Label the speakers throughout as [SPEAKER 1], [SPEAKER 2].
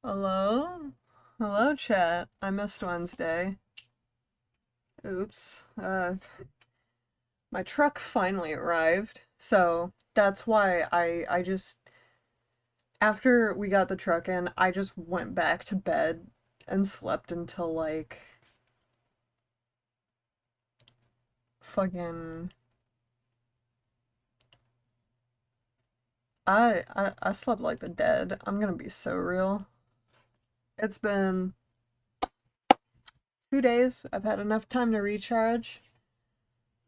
[SPEAKER 1] Hello? Hello, chat. I missed Wednesday. Oops. My truck finally arrived, so that's why I just, after we got the truck in, I just went back to bed and slept until like fucking I slept like the dead. I'm gonna be so real. It's been 2 days. I've had enough time to recharge.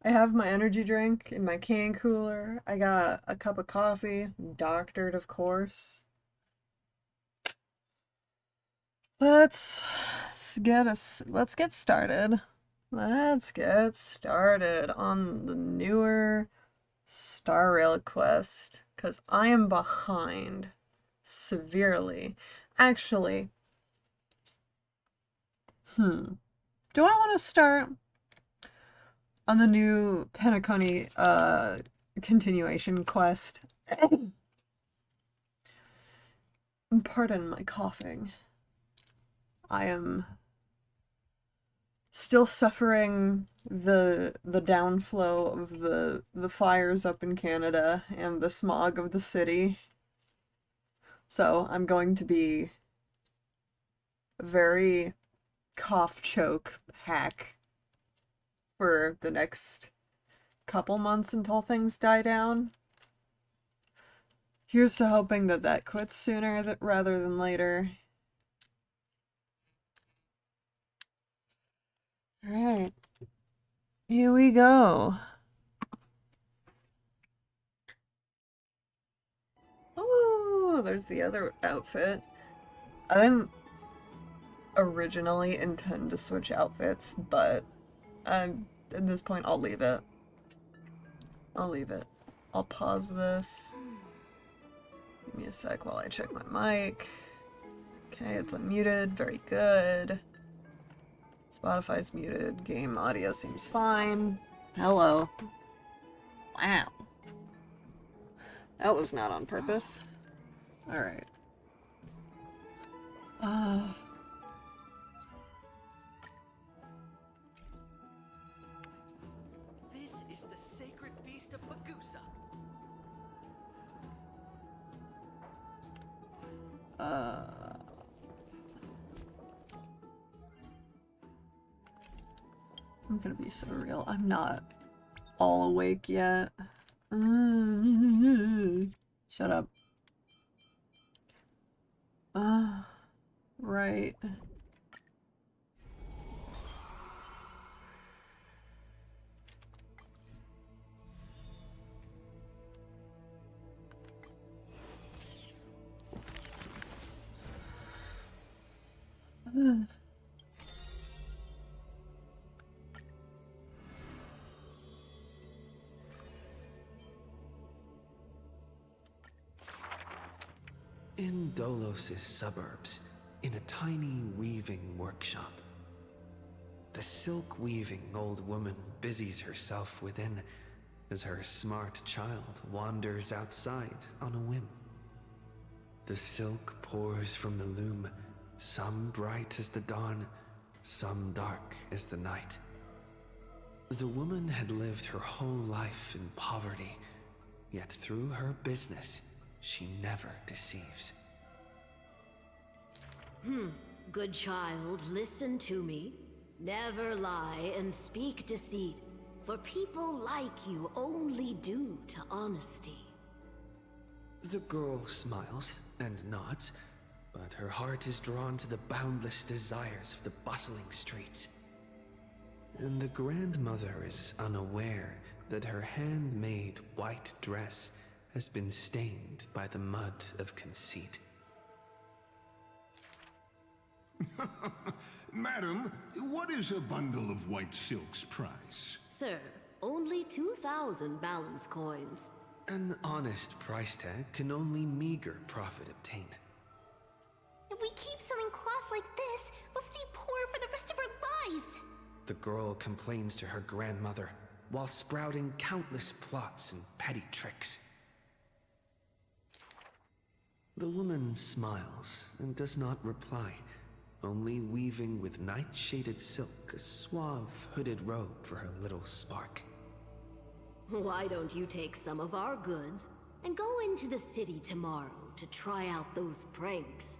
[SPEAKER 1] I have my energy drink in my can cooler. I got a cup of coffee, doctored, of course. Let's get started. Let's get started on the newer Star Rail quest, because I am behind severely. Actually, do I want to start on the new Penacony continuation quest? Pardon my coughing. I am still suffering the downflow of the fires up in Canada and the smog of the city. So I'm going to be a very cough choke hack for the next couple months until things die down. Here's to hoping that that quits sooner rather than later. Alright. Here we go. Oh, there's the other outfit. I didn't originally intend to switch outfits, but at this point I'll leave it. I'll leave it. I'll pause this. Give me a sec while I check my mic. Okay, it's unmuted. Very good. Spotify's muted. Game audio seems fine. Hello. Wow. That was not on purpose. Alright.
[SPEAKER 2] This is the sacred beast of Magusa.
[SPEAKER 1] I'm gonna be so real. I'm not all awake yet. Shut up. Right.
[SPEAKER 2] In Dolos' suburbs, in a tiny weaving workshop, the silk-weaving old woman busies herself within as her smart child wanders outside on a whim. The silk pours from the loom, some bright as the dawn, some dark as the night. The woman had lived her whole life in poverty, yet through her business, she never deceives.
[SPEAKER 3] Good child, listen to me. Never lie and speak deceit, for people like you only do to honesty.
[SPEAKER 2] The girl smiles and nods, but her heart is drawn to the boundless desires of the bustling streets. And the grandmother is unaware that her handmade white dress has been stained by the mud of conceit.
[SPEAKER 4] Madam, what is a bundle of white silk's price?
[SPEAKER 3] Sir, only 2,000 balance coins.
[SPEAKER 2] An honest price tag can only meager profit obtain.
[SPEAKER 5] If we keep selling cloth like this, we'll stay poor for the rest of our lives.
[SPEAKER 2] The girl complains to her grandmother while sprouting countless plots and petty tricks. The woman smiles and does not reply, only weaving with night-shaded silk a suave, hooded robe for her little spark.
[SPEAKER 3] Why don't you take some of our goods and go into the city tomorrow to try out those pranks?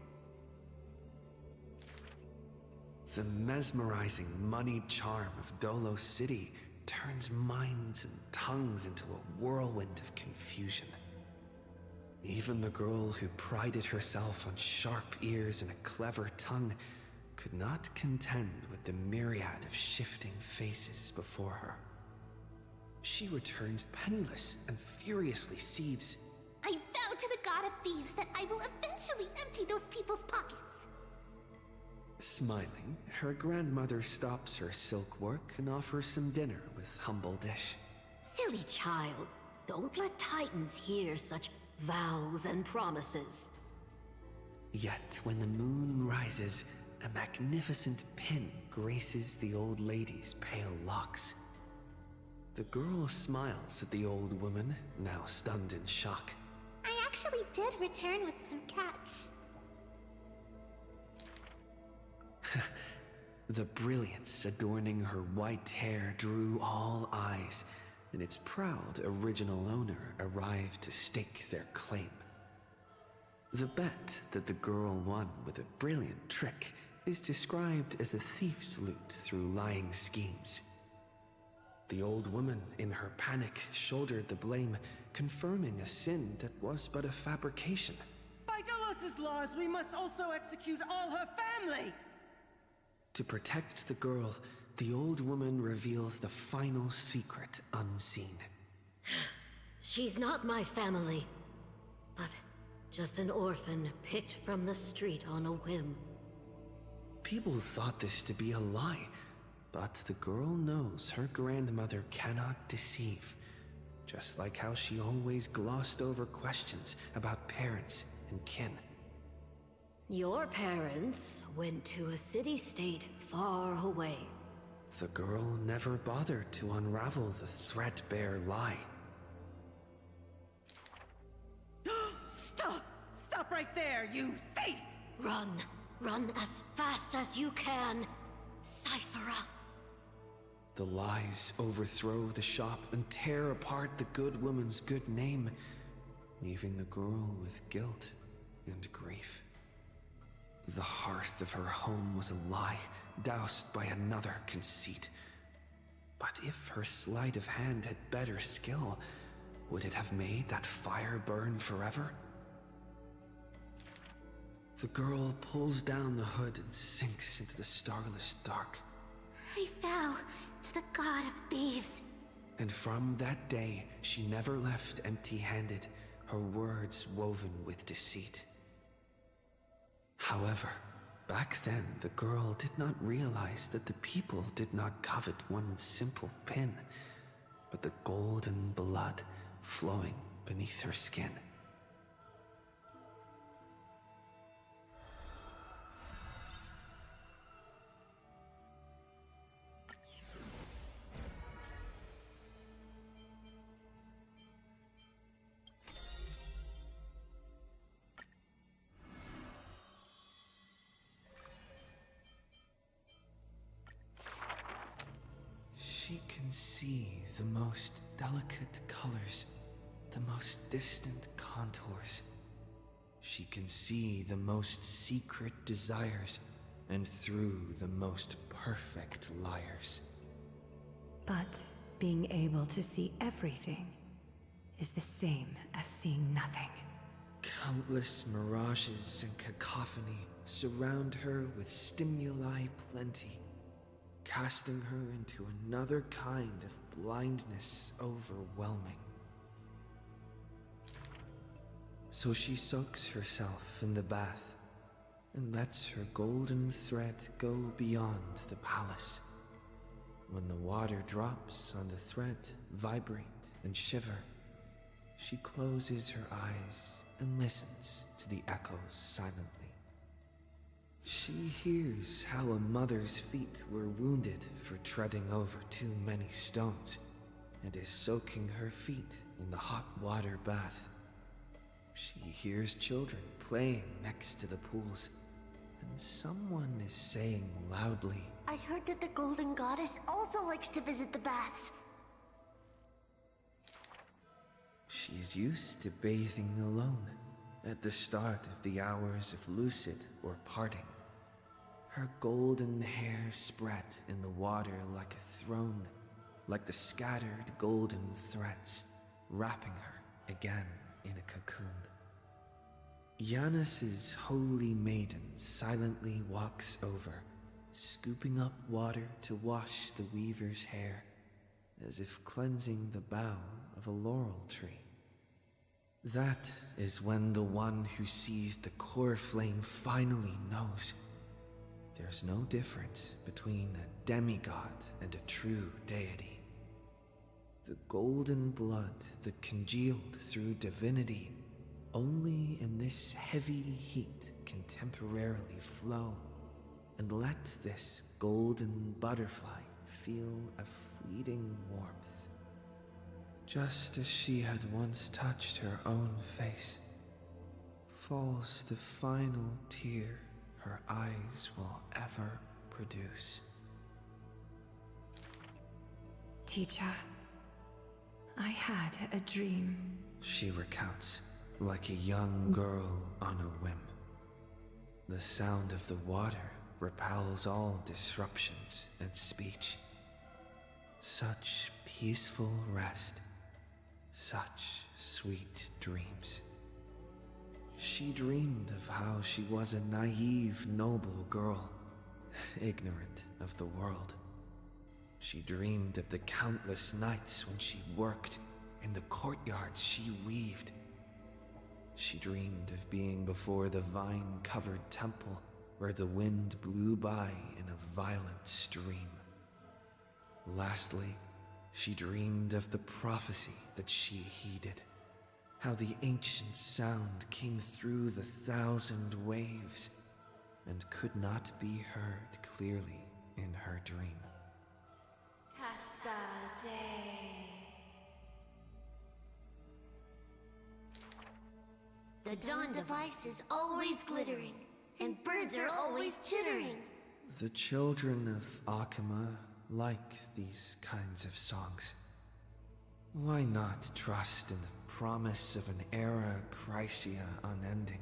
[SPEAKER 2] The mesmerizing, moneyed charm of Dolo City turns minds and tongues into a whirlwind of confusion. Even the girl who prided herself on sharp ears and a clever tongue could not contend with the myriad of shifting faces before her. She returns penniless and furiously seethes.
[SPEAKER 5] I vow to the god of thieves that I will eventually empty those people's pockets.
[SPEAKER 2] Smiling, her grandmother stops her silk work and offers some dinner with humble dish.
[SPEAKER 3] Silly child, don't let Titans hear such vows and promises.
[SPEAKER 2] Yet when the moon rises, a magnificent pin graces the old lady's pale locks. The girl smiles at the old woman, now stunned in shock.
[SPEAKER 5] I actually did return with some catch.
[SPEAKER 2] The brilliance adorning her white hair drew all eyes, and its proud original owner arrived to stake their claim. The bet that the girl won with a brilliant trick is described as a thief's loot through lying schemes. The old woman, in her panic, shouldered the blame, confirming a sin that was but a fabrication.
[SPEAKER 6] By Dolos's laws, we must also execute all her family!
[SPEAKER 2] To protect the girl, the old woman reveals the final secret unseen.
[SPEAKER 3] She's not my family, but just an orphan picked from the street on a whim.
[SPEAKER 2] People thought this to be a lie, but the girl knows her grandmother cannot deceive, just like how she always glossed over questions about parents and kin.
[SPEAKER 3] Your parents went to a city-state far away.
[SPEAKER 2] The girl never bothered to unravel the threadbare lie.
[SPEAKER 6] Stop! Stop right there, you thief!
[SPEAKER 3] Run! Run as fast as you can! Cyphera!
[SPEAKER 2] The lies overthrow the shop and tear apart the good woman's good name, leaving the girl with guilt and grief. The hearth of her home was a lie, doused by another conceit. But if her sleight of hand had better skill, would it have made that fire burn forever? The girl pulls down the hood and sinks into the starless dark.
[SPEAKER 5] I vow to the god of thieves.
[SPEAKER 2] And from that day, she never left empty-handed, her words woven with deceit. However, back then the girl did not realize that the people did not covet one simple pin, but the golden blood flowing beneath her skin. She can see the most delicate colors, the most distant contours. She can see the most secret desires, and through the most perfect liars.
[SPEAKER 7] But being able to see everything is the same as seeing nothing.
[SPEAKER 2] Countless mirages and cacophony surround her with stimuli plenty, casting her into another kind of blindness overwhelming. So she soaks herself in the bath and lets her golden thread go beyond the palace. When the water drops on the thread, vibrate and shiver, she closes her eyes and listens to the echoes silently. She hears how a mother's feet were wounded for treading over too many stones, and is soaking her feet in the hot water bath. She hears children playing next to the pools, and someone is saying loudly,
[SPEAKER 5] I heard that the Golden Goddess also likes to visit the baths.
[SPEAKER 2] she's used to bathing alone at the start of the hours of lucid or parting. Her golden hair spread in the water like a throne, like the scattered golden threads wrapping her again in a cocoon. Yanis's holy maiden silently walks over, scooping up water to wash the weaver's hair, as if cleansing the bough of a laurel tree. That is when the one who sees the core flame finally knows there's no difference between a demigod and a true deity. The golden blood that congealed through divinity only in this heavy heat can temporarily flow and let this golden butterfly feel a fleeting warmth. Just as she had once touched her own face, falls the final tear her eyes will ever produce.
[SPEAKER 7] Teacher, I had a dream.
[SPEAKER 2] She recounts, like a young girl on a whim. The sound of the water repels all disruptions and speech. Such peaceful rest, such sweet dreams. She dreamed of how she was a naive, noble girl, ignorant of the world. She dreamed of the countless nights when she worked in the courtyards she weaved. She dreamed of being before the vine-covered temple where the wind blew by in a violent stream. Lastly, she dreamed of the prophecy that she heeded, how the ancient sound came through the 1,000 waves and could not be heard clearly in her dream.
[SPEAKER 5] The dawn device is always glittering, and birds are always chittering.
[SPEAKER 2] The children of Akama like these kinds of songs. Why not trust in the promise of an era Chrysia unending?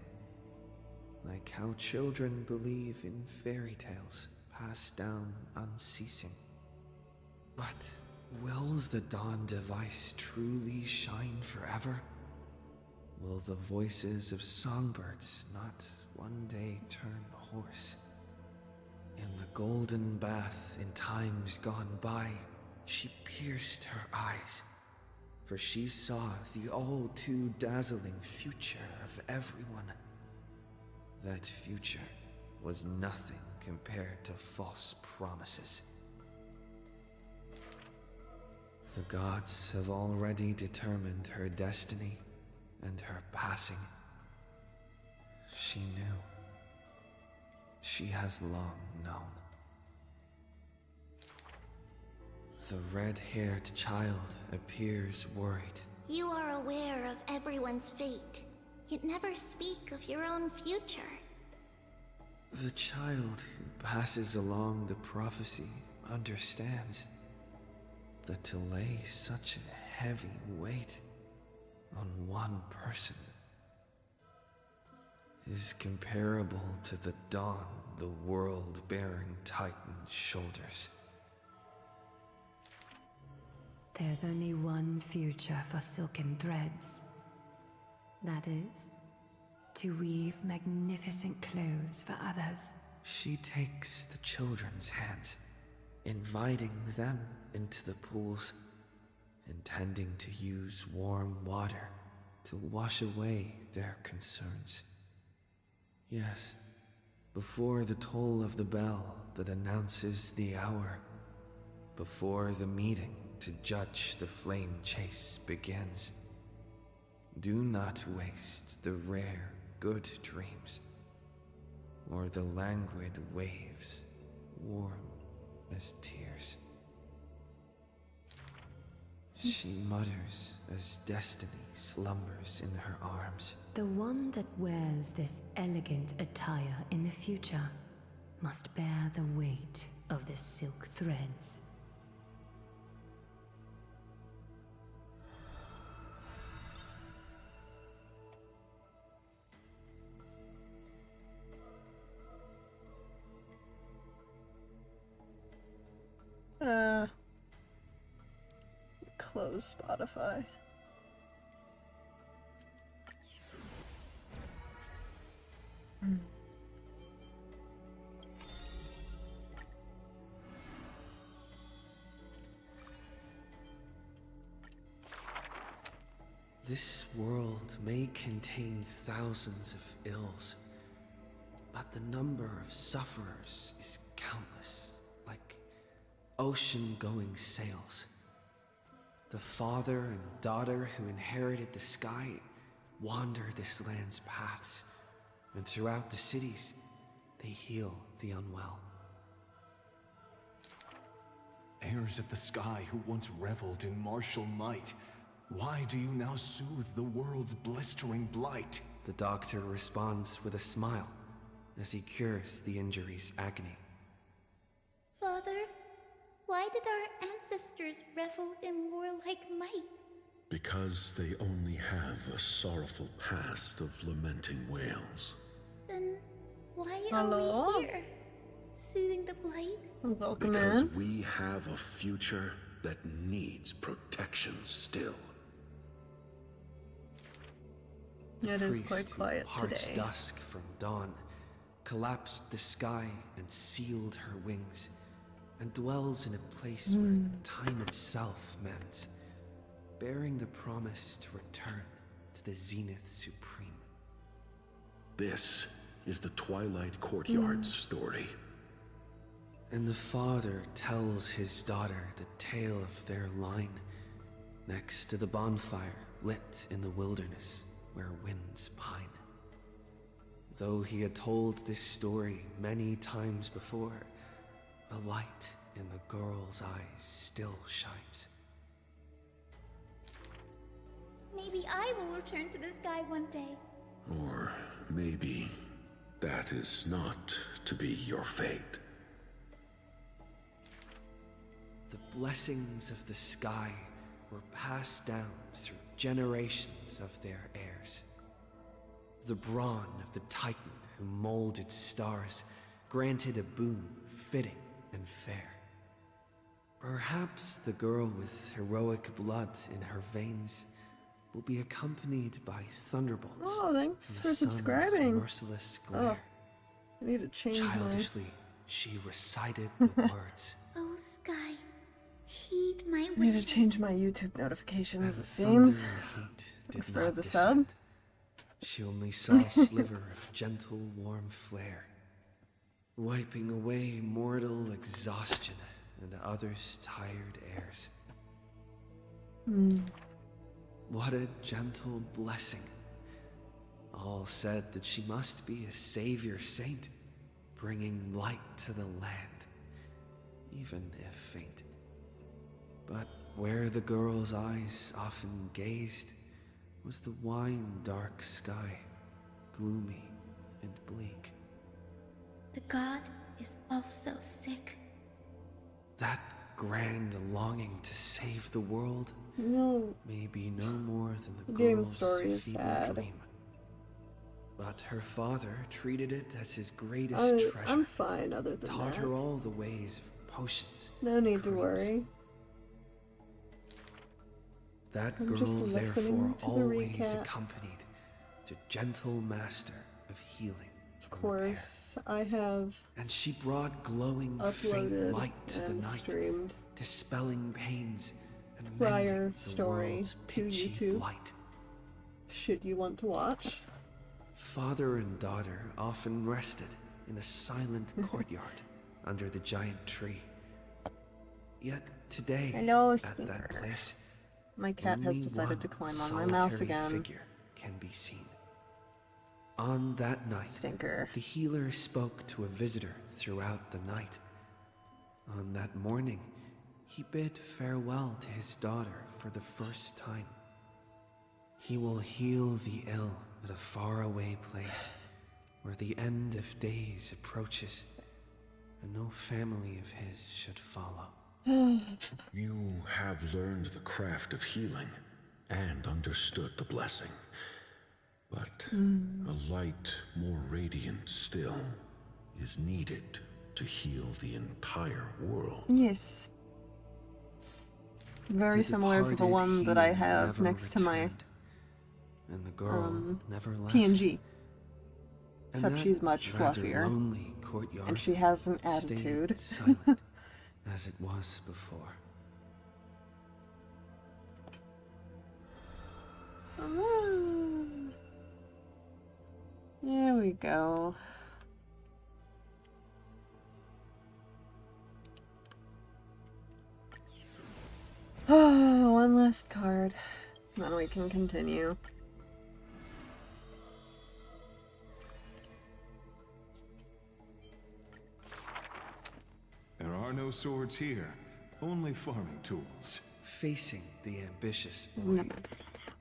[SPEAKER 2] Like how children believe in fairy tales passed down unceasing. But will the dawn device truly shine forever? Will the voices of songbirds not one day turn hoarse? In the golden bath in times gone by, she pierced her eyes, for she saw the all too dazzling future of everyone. That future was nothing compared to false promises. The gods have already determined her destiny and her passing. She knew. She has long known. The red-haired child appears worried.
[SPEAKER 5] You are aware of everyone's fate, yet never speak of your own future.
[SPEAKER 2] The child who passes along the prophecy understands that to lay such a heavy weight on one person is comparable to the dawn the world bearing Titan's shoulders.
[SPEAKER 7] There's only one future for silken threads. That is, to weave magnificent clothes for others.
[SPEAKER 2] She takes the children's hands, inviting them into the pools, intending to use warm water to wash away their concerns. Yes, before the toll of the bell that announces the hour, before the meeting to judge the flame chase begins. Do not waste the rare good dreams, or the languid waves, warm as tears. She mutters as destiny slumbers in her arms.
[SPEAKER 7] The one that wears this elegant attire in the future must bear the weight of the silk threads.
[SPEAKER 1] Close Spotify.
[SPEAKER 2] This world may contain thousands of ills, but the number of sufferers is countless, like ocean-going sails. The father and daughter who inherited the sky wander this land's paths, and throughout the cities, they heal the unwell.
[SPEAKER 8] Heirs of the sky who once reveled in martial might, why do you now soothe the world's blistering blight?
[SPEAKER 2] The doctor responds with a smile as he cures the injury's agony.
[SPEAKER 5] Father, why did our ancestors revel in warlike might?
[SPEAKER 9] Because they only have a sorrowful past of lamenting wails.
[SPEAKER 5] Then why
[SPEAKER 1] Hello?
[SPEAKER 5] are we here? Soothing the blight?
[SPEAKER 1] Welcome
[SPEAKER 9] Because
[SPEAKER 1] in.
[SPEAKER 9] we have a future that needs protection still.
[SPEAKER 1] Yeah, it is
[SPEAKER 2] Priest
[SPEAKER 1] quite
[SPEAKER 2] who
[SPEAKER 1] quiet
[SPEAKER 2] parts
[SPEAKER 1] today.
[SPEAKER 2] dusk from dawn, collapsed the sky and sealed her wings, and dwells in a place where time itself mends, bearing the promise to return to the zenith supreme.
[SPEAKER 9] This is the Twilight Courtyard's story.
[SPEAKER 2] And the father tells his daughter the tale of their line, next to the bonfire lit in the wilderness where winds pine. Though he had told this story many times before, a light in the girl's eyes still shines.
[SPEAKER 5] Maybe I will return to the sky one day.
[SPEAKER 9] Or maybe that is not to be your fate.
[SPEAKER 2] The blessings of the sky were passed down through generations of their heirs. The brawn of the Titan who molded stars granted a boon fitting and fair. Perhaps the girl with heroic blood in her veins will be accompanied by thunderbolts.
[SPEAKER 1] Oh, thanks
[SPEAKER 2] and
[SPEAKER 1] for
[SPEAKER 2] the sun's
[SPEAKER 1] subscribing.
[SPEAKER 2] merciless glare.
[SPEAKER 1] I need to change
[SPEAKER 2] Childishly, she recited the words.
[SPEAKER 5] Oh, sky, heed my
[SPEAKER 1] I need to
[SPEAKER 5] wishes.
[SPEAKER 1] change my YouTube notifications,
[SPEAKER 2] And
[SPEAKER 1] it
[SPEAKER 2] thunder
[SPEAKER 1] seems.
[SPEAKER 2] and heat did
[SPEAKER 1] Thanks for
[SPEAKER 2] not
[SPEAKER 1] the
[SPEAKER 2] descend.
[SPEAKER 1] sub.
[SPEAKER 2] She only saw a sliver of gentle, warm flare, wiping away mortal exhaustion and others' tired airs. What a gentle blessing. All said that she must be a savior saint, bringing light to the land, even if faint. But where the girl's eyes often gazed was the wine-dark sky, gloomy and bleak.
[SPEAKER 5] The god is also sick.
[SPEAKER 2] That grand longing to save the world
[SPEAKER 1] No,
[SPEAKER 2] may be no more than the
[SPEAKER 1] The game
[SPEAKER 2] girl's
[SPEAKER 1] story is
[SPEAKER 2] feeble
[SPEAKER 1] sad.
[SPEAKER 2] dream. But her father treated it as his greatest treasure.
[SPEAKER 1] I'm fine other than
[SPEAKER 2] Taught
[SPEAKER 1] that.
[SPEAKER 2] her all the ways of potions.
[SPEAKER 1] No need to
[SPEAKER 2] creams.
[SPEAKER 1] worry.
[SPEAKER 2] That
[SPEAKER 1] I'm
[SPEAKER 2] girl
[SPEAKER 1] just listening
[SPEAKER 2] therefore
[SPEAKER 1] to the
[SPEAKER 2] always
[SPEAKER 1] recap.
[SPEAKER 2] accompanied the gentle master of healing.
[SPEAKER 1] Of course, I have
[SPEAKER 2] And she brought glowing faint
[SPEAKER 1] uploaded
[SPEAKER 2] light to the
[SPEAKER 1] and
[SPEAKER 2] night,
[SPEAKER 1] streamed
[SPEAKER 2] dispelling pains and
[SPEAKER 1] prior
[SPEAKER 2] mending the
[SPEAKER 1] story
[SPEAKER 2] world's
[SPEAKER 1] to
[SPEAKER 2] pitchy
[SPEAKER 1] YouTube.
[SPEAKER 2] blight.
[SPEAKER 1] should you want to watch.
[SPEAKER 2] Father and daughter often rested in the silent courtyard under the giant tree. Yet today,
[SPEAKER 1] Hello,
[SPEAKER 2] at
[SPEAKER 1] Stinker.
[SPEAKER 2] that place,
[SPEAKER 1] My cat has
[SPEAKER 2] only
[SPEAKER 1] decided
[SPEAKER 2] one
[SPEAKER 1] to climb on my mouse
[SPEAKER 2] solitary
[SPEAKER 1] again.
[SPEAKER 2] figure can be seen. On that night,
[SPEAKER 1] Stinker.
[SPEAKER 2] the healer spoke to a visitor throughout the night. On that morning, he bid farewell to his daughter for the first time. He will heal the ill at a faraway place where the end of days approaches, and no family of his should follow.
[SPEAKER 9] You have learned the craft of healing and understood the blessing. But a light more radiant still is needed to heal the entire world.
[SPEAKER 1] Yes. Very similar to the one that I have next to my
[SPEAKER 2] and the girl never left.
[SPEAKER 1] PNG.
[SPEAKER 2] And
[SPEAKER 1] Except
[SPEAKER 2] that
[SPEAKER 1] she's much
[SPEAKER 2] rather
[SPEAKER 1] fluffier.
[SPEAKER 2] lonely courtyard
[SPEAKER 1] And she has an
[SPEAKER 2] stayed
[SPEAKER 1] attitude.
[SPEAKER 2] silent as it was before.
[SPEAKER 1] There we go. Oh, one last card. Then we can continue.
[SPEAKER 4] There are no swords here, only farming tools.
[SPEAKER 2] Facing the ambitious boy,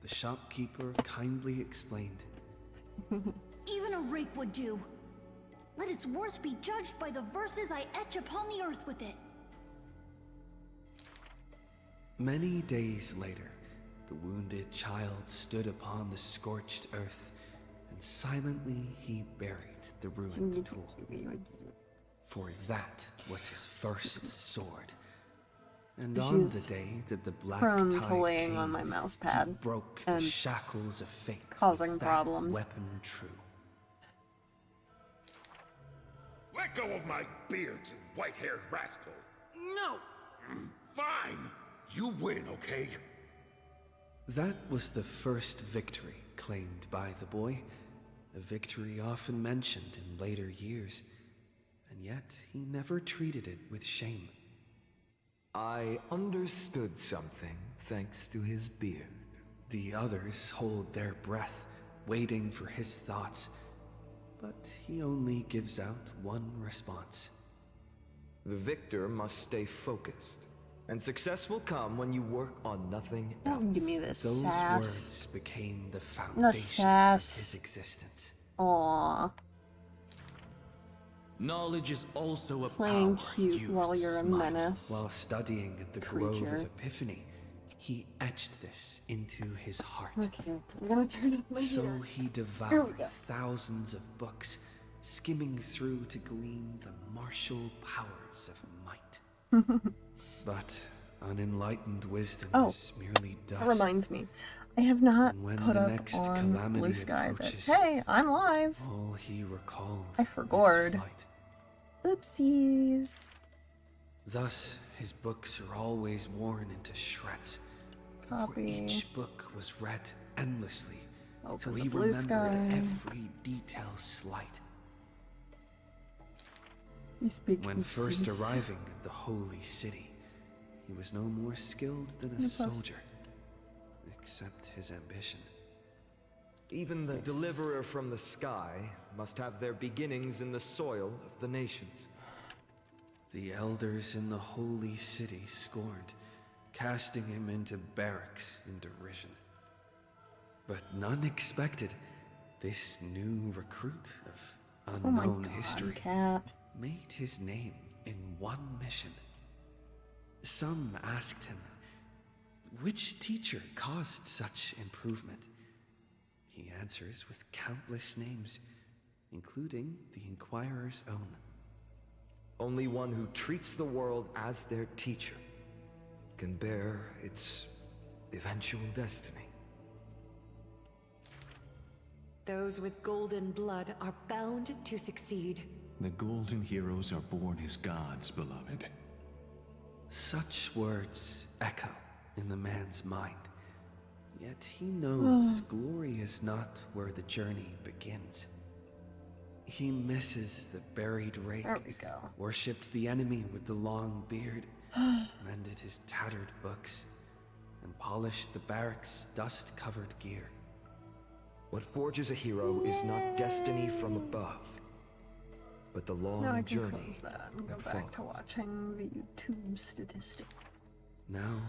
[SPEAKER 2] the shopkeeper kindly explained.
[SPEAKER 5] Even a rake would do. Let its worth be judged by the verses I etch upon the earth with it.
[SPEAKER 2] Many days later, the wounded child stood upon the scorched earth, and silently he buried the ruined tool. For that was his first sword. And on the day that the black
[SPEAKER 1] prone to
[SPEAKER 2] tide
[SPEAKER 1] laying
[SPEAKER 2] came,
[SPEAKER 1] on my mouse pad
[SPEAKER 2] he broke the
[SPEAKER 1] and
[SPEAKER 2] shackles of fate,
[SPEAKER 1] causing
[SPEAKER 2] with that
[SPEAKER 1] problems.
[SPEAKER 2] weapon true.
[SPEAKER 10] Let go of my beard, you white-haired rascal.
[SPEAKER 6] No!
[SPEAKER 10] Fine. You win, okay?
[SPEAKER 2] That was the first victory claimed by the boy, a victory often mentioned in later years, and yet he never treated it with shame.
[SPEAKER 8] I understood something thanks to his beard.
[SPEAKER 2] The others hold their breath, waiting for his thoughts, but he only gives out one response.
[SPEAKER 8] The victor must stay focused, and success will come when you work on nothing else.
[SPEAKER 1] Don't give me this
[SPEAKER 2] Those
[SPEAKER 1] sass.
[SPEAKER 2] words became the
[SPEAKER 1] The
[SPEAKER 2] foundation
[SPEAKER 1] sass.
[SPEAKER 2] of his existence.
[SPEAKER 1] Aww.
[SPEAKER 11] Knowledge is also a
[SPEAKER 1] Playing
[SPEAKER 11] power
[SPEAKER 1] cute
[SPEAKER 11] used
[SPEAKER 1] while you're a
[SPEAKER 11] smite.
[SPEAKER 1] menace.
[SPEAKER 2] While studying at the Grove
[SPEAKER 1] Creature.
[SPEAKER 2] of Epiphany, he etched this into his heart.
[SPEAKER 1] Okay, I'm gonna turn up my
[SPEAKER 2] So
[SPEAKER 1] hair.
[SPEAKER 2] he
[SPEAKER 1] Here we
[SPEAKER 2] devoured
[SPEAKER 1] go.
[SPEAKER 2] thousands of books, skimming through to glean the martial powers of might. But unenlightened wisdom is merely dust.
[SPEAKER 1] That reminds me. I have not
[SPEAKER 2] And when
[SPEAKER 1] put
[SPEAKER 2] the
[SPEAKER 1] up
[SPEAKER 2] next
[SPEAKER 1] on
[SPEAKER 2] calamity
[SPEAKER 1] Blue Sky that,
[SPEAKER 2] approaches,
[SPEAKER 1] hey, I'm live.
[SPEAKER 2] all he recalled
[SPEAKER 1] I
[SPEAKER 2] was
[SPEAKER 1] forgot.
[SPEAKER 2] flight.
[SPEAKER 1] Oopsies.
[SPEAKER 2] Thus, his books are always worn into shreds. For
[SPEAKER 1] Copy.
[SPEAKER 2] each book was read endlessly,
[SPEAKER 1] Open
[SPEAKER 2] till
[SPEAKER 1] the
[SPEAKER 2] he
[SPEAKER 1] Blue
[SPEAKER 2] remembered
[SPEAKER 1] Sky.
[SPEAKER 2] every detail slight.
[SPEAKER 1] You speak
[SPEAKER 2] When first
[SPEAKER 1] Cease.
[SPEAKER 2] arriving at the holy city, he was no more skilled than a
[SPEAKER 1] Yes, boss.
[SPEAKER 2] soldier, except his ambition.
[SPEAKER 8] Even the deliverer from the sky must have their beginnings in the soil of the nations.
[SPEAKER 2] The elders in the holy city scorned, casting him into barracks in derision. But none expected this new recruit of
[SPEAKER 1] Oh my
[SPEAKER 2] unknown
[SPEAKER 1] god,
[SPEAKER 2] history
[SPEAKER 1] cat.
[SPEAKER 2] made his name in one mission. Some asked him, which teacher caused such improvement? He answers with countless names, including the Inquirer's own.
[SPEAKER 8] Only one who treats the world as their teacher can bear its eventual destiny.
[SPEAKER 7] Those with golden blood are bound to succeed.
[SPEAKER 4] The golden heroes are born as gods, beloved.
[SPEAKER 2] Such words echo in the man's mind. Yet he knows glory is not where the journey begins. He misses the buried rake,
[SPEAKER 1] There we go.
[SPEAKER 2] worshipped the enemy with the long beard, mended his tattered books, and polished the barracks' dust-covered gear.
[SPEAKER 8] What forges a hero is not destiny from above, but the long
[SPEAKER 1] Now I can
[SPEAKER 8] journey
[SPEAKER 1] close that and go
[SPEAKER 8] that
[SPEAKER 1] back to
[SPEAKER 8] follows.
[SPEAKER 1] watching the YouTube statistic.
[SPEAKER 2] Now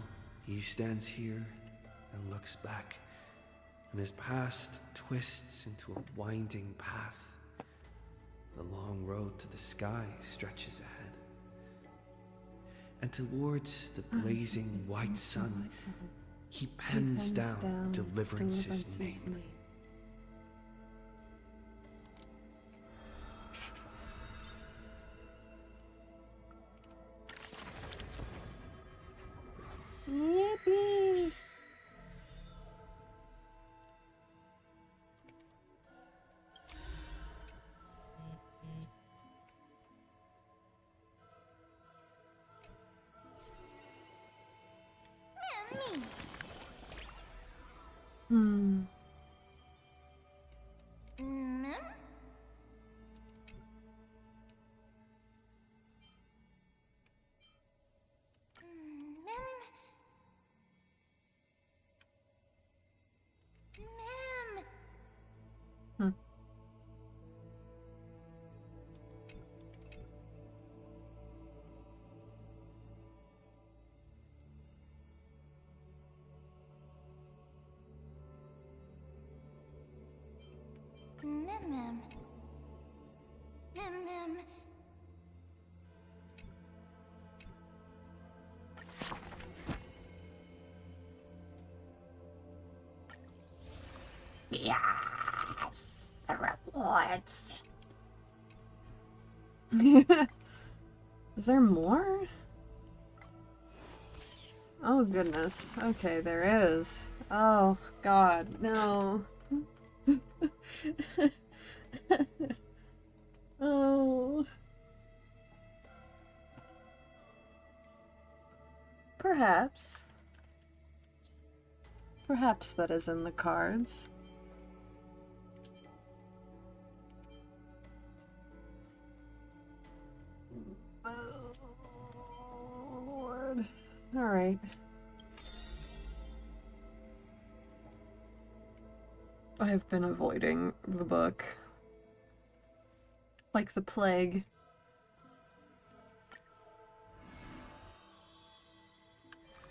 [SPEAKER 2] he stands here and looks back, and his past twists into a winding path. The long road to the sky stretches ahead. And towards the blazing white sun, he pens down Deliverance's name.
[SPEAKER 1] Yippee!
[SPEAKER 5] Me.
[SPEAKER 1] Hmm.
[SPEAKER 5] Mem? Mem.
[SPEAKER 1] Hmm.
[SPEAKER 5] Mem. Mem.
[SPEAKER 1] Yes, the rewards. Is there more? Oh goodness. Okay, there is. Oh God, no. Oh. Perhaps. Perhaps that is in the cards. Oh, Lord. Alright. I have been avoiding the book. Like the plague.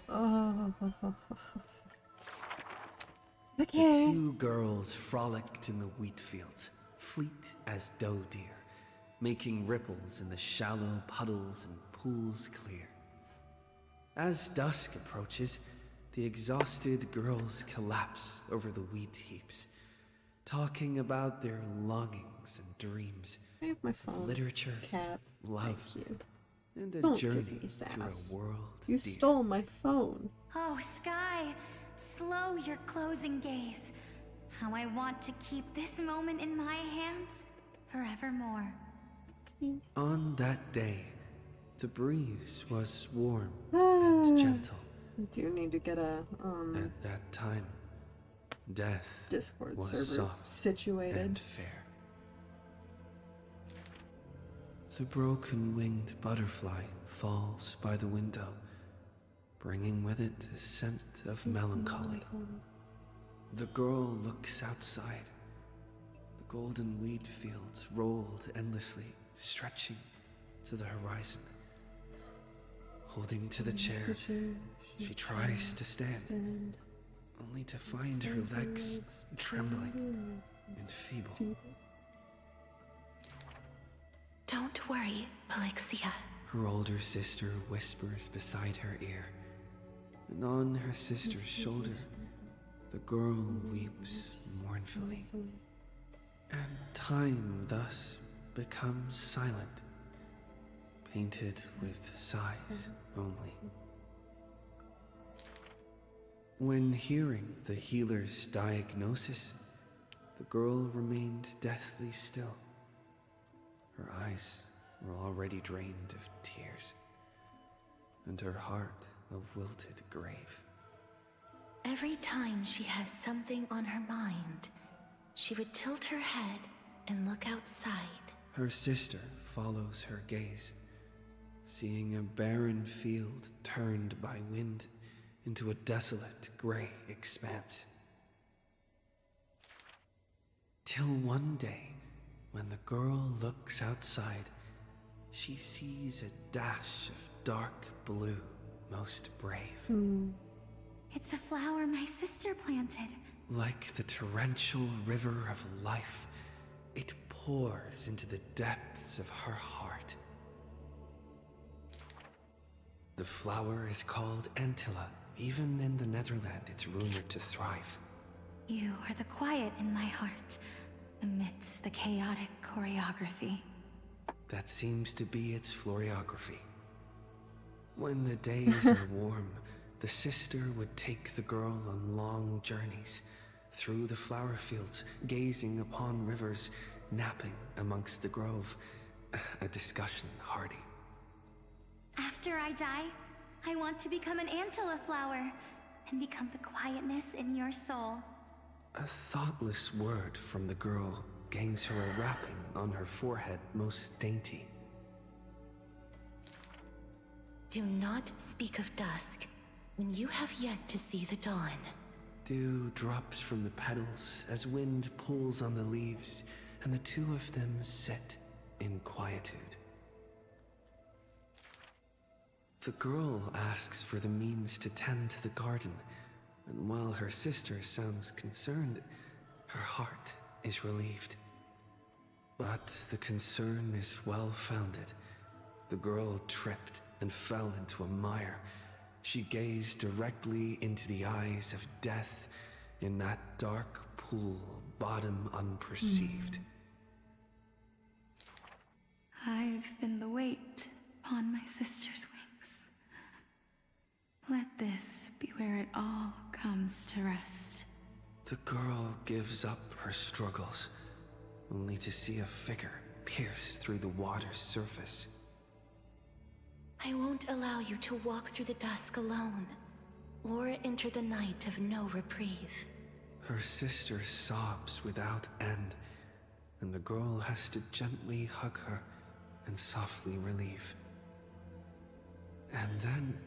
[SPEAKER 1] Oh. Okay.
[SPEAKER 2] The two girls frolicked in the wheat fields, fleet as doe deer, making ripples in the shallow puddles and pools clear. As dusk approaches, the exhausted girls collapse over the wheat heaps, talking about their longings and dreams,
[SPEAKER 1] I have my phone.
[SPEAKER 2] literature,
[SPEAKER 1] Cat.
[SPEAKER 2] love,
[SPEAKER 1] Thank you.
[SPEAKER 2] and a
[SPEAKER 1] Don't give
[SPEAKER 2] journey
[SPEAKER 1] me
[SPEAKER 2] through
[SPEAKER 1] sass.
[SPEAKER 2] a world
[SPEAKER 1] You
[SPEAKER 2] dear.
[SPEAKER 1] stole my phone.
[SPEAKER 12] Oh, Sky, slow your closing gaze. How I want to keep this moment in my hands forevermore.
[SPEAKER 2] On that day, the breeze was warm and gentle.
[SPEAKER 1] I do need to get a
[SPEAKER 2] At that time, death
[SPEAKER 1] Discord
[SPEAKER 2] was
[SPEAKER 1] server
[SPEAKER 2] soft
[SPEAKER 1] situated.
[SPEAKER 2] and fair. The broken-winged butterfly falls by the window, bringing with it a scent of melancholy. The girl looks outside. The golden wheat fields rolled endlessly, stretching to the horizon. Holding to the chair, she tries to stand, only to find her legs trembling and feeble.
[SPEAKER 12] Don't worry, Pelixia.
[SPEAKER 2] Her older sister whispers beside her ear, and on her sister's shoulder, the girl weeps mournfully. And time thus becomes silent, painted with sighs only. When hearing the healer's diagnosis, the girl remained deathly still. Her eyes were already drained of tears, and her heart a wilted grave.
[SPEAKER 12] Every time she has something on her mind, she would tilt her head and look outside.
[SPEAKER 2] Her sister follows her gaze, seeing a barren field turned by wind into a desolate gray expanse. Till one day, when the girl looks outside, she sees a dash of dark blue, most brave.
[SPEAKER 12] It's a flower my sister planted.
[SPEAKER 2] Like the torrential river of life, it pours into the depths of her heart. The flower is called Antilla. Even in the Netherland, it's rumored to thrive.
[SPEAKER 12] You are the quiet in my heart, amidst the chaotic choreography.
[SPEAKER 2] That seems to be its floriography. When the days are warm, the sister would take the girl on long journeys through the flower fields, gazing upon rivers, napping amongst the grove. A discussion hardy.
[SPEAKER 12] After I die, I want to become an Antilla flower and become the quietness in your soul.
[SPEAKER 2] A thoughtless word from the girl gains her a wrapping on her forehead most dainty.
[SPEAKER 13] Do not speak of dusk when you have yet to see the dawn.
[SPEAKER 2] Dew drops from the petals as wind pulls on the leaves, and the two of them sit in quietude. The girl asks for the means to tend to the garden, and while her sister sounds concerned, her heart is relieved. But the concern is well-founded. The girl tripped and fell into a mire. She gazed directly into the eyes of death in that dark pool, bottom unperceived.
[SPEAKER 12] I've been the weight upon my sister's wings. Let this be where it all comes to rest.
[SPEAKER 2] The girl gives up her struggles, only to see a figure pierce through the water's surface.
[SPEAKER 13] I won't allow you to walk through the dusk alone, or enter the night of no reprieve.
[SPEAKER 2] Her sister sobs without end, and the girl has to gently hug her and softly relieve. And then,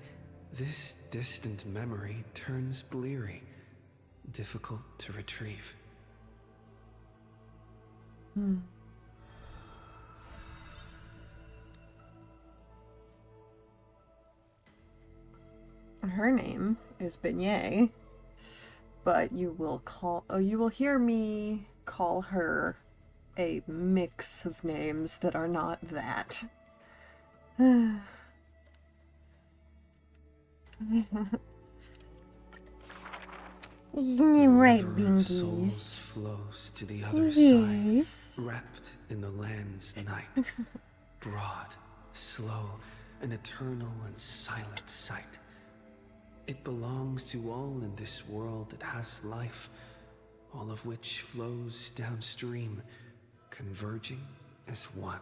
[SPEAKER 2] this distant memory turns bleary, difficult to retrieve.
[SPEAKER 1] Her name is Beignet, but you will hear me call her a mix of names that are not that. Isn't it right, Binkies?
[SPEAKER 2] Flows to the other side, wrapped in the land's night. Broad, slow, an eternal and silent sight. It belongs to all in this world that has life, all of which flows downstream, converging as one.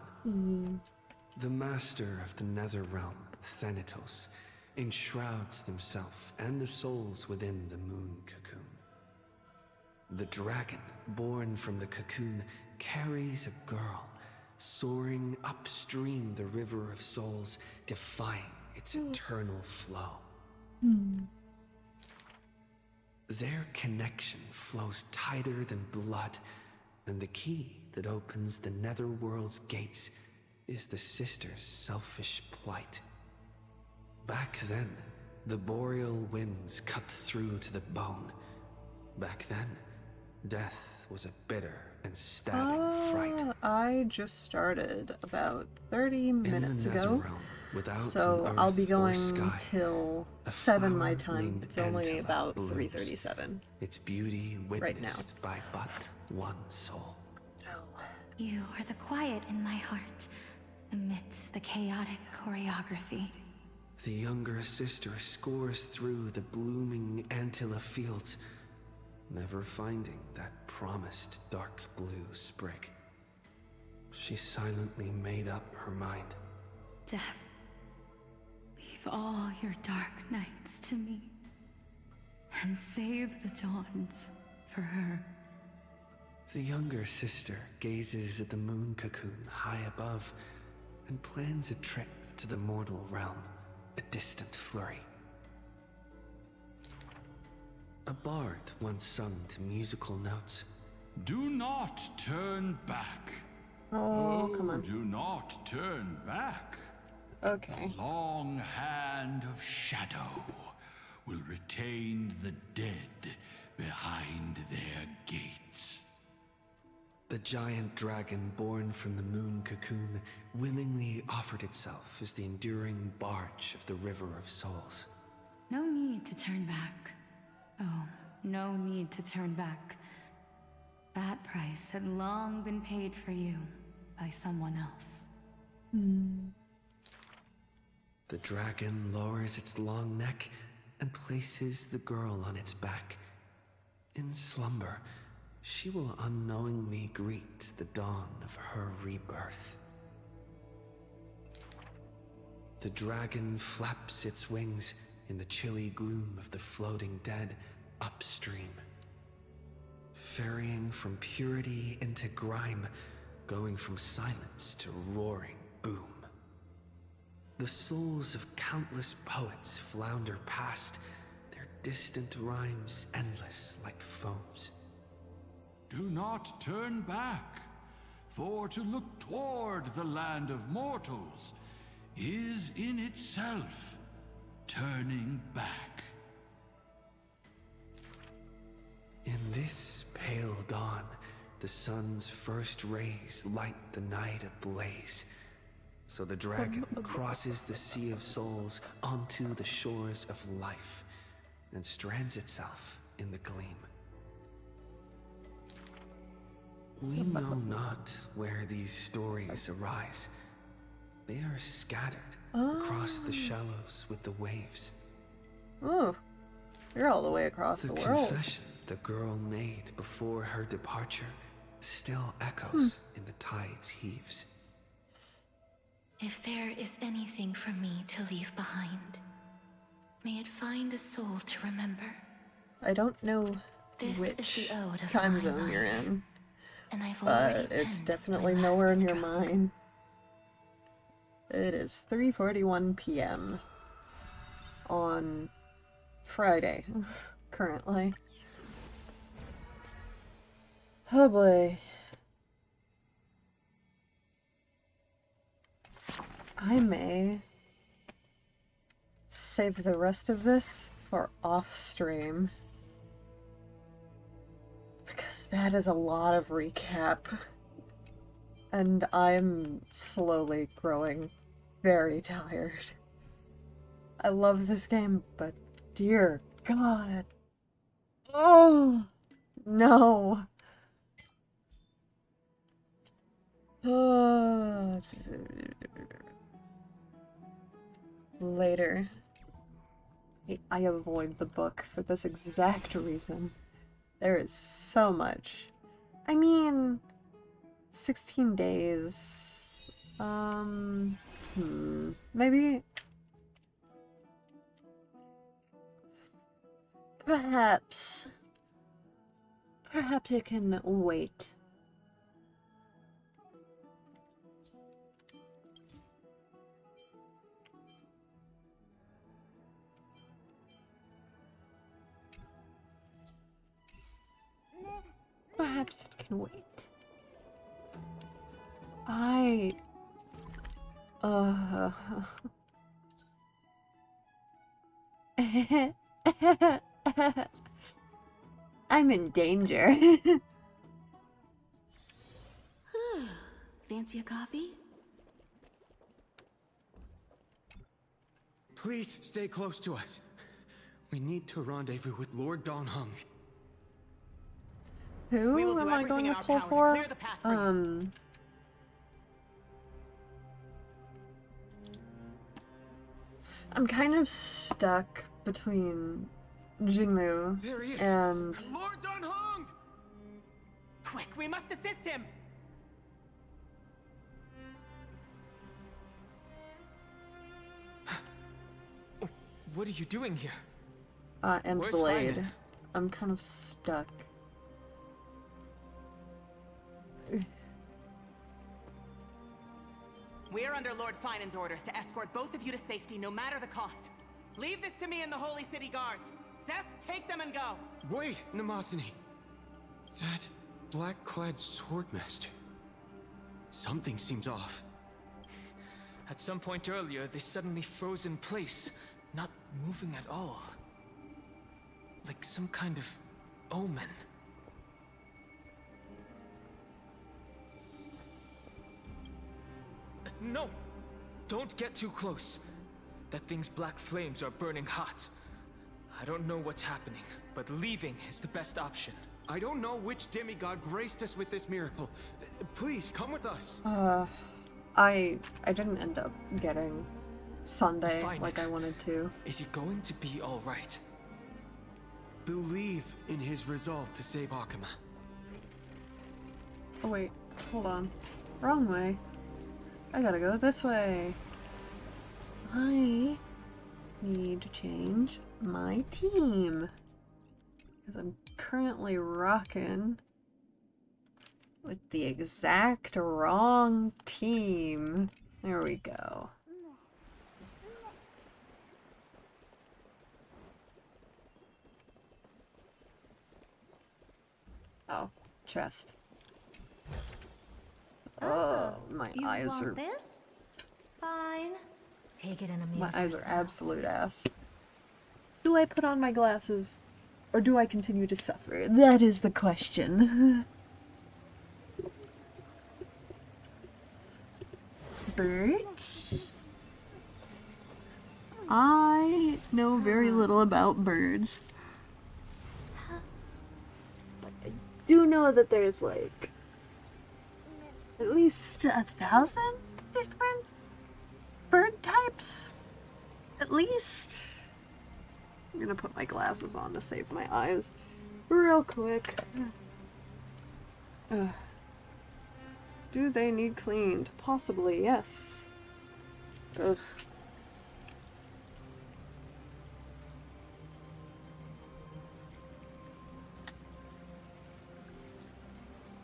[SPEAKER 2] The master of the nether realm, Thanatos, enshrouds himself and the souls within the moon cocoon. The dragon, born from the cocoon, carries a girl, soaring upstream the river of souls, defying its eternal flow. Their connection flows tighter than blood, and the key that opens the netherworld's gates is the sister's selfish plight. Back then, the boreal winds cut through to the bone. Back then, death was a bitter and stabbing fright.
[SPEAKER 1] I just started about 30 minutes
[SPEAKER 2] In the
[SPEAKER 1] ago,
[SPEAKER 2] netherrealm, without
[SPEAKER 1] so
[SPEAKER 2] an
[SPEAKER 1] I'll
[SPEAKER 2] earth
[SPEAKER 1] be
[SPEAKER 2] or
[SPEAKER 1] going
[SPEAKER 2] sky,
[SPEAKER 1] till
[SPEAKER 2] a
[SPEAKER 1] 7 my
[SPEAKER 2] flower
[SPEAKER 1] time.
[SPEAKER 2] named
[SPEAKER 1] It's only
[SPEAKER 2] Antilla
[SPEAKER 1] about
[SPEAKER 2] blooms,
[SPEAKER 1] 3:37.
[SPEAKER 2] its beauty
[SPEAKER 1] Right now.
[SPEAKER 2] witnessed by but one soul.
[SPEAKER 12] You are the quiet in my heart, amidst the chaotic choreography.
[SPEAKER 2] The younger sister scores through the blooming Antilla fields, never finding that promised dark blue sprig. She silently made up her mind.
[SPEAKER 12] Death, leave all your dark nights to me, and save the dawns for her.
[SPEAKER 2] The younger sister gazes at the moon cocoon high above and plans a trip to the mortal realm, a distant flurry. A bard once sung to musical notes.
[SPEAKER 4] Do not turn back.
[SPEAKER 1] Oh, come on.
[SPEAKER 4] Do not turn back.
[SPEAKER 1] Okay.
[SPEAKER 4] The long hand of shadow will retain the dead behind their gates.
[SPEAKER 2] The giant dragon born from the moon cocoon willingly offered itself as the enduring barge of the River of Souls.
[SPEAKER 12] No need to turn back. Oh, no need to turn back. That price had long been paid for you by someone else.
[SPEAKER 2] The dragon lowers its long neck and places the girl on its back. In slumber, she will unknowingly greet the dawn of her rebirth. The dragon flaps its wings in the chilly gloom of the floating dead upstream, ferrying from purity into grime, going from silence to roaring boom. The souls of countless poets flounder past, their distant rhymes endless like foams.
[SPEAKER 4] Do not turn back, for to look toward the land of mortals is in itself turning back.
[SPEAKER 2] In this pale dawn, the sun's first rays light the night ablaze. So the dragon crosses the sea of souls onto the shores of life and strands itself in the gleam. We know not where these stories arise. They are scattered across the shallows with the waves.
[SPEAKER 1] Oh, you're all the way across the world.
[SPEAKER 2] The confession the girl made before her departure still echoes in the tide's heaves.
[SPEAKER 13] If there is anything for me to leave behind, may it find a soul to remember.
[SPEAKER 1] I don't know
[SPEAKER 13] This
[SPEAKER 1] which
[SPEAKER 13] is the ode of
[SPEAKER 1] time
[SPEAKER 13] my
[SPEAKER 1] zone
[SPEAKER 13] life,
[SPEAKER 1] you're in,
[SPEAKER 13] and I've already
[SPEAKER 1] but it's
[SPEAKER 13] penned
[SPEAKER 1] definitely
[SPEAKER 13] my
[SPEAKER 1] nowhere
[SPEAKER 13] last
[SPEAKER 1] near
[SPEAKER 13] stroke.
[SPEAKER 1] mine. It is 3:41 p.m. on Friday, currently. Oh boy. I may save the rest of this for off stream, because that is a lot of recap, and I'm slowly growing very tired. I love this game, but dear God. Oh no. Later. I avoid the book for this exact reason. There is so much. I mean, 16 days. Maybe. Perhaps it can wait. Perhaps it can wait. I'm in danger.
[SPEAKER 13] Fancy a coffee?
[SPEAKER 14] Please stay close to us. We need to rendezvous with Lord Donhung.
[SPEAKER 1] Who am I going to pull for? I'm kind of stuck between Jinglu and...
[SPEAKER 14] Lord Donhung!
[SPEAKER 6] Quick, we must assist him!
[SPEAKER 14] What are you doing here?
[SPEAKER 1] And
[SPEAKER 14] Where's
[SPEAKER 1] Blade.
[SPEAKER 14] Simon?
[SPEAKER 1] I'm kind of stuck.
[SPEAKER 6] We're under Lord Finan's orders to escort both of you to safety, no matter the cost. Leave this to me and the Holy City Guards. Zeph, take them and go.
[SPEAKER 14] Wait, Namasani. That black-clad swordmaster. Something seems off.
[SPEAKER 15] At some point earlier, they suddenly froze in place, not moving at all. Like some kind of omen. No! Don't get too close. That thing's black flames are burning hot. I don't know what's happening, but leaving is the best option.
[SPEAKER 14] I don't know which demigod graced us with this miracle. Please, come with us.
[SPEAKER 1] I didn't end up getting Sunday
[SPEAKER 15] Fine.
[SPEAKER 1] like I wanted to.
[SPEAKER 15] Is he going to be alright?
[SPEAKER 14] Believe in his resolve to save Akuma.
[SPEAKER 1] Oh wait, hold on. Wrong way. I gotta go this way. I need to change my team. Because I'm currently rocking with the exact wrong team. There we go. Oh, chest. Oh, my eyes are...
[SPEAKER 16] this? Fine. Take it and amuse
[SPEAKER 1] My eyes are
[SPEAKER 16] yourself.
[SPEAKER 1] absolute ass. Do I put on my glasses? Or do I continue to suffer? That is the question. Birds? I know very little about birds. But I do know that there's like at least 1,000 different bird types. At least. I'm gonna put my glasses on to save my eyes real quick. Do they need cleaned? Possibly, yes. Ugh.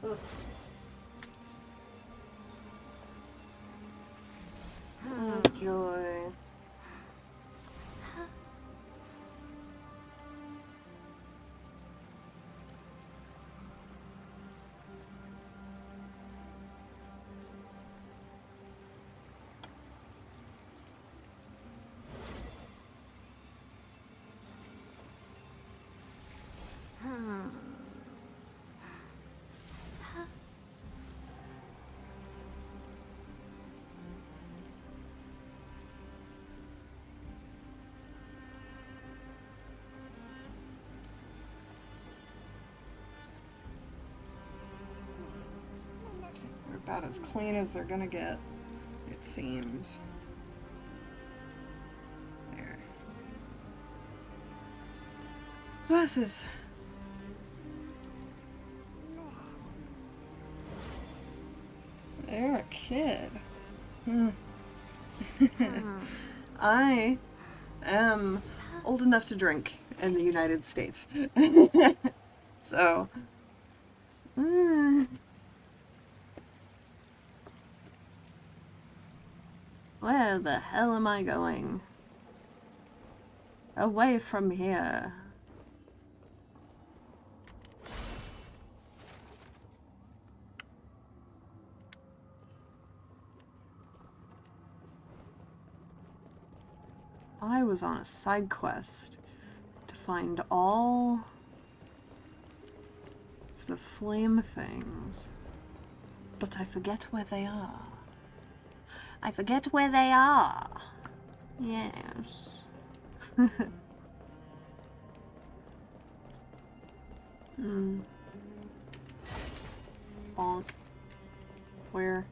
[SPEAKER 1] Ugh. Oh, joy. They're about as clean as they're gonna get, it seems. There. Glasses. They're a kid. I am old enough to drink in the United States. So, where the hell am I going? Away from here. I was on a side quest to find all of the flame things, but I forget where they are. I forget where they are. Yes. Bonk. Where?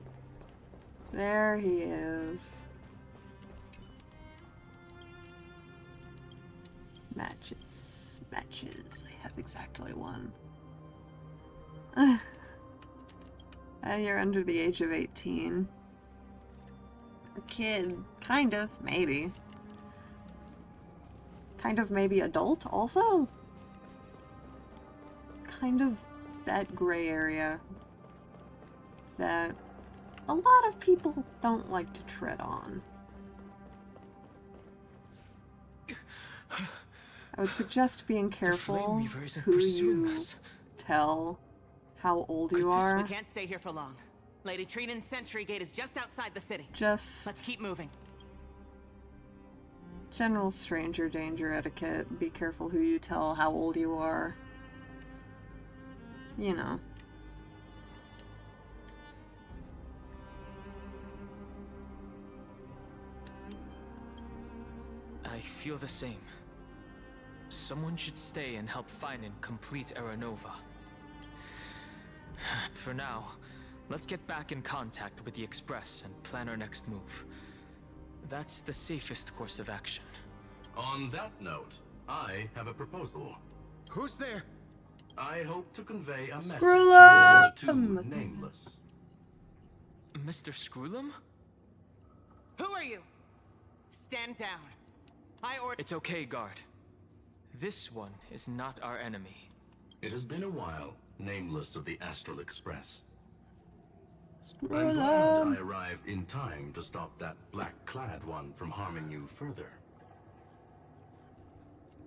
[SPEAKER 1] There he is. Matches. Matches. I have exactly one. You're under the age of 18. A kid. Kind of. Maybe. Kind of maybe adult also? Kind of that gray area that a lot of people don't like to tread on. I would suggest being careful who you tell how old you are.
[SPEAKER 6] We can't stay here for long. Lady Trinan's sentry gate is just outside the city.
[SPEAKER 1] Just
[SPEAKER 6] let's keep moving.
[SPEAKER 1] General stranger danger etiquette. Be careful who you tell how old you are. you know.
[SPEAKER 15] I feel the same. Someone should stay and help find and complete Aranova. For now, let's get back in contact with the Express and plan our next move. That's the safest course of action.
[SPEAKER 17] On that note, I have a proposal.
[SPEAKER 14] Who's there?
[SPEAKER 17] I hope to convey a message
[SPEAKER 1] Screw'em!
[SPEAKER 17] to the two nameless.
[SPEAKER 15] Mr. Screw'em?
[SPEAKER 6] Who are you? Stand down.
[SPEAKER 15] It's okay, guard. This one is not our enemy.
[SPEAKER 17] It has been a while, nameless of the Astral Express. I'm
[SPEAKER 1] Screw'em!
[SPEAKER 17] glad I arrived in time to stop that black-clad one from harming you further.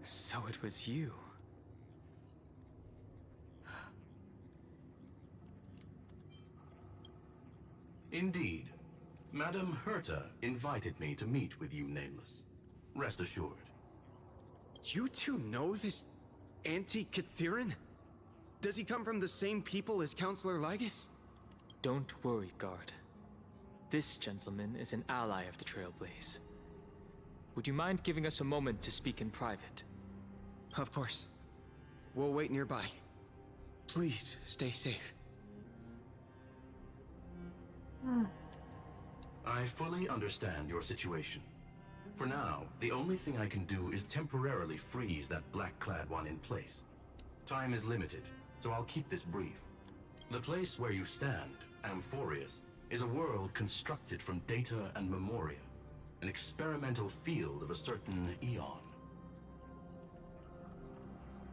[SPEAKER 15] So it was you.
[SPEAKER 17] Indeed. Madame Herta invited me to meet with you, nameless. Rest assured.
[SPEAKER 14] You two know this anti-Catharin? Does he come from the same people as Counselor Lygus?
[SPEAKER 15] Don't worry, guard. This gentleman is an ally of the Trailblaze. Would you mind giving us a moment to speak in private?
[SPEAKER 14] Of course. We'll wait nearby. Please, stay safe.
[SPEAKER 17] I fully understand your situation. For now, the only thing I can do is temporarily freeze that black-clad one in place. Time is limited, so I'll keep this brief. The place where you stand, Amphoreus, is a world constructed from data and memoria, an experimental field of a certain eon.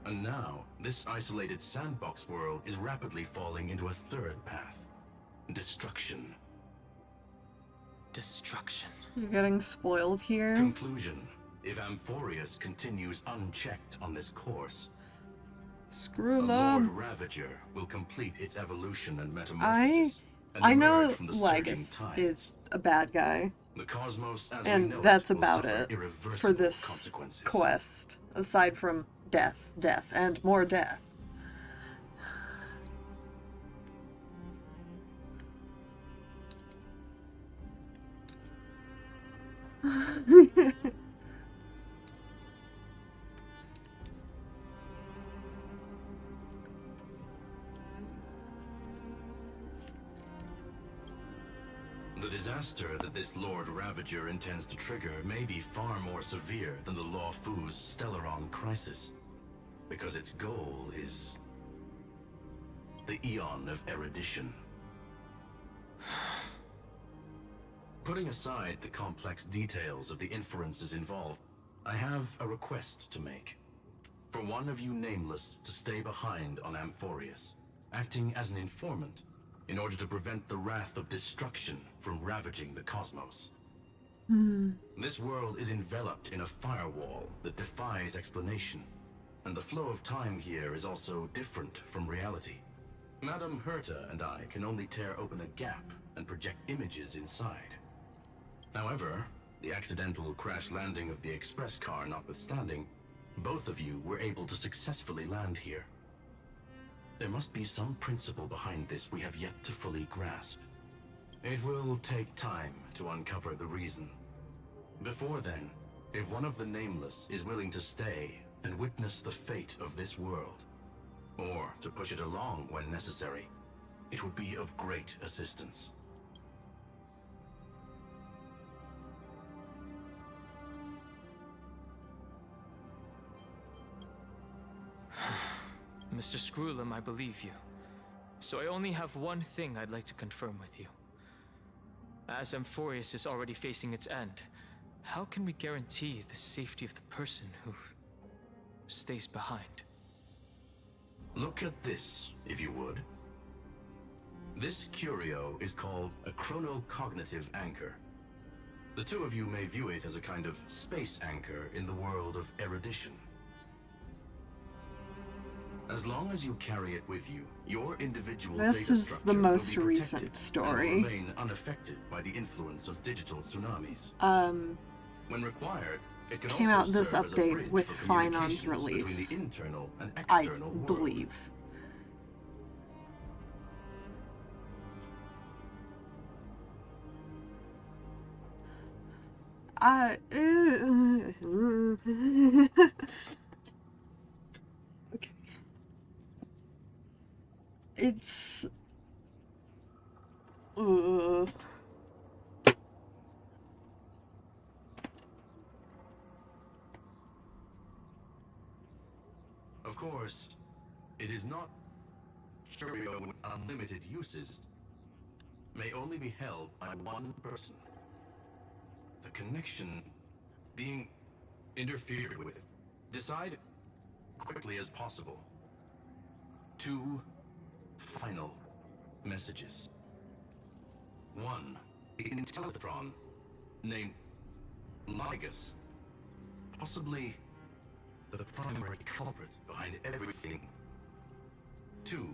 [SPEAKER 17] And now, this isolated sandbox world is rapidly falling into a third path. Destruction.
[SPEAKER 15] Destruction.
[SPEAKER 1] You're getting spoiled here.
[SPEAKER 17] Conclusion. If Amphoreus continues unchecked on this course,
[SPEAKER 1] Screw
[SPEAKER 17] a
[SPEAKER 1] them.
[SPEAKER 17] Lord Ravager will complete its evolution and metamorphosis.
[SPEAKER 1] I know
[SPEAKER 17] emerge from the surging
[SPEAKER 1] Lygus
[SPEAKER 17] tides.
[SPEAKER 1] is a bad guy.
[SPEAKER 17] The cosmos, as we
[SPEAKER 1] And
[SPEAKER 17] know
[SPEAKER 1] that's
[SPEAKER 17] it, will
[SPEAKER 1] about
[SPEAKER 17] suffer
[SPEAKER 1] it
[SPEAKER 17] irreversible
[SPEAKER 1] for this
[SPEAKER 17] consequences.
[SPEAKER 1] quest. Aside from death, death, and more death.
[SPEAKER 17] The disaster that this Lord Ravager intends to trigger may be far more severe than the Law Fu's Stellaron crisis, because its goal is the Eon of Erudition. Putting aside the complex details of the inferences involved, I have a request to make. For one of you nameless to stay behind on Amphoreus, acting as an informant, in order to prevent the wrath of destruction from ravaging the cosmos. This world is enveloped in a firewall that defies explanation, and the flow of time here is also different from reality. Madame Herta and I can only tear open a gap and project images inside. However, the accidental crash landing of the express car notwithstanding, both of you were able to successfully land here. There must be some principle behind this we have yet to fully grasp. It will take time to uncover the reason. Before then, if one of the Nameless is willing to stay and witness the fate of this world, or to push it along when necessary, it would be of great assistance.
[SPEAKER 15] Mr. Screw'em, I believe you. So I only have one thing I'd like to confirm with you. As Amphoreus is already facing its end, how can we guarantee the safety of the person who stays behind?
[SPEAKER 17] Look at this, if you would. This curio is called a chronocognitive anchor. The two of you may view it as a kind of space anchor in the world of erudition. As long as you carry it with you, your individual
[SPEAKER 1] This
[SPEAKER 17] data
[SPEAKER 1] is
[SPEAKER 17] structure
[SPEAKER 1] the most
[SPEAKER 17] will be
[SPEAKER 1] recent
[SPEAKER 17] protected
[SPEAKER 1] story.
[SPEAKER 17] and will remain unaffected by the influence of digital tsunamis. When required, it can
[SPEAKER 1] Came
[SPEAKER 17] also
[SPEAKER 1] out this
[SPEAKER 17] serve as a
[SPEAKER 1] update
[SPEAKER 17] bridge
[SPEAKER 1] with
[SPEAKER 17] for
[SPEAKER 1] Finon's
[SPEAKER 17] communications between
[SPEAKER 1] release,
[SPEAKER 17] the internal and
[SPEAKER 1] I
[SPEAKER 17] external world.
[SPEAKER 1] believe. Okay. It's
[SPEAKER 17] Of course, it is not curio with unlimited uses. May only be held by one person. The connection being interfered with. Decide quickly as possible. 2 final messages. 1. The Intellatron, named Ligus, possibly the primary culprit behind everything. 2.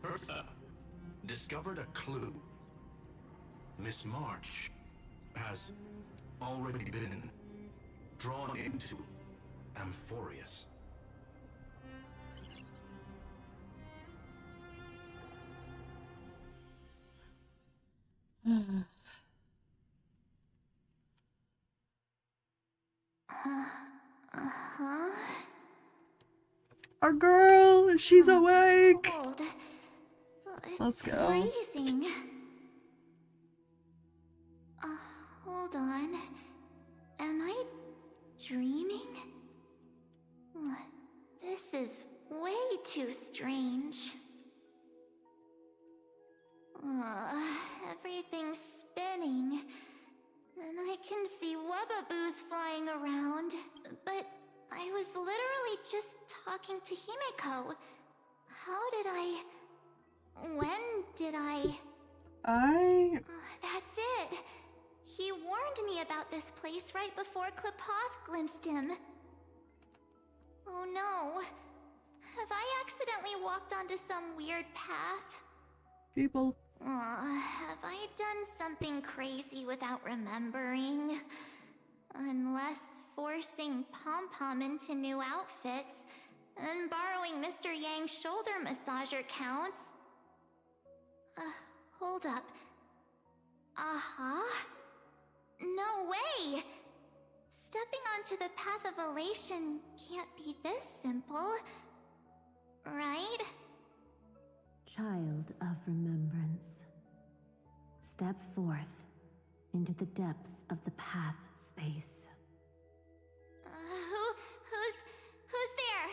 [SPEAKER 17] Bertha discovered a clue. Miss March has already been drawn into amphoreus.
[SPEAKER 1] our girl, she's awake.
[SPEAKER 5] Hold. It's
[SPEAKER 1] Let's go.
[SPEAKER 5] freezing. Hold on. Am I dreaming? This is way too strange. Everything's spinning. And I can see webbaboos flying around. But I was literally just talking to Himeko. How did I... When did I... That's it. He warned me about this place right before Klepoth glimpsed him. Oh no. Have I accidentally walked onto some weird path?
[SPEAKER 1] People.
[SPEAKER 5] Have I done something crazy without remembering? Unless forcing Pom-Pom into new outfits and borrowing Mr. Yang's shoulder massager counts. Hold up. No way! Stepping onto the path of elation can't be this simple, right?
[SPEAKER 18] Child of remembrance, step forth into the depths of the path space.
[SPEAKER 5] Who's there?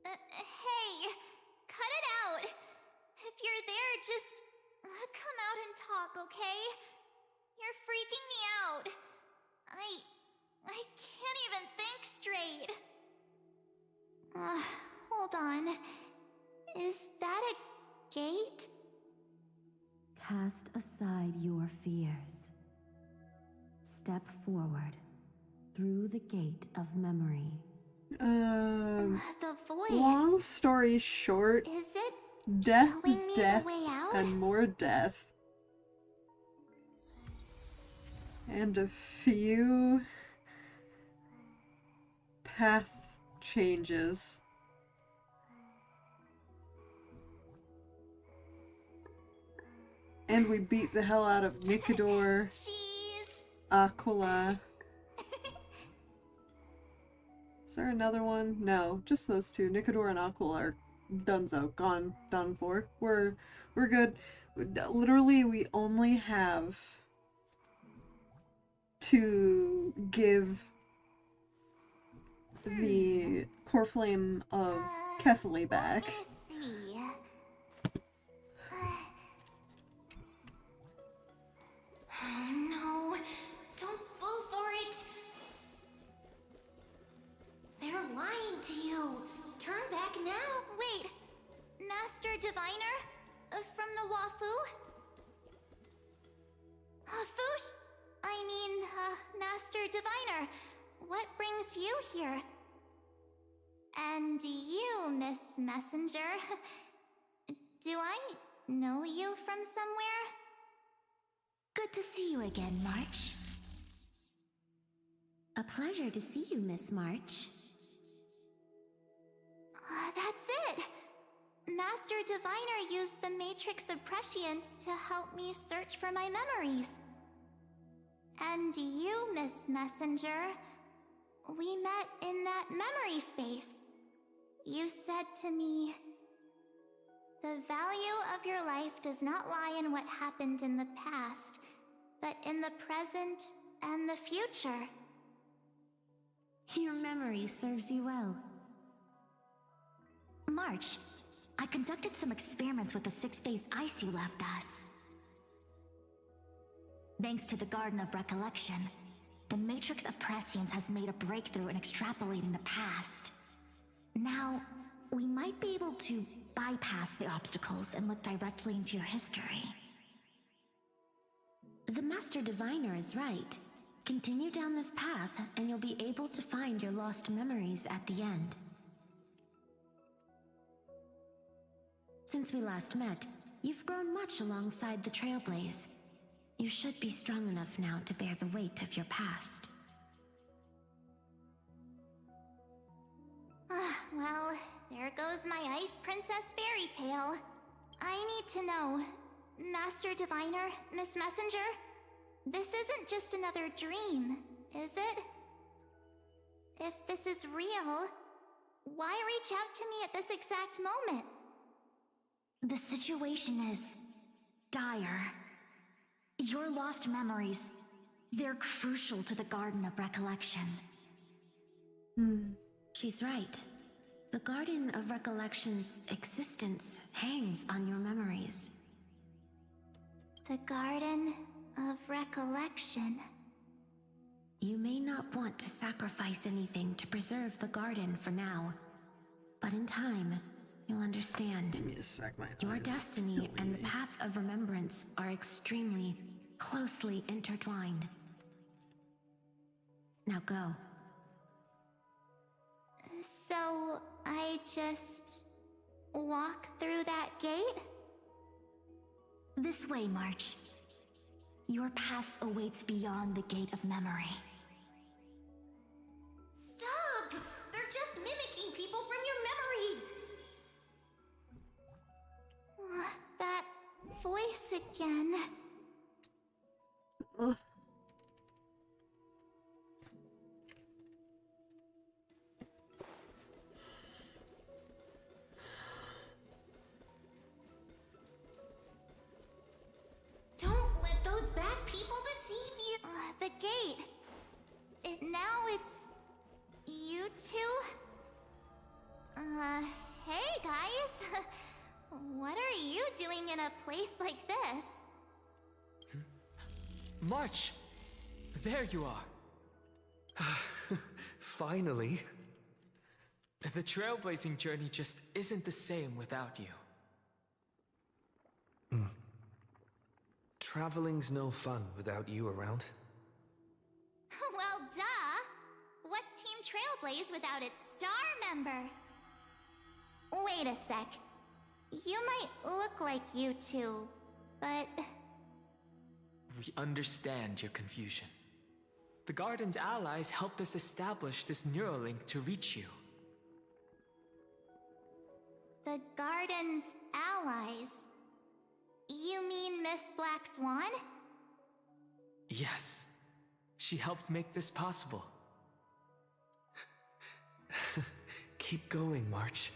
[SPEAKER 5] Hey, cut it out. If you're there, just come out and talk, okay? You're freaking me out. I can't even think straight. Hold on. Is that a gate?
[SPEAKER 18] Cast aside your fears. Step forward through the gate of memory.
[SPEAKER 5] The voice.
[SPEAKER 1] Long story short,
[SPEAKER 5] Is it
[SPEAKER 1] death,
[SPEAKER 5] showing me
[SPEAKER 1] death,
[SPEAKER 5] the way out?
[SPEAKER 1] and more death. And a few path changes. And we beat the hell out of Nikador, Aquila. Is there another one? No, just those two. Nikador and Aquila are donezo, gone, done for. We're good. Literally, we only have to give the core flame of Kethely back.
[SPEAKER 5] Oh no, don't fall for it! They're lying to you! Turn back now! Wait, Master Diviner? From the Wafu? Fush? I mean, Master Diviner, what brings you here? And you, Miss Messenger, do I know you from somewhere?
[SPEAKER 19] Good to see you again, March. A pleasure to see you, Miss March.
[SPEAKER 5] That's it! Master Diviner used the Matrix of Prescience to help me search for my memories. And you, Miss Messenger, we met in that memory space. You said to me, "The value of your life does not lie in what happened in the past, but in the present and the future."
[SPEAKER 19] Your memory serves you well. March, I conducted some experiments with the 6-phase ice you left us. Thanks to the Garden of Recollection, the Matrix of Prescience has made a breakthrough in extrapolating the past. Now, we might be able to bypass the obstacles and look directly into your history. The Master Diviner is right. Continue down this path, and you'll be able to find your lost memories at the end. Since we last met, you've grown much alongside the Trailblaze. You should be strong enough now to bear the weight of your past.
[SPEAKER 5] Well, there goes my Ice Princess fairy tale. I need to know, Master Diviner, Miss Messenger, this isn't just another dream, is it? If this is real, why reach out to me at this exact moment?
[SPEAKER 19] The situation is dire. Your lost memories, they're crucial to the Garden of Recollection. She's right. The Garden of Recollection's existence hangs on your memories.
[SPEAKER 5] The Garden of Recollection.
[SPEAKER 19] You may not want to sacrifice anything to preserve the garden for now, but in time, you'll understand.
[SPEAKER 11] Give me a sec, my
[SPEAKER 19] Your
[SPEAKER 11] eyes
[SPEAKER 19] destiny
[SPEAKER 11] are
[SPEAKER 19] and the
[SPEAKER 11] killing me.
[SPEAKER 19] path of remembrance are extremely, closely intertwined. Now go.
[SPEAKER 5] So, I just walk through that gate?
[SPEAKER 19] This way, March. Your past awaits beyond the gate of memory.
[SPEAKER 5] Stop! They're just mimicking people from your memories! That voice again. Don't let those bad people deceive you! The gate. Now it's... you two? Hey guys! What are you doing in a place like this?
[SPEAKER 15] March! There you are!
[SPEAKER 2] Finally.
[SPEAKER 15] The trailblazing journey just isn't the same without you.
[SPEAKER 2] Traveling's no fun without you around.
[SPEAKER 5] Well, duh! What's Team Trailblaze without its star member? Wait a sec. You might look like you two, but...
[SPEAKER 15] We understand your confusion. The Garden's allies helped us establish this neural link to reach you.
[SPEAKER 5] The Garden's allies? You mean Miss Black Swan?
[SPEAKER 15] Yes. She helped make this possible.
[SPEAKER 2] Keep going, March.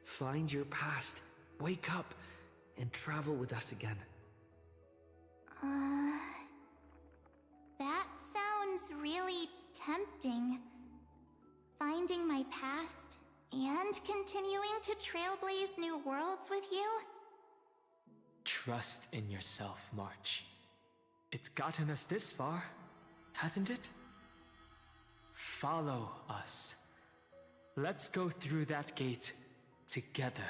[SPEAKER 2] Find your past, wake up, and travel with us again.
[SPEAKER 5] That sounds really tempting. Finding my past and continuing to trailblaze new worlds with you?
[SPEAKER 15] Trust in yourself, March. It's gotten us this far, hasn't it? Follow us. Let's go through that gate together.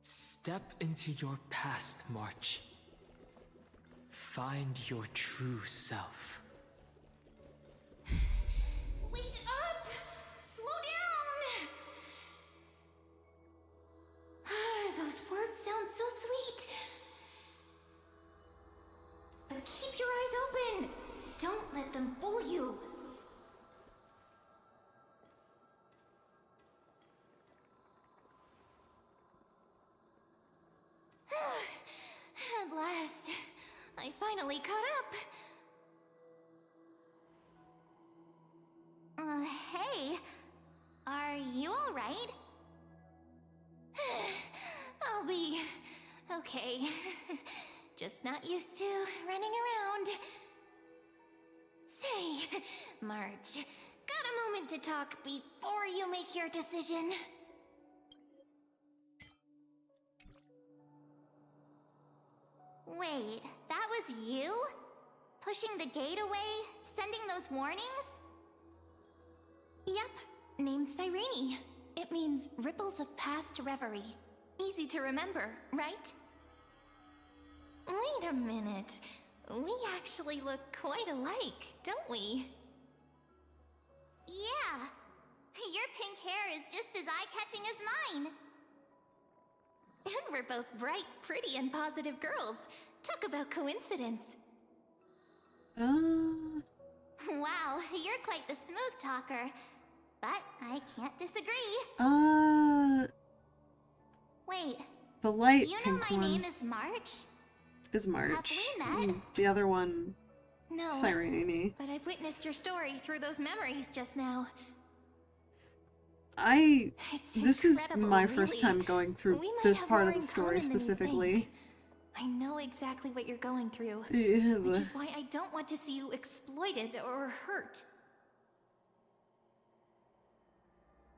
[SPEAKER 15] Step into your past, March. Find your true self.
[SPEAKER 5] Wait up! Slow down! Those words sound so sweet. But keep your eyes open! Don't let them fool you! At Are you alright? I'll be okay. Just not used to running around. Say, March, got a moment to talk before you make your decision? Wait, that was you? Pushing the gate away? Sending those warnings?
[SPEAKER 13] Yep, name's Cyrene. It means ripples of past reverie. Easy to remember, right?
[SPEAKER 5] Wait a minute. We actually look quite alike, don't we? Yeah. Your pink hair is just as eye-catching as mine.
[SPEAKER 13] And we're both bright, pretty, and positive girls. Talk about coincidence.
[SPEAKER 5] Wow, you're quite the smooth talker. But I can't disagree.
[SPEAKER 1] The
[SPEAKER 5] Wait,
[SPEAKER 1] light
[SPEAKER 5] you know
[SPEAKER 1] pink
[SPEAKER 5] my
[SPEAKER 1] one
[SPEAKER 5] name is March?
[SPEAKER 1] is March.
[SPEAKER 5] Have we met?
[SPEAKER 1] And the other one,
[SPEAKER 13] No,
[SPEAKER 1] Cyrene.
[SPEAKER 13] but I've witnessed your story through those memories just now.
[SPEAKER 1] This is
[SPEAKER 13] incredible,
[SPEAKER 1] my first
[SPEAKER 13] really.
[SPEAKER 1] time going through
[SPEAKER 13] We might
[SPEAKER 1] this
[SPEAKER 13] have
[SPEAKER 1] part
[SPEAKER 13] more
[SPEAKER 1] of the
[SPEAKER 13] in
[SPEAKER 1] story
[SPEAKER 13] common than you
[SPEAKER 1] specifically.
[SPEAKER 13] think. I know exactly what you're going through,
[SPEAKER 1] Yeah,
[SPEAKER 13] which is why I don't want to see you exploited or hurt.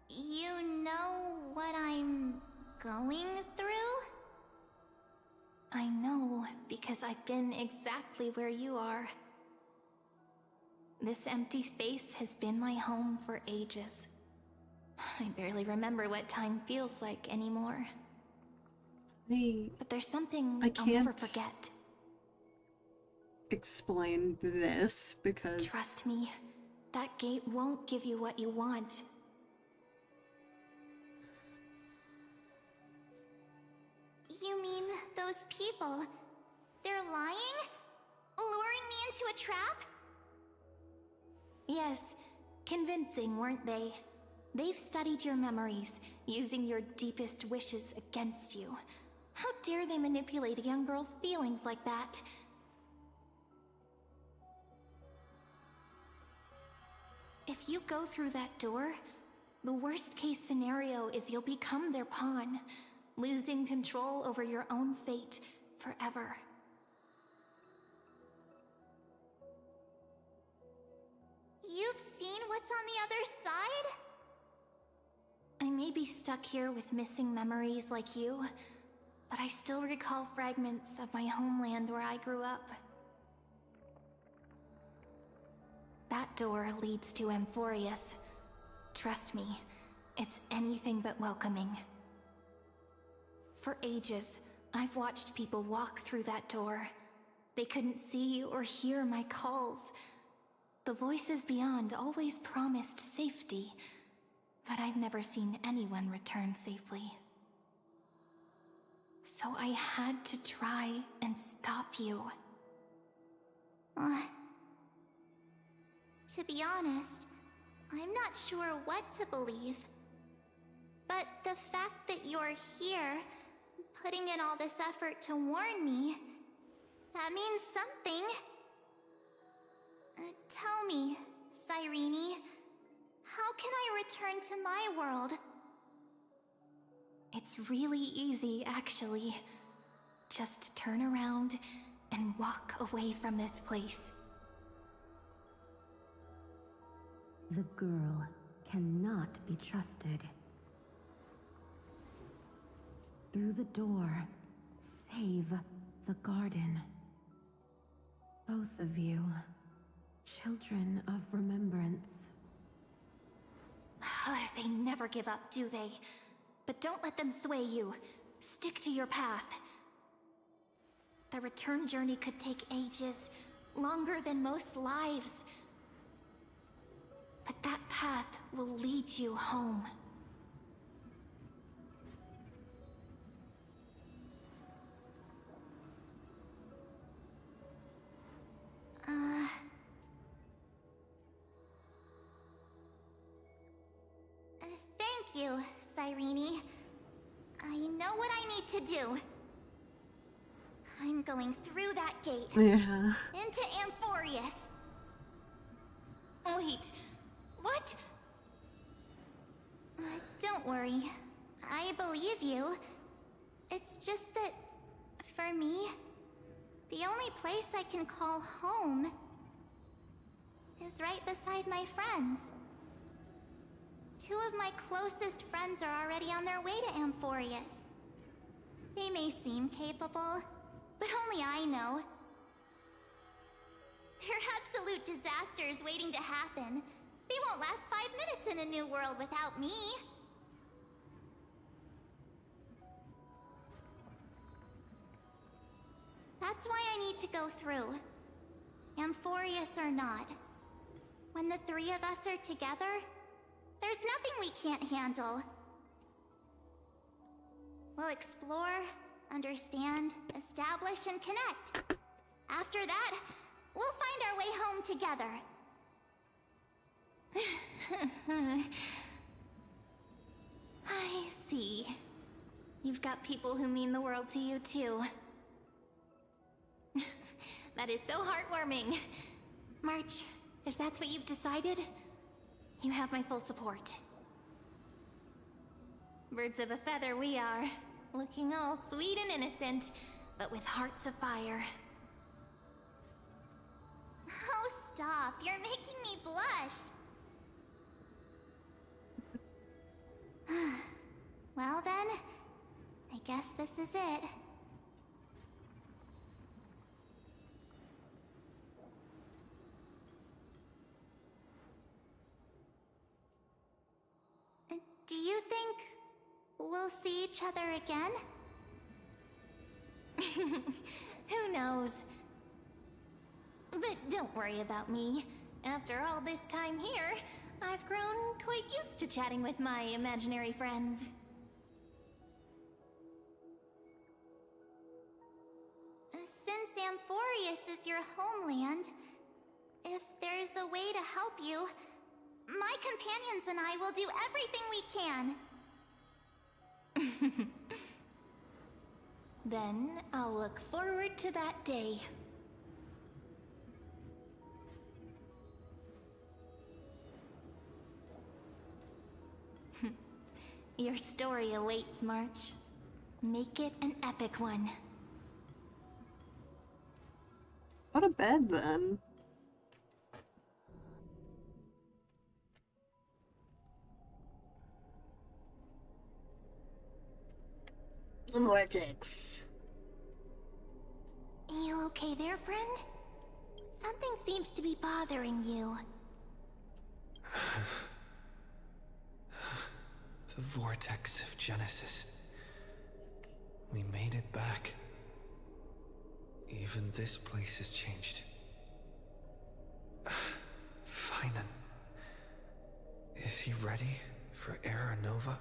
[SPEAKER 5] You know what I'm going through?
[SPEAKER 13] I know, because I've been exactly where you are. This empty space has been my home for ages. I barely remember what time feels like anymore. But there's something I'll never
[SPEAKER 1] can't
[SPEAKER 13] forget.
[SPEAKER 1] explain this because
[SPEAKER 13] Trust me, that gate won't give you what you want.
[SPEAKER 5] You mean those people? They're lying? Luring me into a trap?
[SPEAKER 13] Yes, convincing, weren't they? They've studied your memories, using your deepest wishes against you. How dare they manipulate a young girl's feelings like that? If you go through that door, the worst case scenario is you'll become their pawn, losing control over your own fate forever.
[SPEAKER 5] You've seen what's on the other side?
[SPEAKER 13] I may be stuck here with missing memories like you, but I still recall fragments of my homeland where I grew up. That door leads to Amphoreus. Trust me, it's anything but welcoming. For ages, I've watched people walk through that door. They couldn't see or hear my calls. The voices beyond always promised safety, but I've never seen anyone return safely. So I had to try and stop you.
[SPEAKER 5] To be honest, I'm not sure what to believe. But the fact that you're here, putting in all this effort to warn me, that means something. Tell me, Cyrene, how can I return to my world?
[SPEAKER 13] It's really easy, actually. Just turn around and walk away from this place.
[SPEAKER 18] The girl cannot be trusted. Through the door, save the garden. Both of you, children of remembrance.
[SPEAKER 13] They never give up, do they? But don't let them sway you. Stick to your path. The return journey could take ages, longer than most lives. But that path will lead you home.
[SPEAKER 5] Thank you, Cyrene. I know what I need to do. I'm going through that gate.
[SPEAKER 1] Yeah.
[SPEAKER 5] Into
[SPEAKER 13] Wait, what?
[SPEAKER 5] Don't worry. I believe you. It's just that, for me, the only place I can call home is right beside my friends. Two of my closest friends are already on their way to amphoreus. They may seem capable, but only I know. They're absolute disasters waiting to happen. They won't last 5 minutes in a new world without me. That's why I need to go through. Amphoreus or not. When the three of us are together, there's nothing we can't handle. We'll explore, understand, establish, and connect. After that, we'll find our way home together. I see. You've got people who mean the world to you, too. That is so heartwarming. March, if that's what you've decided, you have my full support. Birds of a feather we are, looking all sweet and innocent, but with hearts of fire. Oh, stop. You're making me blush. Well then, I guess this is it. Do you think we'll see each other again? Who knows? But don't worry about me. After all this time here, I've grown quite used to chatting with my imaginary friends. Since Amphoreus is your homeland, if there's a way to help you, my companions and I will do everything we can. Then I'll look forward to that day. Your story awaits, March. Make it an epic one.
[SPEAKER 1] Go to bed then.
[SPEAKER 20] Vortex.
[SPEAKER 5] You okay there, friend? Something seems to be bothering you.
[SPEAKER 2] The vortex of Genesis. We made it back. Even this place has changed. Finan. Is he ready for Era Nova?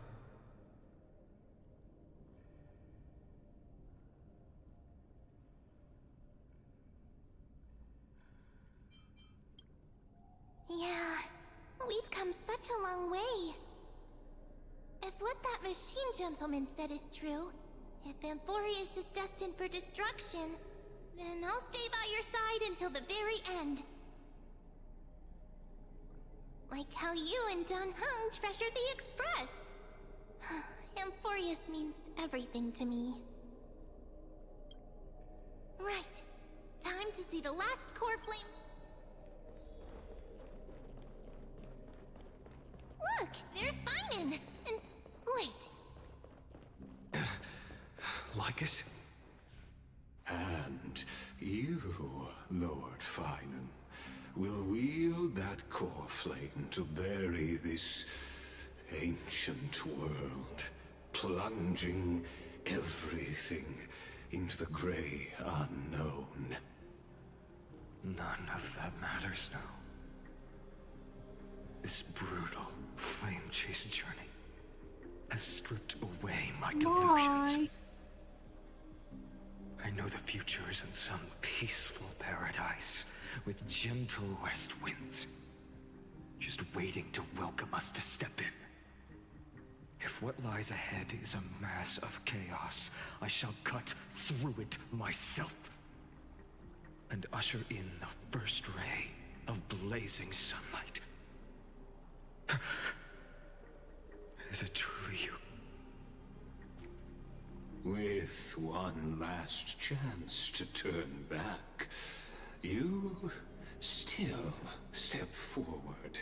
[SPEAKER 5] Yeah, we've come such a long way. If what that machine gentleman said is true, if Amphoreus is destined for destruction, then I'll stay by your side until the very end. Like how you and Dun Hung treasured the Express. Amphoreus means everything to me. Right. Time to see the last core flame. Look, there's Finan! And wait.
[SPEAKER 2] Lycus?
[SPEAKER 10] And you, Lord Finan, will wield that core flame to bury this ancient world, plunging everything into the grey unknown.
[SPEAKER 2] None of that matters now. This brutal, flame-chased journey has stripped away my delusions. I know the future is in some peaceful paradise with gentle west winds, just waiting to welcome us to step in. If what lies ahead is a mass of chaos, I shall cut through it myself and usher in the first ray of blazing sunlight. Is it truly you?
[SPEAKER 10] With one last chance to turn back, you still step forward.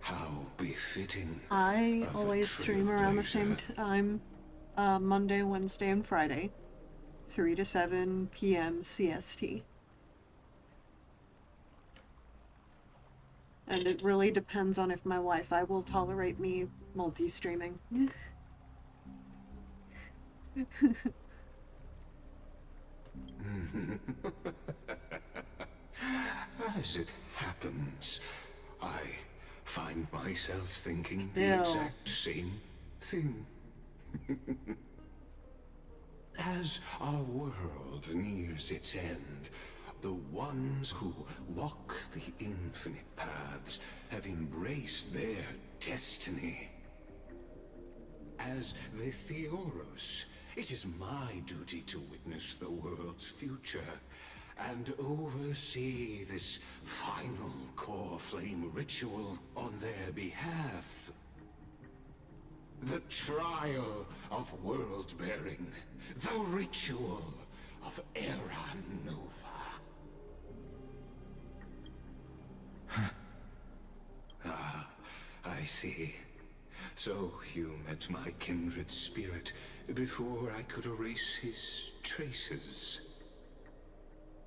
[SPEAKER 10] How befitting.
[SPEAKER 1] I always stream around the same time, Monday, Wednesday, and Friday, 3 to 7 p.m. CST. And it really depends on if my Wi-Fi will tolerate me multi-streaming.
[SPEAKER 10] As it happens, I find myself thinking the
[SPEAKER 1] Ew.
[SPEAKER 10] exact same thing. As our world nears its end, the ones who walk the infinite paths have embraced their destiny. As the Theoros, it is my duty to witness the world's future and oversee this final core flame ritual on their behalf. The trial of world-bearing, the ritual of Era Nova. Ah, I see. So you met my kindred spirit before I could erase his traces.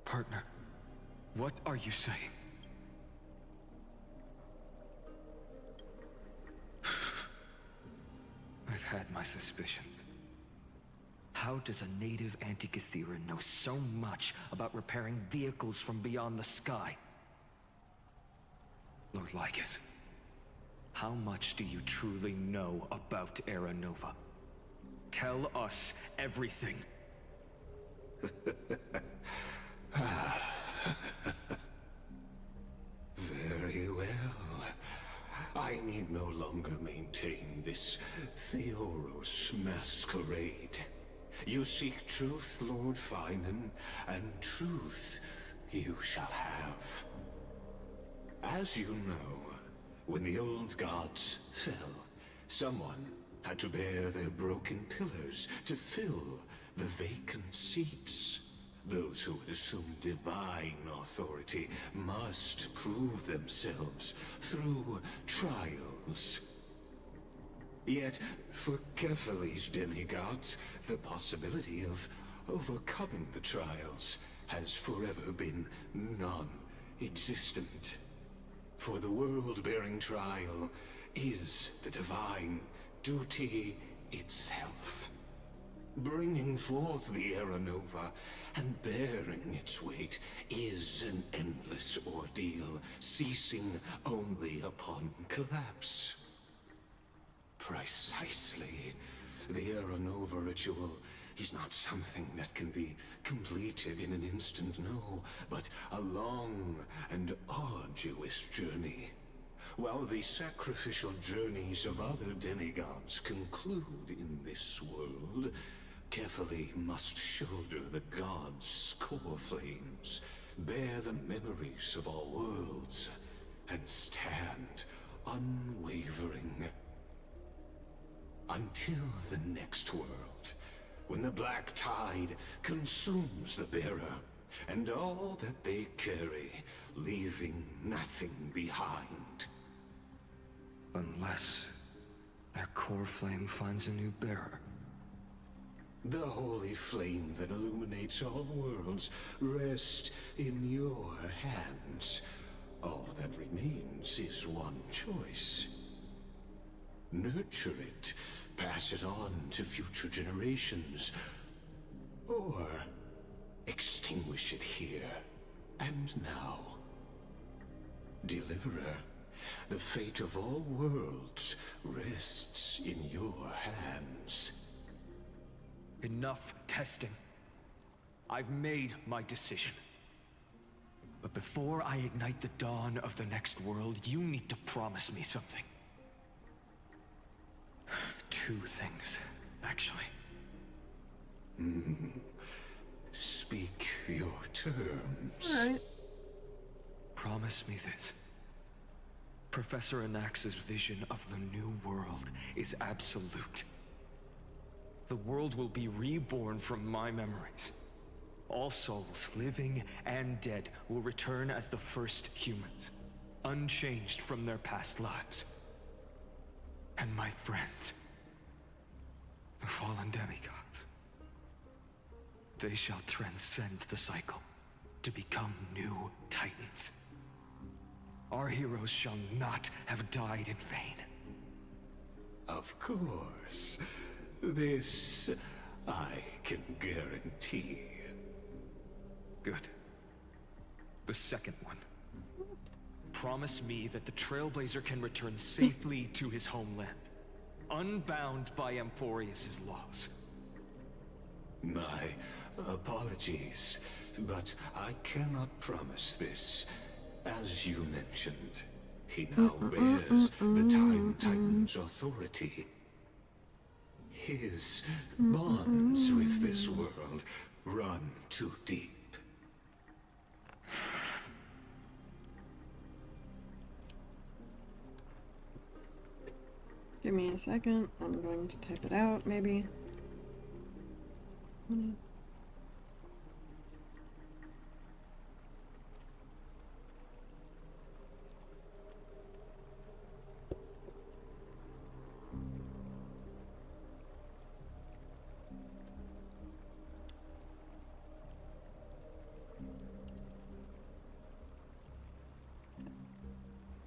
[SPEAKER 2] Partner, what are you saying? I've had my suspicions. How does a native Antikytheran know so much about repairing vehicles from beyond the sky? Lord Lycus, how much do you truly know about Era Nova? Tell us everything.
[SPEAKER 10] Very well. I need no longer maintain this Theoros masquerade. You seek truth, Lord Finan, and truth you shall have. As you know, when the old gods fell, someone had to bear their broken pillars to fill the vacant seats. Those who would assume divine authority must prove themselves through trials. Yet, for Kefali's demigods, the possibility of overcoming the trials has forever been non-existent. For the world-bearing trial is the divine duty itself. Bringing forth the Era Nova and bearing its weight is an endless ordeal, ceasing only upon collapse. Precisely. The Era Nova ritual is not something that can be completed in an instant, no, but a long and arduous journey. While the sacrificial journeys of other demigods conclude in this world, Kefali must shoulder the gods' core flames, bear the memories of all worlds, and stand unwavering. Until the next world, when the black tide consumes the bearer, and all that they carry, leaving nothing behind.
[SPEAKER 2] Unless their core flame finds a new bearer.
[SPEAKER 10] The holy flame that illuminates all worlds rests in your hands. All that remains is one choice. Nurture it, pass it on to future generations, or extinguish it here and now. Deliverer, the fate of all worlds rests in your hands.
[SPEAKER 2] Enough testing. I've made my decision. But before I ignite the dawn of the next world, you need to promise me something. Two things, actually.
[SPEAKER 10] Speak your terms.
[SPEAKER 1] Alright.
[SPEAKER 2] Promise me this. Professor Anax's vision of the new world is absolute. The world will be reborn from my memories. All souls, living and dead, will return as the first humans, unchanged from their past lives. And my friends, the fallen demigods, they shall transcend the cycle to become new titans. Our heroes shall not have died in vain.
[SPEAKER 10] Of course. This I can guarantee.
[SPEAKER 2] Good. The second one. Promise me that the Trailblazer can return safely to his homeland, unbound by amphoreus' laws.
[SPEAKER 10] My apologies, but I cannot promise this. As you mentioned, he now bears the Time Titan's authority. His bonds with this world run too deep.
[SPEAKER 1] Give me a second. I'm going to type it out, maybe.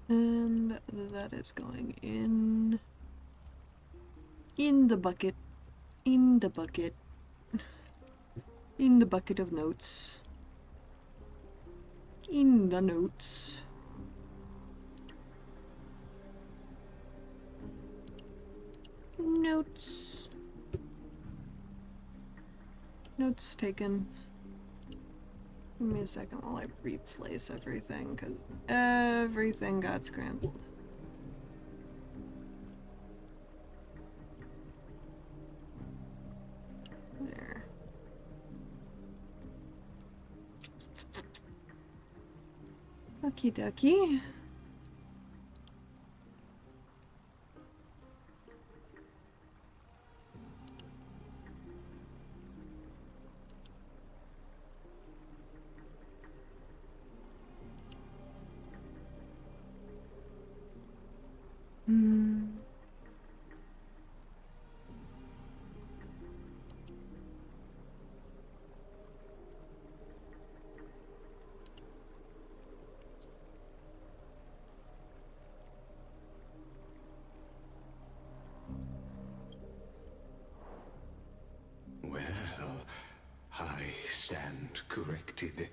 [SPEAKER 1] And that is going in the bucket, in the bucket, in the bucket of notes, in the notes. Notes. Notes taken. Give me a second while I replace everything, because everything got scrambled. There. Okie dokie.
[SPEAKER 10] Well, I stand corrected.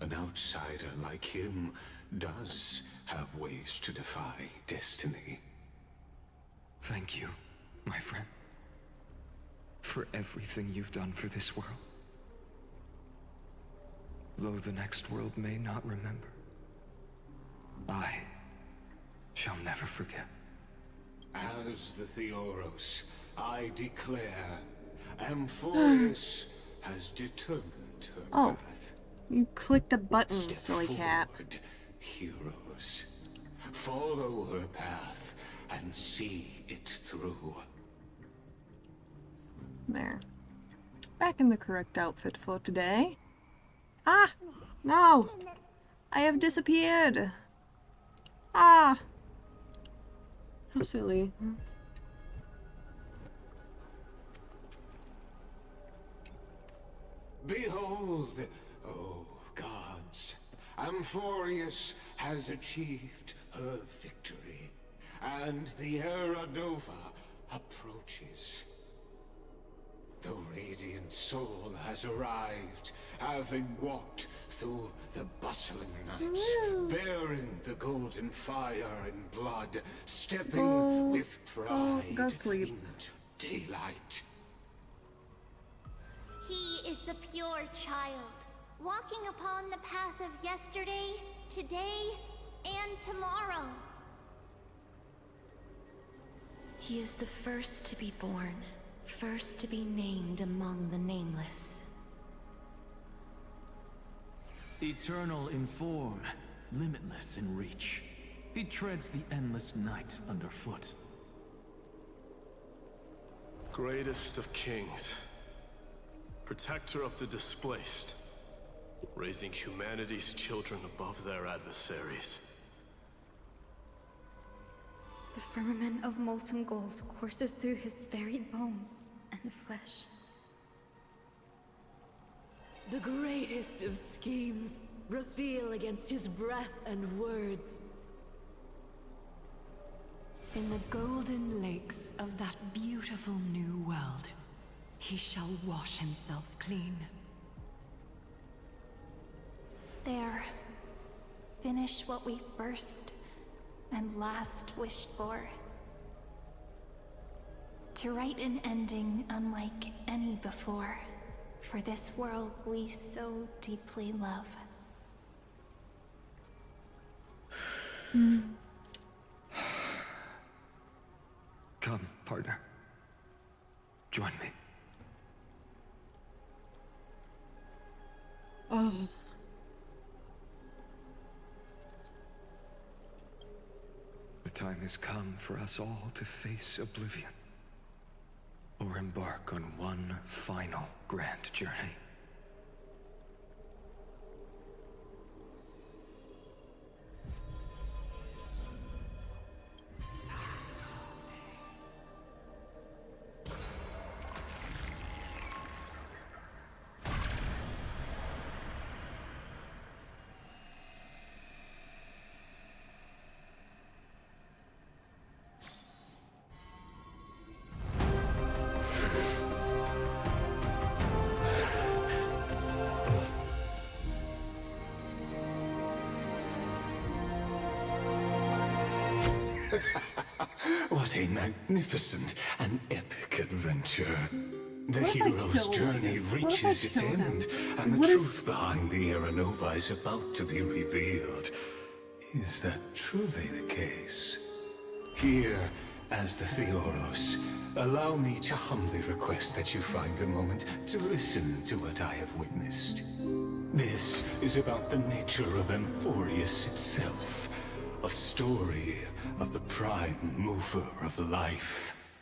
[SPEAKER 10] An outsider like him does have ways to defy destiny.
[SPEAKER 2] Thank you, my friend, for everything you've done for this world. Though the next world may not remember, I shall never forget.
[SPEAKER 10] As the Theoros, I declare, amphoreus has determined her path.
[SPEAKER 1] You clicked a button,
[SPEAKER 10] Step
[SPEAKER 1] silly cat.
[SPEAKER 10] forward, heroes. Follow her path and see it through.
[SPEAKER 1] There. Back in the correct outfit for today. Ah! No! I have disappeared! Ah! How silly.
[SPEAKER 10] Behold, O gods, amphoreus has achieved her victory, and the Era Nova approaches. The radiant soul has arrived, having walked through the bustling nights, bearing the golden fire and blood, stepping with pride into daylight.
[SPEAKER 5] He is the pure child, walking upon the path of yesterday, today, and tomorrow.
[SPEAKER 12] He is the first to be born, first to be named among the nameless.
[SPEAKER 11] Eternal in form, limitless in reach.
[SPEAKER 8] He treads the endless night underfoot.
[SPEAKER 20] Greatest of kings, protector of the displaced, raising humanity's children above their adversaries.
[SPEAKER 12] The firmament of molten gold courses through his very bones and flesh.
[SPEAKER 3] The greatest of schemes reveal against his breath and words.
[SPEAKER 7] In the golden lakes of that beautiful new world, he shall wash himself clean.
[SPEAKER 13] There. Finish what we first and last wished for. To write an ending unlike any before, for this world we so deeply love.
[SPEAKER 2] Come, partner. Join me.
[SPEAKER 1] Oh.
[SPEAKER 2] The time has come for us all to face oblivion, or embark on one final grand journey.
[SPEAKER 10] What a magnificent and epic adventure. The hero's journey reaches its end, and the truth behind the Era Nova is about to be revealed. Is that truly the case? Here, as the Theoros, allow me to humbly request that you find a moment to listen to what I have witnessed. This is about the nature of amphoreus itself. A story of the prime mover of life.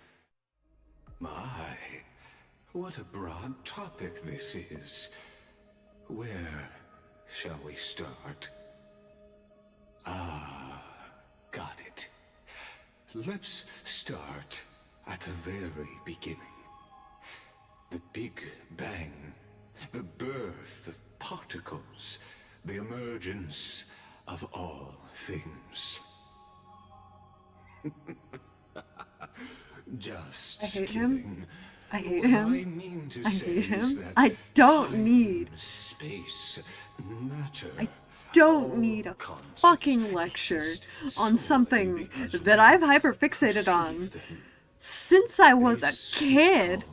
[SPEAKER 10] My, what a broad topic this is. Where shall we start? Ah, got it. Let's start at the very beginning. The Big Bang, the birth of particles, the emergence of all things. Just
[SPEAKER 1] I hate
[SPEAKER 10] kidding.
[SPEAKER 1] him. I hate
[SPEAKER 10] What
[SPEAKER 1] him.
[SPEAKER 10] I mean to
[SPEAKER 1] I
[SPEAKER 10] say
[SPEAKER 1] hate
[SPEAKER 10] is
[SPEAKER 1] him.
[SPEAKER 10] that
[SPEAKER 1] I don't
[SPEAKER 10] time,
[SPEAKER 1] need.
[SPEAKER 10] space, matter.
[SPEAKER 1] I don't need a fucking lecture on something that I've hyperfixated on since I was a kid.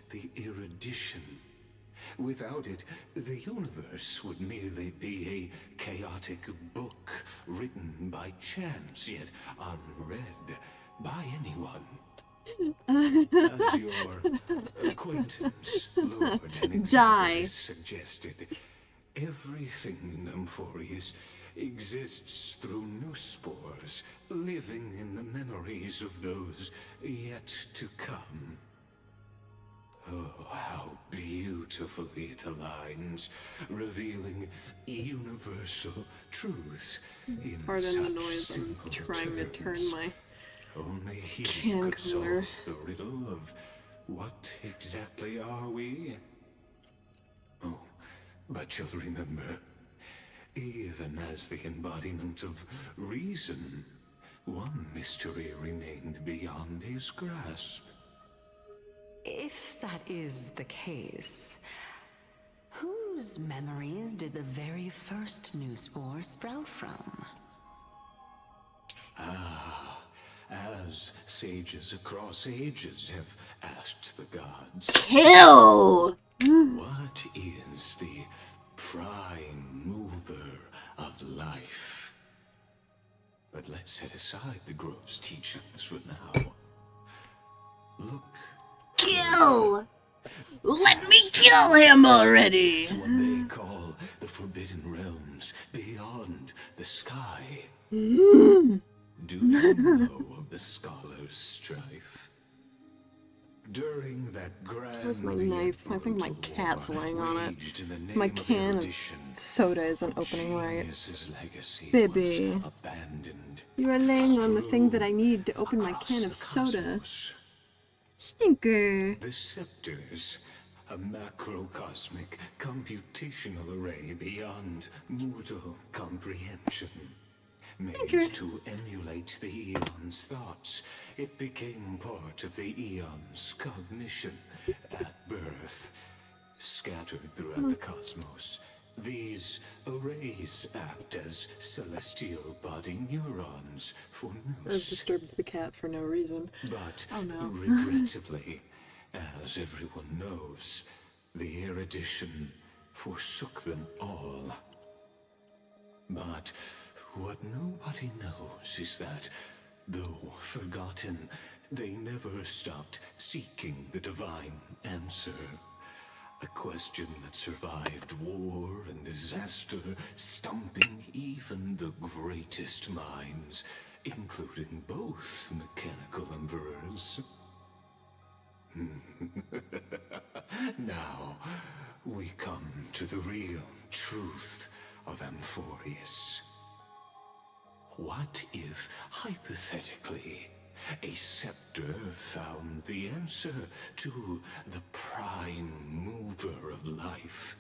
[SPEAKER 10] The erudition. Without it, the universe would merely be a chaotic book written by chance, yet unread by anyone. As your acquaintance, Lord
[SPEAKER 1] Die.
[SPEAKER 10] suggested, everything in amphoreus exists through new spores, living in the memories of those yet to come. Oh, how beautifully it aligns, revealing universal truths in
[SPEAKER 1] Pardon
[SPEAKER 10] such
[SPEAKER 1] the noise, I'm
[SPEAKER 10] simple
[SPEAKER 1] trying to turn
[SPEAKER 10] terms.
[SPEAKER 1] my
[SPEAKER 10] Only he
[SPEAKER 1] can
[SPEAKER 10] could solve
[SPEAKER 1] cooler.
[SPEAKER 10] the riddle of what exactly are we? Oh, but you'll remember, even as the embodiment of reason, one mystery remained beyond his grasp.
[SPEAKER 7] If that is the case, whose memories did the very first new spore sprout from?
[SPEAKER 10] Ah, as sages across ages have asked the gods.
[SPEAKER 1] Kill!
[SPEAKER 10] What is the prime mover of life? But let's set aside the grove's teachings for now. Look.
[SPEAKER 1] Kill! Let me kill him already!
[SPEAKER 10] To what they call the forbidden realms beyond the sky.
[SPEAKER 1] Mm.
[SPEAKER 10] Do you know of the scholar's strife? During that grand
[SPEAKER 1] Where's my knife? I think my cat's laying on it. My can of soda isn't opening right. Baby, you are laying on the thing that I need to open my can of soda. Stinker.
[SPEAKER 10] The scepters, a macrocosmic computational array beyond mortal comprehension. Made to emulate the Eon's thoughts, it became part of the Eon's cognition at birth. Scattered throughout the cosmos, these arrays act as celestial body neurons for
[SPEAKER 1] I've
[SPEAKER 10] Nous.
[SPEAKER 1] disturbed the cat for no reason.
[SPEAKER 10] But
[SPEAKER 1] oh no.
[SPEAKER 10] regrettably, as everyone knows, the erudition forsook them all. But what nobody knows is that, though forgotten, they never stopped seeking the divine answer. A question that survived war and disaster, stumping even the greatest minds, including both mechanical emperors. Now, we come to the real truth of amphoreus. What if, hypothetically, a scepter found the answer to the prime mover of life?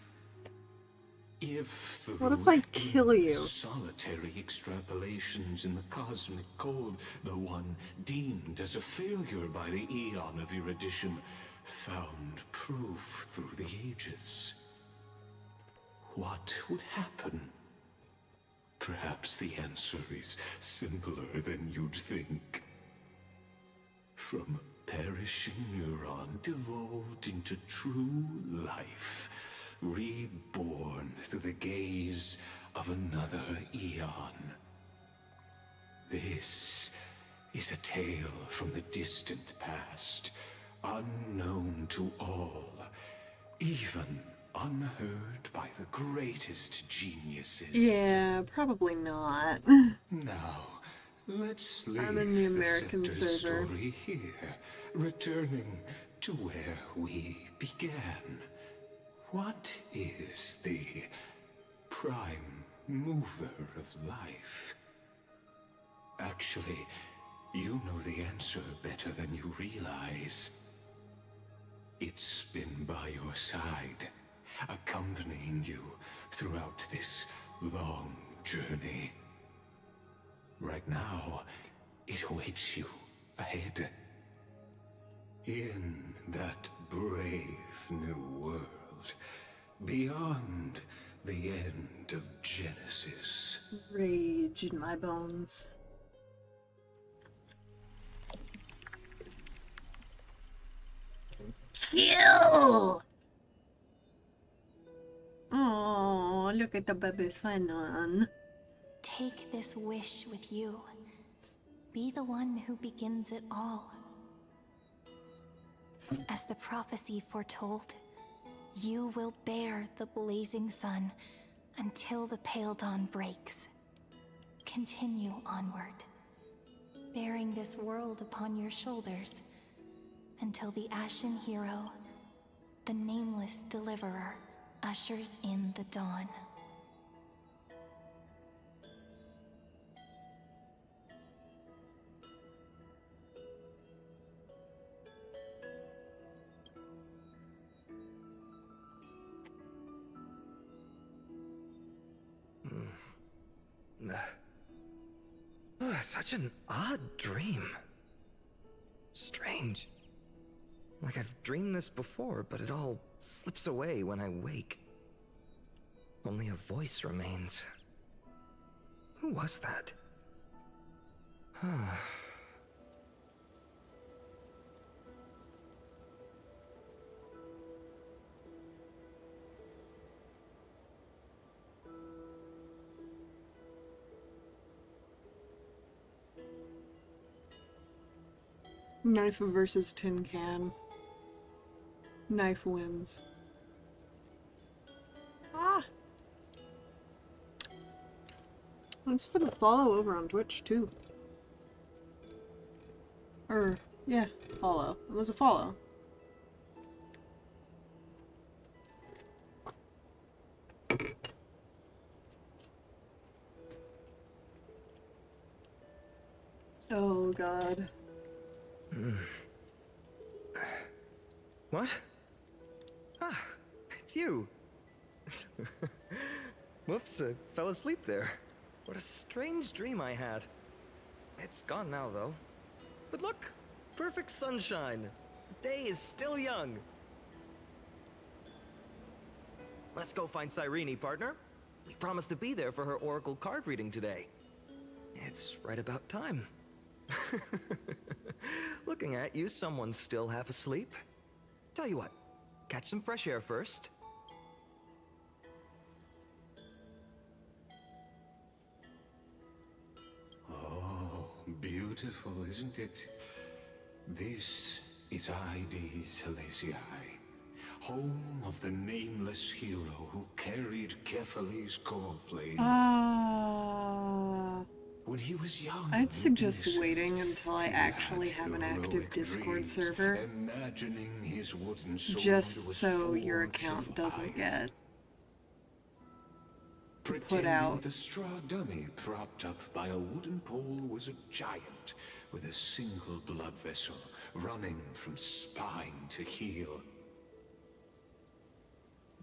[SPEAKER 10] If the
[SPEAKER 1] What if I kill you?
[SPEAKER 10] solitary extrapolations in the cosmic code, the one deemed as a failure by the Eon of erudition, found proof through the ages? What would happen? Perhaps the answer is simpler than you'd think. From a perishing neuron devolved into true life, reborn through the gaze of another Eon. This is a tale from the distant past, unknown to all, even unheard by the greatest geniuses.
[SPEAKER 1] Yeah, probably not.
[SPEAKER 10] Now, let's leave
[SPEAKER 1] I'm in the American
[SPEAKER 10] the scepter
[SPEAKER 1] server.
[SPEAKER 10] story here, returning to where we began. What is the prime mover of life? Actually, you know the answer better than you realize. It's been by your side, accompanying you throughout this long journey. Right now, it awaits you ahead. In that brave new world, beyond the end of Genesis.
[SPEAKER 1] Rage in my bones. Kill! Oh, look at the baby fanon.
[SPEAKER 13] Take this wish with you. Be the one who begins it all. As the prophecy foretold, you will bear the blazing sun until the pale dawn breaks. Continue onward, bearing this world upon your shoulders, until the ashen hero, the nameless deliverer, ushers in the dawn.
[SPEAKER 2] Such an odd dream. Strange. Like I've dreamed this before, but it all slips away when I wake. Only a voice remains. Who was that?
[SPEAKER 1] Knife versus tin can. Knife wins. Ah! Thanks for the follow over on Twitch, too. Or, yeah, follow. It was a follow. Oh, God.
[SPEAKER 21] What? Ah, it's you. Whoops, I fell asleep there. What a strange dream I had. It's gone now, though. But look, perfect sunshine. The day is still young. Let's go find Cyrene, partner. We promised to be there for her oracle card reading today. It's right about time. Looking at you, someone's still half asleep. Tell you what, catch some fresh air first.
[SPEAKER 10] Oh, beautiful, isn't it? This is Ide Celestii, home of the nameless hero who carried Kephale's core flame. When he was young,
[SPEAKER 1] I'd suggest waiting until I actually have an active Discord server,
[SPEAKER 10] imagining his wooden sword
[SPEAKER 1] just
[SPEAKER 10] was
[SPEAKER 1] so your
[SPEAKER 10] forged
[SPEAKER 1] account
[SPEAKER 10] of
[SPEAKER 1] doesn't get put
[SPEAKER 10] Pretending
[SPEAKER 1] out.
[SPEAKER 10] the straw dummy propped up by a wooden pole was a giant with a single blood vessel running from spine to heel.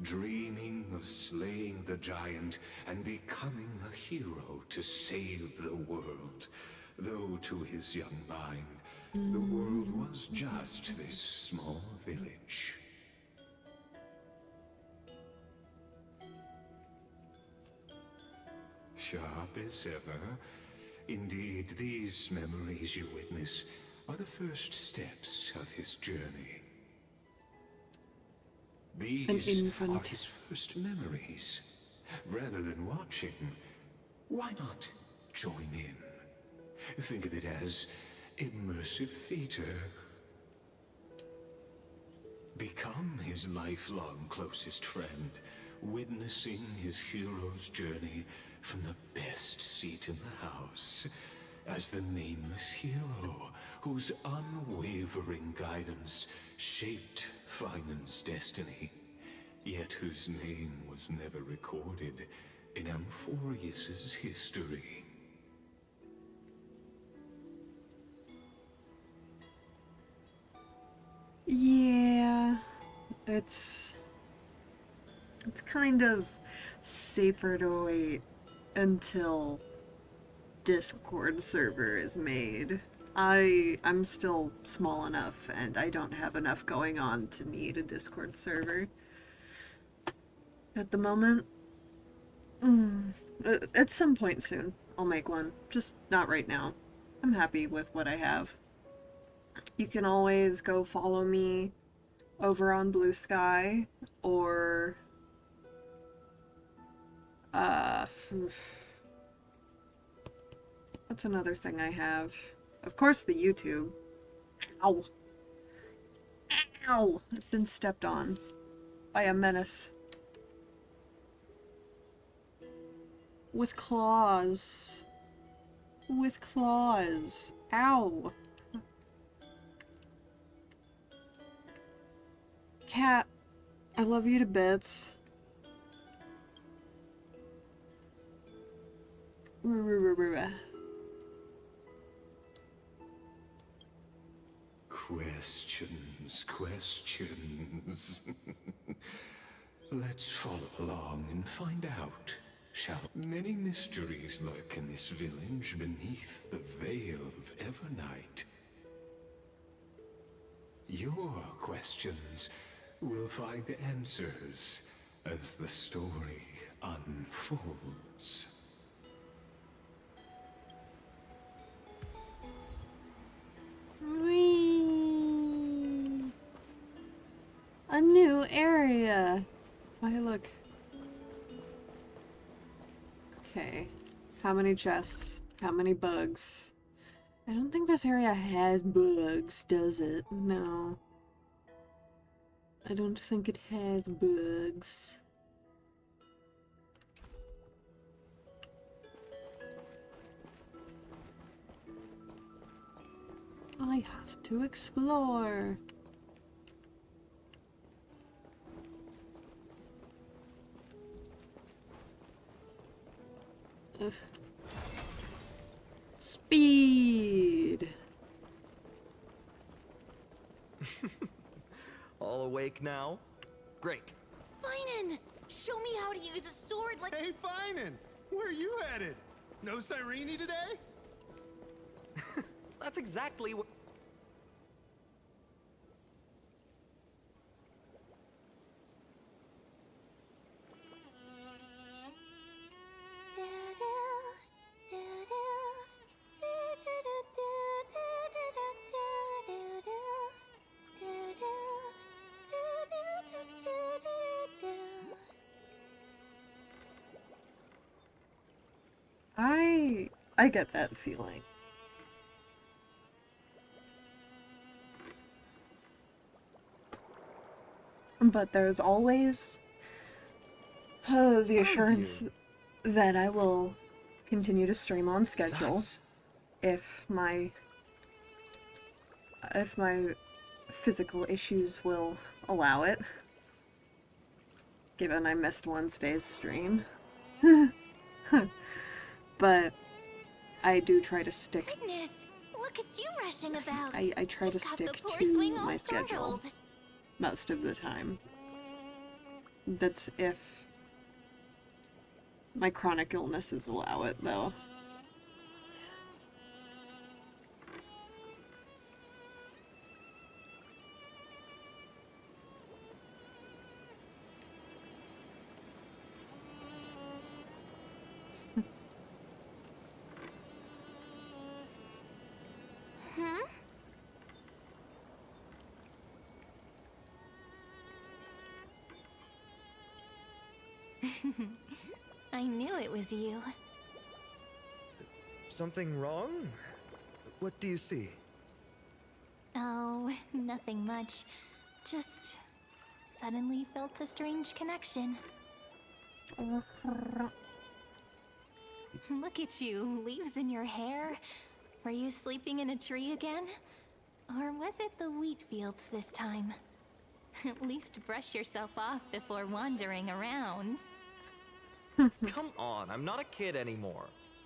[SPEAKER 10] Dreaming of slaying the giant and becoming a hero to save the world. Though to his young mind, the world was just this small village. Sharp as ever. Indeed, these memories you witness are the first steps of his journey. These are his first memories. Rather than watching, why not join in? Think of it as immersive theater. Become his lifelong closest friend, witnessing his hero's journey from the best seat in the house, as the nameless hero whose unwavering guidance shaped Finan's destiny, yet whose name was never recorded in amphoreus's history.
[SPEAKER 1] Yeah, it's kind of safer to wait until Discord server is made. I'm still small enough and I don't have enough going on to need a Discord server at the moment. At some point soon I'll make one, just not right now. I'm happy with what I have. You can always go follow me over on Blue Sky, or what's another thing I have? Of course, the YouTube. Ow. Ow! I've been stepped on by a menace. With claws. With claws. Ow. Cat, I love you to bits.
[SPEAKER 10] Questions. Let's follow along and find out, shall we? Many mysteries lurk in this village beneath the veil of Evernight. Your questions will find answers as the story unfolds.
[SPEAKER 1] Whee! A new area. Why, look. Okay. How many chests? How many bugs? I don't think this area has bugs, does it? No. I don't think it has bugs. I have to explore. Ugh. Speed.
[SPEAKER 21] All awake now? Great.
[SPEAKER 5] Finan! Show me how to use a sword like—
[SPEAKER 9] Hey, Finan! Where are you headed? No Cyrene today?
[SPEAKER 21] That's exactly what...
[SPEAKER 1] I get that feeling. But there's always the assurance that I will continue to stream on schedule if my physical issues will allow it. Given I missed Wednesday's stream. But I do try to stick.
[SPEAKER 5] Goodness, look at you rushing about.
[SPEAKER 1] I try to stick to my schedule most of the time. That's if my chronic illnesses allow it, though.
[SPEAKER 5] I knew it was you.
[SPEAKER 21] Something wrong? What do you see?
[SPEAKER 5] Oh, nothing much. Just suddenly felt a strange connection. Look at you, leaves in your hair. Were you sleeping in a tree again? Or was it the wheat fields this time? At least brush yourself off before wandering around.
[SPEAKER 21] Come on, I'm not a kid anymore.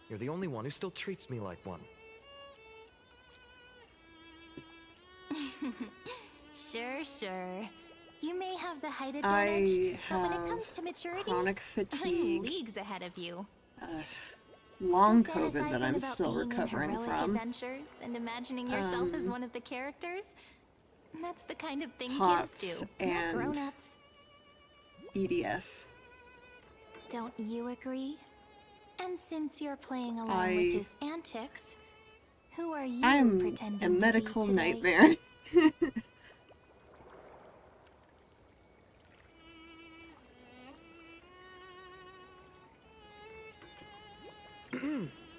[SPEAKER 21] You're the only one who still treats me like one.
[SPEAKER 5] Sure. You may have the height advantage, but when it comes to maturity,
[SPEAKER 1] chronic fatigue.
[SPEAKER 5] I'm leagues ahead of you.
[SPEAKER 1] Long COVID that I'm still recovering from.
[SPEAKER 5] Adventures and imagining yourself as one of the characters. That's the kind of thing
[SPEAKER 1] POTS
[SPEAKER 5] kids do,
[SPEAKER 1] and
[SPEAKER 5] not grown-ups.
[SPEAKER 1] EDS.
[SPEAKER 5] Don't you agree? And since you're playing along with his antics, who are you pretending
[SPEAKER 1] a
[SPEAKER 5] to
[SPEAKER 1] medical
[SPEAKER 5] be today?
[SPEAKER 1] nightmare.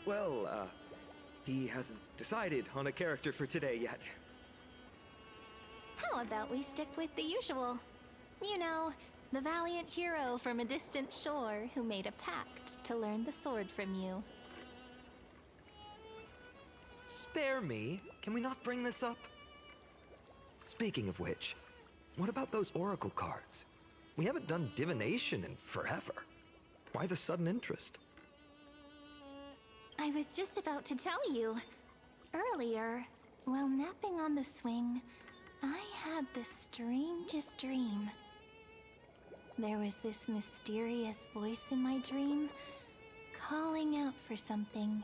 [SPEAKER 21] Well, he hasn't decided on a character for today yet.
[SPEAKER 5] How about we stick with the usual? You know, the valiant hero from a distant shore who made a pact to learn the sword from you.
[SPEAKER 21] Spare me. Can we not bring this up? Speaking of which, what about those oracle cards? We haven't done divination in forever. Why the sudden interest?
[SPEAKER 5] I was just about to tell you. Earlier, while napping on the swing, I had the strangest dream. There was this mysterious voice in my dream, calling out for something.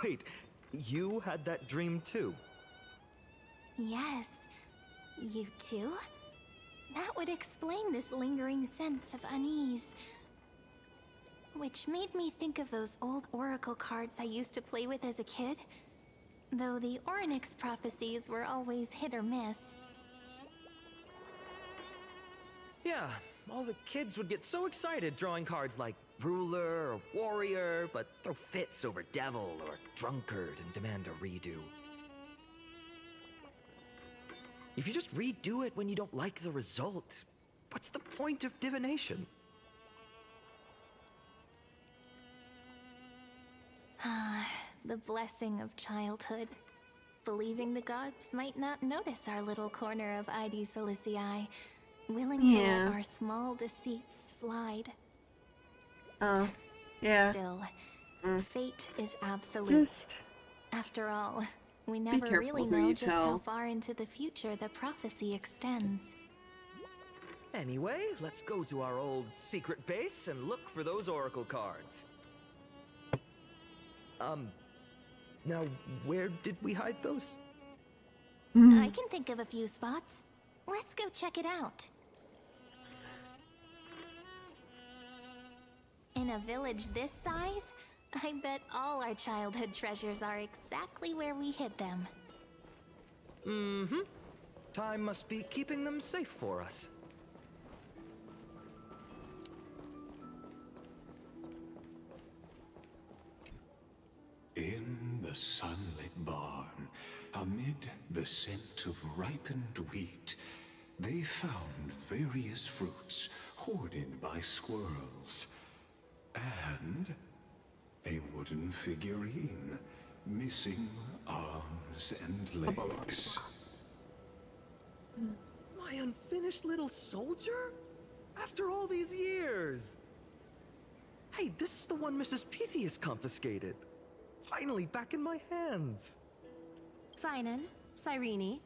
[SPEAKER 21] Wait, you had that dream too?
[SPEAKER 5] Yes, you too? That would explain this lingering sense of unease. Which made me think of those old oracle cards I used to play with as a kid. Though the Ornyx prophecies were always hit or miss.
[SPEAKER 21] Yeah, all the kids would get so excited drawing cards like ruler or warrior, but throw fits over devil or drunkard and demand a redo. If you just redo it when you don't like the result, what's the point of divination?
[SPEAKER 5] Ah, the blessing of childhood.
[SPEAKER 13] believing the gods might not notice our little corner of ID Silicii, willing to
[SPEAKER 1] Yeah.
[SPEAKER 13] let our small deceits slide.
[SPEAKER 1] Yeah.
[SPEAKER 13] Still, fate is absolute.
[SPEAKER 1] Just
[SPEAKER 13] After all, we never
[SPEAKER 1] careful
[SPEAKER 13] really
[SPEAKER 1] who
[SPEAKER 13] know
[SPEAKER 1] you
[SPEAKER 13] just how
[SPEAKER 1] tell.
[SPEAKER 13] far into the future the prophecy extends.
[SPEAKER 21] Anyway, let's go to our old secret base and look for those oracle cards. Now, where did we hide those?
[SPEAKER 13] I can think of a few spots. Let's go check it out. In a village this size, I bet all our childhood treasures are exactly where we hid them.
[SPEAKER 21] Mm-hmm. Time must be keeping them safe for us.
[SPEAKER 10] In the sunlit barn, amid the scent of ripened wheat, they found various fruits hoarded by squirrels. And a wooden figurine, missing arms and legs.
[SPEAKER 21] My unfinished little soldier? After all these years! Hey, this is the one Mrs. Pythias confiscated. Finally back in my hands.
[SPEAKER 18] Finan, Cyrene,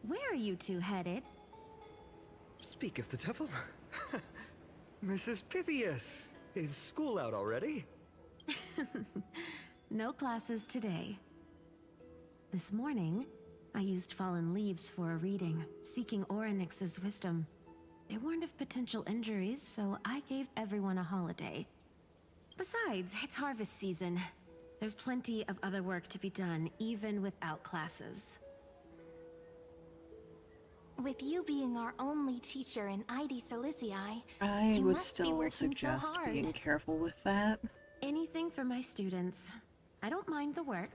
[SPEAKER 18] where are you two headed?
[SPEAKER 21] Speak of the devil. Mrs. Pythias, is school out already?
[SPEAKER 18] No classes today. This morning, I used fallen leaves for a reading, seeking Orynyx's wisdom. They warned of potential injuries, so I gave everyone a holiday. Besides, it's harvest season. There's plenty of other work to be done, even without classes.
[SPEAKER 13] With you being our only teacher in ID Silicii,
[SPEAKER 1] I
[SPEAKER 13] you
[SPEAKER 1] would
[SPEAKER 13] must be
[SPEAKER 1] still
[SPEAKER 13] working
[SPEAKER 1] suggest
[SPEAKER 13] so hard.
[SPEAKER 1] being careful with that.
[SPEAKER 18] Anything for my students. I don't mind the work.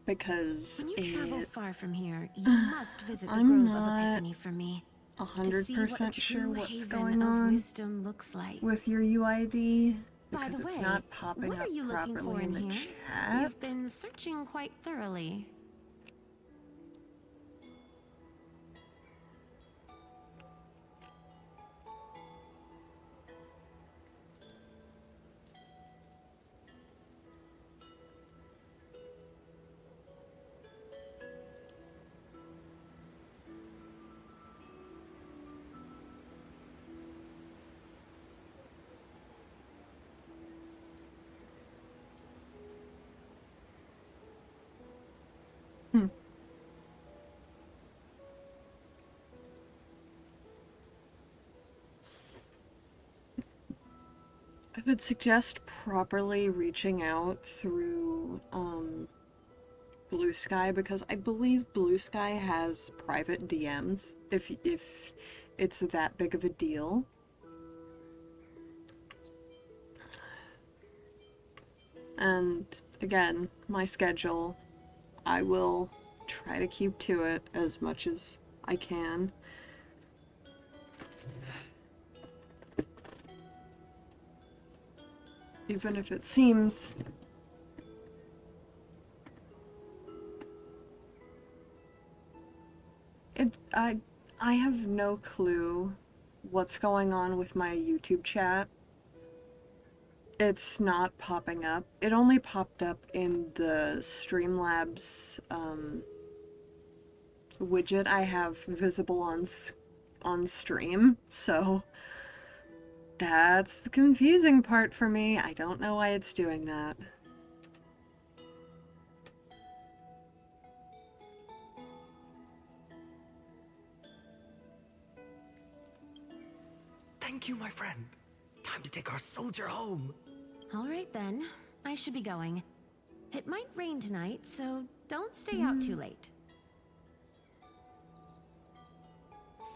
[SPEAKER 1] Because
[SPEAKER 18] When you travel
[SPEAKER 1] it,
[SPEAKER 18] far from here, you must visit the
[SPEAKER 1] I'm
[SPEAKER 18] Grove of
[SPEAKER 1] not
[SPEAKER 18] Epiphany for me.
[SPEAKER 1] 100% sure what's
[SPEAKER 18] haven
[SPEAKER 1] going
[SPEAKER 18] of
[SPEAKER 1] on
[SPEAKER 18] wisdom looks like.
[SPEAKER 1] with your UID
[SPEAKER 18] By
[SPEAKER 1] because
[SPEAKER 18] the
[SPEAKER 1] it's
[SPEAKER 18] way,
[SPEAKER 1] not popping
[SPEAKER 18] what
[SPEAKER 1] up
[SPEAKER 18] are you looking for
[SPEAKER 1] properly in
[SPEAKER 18] in
[SPEAKER 1] the
[SPEAKER 18] here?
[SPEAKER 1] chat.
[SPEAKER 18] You've been searching quite thoroughly.
[SPEAKER 1] I would suggest properly reaching out through Blue Sky because I believe Blue Sky has private DMs if it's that big of a deal. And again, my schedule, I will try to keep to it as much as I can. Even if it seems I have no clue what's going on with my YouTube chat. It's not popping up. It only popped up in the Streamlabs widget I have visible on stream, so that's the confusing part for me. I don't know why it's doing that.
[SPEAKER 21] Thank you, my friend. Time to take our soldier home.
[SPEAKER 18] All right then, I should be going. It might rain tonight, so don't stay out too late.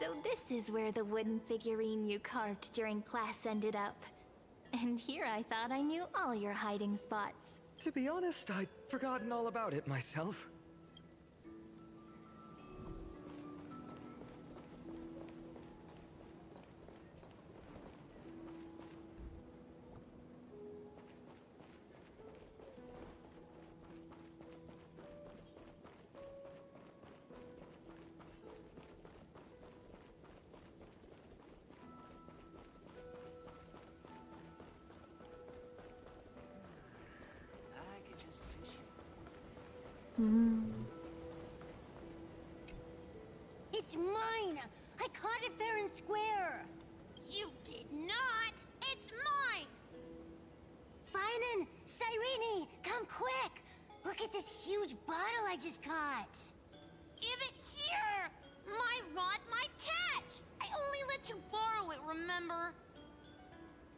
[SPEAKER 13] So this is where the wooden figurine you carved during class ended up. And here I thought I knew all your hiding spots.
[SPEAKER 21] To be honest, I'd forgotten all about it myself.
[SPEAKER 4] It's mine! I caught it fair and square! You did not! It's mine! Finan! Cyrene! Come quick! Look at this huge bottle I just caught! Give it here! My rod, my catch! I only let you borrow it, remember?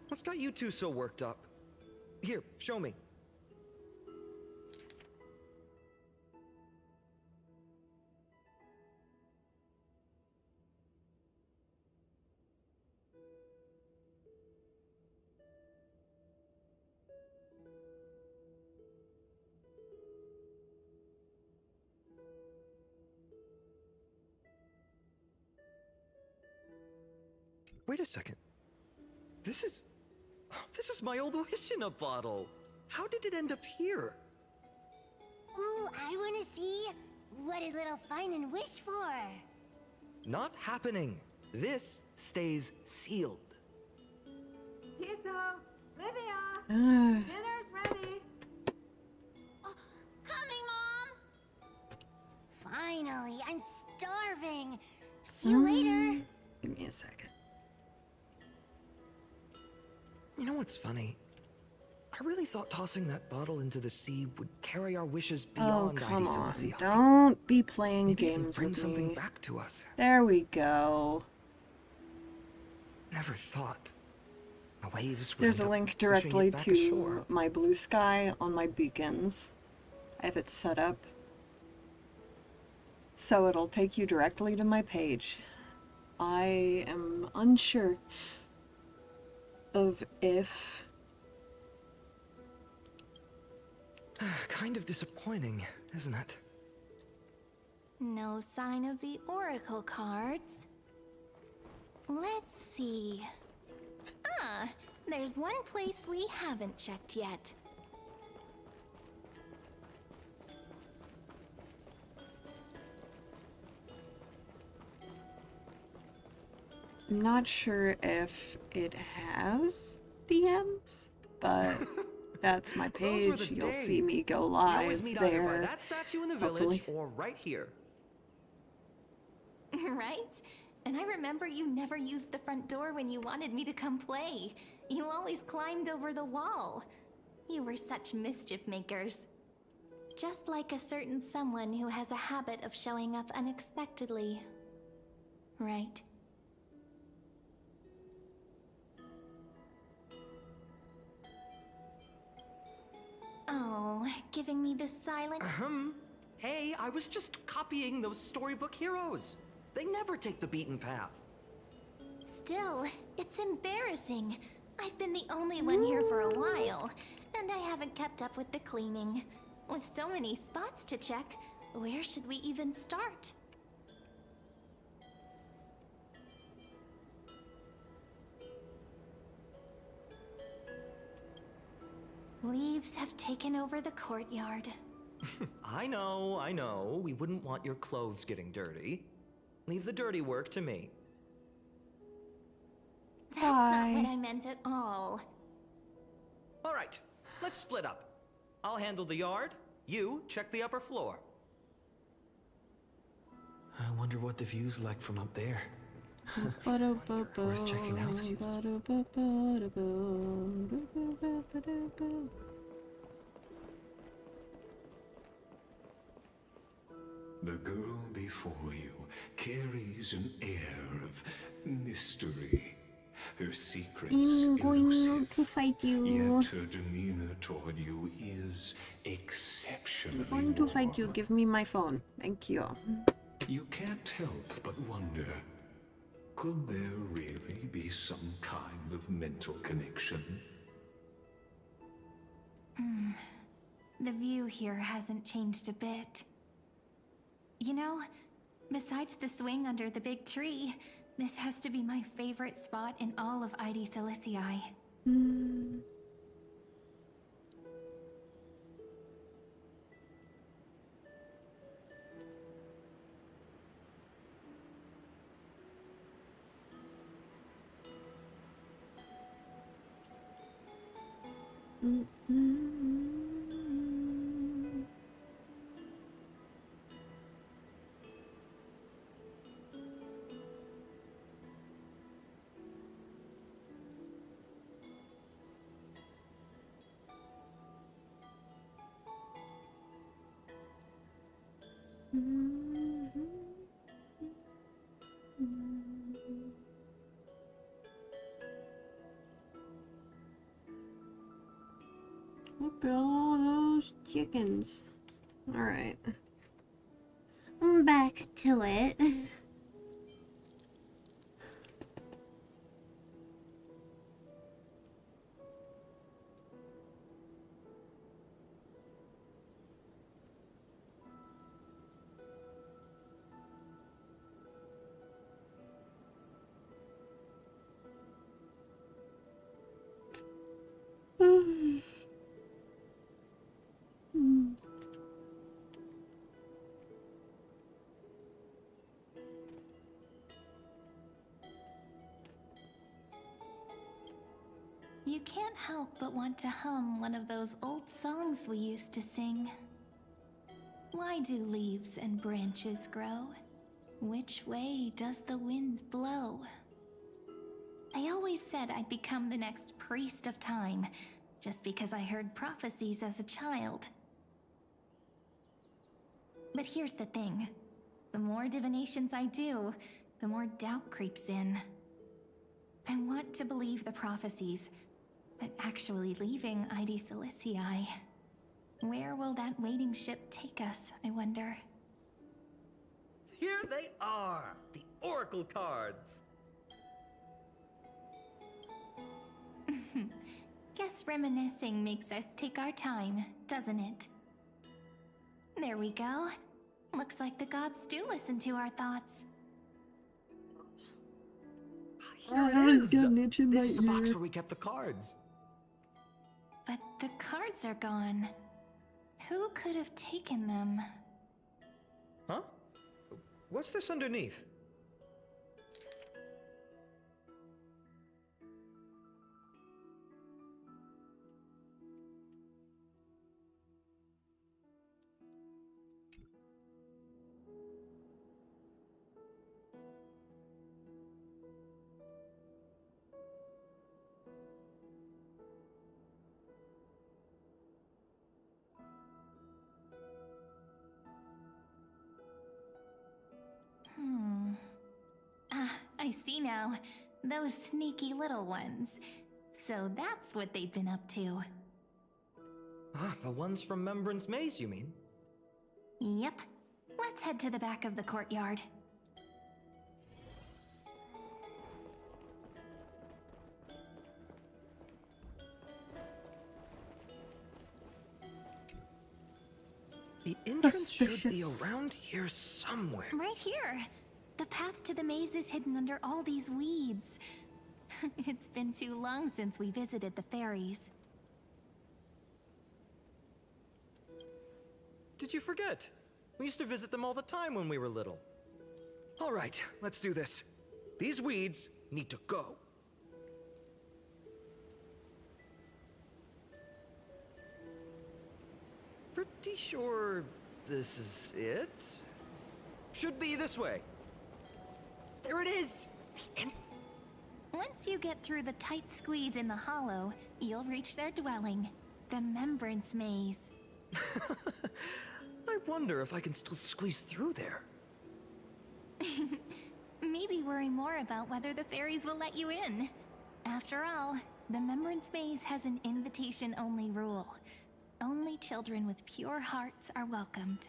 [SPEAKER 21] What's got you two so worked up? Here, show me. Wait a second. This is my old wish in a bottle. How did it end up here?
[SPEAKER 4] Ooh, I wanna see. What did little Finan wish for?
[SPEAKER 21] Not happening. This stays sealed.
[SPEAKER 6] Kiso, Livia, dinner's ready.
[SPEAKER 4] Coming, Mom! Finally, I'm starving. See you later.
[SPEAKER 1] Give me a second.
[SPEAKER 21] You know what's funny? I really thought tossing that bottle into the sea would carry our wishes beyond
[SPEAKER 1] come on.
[SPEAKER 21] Addis.
[SPEAKER 1] Don't be playing
[SPEAKER 21] Maybe even
[SPEAKER 1] games
[SPEAKER 21] bring
[SPEAKER 1] with
[SPEAKER 21] something
[SPEAKER 1] me.
[SPEAKER 21] back to us.
[SPEAKER 1] There we go.
[SPEAKER 21] Never thought. The waves would
[SPEAKER 1] There's
[SPEAKER 21] end
[SPEAKER 1] a
[SPEAKER 21] up
[SPEAKER 1] link
[SPEAKER 21] pushing
[SPEAKER 1] directly
[SPEAKER 21] it back
[SPEAKER 1] to
[SPEAKER 21] ashore.
[SPEAKER 1] my blue sky on my beacons. I have it set up so it'll take you directly to my page. I am unsure of if...
[SPEAKER 21] Kind of disappointing, isn't it?
[SPEAKER 13] No sign of the oracle cards. Let's see. Ah, there's one place we haven't checked yet.
[SPEAKER 1] I'm not sure if it has DMs, but that's my
[SPEAKER 21] Those were
[SPEAKER 1] page.
[SPEAKER 21] the
[SPEAKER 1] You'll see
[SPEAKER 21] days.
[SPEAKER 1] me go
[SPEAKER 21] You'd
[SPEAKER 1] live
[SPEAKER 21] always meet
[SPEAKER 1] there.
[SPEAKER 21] either by that statue in the village
[SPEAKER 1] hopefully.
[SPEAKER 21] or right here.
[SPEAKER 13] Right? And I remember you never used the front door when you wanted me to come play. You always climbed over the wall. You were such mischief makers. Just like a certain someone who has a habit of showing up unexpectedly. Right? Oh, giving me this silent...
[SPEAKER 21] Hey, I was just copying those storybook heroes. They never take the beaten path.
[SPEAKER 13] Still, it's embarrassing. I've been the only one here for a while, and I haven't kept up with the cleaning. With so many spots to check, where should we even start? Leaves have taken over the courtyard.
[SPEAKER 21] I know. We wouldn't want your clothes getting dirty. Leave the dirty work to me.
[SPEAKER 13] That's not what I meant at all.
[SPEAKER 21] All right, let's split up. I'll handle the yard. You check the upper floor.
[SPEAKER 2] I wonder what the view's like from up there.
[SPEAKER 21] Worth checking out.
[SPEAKER 10] The girl before you carries an air of mystery. Her secrets elusive,
[SPEAKER 1] to fight you.
[SPEAKER 10] yet her demeanor toward you is exceptionally
[SPEAKER 1] I'm going to
[SPEAKER 10] warm.
[SPEAKER 1] fight you. Give me my phone. Thank you.
[SPEAKER 10] You can't help but wonder, could there really be some kind of mental connection?
[SPEAKER 13] The view here hasn't changed a bit. You know, besides the swing under the big tree, this has to be my favorite spot in all of ID Silicii.
[SPEAKER 1] Look at all those chickens. Alright.
[SPEAKER 4] Back to it.
[SPEAKER 13] You can't help but want to hum one of those old songs we used to sing. Why do leaves and branches grow? Which way does the wind blow? I always said I'd become the next priest of time, just because I heard prophecies as a child. But here's the thing. The more divinations I do, the more doubt creeps in. I want to believe the prophecies, but actually leaving ID Silicii. Where will that waiting ship take us, I wonder?
[SPEAKER 21] Here they are! The Oracle cards!
[SPEAKER 13] Guess reminiscing makes us take our time, doesn't it? There we go. Looks like the gods do listen to our thoughts.
[SPEAKER 21] Here it is! This is the box where we kept the cards.
[SPEAKER 13] But the cards are gone. Who could have taken them?
[SPEAKER 21] Huh? What's this underneath?
[SPEAKER 13] I see now. Those sneaky little ones. So that's what they've been up to.
[SPEAKER 21] Ah, the ones from Membrance Maze, you mean?
[SPEAKER 13] Yep. Let's head to the back of the courtyard.
[SPEAKER 21] The entrance should be around here somewhere.
[SPEAKER 13] Right here. The path to the maze is hidden under all these weeds. It's been too long since we visited the fairies.
[SPEAKER 21] Did you forget? We used to visit them all the time when we were little. All right, let's do this. These weeds need to go. Pretty sure this is it? Should be this way. There it is!
[SPEAKER 13] Once you get through the tight squeeze in the hollow, you'll reach their dwelling, the Membrance Maze.
[SPEAKER 21] I wonder if I can still squeeze through there.
[SPEAKER 13] Maybe worry more about whether the fairies will let you in. After all, the Membrance Maze has an invitation-only rule. Only children with pure hearts are welcomed.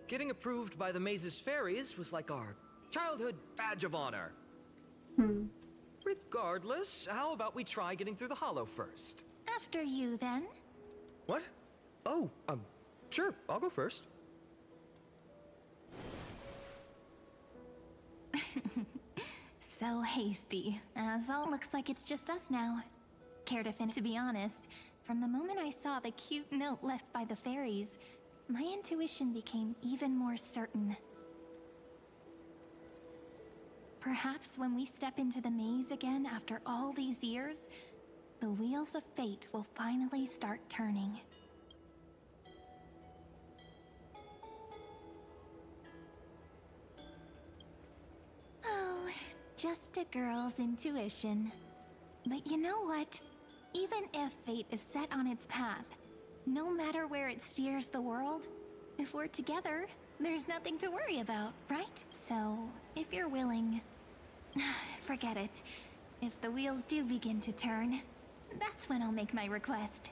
[SPEAKER 21] Getting approved by the maze's fairies was like our childhood badge of honor. Regardless, how about we try getting through the hollow first?
[SPEAKER 13] After you, then.
[SPEAKER 21] What? Oh, sure, I'll go first.
[SPEAKER 13] So hasty, as all looks like it's just us now. Care to finish? To be honest, from the moment I saw the cute note left by the fairies, my intuition became even more certain. Perhaps when we step into the maze again after all these years, the wheels of fate will finally start turning. Oh, just a girl's intuition. But you know what? Even if fate is set on its path, No matter where it steers the world, if we're together, there's nothing to worry about, right? So, if you're willing, forget it. If the wheels do begin to turn, that's when I'll make my request.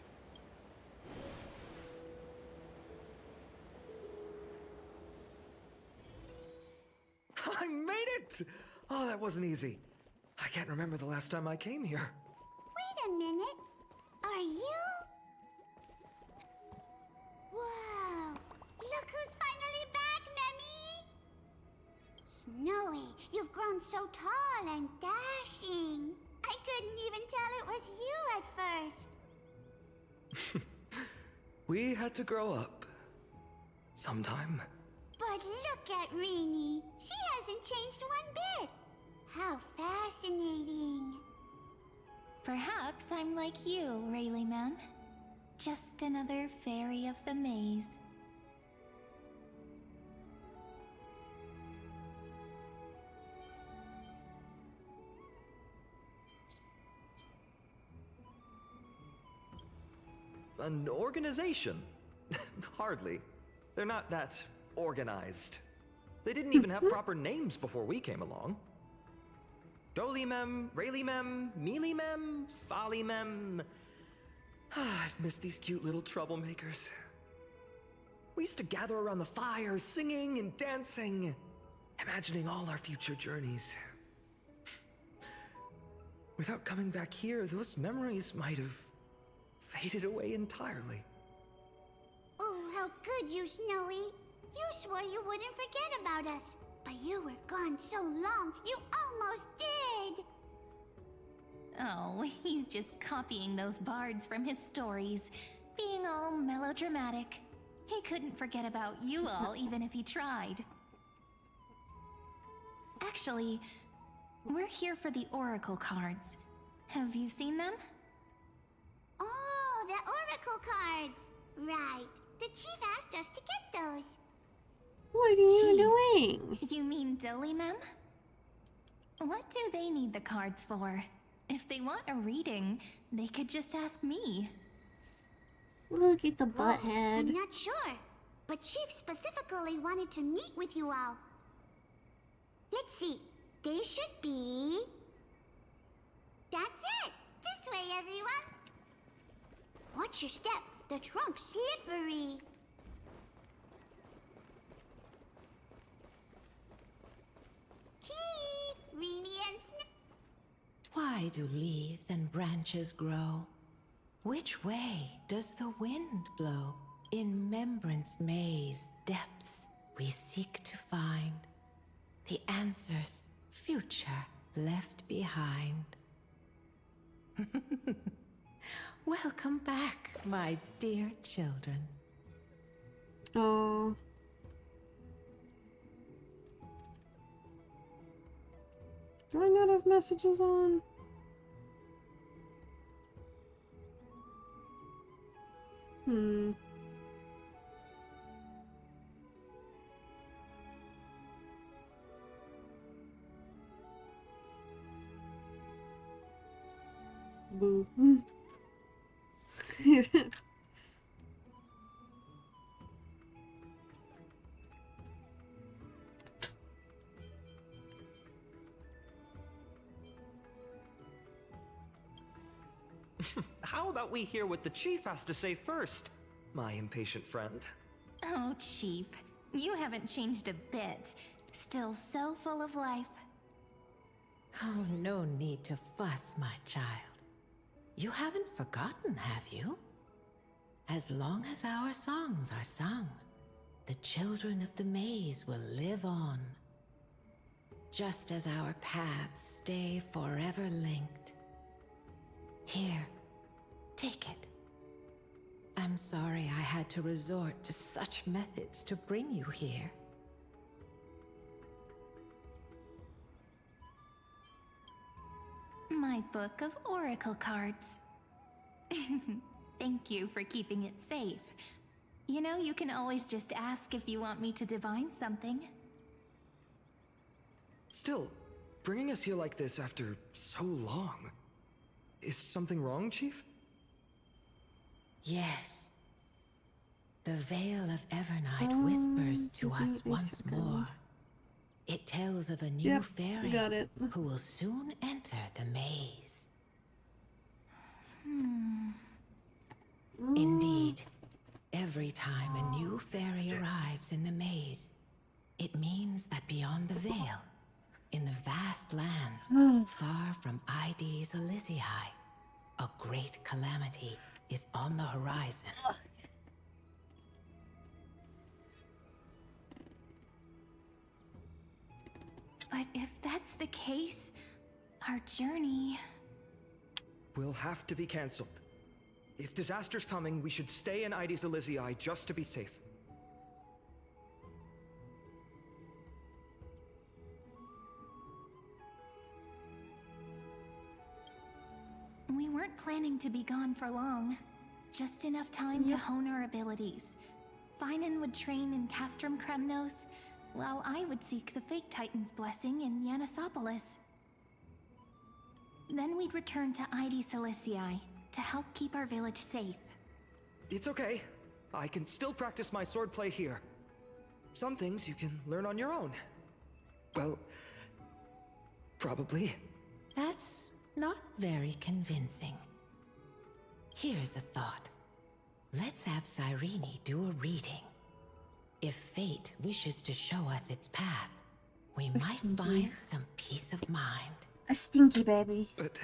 [SPEAKER 21] I made it! Oh, that wasn't easy. I can't remember the last time I came here.
[SPEAKER 4] Wait a minute. Are you? Whoa! Look who's finally back, Memmy! Snowy, you've grown so tall and dashing. I couldn't even tell it was you at first.
[SPEAKER 21] We had to grow up. Sometime.
[SPEAKER 4] But look at Rini. She hasn't changed one bit. How fascinating.
[SPEAKER 13] Perhaps I'm like you, Rayleigh Ma'am. Just another fairy of the maze.
[SPEAKER 21] An organization? Hardly. They're not that organized. They didn't even have proper names before we came along. Dolimem, Raylimem, Mealimem, Follimem. I've missed these cute little troublemakers. We used to gather around the fire, singing and dancing, imagining all our future journeys. Without coming back here, those memories might have faded away entirely.
[SPEAKER 4] Oh, how good you, Snowy. You swore you wouldn't forget about us. But you were gone so long, you almost did!
[SPEAKER 13] Oh, he's just copying those bards from his stories, being all melodramatic. He couldn't forget about you all, even if he tried. Actually, we're here for the Oracle cards. Have you seen them?
[SPEAKER 4] Oh, the Oracle cards! Right. The chief asked us to get those.
[SPEAKER 1] What are you doing?
[SPEAKER 13] You mean Dolimem? What do they need the cards for? If they want a reading, they could just ask me.
[SPEAKER 1] Look at the
[SPEAKER 4] Whoa,
[SPEAKER 1] butthead.
[SPEAKER 4] I'm not sure, but Chief specifically wanted to meet with you all. Let's see. They should be... That's it! This way, everyone! Watch your step. The trunk's slippery. Chief, Rini and Snip.
[SPEAKER 18] Why do leaves and branches grow? Which way does the wind blow? In Membrance Maze depths we seek to find the answers future left behind. Welcome back, my dear children.
[SPEAKER 1] Oh. Do I not have messages on? Boo.
[SPEAKER 21] How about we hear what the chief has to say first, my impatient friend?
[SPEAKER 13] Oh, Chief, you haven't changed a bit. Still so full of life.
[SPEAKER 18] Oh, no need to fuss, my child. You haven't forgotten, have you? As long as our songs are sung, the children of the maze will live on. Just as our paths stay forever linked. Here, take it. I'm sorry I had to resort to such methods to bring you here.
[SPEAKER 13] My book of oracle cards. Thank you for keeping it safe. You know, you can always just ask if you want me to divine something.
[SPEAKER 21] Still, bringing us here like this after so long. Is something wrong, Chief?
[SPEAKER 18] Yes, The Veil of Evernight whispers to us once more. It tells of a new fairy
[SPEAKER 1] got it.
[SPEAKER 18] who will soon enter the maze. Indeed, every time a new fairy arrives in the maze, it means that beyond the veil, in the vast lands far from Ides Elysiae, a great calamity is on the horizon.
[SPEAKER 13] But if that's the case, our journey...
[SPEAKER 21] will have to be cancelled. If disaster's coming, we should stay in Ides Elysiae just to be safe.
[SPEAKER 13] We weren't planning to be gone for long. Just enough time to hone our abilities. Finan would train in Castrum Kremnos, while I would seek the Fake Titan's blessing in Yanisopolis. Then we'd return to Ides Elysiae to help keep our village safe.
[SPEAKER 21] It's okay. I can still practice my swordplay here. Some things you can learn on your own. Well, probably.
[SPEAKER 18] That's not very convincing. Here's a thought. Let's have Cyrene do a reading. If fate wishes to show us its path, we might find some peace of mind.
[SPEAKER 1] A stinky baby.
[SPEAKER 21] But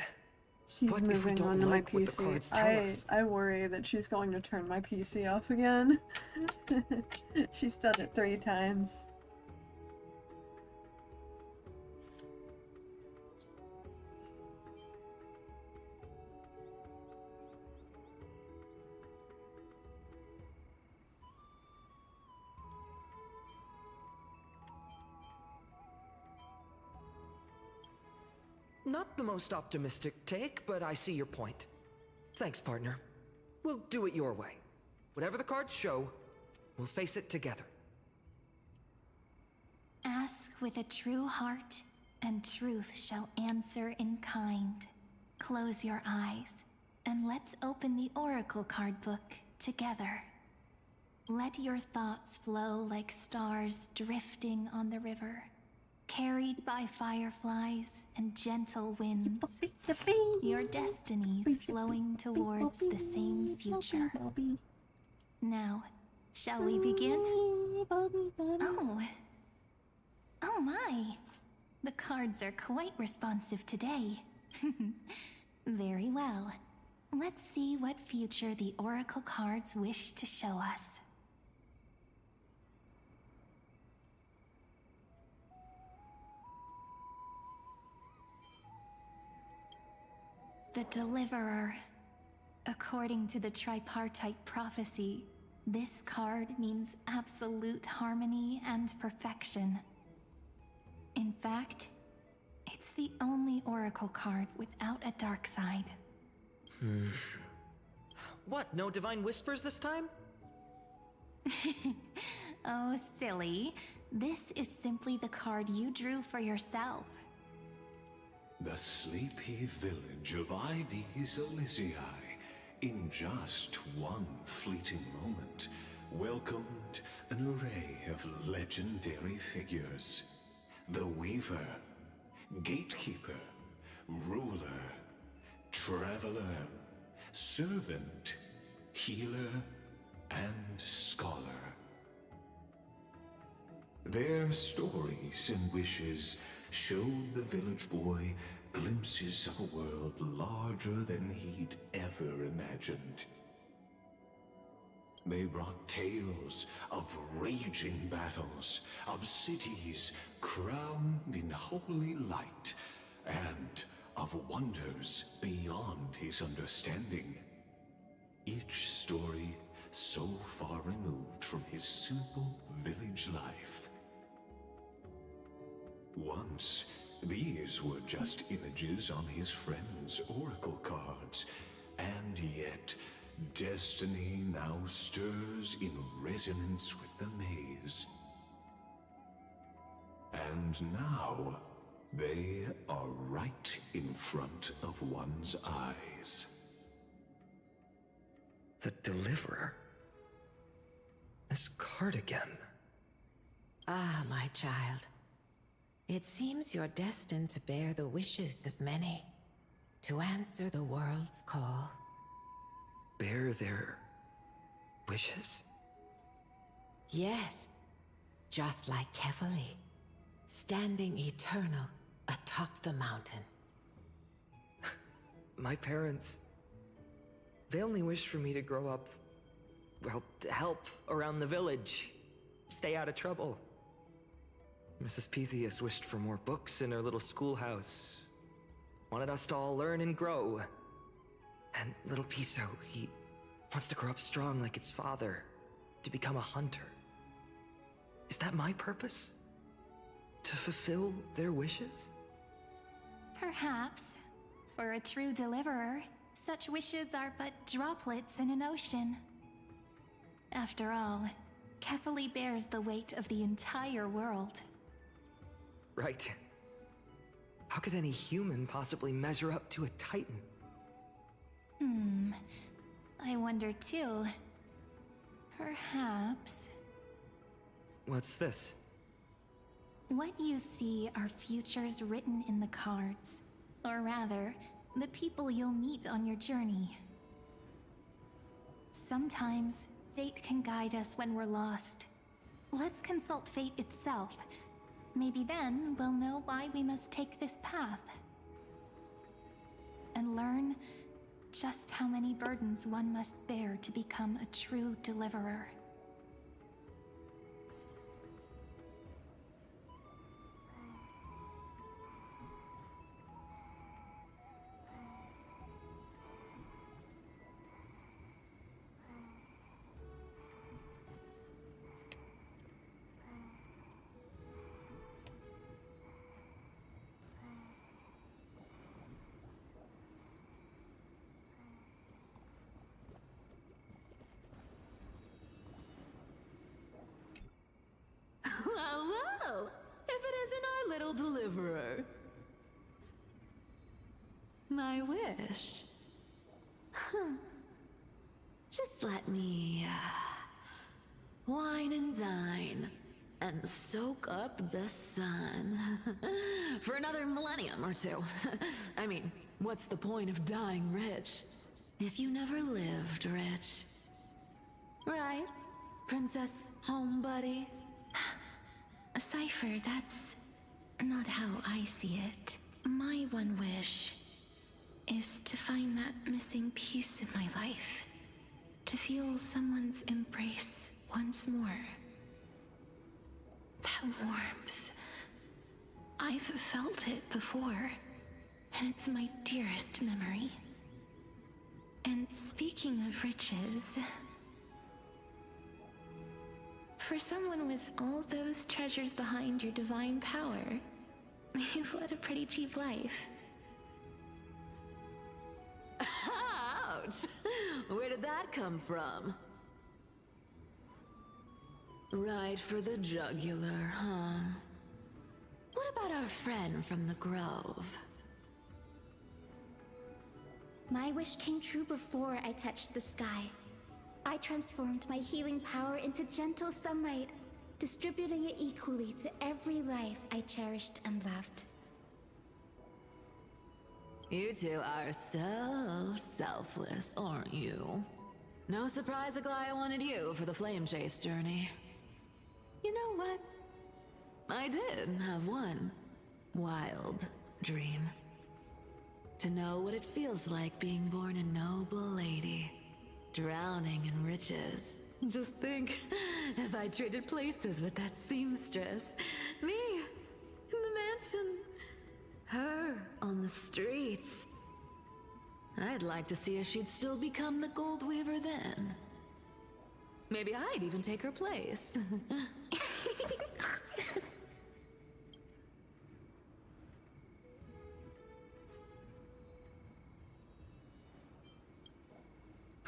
[SPEAKER 1] she's
[SPEAKER 21] what if we
[SPEAKER 1] moving
[SPEAKER 21] don't
[SPEAKER 1] on to
[SPEAKER 21] like
[SPEAKER 1] my
[SPEAKER 21] what the
[SPEAKER 1] PC.
[SPEAKER 21] cards tell us?
[SPEAKER 1] I worry that she's going to turn my PC off again. She's done it 3 times.
[SPEAKER 21] Not the most optimistic take, but I see your point. Thanks, partner. We'll do it your way. Whatever the cards show, we'll face it together.
[SPEAKER 13] Ask with a true heart, and truth shall answer in kind. Close your eyes, and let's open the Oracle card book together. Let your thoughts flow like stars drifting on the river, carried by fireflies and gentle winds. Your destinies flowing towards the same future. Now, shall we begin? Oh my! The cards are quite responsive today. Very well. Let's see what future the Oracle cards wish to show us. The Deliverer. According to the tripartite prophecy, this card means absolute harmony and perfection. In fact, it's the only Oracle card without a dark side.
[SPEAKER 21] What, no divine whispers this time?
[SPEAKER 13] Oh, silly. This is simply the card you drew for yourself.
[SPEAKER 10] The sleepy village of Ides Elysiae, in just one fleeting moment, welcomed an array of legendary figures. The Weaver, Gatekeeper, Ruler, Traveler, Servant, Healer, and Scholar. Their stories and wishes showed the village boy glimpses of a world larger than he'd ever imagined. They brought tales of raging battles, of cities crowned in holy light, and of wonders beyond his understanding. Each story so far removed from his simple village life. Once, these were just images on his friend's oracle cards, and yet destiny now stirs in resonance with the maze. And now, they are right in front of one's eyes.
[SPEAKER 21] The Deliverer? This card again.
[SPEAKER 16] Ah, my child. It seems you're destined to bear the wishes of many, to answer the world's call.
[SPEAKER 21] Bear their wishes?
[SPEAKER 16] Yes, just like Kefali, standing eternal atop the mountain.
[SPEAKER 21] My parents... They only wished for me to grow up, well, to help around the village, stay out of trouble. Mrs. Pythias wished for more books in her little schoolhouse, wanted us to all learn and grow. And little Piso, he wants to grow up strong like its father, to become a hunter. Is that my purpose? To fulfill their wishes?
[SPEAKER 5] Perhaps. For a true deliverer, such wishes are but droplets in an ocean. After all, Kefali bears the weight of the entire world.
[SPEAKER 21] Right. How could any human possibly measure up to a Titan?
[SPEAKER 5] I wonder too. Perhaps...
[SPEAKER 21] What's this?
[SPEAKER 5] What you see are futures written in the cards. Or rather, the people you'll meet on your journey. Sometimes, fate can guide us when we're lost. Let's consult fate itself. Maybe then we'll know why we must take this path. And learn just how many burdens one must bear to become a true deliverer.
[SPEAKER 22] Well, if it isn't our little deliverer. My wish. Just let me, wine and dine, and soak up the sun. For another millennium or two. I mean, what's the point of dying rich if you never lived rich? Right, Princess Homebuddy?
[SPEAKER 12] Cypher, that's not how I see it. My one wish is to find that missing piece in my life. To feel someone's embrace once more. That warmth. I've felt it before, and it's my dearest memory. And speaking of riches... For someone with all those treasures behind your divine power, you've led a pretty cheap life.
[SPEAKER 22] Ouch! Where did that come from? Right for the jugular, huh? What about our friend from the Grove?
[SPEAKER 4] My wish came true before I touched the sky. I transformed my healing power into gentle sunlight, distributing it equally to every life I cherished and loved.
[SPEAKER 22] You two are so selfless, aren't you? No surprise Aglaya wanted you for the flame chase journey. You know what? I did have one wild dream. To know what it feels like being born a noble lady, drowning in riches. Just think, if I traded places with that seamstress, me in the mansion, her on the streets. I'd like to see if she'd still become the gold weaver then. Maybe I'd even take her place.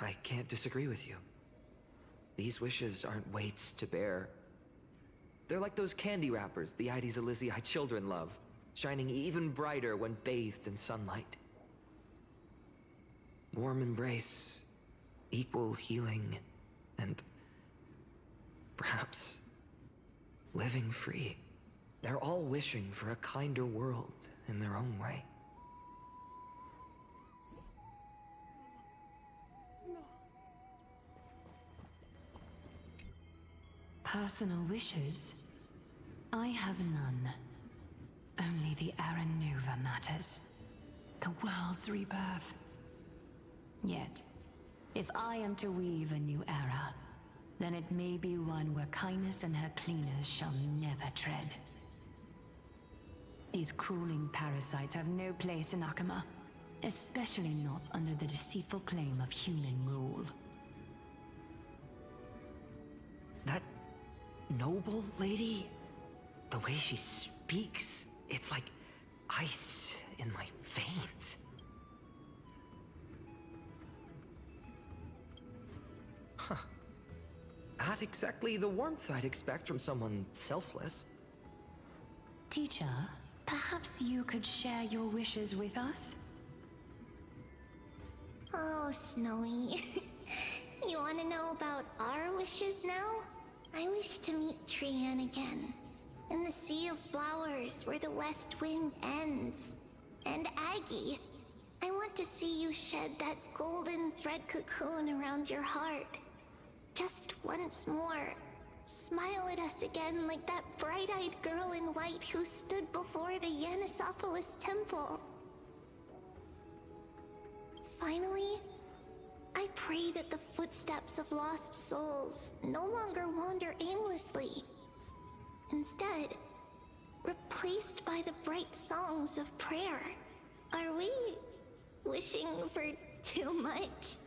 [SPEAKER 21] I can't disagree with you. These wishes aren't weights to bear. They're like those candy wrappers the Ides Elysiae children love, shining even brighter when bathed in sunlight. Warm embrace, equal healing, and Perhaps living free. They're all wishing for a kinder world in their own way.
[SPEAKER 7] Personal wishes? I have none. Only the Era Nova matters. The world's rebirth. Yet, if I am to weave a new era, then it may be one where kindness and her cleaners shall never tread. These crawling parasites have no place in Akama, especially not under the deceitful claim of human rule.
[SPEAKER 21] That noble lady, the way she speaks, it's like ice in my veins. Huh. Not exactly the warmth I'd expect from someone selfless.
[SPEAKER 7] Teacher, perhaps you could share your wishes with us?
[SPEAKER 4] Oh, Snowy. You want to know about our wishes now? I wish to meet Trian again. In the Sea of Flowers where the West Wind ends. And Aggie, I want to see you shed that golden thread cocoon around your heart. Just once more. Smile at us again like that bright-eyed girl in white who stood before the Yanisopolis temple. Finally, I pray that the footsteps of lost souls no longer wander aimlessly. Instead, replaced by the bright songs of prayer. Are we wishing for too much?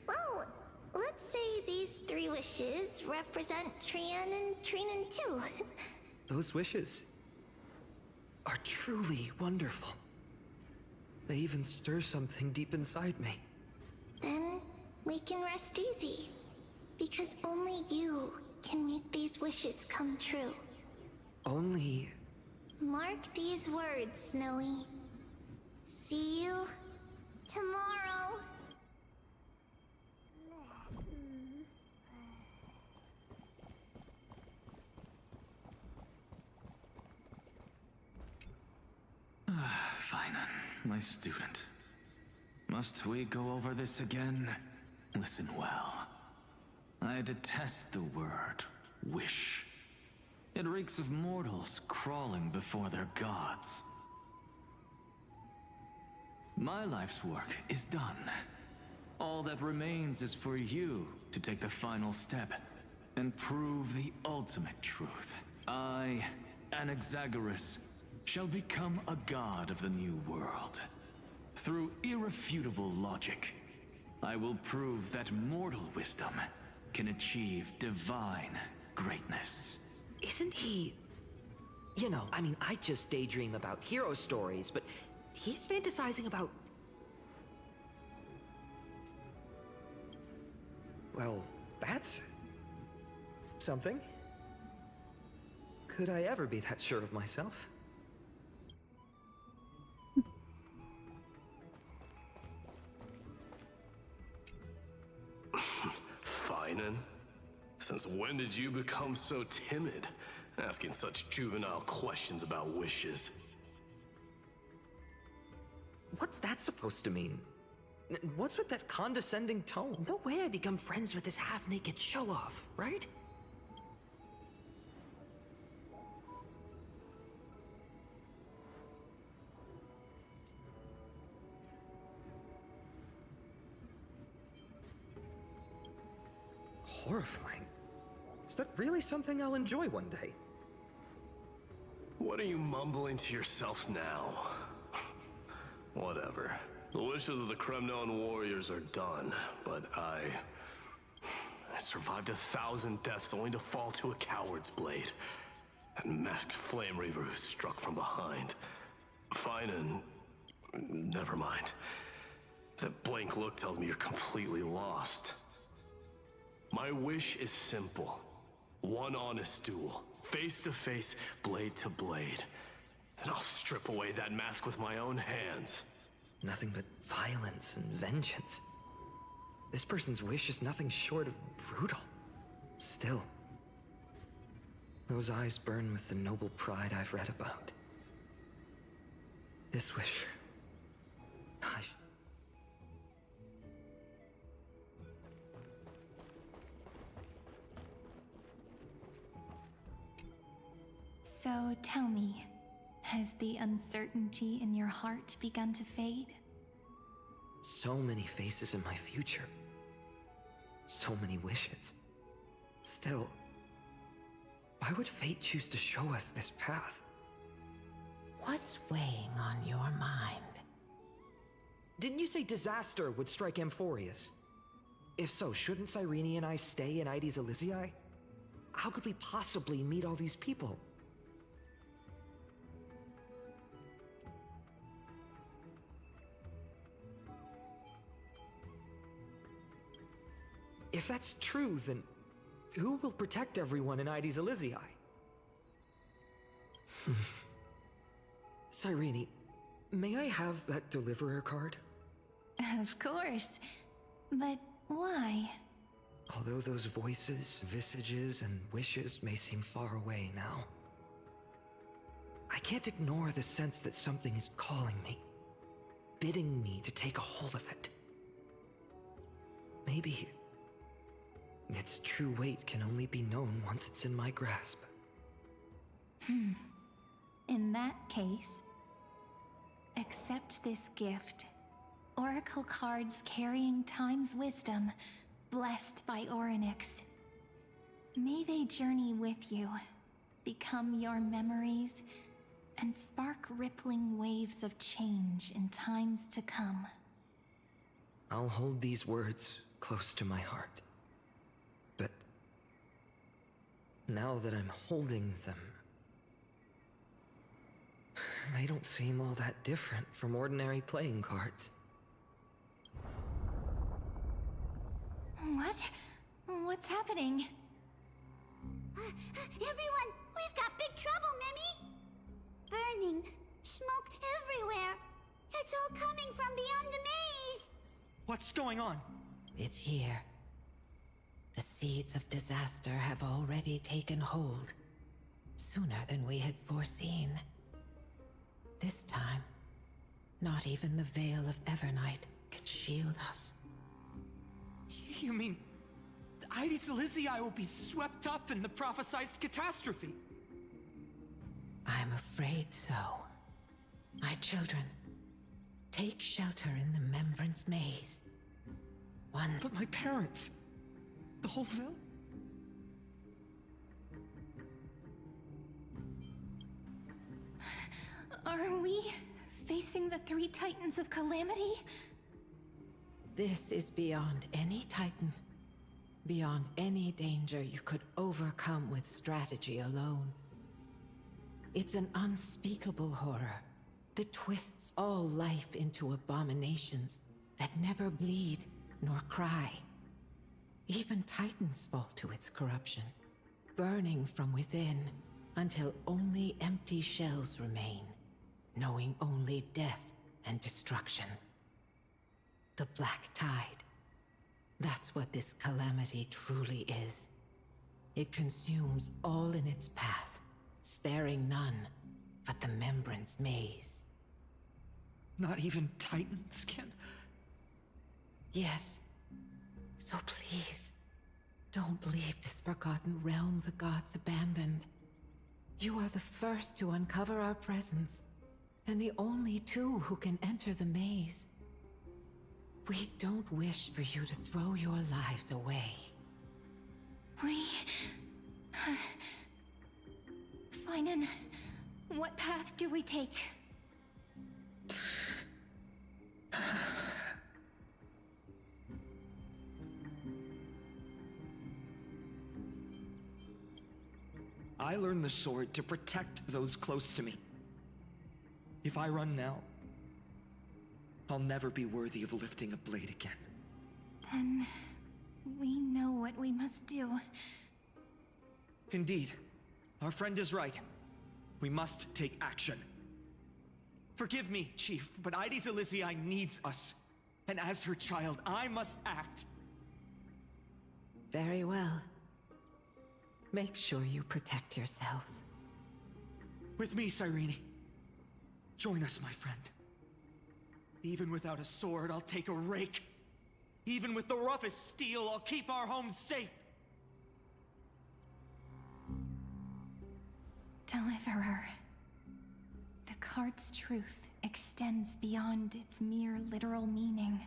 [SPEAKER 4] Well, let's say these 3 wishes represent Trian and Trinan too.
[SPEAKER 21] Those wishes are truly wonderful. They even stir something deep inside me.
[SPEAKER 4] Then we can rest easy. Because only you can make these wishes come true.
[SPEAKER 21] Only...
[SPEAKER 4] Mark these words, Snowy. See you tomorrow.
[SPEAKER 11] Finan, my student. Must we go over this again? Listen well. I detest the word wish. It reeks of mortals crawling before their gods. My life's work is done. All that remains is for you to take the final step and prove the ultimate truth. I, Anaxagoras, shall become a god of the new world. Through irrefutable logic, I will prove that mortal wisdom can achieve divine greatness.
[SPEAKER 21] Isn't he... You know, I mean, I just daydream about hero stories, but he's fantasizing about... Well, that's... something. Could I ever be that sure of myself?
[SPEAKER 20] Finan? Since when did you become so timid? Asking such juvenile questions about wishes.
[SPEAKER 21] What's that supposed to mean? What's with that condescending tone? No way I become friends with this half-naked show-off, right? Horrifying. Is that really something I'll enjoy one day?
[SPEAKER 20] What are you mumbling to yourself now? Whatever. The wishes of the Kremnon warriors are done, but I survived 1,000 deaths only to fall to a coward's blade. That masked flame reaver who struck from behind. Finan... never mind. That blank look tells me you're completely lost. My wish is simple. One honest duel. Face to face, blade to blade. Then I'll strip away that mask with my own hands.
[SPEAKER 21] Nothing but violence and vengeance. This person's wish is nothing short of brutal. Still, those eyes burn with the noble pride I've read about. This wish...
[SPEAKER 5] So tell me, has the uncertainty in your heart begun to fade?
[SPEAKER 21] So many faces in my future. So many wishes. Still, why would fate choose to show us this path?
[SPEAKER 16] What's weighing on your mind?
[SPEAKER 21] Didn't you say disaster would strike Amphoreus? If so, shouldn't Cyrene and I stay in Ides Elysiae? How could we possibly meet all these people? If that's true, then who will protect everyone in Ides Elysiae? Cyrene, may I have that deliverer card?
[SPEAKER 5] Of course. But why?
[SPEAKER 21] Although those voices, visages, and wishes may seem far away now, I can't ignore the sense that something is calling me, bidding me to take a hold of it. Maybe its true weight can only be known once it's in my grasp.
[SPEAKER 5] In that case, accept this gift. Oracle cards carrying time's wisdom, blessed by Orynyx. May they journey with you, become your memories, and spark rippling waves of change in times to come.
[SPEAKER 21] I'll hold these words close to my heart. But now that I'm holding them, they don't seem all that different from ordinary playing cards.
[SPEAKER 5] What? What's happening?
[SPEAKER 4] Everyone, we've got big trouble, Mimi! Burning, smoke everywhere. It's all coming from beyond the maze!
[SPEAKER 21] What's going on?
[SPEAKER 16] It's here. The seeds of disaster have already taken hold, sooner than we had foreseen. This time, not even the Veil of Evernight can shield us.
[SPEAKER 21] You mean Ides Elysiae will be swept up in the prophesied catastrophe?
[SPEAKER 16] I'm afraid so. My children, take shelter in the Membrance Maze.
[SPEAKER 21] But my parents, the whole village?
[SPEAKER 5] Are we facing the three titans of calamity?
[SPEAKER 16] This is beyond any titan, beyond any danger you could overcome with strategy alone. It's an unspeakable horror that twists all life into abominations that never bleed nor cry. Even titans fall to its corruption, burning from within until only empty shells remain, knowing only death and destruction. The Black Tide. That's what this calamity truly is. It consumes all in its path, sparing none but the Membrance Maze.
[SPEAKER 21] Not even titans can...
[SPEAKER 16] Yes. So please, don't leave this forgotten realm the gods abandoned. You are the first to uncover our presence, and the only two who can enter the maze. We don't wish for you to throw your lives away.
[SPEAKER 5] Finan, what path do we take?
[SPEAKER 21] I learned the sword to protect those close to me. If I run now, I'll never be worthy of lifting a blade again.
[SPEAKER 5] Then we know what we must do.
[SPEAKER 21] Indeed, our friend is right. We must take action. Forgive me, Chief, but Ides Elysiae needs us. And as her child, I must act.
[SPEAKER 16] Very well. Make sure you protect yourselves.
[SPEAKER 14] With me, Cyrene. Join us, my friend. Even without a sword, I'll take a rake. Even with the roughest steel, I'll keep our home safe.
[SPEAKER 5] Deliverer. The card's truth extends beyond its mere literal meaning.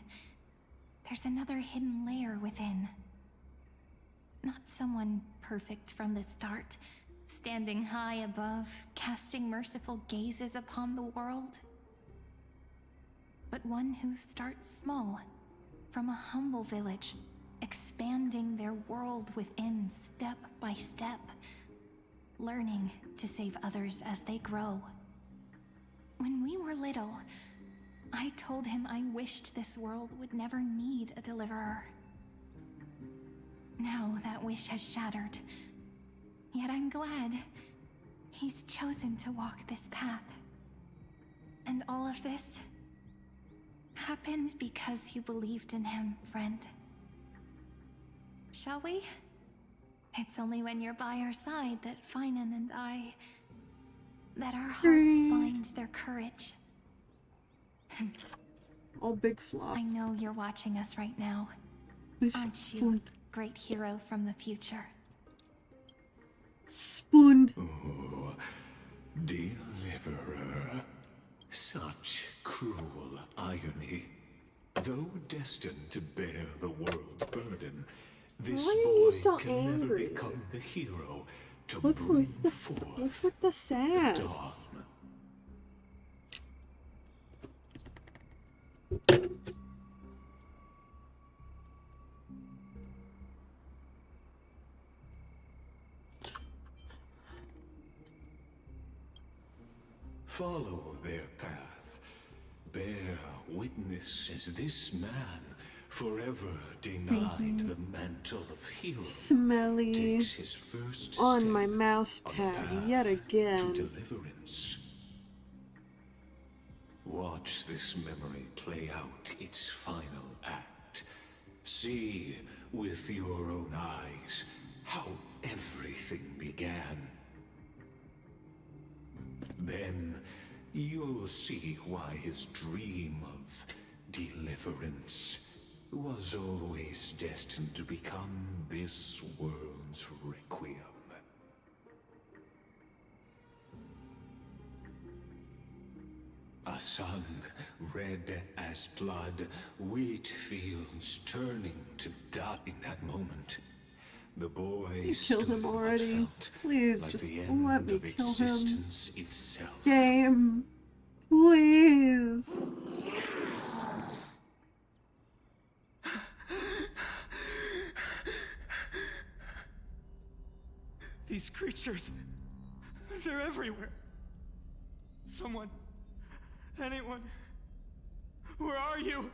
[SPEAKER 5] There's another hidden layer within. Not someone perfect from the start, standing high above, casting merciful gazes upon the world. But one who starts small, from a humble village, expanding their world within step by step, learning to save others as they grow. When we were little, I told him I wished this world would never need a deliverer. Now that wish has shattered. Yet I'm glad he's chosen to walk this path. And all of this happened because you believed in him, friend. Shall we? It's only when you're by our side that Finan and I... that our hearts find their courage.
[SPEAKER 1] Oh, big flop.
[SPEAKER 5] I know you're watching us right now. Aren't you, great hero from the future?
[SPEAKER 1] Spoon.
[SPEAKER 10] Oh, deliverer. Such cruel irony. Though destined to bear the world's burden, this
[SPEAKER 1] Why are you
[SPEAKER 10] boy
[SPEAKER 1] so
[SPEAKER 10] can never
[SPEAKER 1] angry?
[SPEAKER 10] become the hero to
[SPEAKER 1] What's
[SPEAKER 10] bring
[SPEAKER 1] with the
[SPEAKER 10] forth
[SPEAKER 1] what's with the sass?
[SPEAKER 10] dawn. Follow their path. Bear witness as this man, forever denied the mantle of hero,
[SPEAKER 1] Smelly
[SPEAKER 10] takes his first
[SPEAKER 1] on
[SPEAKER 10] step
[SPEAKER 1] my mouse
[SPEAKER 10] on the
[SPEAKER 1] pad
[SPEAKER 10] path
[SPEAKER 1] yet
[SPEAKER 10] to
[SPEAKER 1] again.
[SPEAKER 10] deliverance. Watch this memory play out its final act. See with your own eyes how everything began. Then you'll see why his dream of deliverance was always destined to become this world's requiem. A sun red as blood, wheat fields turning to dust in that moment. The boy
[SPEAKER 1] You killed him
[SPEAKER 10] stood what
[SPEAKER 1] already.
[SPEAKER 10] felt
[SPEAKER 1] Please,
[SPEAKER 10] like
[SPEAKER 1] just
[SPEAKER 10] the
[SPEAKER 1] let
[SPEAKER 10] end
[SPEAKER 1] me
[SPEAKER 10] of
[SPEAKER 1] kill him.
[SPEAKER 10] existence itself.
[SPEAKER 1] Game. Please.
[SPEAKER 14] These creatures, they're everywhere. Someone, anyone, where are you?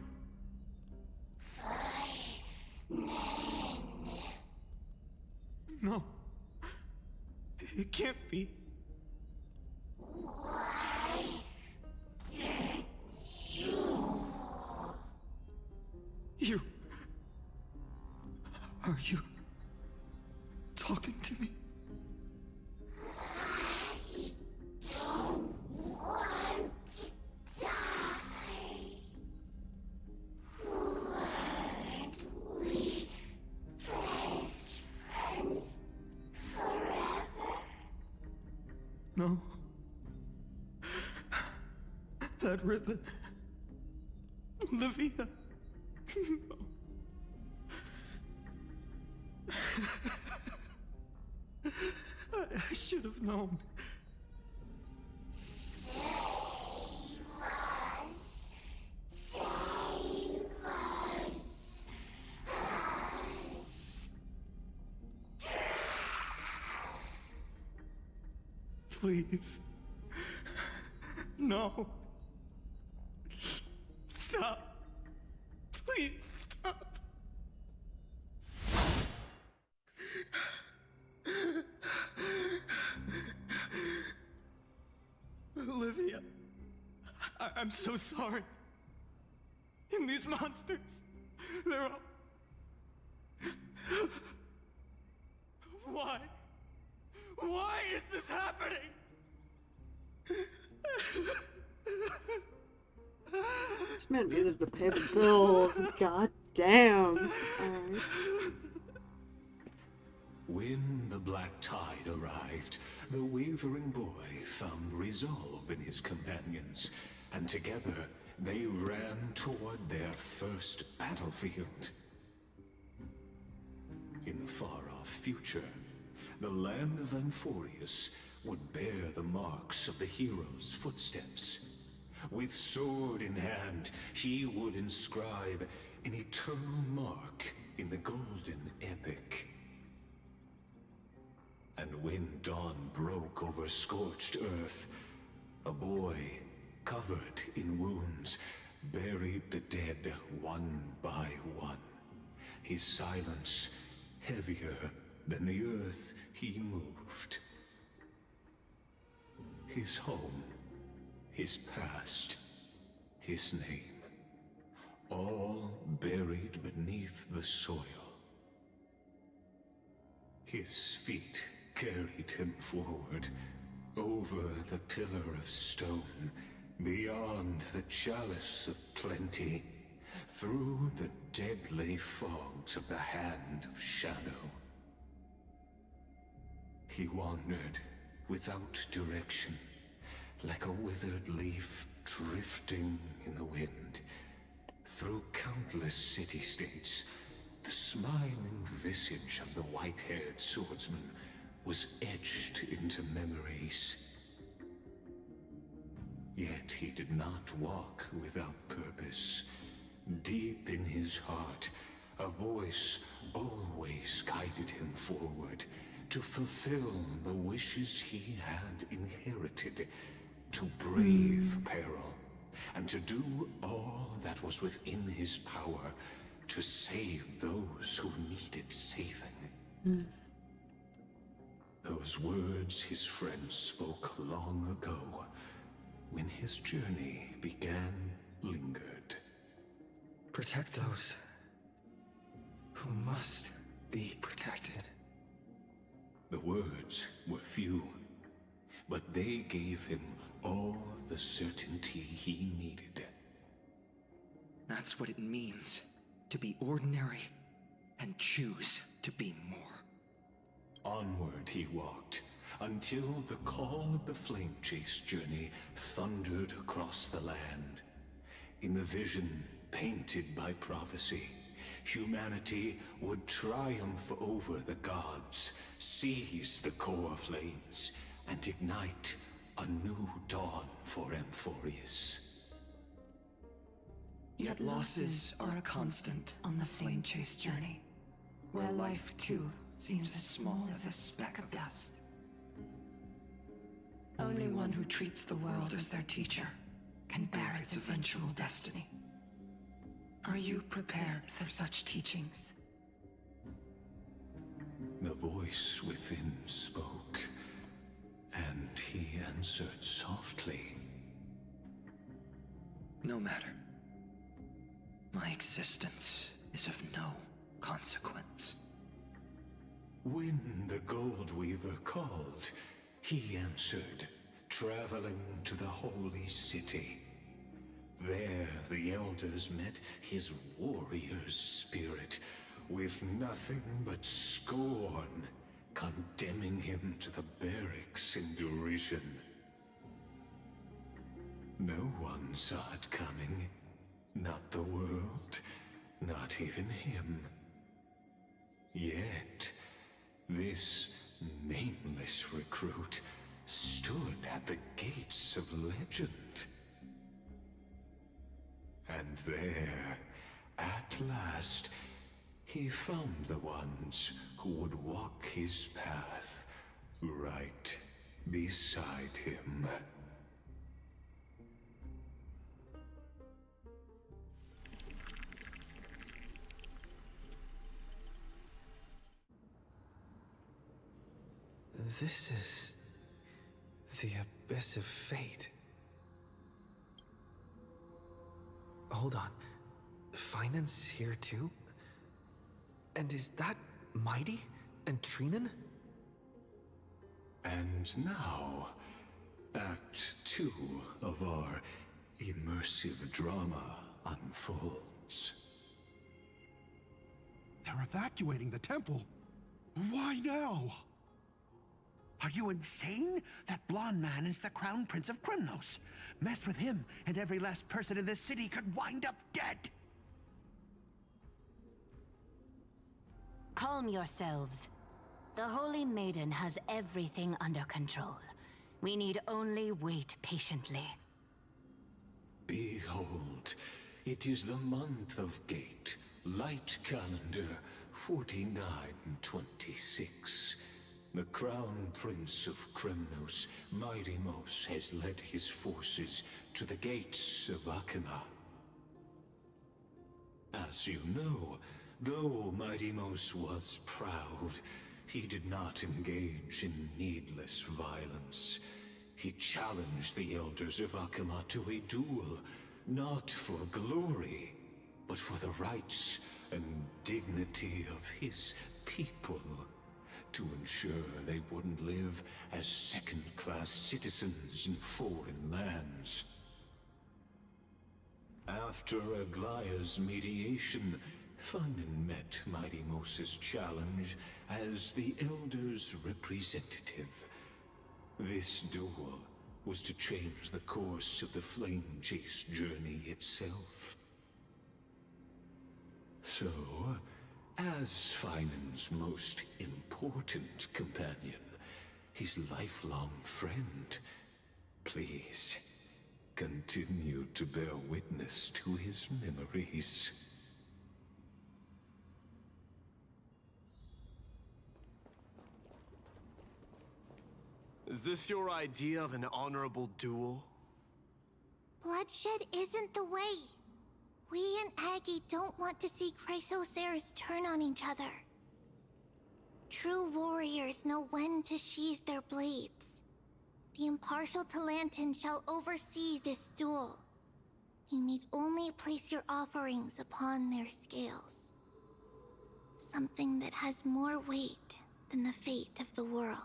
[SPEAKER 14] No, it can't be. You, are you talking to me? No. That ribbon. Olivia. No. I should have known.
[SPEAKER 4] Save us. Save us.
[SPEAKER 14] Please. No. Stop. Please stop. Olivia, I'm so sorry. And these monsters, they're all... Why? Why is this happening?
[SPEAKER 1] This man needed to pay the bills. God damn. Alright.
[SPEAKER 10] When the black tide arrived, the wavering boy found resolve in his companions, and together they ran toward their first battlefield. In the far-off future, the land of Amphoreus would bear the marks of the hero's footsteps. With sword in hand, he would inscribe an eternal mark in the golden epic. And when dawn broke over scorched earth, a boy, covered in wounds, buried the dead one by one. His silence heavier than the earth he moved. His home, his past, his name, all buried beneath the soil. His feet carried him forward, over the pillar of stone, beyond the chalice of plenty, through the deadly fogs of the hand of shadow. He wandered without direction, like a withered leaf drifting in the wind. Through countless city-states, the smiling visage of the white-haired swordsman was etched into memories. Yet he did not walk without purpose. Deep in his heart, a voice always guided him forward, to fulfill the wishes he had inherited, to brave peril, and to do all that was within his power to save those who needed saving. Those words his friends spoke long ago, when his journey began, lingered.
[SPEAKER 2] Protect those who must be protected.
[SPEAKER 10] The words were few, but they gave him all the certainty he needed.
[SPEAKER 14] That's what it means to be ordinary and choose to be more.
[SPEAKER 10] Onward he walked, until the call of the flame chase journey thundered across the land. In the vision painted by prophecy, humanity would triumph over the gods, seize the core flames, and ignite a new dawn for Amphoreus.
[SPEAKER 16] Yet losses are a constant on the flame chase journey, where life too seems as small as a speck of dust. Only one who treats the world as their teacher can bear its eventual destiny. Are you prepared for such teachings?
[SPEAKER 10] The voice within spoke, and he answered softly.
[SPEAKER 14] No matter. My existence is of no consequence.
[SPEAKER 10] When the Gold Weaver called, he answered, traveling to the holy city. There the elders met his warrior's spirit, with nothing but scorn, condemning him to the barracks in derision. No one saw it coming. Not the world, not even him. Yet, this nameless recruit stood at the gates of legend. And there, at last, he found the ones who would walk his path right beside him.
[SPEAKER 2] This is the abyss of fate. Hold on. Finance here too? And is that Mighty and Trinan?
[SPEAKER 10] And now, Act 2 of our immersive drama unfolds.
[SPEAKER 9] They're evacuating the temple. Why now? Are you insane? That blonde man is the Crown Prince of Krymnos. Mess with him, and every last person in this city could wind up dead.
[SPEAKER 17] Calm yourselves. The Holy Maiden has everything under control. We need only wait patiently.
[SPEAKER 10] Behold, it is the month of Gate, light calendar 4926. The Crown Prince of Krymnos, Midimos, has led his forces to the gates of Akima. As you know, though Midimos was proud, he did not engage in needless violence. He challenged the elders of Akima to a duel, not for glory, but for the rights and dignity of his people, to ensure they wouldn't live as second-class citizens in foreign lands. After Aglaya's mediation, Finan met Midimos' challenge as the Elder's representative. This duel was to change the course of the Flame Chase journey itself. So, as Finan's most important companion, his lifelong friend, please continue to bear witness to his memories.
[SPEAKER 20] Is this your idea of an honorable duel?
[SPEAKER 4] Bloodshed isn't the way. We and Aggie don't want to see Chrysoceres turn on each other. True warriors know when to sheathe their blades. The impartial Talantan shall oversee this duel. You need only place your offerings upon their scales. Something that has more weight than the fate of the world.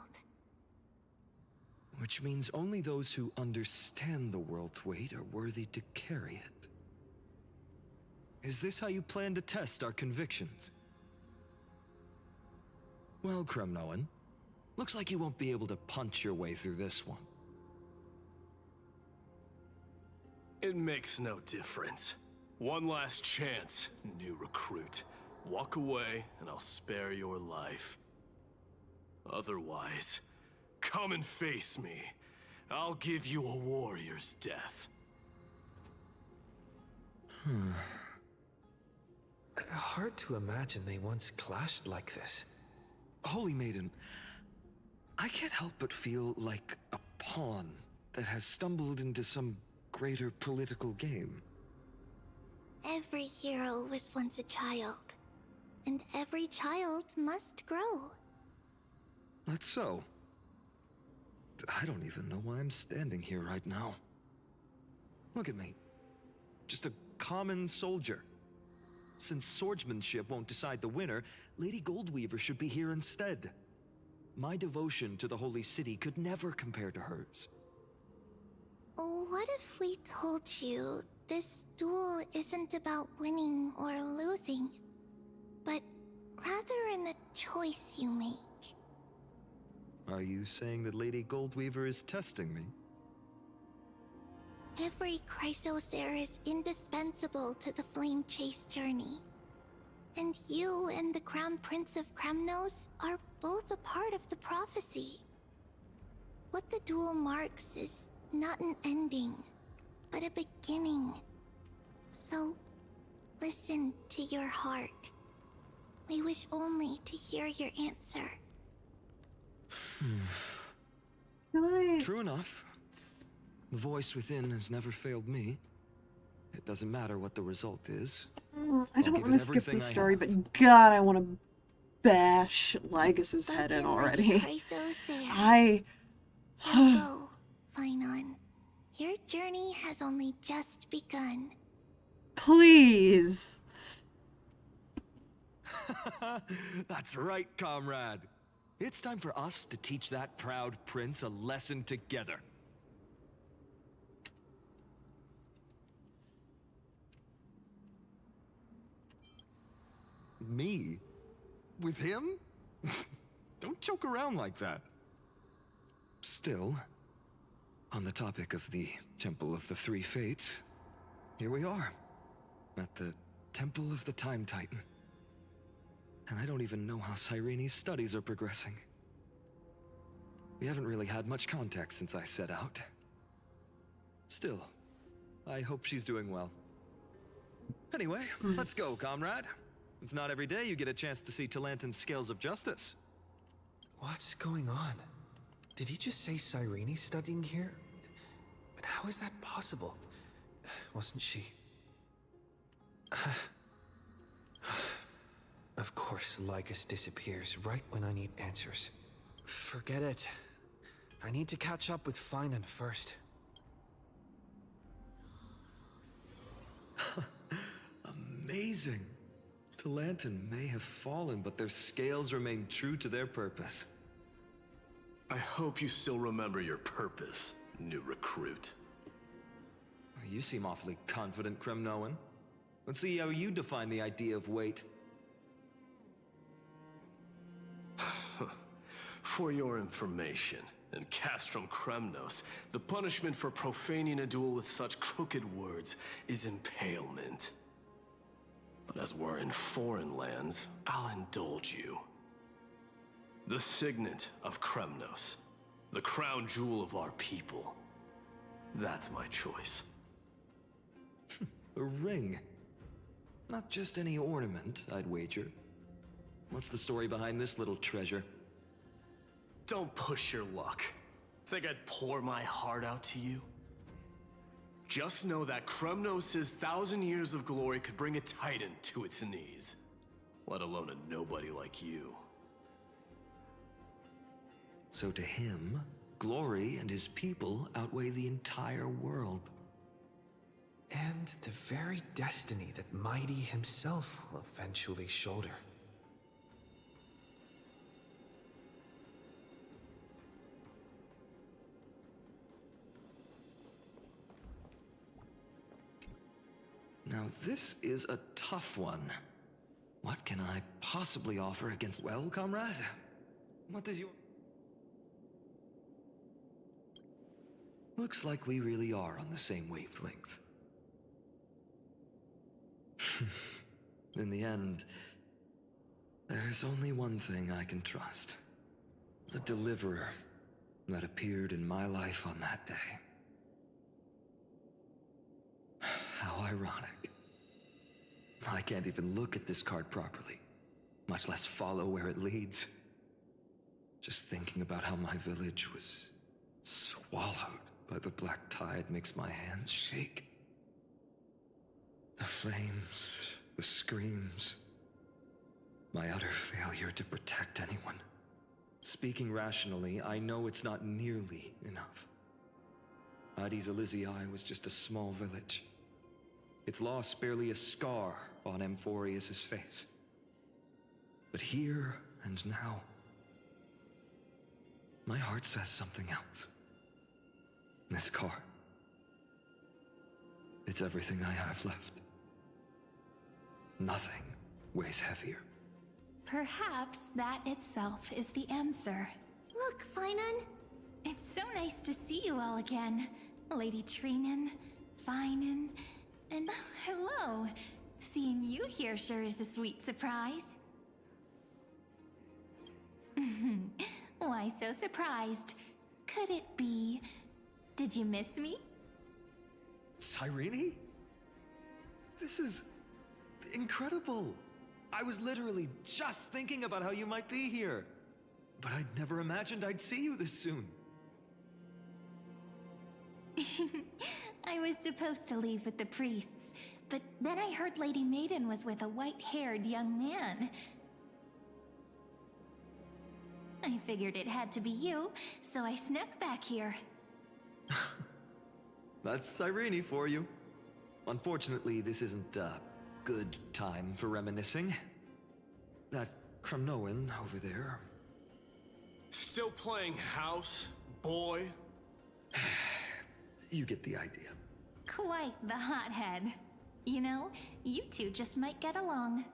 [SPEAKER 21] Which means only those who understand the world's weight are worthy to carry it. Is this how you plan to test our convictions? Well, Kremnoan, looks like you won't be able to punch your way through this one.
[SPEAKER 20] It makes no difference. One last chance, new recruit. Walk away, and I'll spare your life. Otherwise, come and face me. I'll give you a warrior's death.
[SPEAKER 21] Hard to imagine they once clashed like this. Holy Maiden, I can't help but feel like a pawn that has stumbled into some greater political game.
[SPEAKER 4] Every hero was once a child, and every child must grow.
[SPEAKER 21] That's so. I don't even know why I'm standing here right now. Look at me. Just a common soldier. Since swordsmanship won't decide the winner, Lady Goldweaver should be here instead. My devotion to the Holy City could never compare to hers.
[SPEAKER 4] What if we told you this duel isn't about winning or losing, but rather in the choice you make?
[SPEAKER 21] Are you saying that Lady Goldweaver is testing me?
[SPEAKER 4] Every Chrysocere is indispensable to the Flame Chase journey. And you and the Crown Prince of Krymnos are both a part of the prophecy. What the duel marks is not an ending, but a beginning. So, listen to your heart. We wish only to hear your answer.
[SPEAKER 21] True enough. The voice within has never failed me. It doesn't matter what the result is.
[SPEAKER 1] I don't want to skip the story, but God, I want to bash Lygus's head in already.
[SPEAKER 4] Now go, Finon. Your journey has only just begun.
[SPEAKER 1] Please.
[SPEAKER 21] That's right, comrade. It's time for us to teach that proud prince a lesson together. Me? With him? Don't joke around like that. Still, on the topic of the Temple of the Three Fates, here we are, at the Temple of the Time Titan. And I don't even know how Cyrene's studies are progressing. We haven't really had much contact since I set out. Still, I hope she's doing well. Anyway, let's go, comrade. It's not every day you get a chance to see Talantin's scales of justice.
[SPEAKER 2] What's going on? Did he just say Cyrene's studying here? But how is that possible? Wasn't she... Of course, Lycus disappears right when I need answers. Forget it. I need to catch up with Finan first.
[SPEAKER 21] Amazing. Talantin may have fallen, but their scales remain true to their purpose.
[SPEAKER 20] I hope you still remember your purpose, new recruit.
[SPEAKER 21] You seem awfully confident, Kremnoan. Let's see how you define the idea of weight.
[SPEAKER 20] For your information, in Castrum Kremnos, the punishment for profaning a duel with such crooked words is impalement. But as we're in foreign lands, I'll indulge you. The signet of Kremnos, the crown jewel of our people. That's my choice.
[SPEAKER 21] A ring. Not just any ornament, I'd wager. What's the story behind this little treasure?
[SPEAKER 20] Don't push your luck. Think I'd pour my heart out to you? Just know that Kremnos' 1,000 years of glory could bring a titan to its knees. Let alone a nobody like you.
[SPEAKER 21] So to him, glory and his people outweigh the entire world.
[SPEAKER 2] And the very destiny that Mighty himself will eventually shoulder.
[SPEAKER 21] Now this is a tough one. What can I possibly offer against... Well, comrade? What does your... Looks like we really are on the same wavelength. In the end, there's only one thing I can trust. The deliverer that appeared in my life on that day. How ironic. I can't even look at this card properly, much less follow where it leads. Just thinking about how my village was swallowed by the black tide makes my hands shake. The flames, the screams, my utter failure to protect anyone. Speaking rationally, I know it's not nearly enough. Addis Elysiae was just a small village. Its loss barely a scar on Amphoreus' face. But here and now, my heart says something else. This card, it's everything I have left. Nothing weighs heavier.
[SPEAKER 5] Perhaps that itself is the answer.
[SPEAKER 4] Look, Finan.
[SPEAKER 5] It's so nice to see you all again. Lady Trinan, Finan, and hello. Seeing you here sure is a sweet surprise. Why so surprised? Could it be... Did you miss me?
[SPEAKER 21] Cyrene? This is... incredible. I was literally just thinking about how you might be here. But I'd never imagined I'd see you this soon.
[SPEAKER 5] I was supposed to leave with the priests, but then I heard Lady Maiden was with a white-haired young man. I figured it had to be you, so I snuck back here.
[SPEAKER 21] That's Cyrene for you. Unfortunately, this isn't a good time for reminiscing. That Kremnoan over there,
[SPEAKER 20] Still playing house, boy?
[SPEAKER 21] You get the idea.
[SPEAKER 5] Quite the hothead. You know, you two just might get along.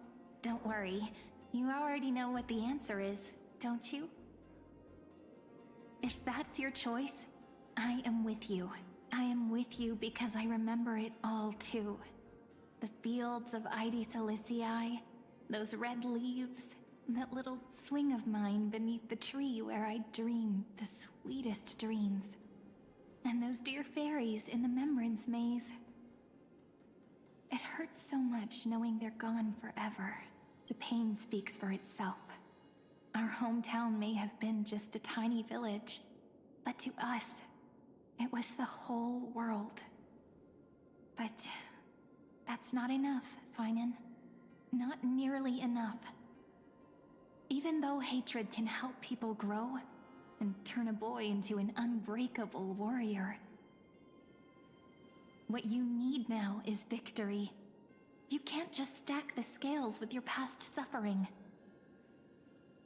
[SPEAKER 5] Don't worry, you already know what the answer is, don't you? If that's your choice, I am with you. I am with you because I remember it all too. The fields of Ide Siliciae, those red leaves, that little swing of mine beneath the tree where I dreamed the sweetest dreams. And those dear fairies in the Membrance Maze. It hurts so much knowing they're gone forever. The pain speaks for itself. Our hometown may have been just a tiny village, but to us, it was the whole world. But that's not enough, Finan. Not nearly enough. Even though hatred can help people grow and turn a boy into an unbreakable warrior, what you need now is victory. You can't just stack the scales with your past suffering.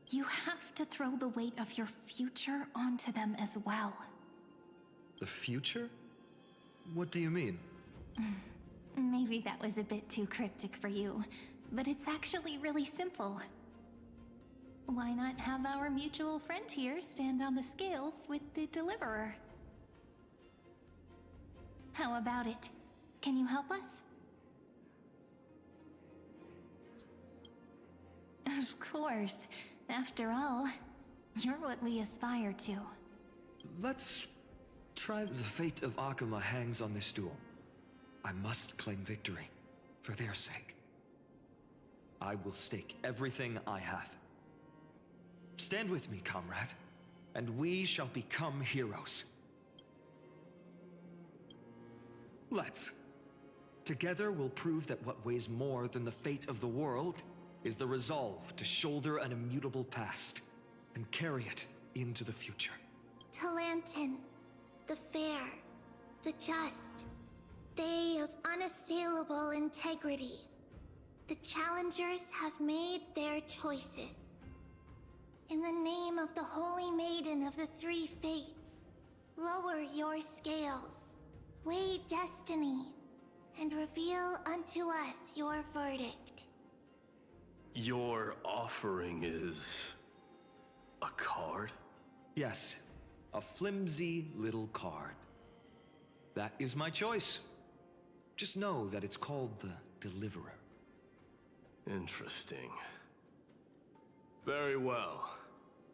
[SPEAKER 5] You have to throw the weight of your future onto them as well.
[SPEAKER 21] The future? What do you mean?
[SPEAKER 5] Maybe that was a bit too cryptic for you, but it's actually really simple. Why not have our mutual friend here stand on the scales with the deliverer? How about it? Can you help us? Of course. After all, you're what we aspire to.
[SPEAKER 21] Let's try. The fate of Akuma hangs on this duel. I must claim victory, for their sake. I will stake everything I have. Stand with me, comrade, and we shall become heroes. Let's. Together we'll prove that what weighs more than the fate of the world is the resolve to shoulder an immutable past and carry it into the future.
[SPEAKER 4] Talantin, the fair, the just, they of unassailable integrity. The challengers have made their choices. In the name of the Holy Maiden of the Three Fates, lower your scales, weigh destiny, and reveal unto us your verdict.
[SPEAKER 20] Your offering is a card?
[SPEAKER 21] Yes, a flimsy little card. That is my choice. Just know that it's called the Deliverer.
[SPEAKER 20] Interesting. Very well.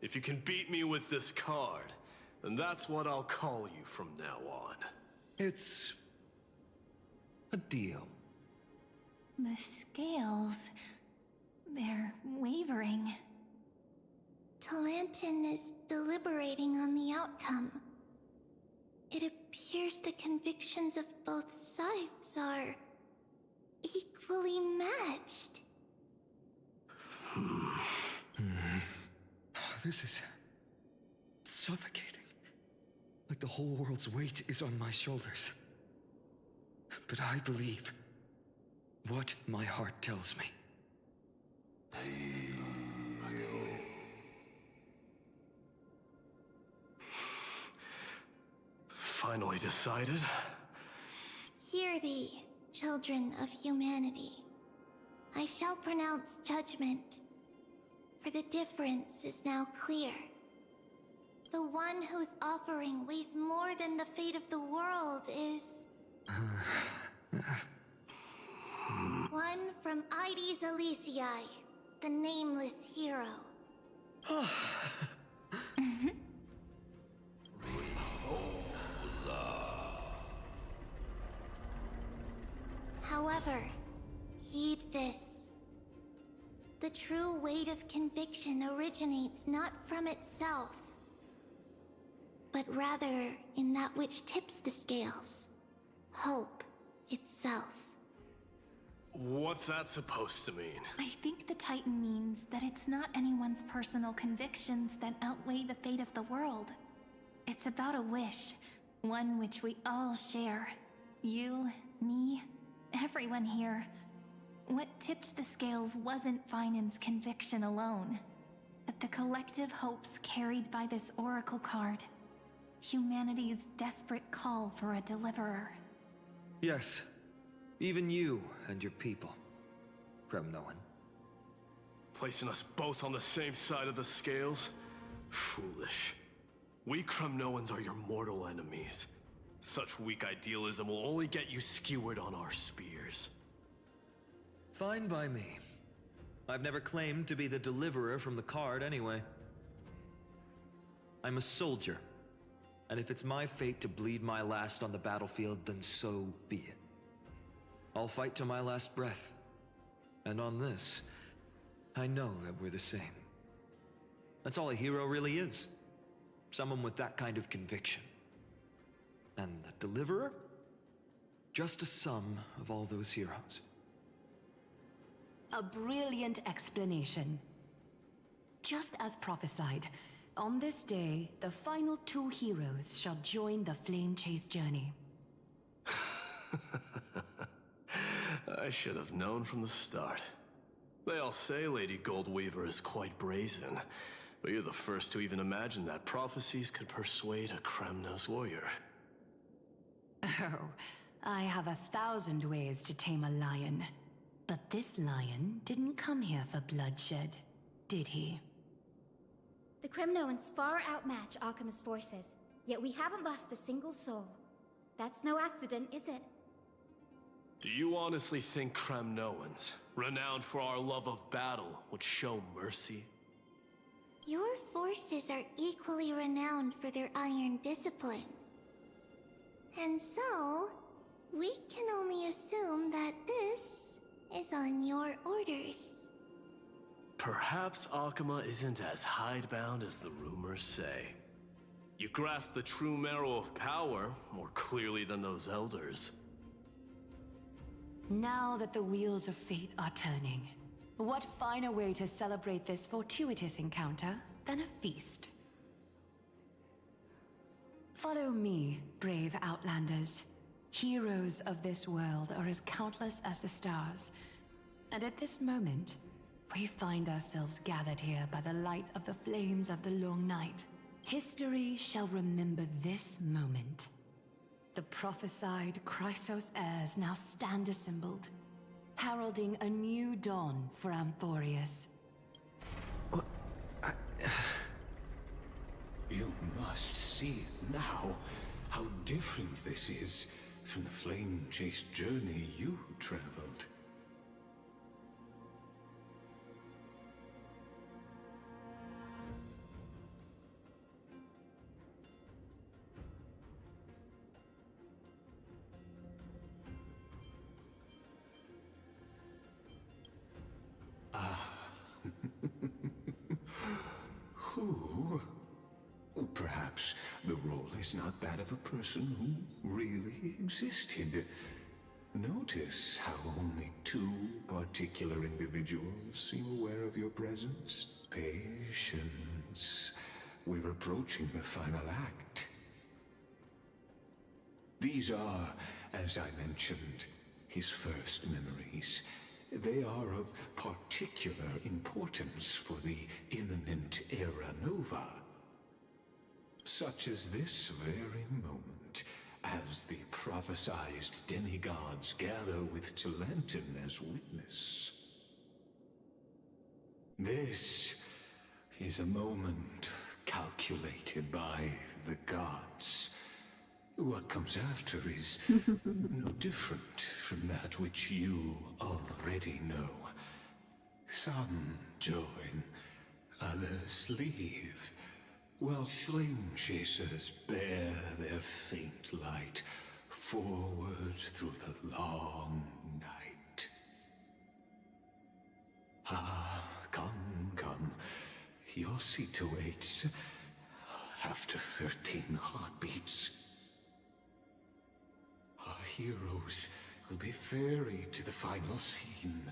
[SPEAKER 20] If you can beat me with this card, then that's what I'll call you from now on.
[SPEAKER 21] It's a deal.
[SPEAKER 5] The scales, they're wavering.
[SPEAKER 4] Talantin is deliberating on the outcome. It appears the convictions of both sides are equally matched.
[SPEAKER 21] This is suffocating. Like the whole world's weight is on my shoulders. But I believe what my heart tells me.
[SPEAKER 20] Finally decided?
[SPEAKER 4] Hear thee, children of humanity. I shall pronounce judgment, for the difference is now clear. The one whose offering weighs more than the fate of the world is... one from Ide Siliciae, the nameless hero. However, heed this. The true weight of conviction originates not from itself, but rather in that which tips the scales. Hope itself.
[SPEAKER 20] What's that supposed to mean?
[SPEAKER 5] I think the Titan means that it's not anyone's personal convictions that outweigh the fate of the world. It's about a wish, one which we all share. You, me, everyone here. What tipped the scales wasn't Finan's conviction alone, but
[SPEAKER 13] The collective hopes carried by this oracle card. Humanity's desperate call for a deliverer.
[SPEAKER 21] Yes, even you and your people, Kremnoan.
[SPEAKER 20] Placing us both on the same side of the scales? Foolish. We Kremnoans are your mortal enemies. Such weak idealism will only get you skewered on our spears.
[SPEAKER 21] Fine by me. I've never claimed to be the deliverer from the card anyway. I'm a soldier, and if it's my fate to bleed my last on the battlefield, then so be it. I'll fight to my last breath. And on this, I know that we're the same. That's all a hero really is. Someone with that kind of conviction. And the deliverer? Just a sum of all those heroes.
[SPEAKER 17] A brilliant explanation. Just as prophesied, on this day, the final 2 heroes shall join the Flame Chase journey.
[SPEAKER 20] I should have known from the start. They all say Lady Goldweaver is quite brazen, but you're the first to even imagine that prophecies could persuade a Kremnos warrior.
[SPEAKER 17] Oh, I have 1,000 ways to tame a lion. But this lion didn't come here for bloodshed, did he?
[SPEAKER 4] The Kremnoans far outmatch Arkhama's forces, yet we haven't lost a single soul. That's no accident, is it?
[SPEAKER 20] Do you honestly think Kremnoans, renowned for our love of battle, would show mercy?
[SPEAKER 4] Your forces are equally renowned for their iron discipline. And so, we can only assume that this is on your orders.
[SPEAKER 20] Perhaps Akama isn't as hidebound as the rumors say. You grasp the true marrow of power more clearly than those elders.
[SPEAKER 17] Now that the wheels of fate are turning, what finer way to celebrate this fortuitous encounter than a feast? Follow me, brave Outlanders. Heroes of this world are as countless as the stars. And at this moment, we find ourselves gathered here by the light of the flames of the long night. History shall remember this moment. The prophesied Chrysos heirs now stand assembled, heralding a new dawn for amphoreus.
[SPEAKER 10] You must see it now, how different this is from the flame-chased journey you traveled. Who? Perhaps the role is not that of a person who really existed. Notice how only 2 particular individuals seem aware of your presence. Patience. We're approaching the final act. These are, as I mentioned, his first memories. They are of particular importance for the imminent Era Nova. Such as this very moment, as the prophesized demigods gather with Talenton as witness. This is a moment calculated by the gods. What comes after is no different from that which you already know. Some join, others leave, while flame chasers bear their faint light forward through the long night. Ah, come. Your seat awaits after 13 heartbeats. Our heroes will be ferried to the final scene.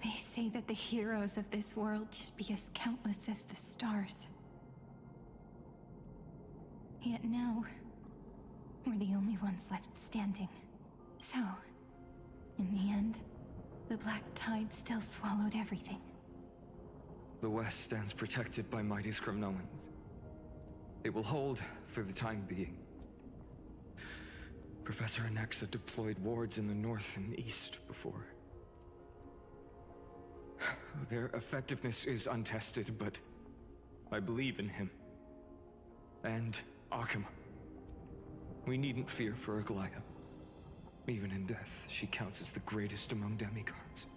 [SPEAKER 13] They say that the heroes of this world should be as countless as the stars.
[SPEAKER 5] Yet now, we're the only ones left standing. So, in the end, the Black Tide still swallowed everything.
[SPEAKER 21] The West stands protected by mighty Skrymnoans. It will hold for the time being. Professor Anaxa deployed wards in the north and east before. Their effectiveness is untested, but I believe in him. And Akama. We needn't fear for Aglaya. Even in death, she counts as the greatest among demigods.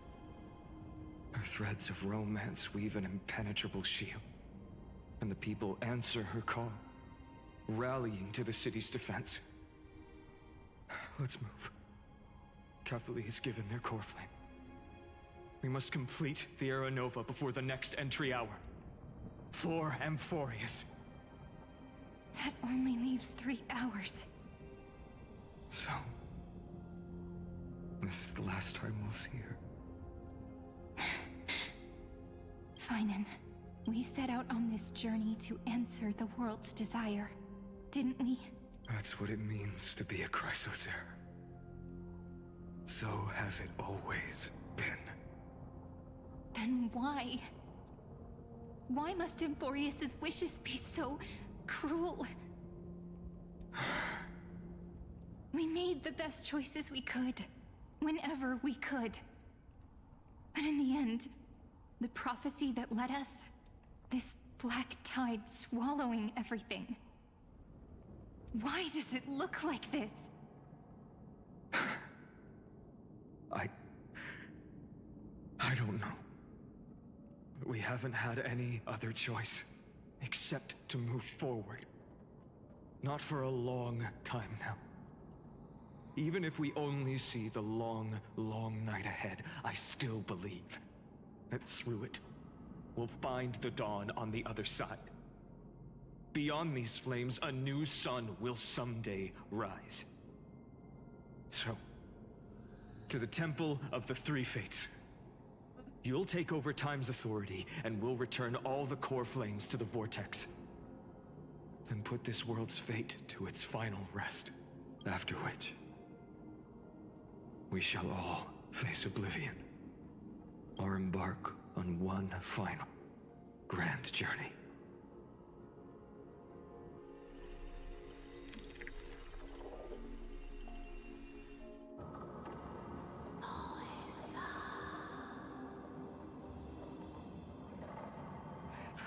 [SPEAKER 21] Her threads of romance weave an impenetrable shield, and the people answer her call, rallying to the city's defense. Let's move. Cavalry has given their core flame. We must complete the Era Nova before the next entry hour. For Amphoreus.
[SPEAKER 5] That only leaves 3 hours.
[SPEAKER 21] So, this is the last time we'll see her.
[SPEAKER 5] Finan, we set out on this journey to answer the world's desire, didn't we?
[SPEAKER 21] That's what it means to be a Chrysos heir. So has it always been.
[SPEAKER 5] Then why? Why must Amphoreus' wishes be so cruel? We made the best choices we could, whenever we could. But in the end, the prophecy that led us, this black tide swallowing everything. Why does it look like this?
[SPEAKER 21] I don't know. We haven't had any other choice, except to move forward. Not for a long time now. Even if we only see the long, long night ahead, I still believe that through it, we'll find the dawn on the other side. Beyond these flames, a new sun will someday rise. So, to the Temple of the Three Fates. You'll take over Time's authority, and we'll return all the core flames to the Vortex. Then put this world's fate to its final rest. After which, we shall all face oblivion. Or embark on one final, grand journey.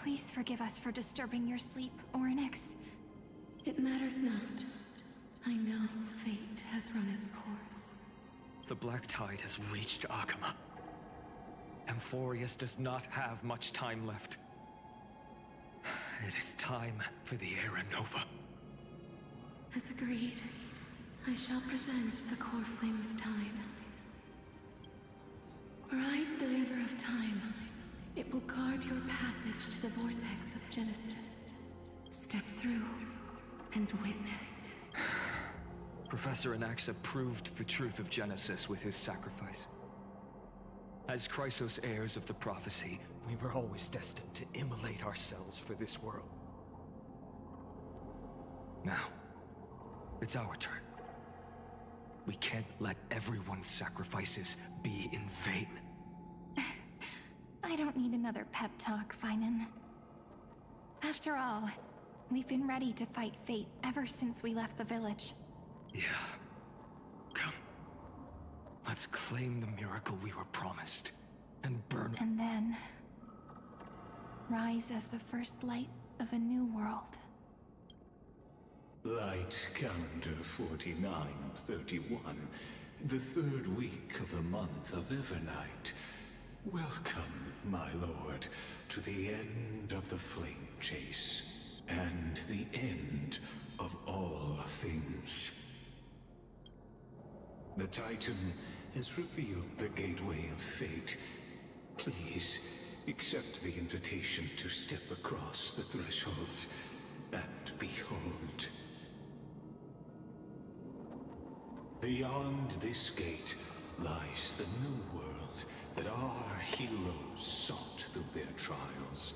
[SPEAKER 5] Please forgive us for disturbing your sleep, Orynyx.
[SPEAKER 15] It matters not. I know fate has run its course.
[SPEAKER 21] The Black Tide has reached Akama. Amphoreus does not have much time left. It is time for the Era Nova.
[SPEAKER 15] As agreed, I shall present the core flame of time. Ride the river of time. It will guard your passage to the vortex of Genesis. Step through and witness.
[SPEAKER 21] Professor Anaxa proved the truth of Genesis with his sacrifice. As Chrysos heirs of the prophecy, we were always destined to immolate ourselves for this world. Now, it's our turn. We can't let everyone's sacrifices be in vain.
[SPEAKER 5] I don't need another pep talk, Finan. After all, we've been ready to fight fate ever since we left the village.
[SPEAKER 21] Yeah. Come. Let's claim the miracle we were promised, and burn.
[SPEAKER 5] And then, rise as the first light of a new world.
[SPEAKER 10] Light calendar 4931, the third week of the month of Evernight. Welcome, my lord, to the end of the flame chase, and the end of all things. The Titan has revealed the gateway of fate. Please, accept the invitation to step across the threshold, and behold. Beyond this gate lies the new world that our heroes sought through their trials,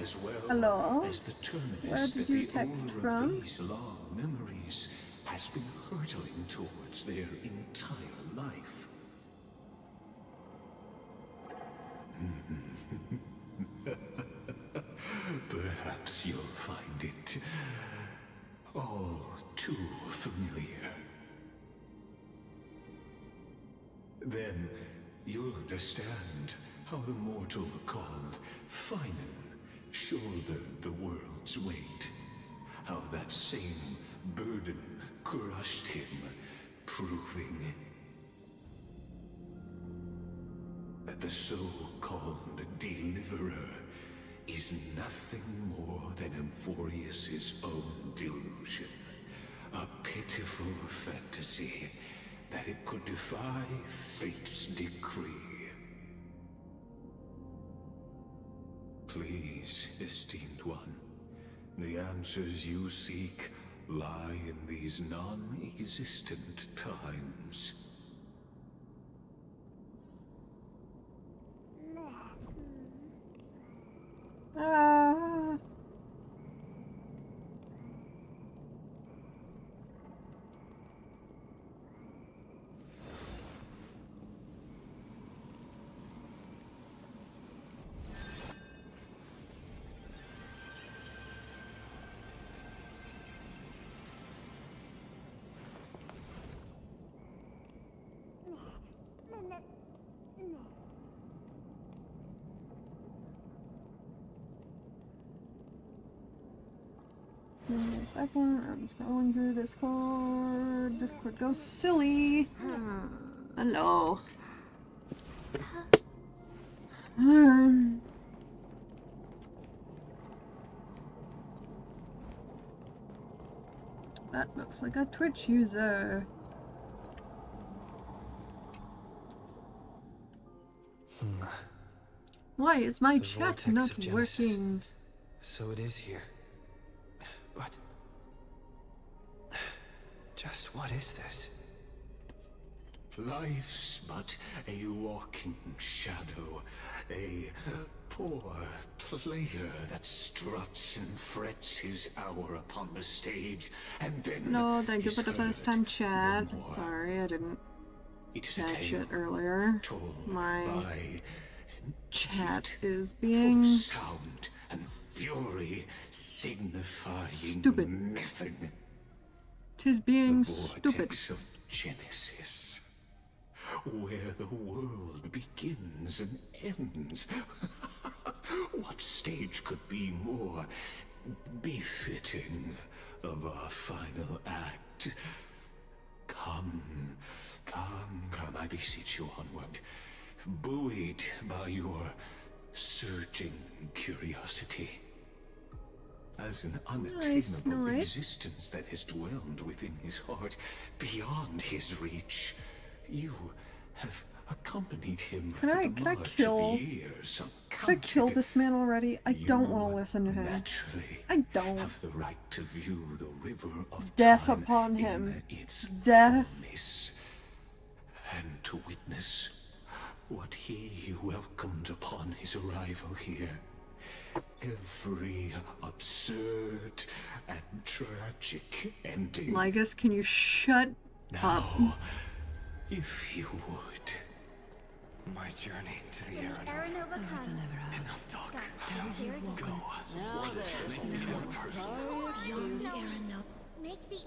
[SPEAKER 10] as well
[SPEAKER 1] Hello?
[SPEAKER 10] as the terminus
[SPEAKER 1] Where
[SPEAKER 10] that
[SPEAKER 1] did you
[SPEAKER 10] the
[SPEAKER 1] text
[SPEAKER 10] owner
[SPEAKER 1] from?
[SPEAKER 10] of these long memories has been hurtling towards their entire life. Perhaps you'll find it all too familiar. Then you'll understand how the mortal called Finan shouldered the world's weight. How that same burden crushed him, proving that the so-called Deliverer is nothing more than amphoreus's own delusion. A pitiful fantasy that it could defy fate's decree. Please, esteemed one, the answers you seek lie in these non-existent times.
[SPEAKER 1] Ah. Give me a second. I'm scrolling through Discord. Discord goes silly. Hello. That looks like a Twitch user. Why is my chat
[SPEAKER 2] vortex
[SPEAKER 1] not
[SPEAKER 2] of Genesis.
[SPEAKER 1] working?
[SPEAKER 2] So it is here. But... just what is this?
[SPEAKER 10] Life's but a walking shadow, a poor player that struts and frets his hour upon the stage, and then
[SPEAKER 1] No, thank you
[SPEAKER 10] is
[SPEAKER 1] for the
[SPEAKER 10] heard
[SPEAKER 1] first time chat.
[SPEAKER 10] no more.
[SPEAKER 1] Sorry, I didn't
[SPEAKER 10] It is a
[SPEAKER 1] catch
[SPEAKER 10] tale
[SPEAKER 1] it earlier.
[SPEAKER 10] told
[SPEAKER 1] My
[SPEAKER 10] by
[SPEAKER 1] chat is
[SPEAKER 10] full
[SPEAKER 1] being
[SPEAKER 10] of sound and fury, signifying
[SPEAKER 1] stupid.
[SPEAKER 10] nothing.
[SPEAKER 1] Tis being
[SPEAKER 10] The
[SPEAKER 1] stupid.
[SPEAKER 10] vortex of Genesis, where the world begins and ends. What stage could be more befitting of our final act? Come, I beseech you onward, buoyed by your surging curiosity. As an unattainable existence that has dwelled within his heart, beyond his reach, you have accompanied him
[SPEAKER 1] Can I
[SPEAKER 10] through the march
[SPEAKER 1] kill?
[SPEAKER 10] of years.
[SPEAKER 1] Can I kill this man already? I don't want to listen to him.
[SPEAKER 10] Naturally,
[SPEAKER 1] I don't.
[SPEAKER 10] have the right to view the river of
[SPEAKER 1] Death
[SPEAKER 10] time
[SPEAKER 1] upon
[SPEAKER 10] in
[SPEAKER 1] him.
[SPEAKER 10] its
[SPEAKER 1] Death.
[SPEAKER 10] fullness, and to witness what he welcomed upon his arrival here. Every absurd and tragic ending.
[SPEAKER 1] Lygus, can you shut up?
[SPEAKER 10] Now, if you would.
[SPEAKER 2] My journey to the
[SPEAKER 4] Aranova comes.
[SPEAKER 2] Enough talk.
[SPEAKER 4] Here it
[SPEAKER 2] Go.
[SPEAKER 3] Now this.
[SPEAKER 4] Beyond Aranova. Make the...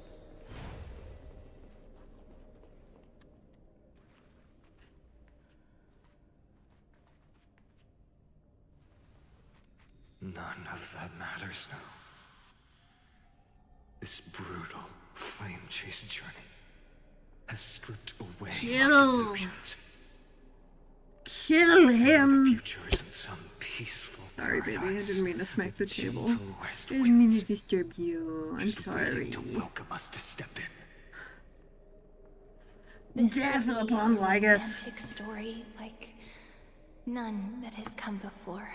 [SPEAKER 2] None of that matters now. This brutal, flame-chased journey has stripped away
[SPEAKER 1] Kill.
[SPEAKER 2] my delusions.
[SPEAKER 1] Kill
[SPEAKER 2] The
[SPEAKER 1] him!
[SPEAKER 2] future isn't some peaceful
[SPEAKER 1] Sorry, baby. I
[SPEAKER 2] paradise
[SPEAKER 1] didn't mean to smack the
[SPEAKER 2] with
[SPEAKER 1] table.
[SPEAKER 2] gentle west
[SPEAKER 1] Didn't mean to
[SPEAKER 2] winds,
[SPEAKER 1] disturb you. I'm
[SPEAKER 2] just
[SPEAKER 1] sorry.
[SPEAKER 2] waiting to welcome us to step in.
[SPEAKER 13] This
[SPEAKER 1] Death
[SPEAKER 13] will be
[SPEAKER 1] upon
[SPEAKER 13] a
[SPEAKER 1] Lygus.
[SPEAKER 13] romantic story like none that has come before.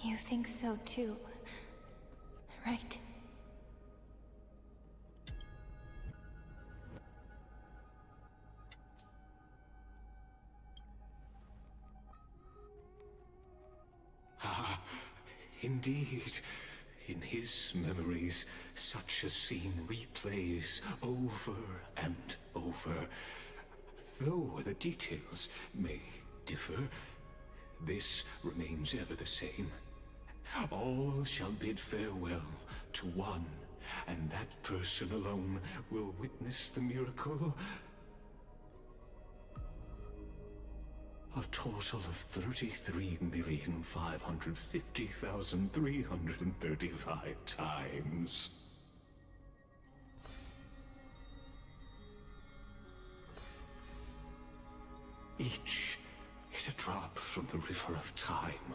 [SPEAKER 13] You think so too, right?
[SPEAKER 10] Indeed, in his memories, such a scene replays over and over. Though the details may differ, this remains ever the same. All shall bid farewell to one, and that person alone will witness the miracle. A total of 33,550,335 times. Each is a drop from the river of time,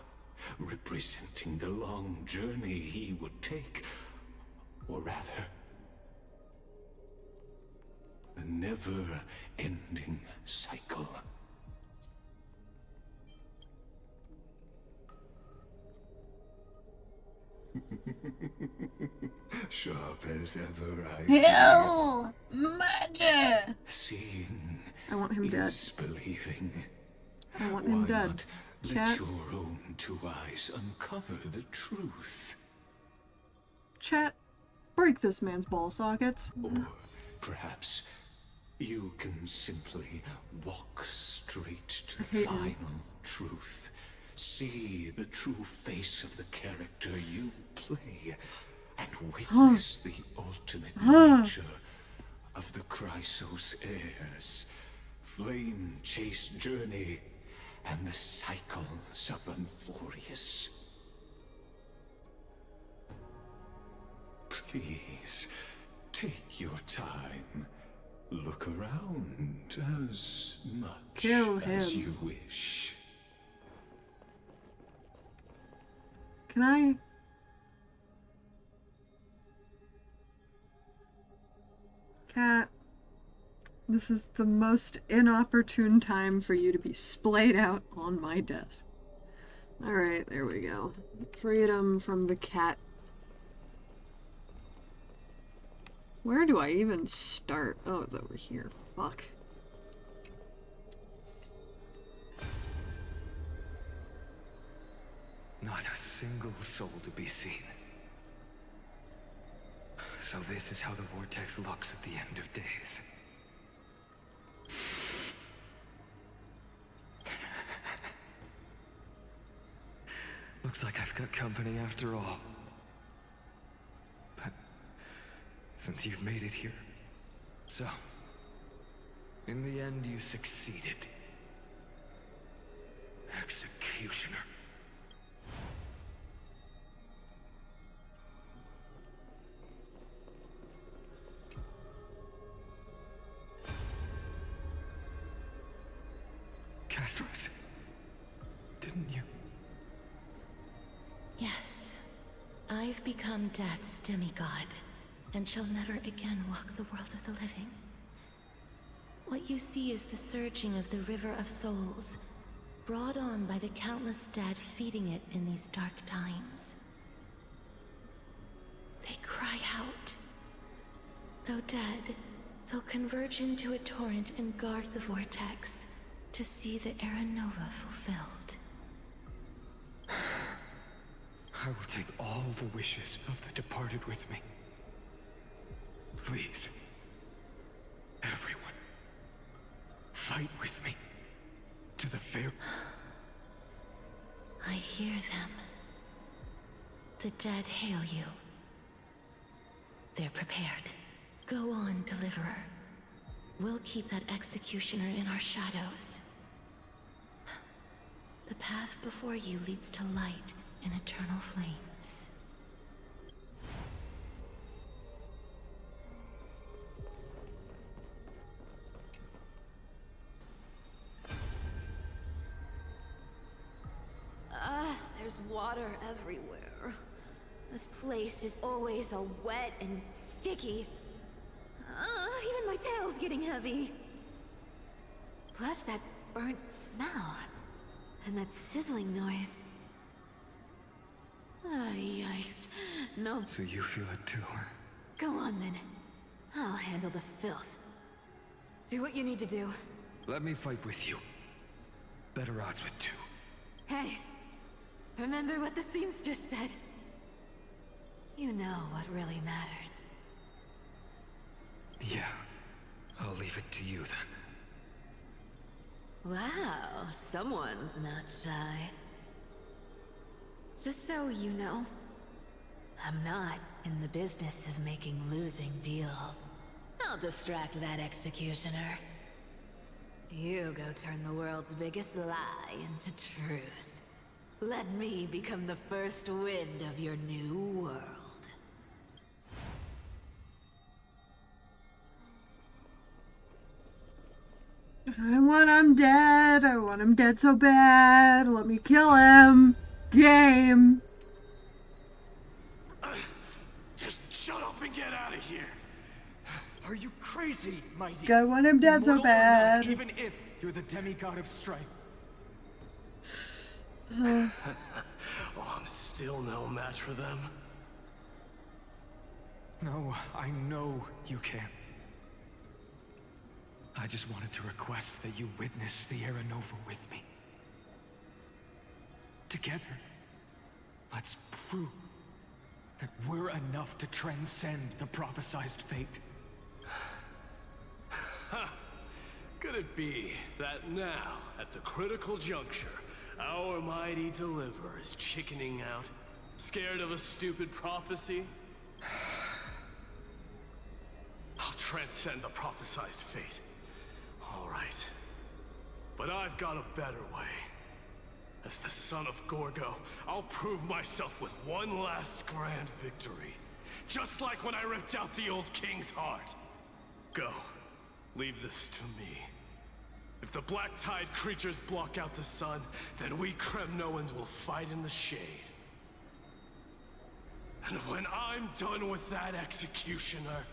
[SPEAKER 10] representing the long journey he would take, or rather, the never-ending cycle. Sharp as ever, I
[SPEAKER 1] Hell! Magic!
[SPEAKER 10] Seeing
[SPEAKER 1] I want him dead.
[SPEAKER 10] is believing.
[SPEAKER 1] I want him
[SPEAKER 10] Why
[SPEAKER 1] dead.
[SPEAKER 10] not let
[SPEAKER 1] Chat.
[SPEAKER 10] your own two eyes uncover the truth?
[SPEAKER 1] Chat, break this man's ball sockets.
[SPEAKER 10] Or perhaps you can simply walk straight to the
[SPEAKER 1] hate him.
[SPEAKER 10] final truth. See the true face of the character you play, and witness the ultimate nature of the Chrysos heirs, flame-chased journey, and the cycles of amphoreus. Please, take your time. Look around as much
[SPEAKER 1] Kill
[SPEAKER 10] as
[SPEAKER 1] him.
[SPEAKER 10] you wish.
[SPEAKER 1] Can I? Cat, this is the most inopportune time for you to be splayed out on my desk. Alright, there we go. Freedom from the cat. Where do I even start? Oh, it's over here. Fuck.
[SPEAKER 21] Not a single soul to be seen. So this is how the vortex looks at the end of days. Looks like I've got company after all. But since you've made it here, so in the end you succeeded. Executioner. Castros, didn't you?
[SPEAKER 12] Yes. I've become Death's demigod, and shall never again walk the world of the living. What you see is the surging of the River of Souls, brought on by the countless dead feeding it in these dark times. They cry out. Though dead, they'll converge into a torrent and guard the vortex to see the Era Nova fulfilled.
[SPEAKER 21] I will take all the wishes of the departed with me. Please, everyone, fight with me to the fair.
[SPEAKER 12] I hear them. The dead hail you. They're prepared. Go on, Deliverer. We'll keep that executioner in our shadows. The path before you leads to light and eternal flames.
[SPEAKER 3] There's water everywhere. This place is always so wet and sticky. Even my tail's getting heavy. Plus that burnt smell. And that sizzling noise. Yikes. No.
[SPEAKER 21] So you feel it too, huh?
[SPEAKER 3] Go on then. I'll handle the filth. Do what you need to do.
[SPEAKER 21] Let me fight with you. Better odds with two.
[SPEAKER 3] Hey, Remember what the seamstress said. You know what really matters.
[SPEAKER 21] Yeah, I'll leave it to you then.
[SPEAKER 3] Wow, someone's not shy. Just so you know, I'm not in the business of making losing deals. I'll distract that executioner. You go turn the world's biggest lie into truth. Let me become the first wind of your new world.
[SPEAKER 1] I want him dead. I want him dead so bad. Let me kill him. Game.
[SPEAKER 14] Just shut up and get out of here. Are you crazy, mighty?
[SPEAKER 1] I want him dead so
[SPEAKER 14] Immortal or
[SPEAKER 1] bad.
[SPEAKER 14] not, even if you're the demigod of strife.
[SPEAKER 20] Oh, I'm still no match for them.
[SPEAKER 14] No, I know you can. I just wanted to request that you witness the Era Nova with me. Together, let's prove that we're enough to transcend the prophesized fate.
[SPEAKER 20] Could it be that now, at the critical juncture, our mighty deliverer is chickening out, scared of a stupid prophecy? I'll transcend the prophesized fate. All right. But I've got a better way. As the son of Gorgo, I'll prove myself with one last grand victory. Just like when I ripped out the old king's heart. Go. Leave this to me. If the Black Tide creatures block out the sun, then we Kremnoans will fight in the shade. And when I'm done with that executioner,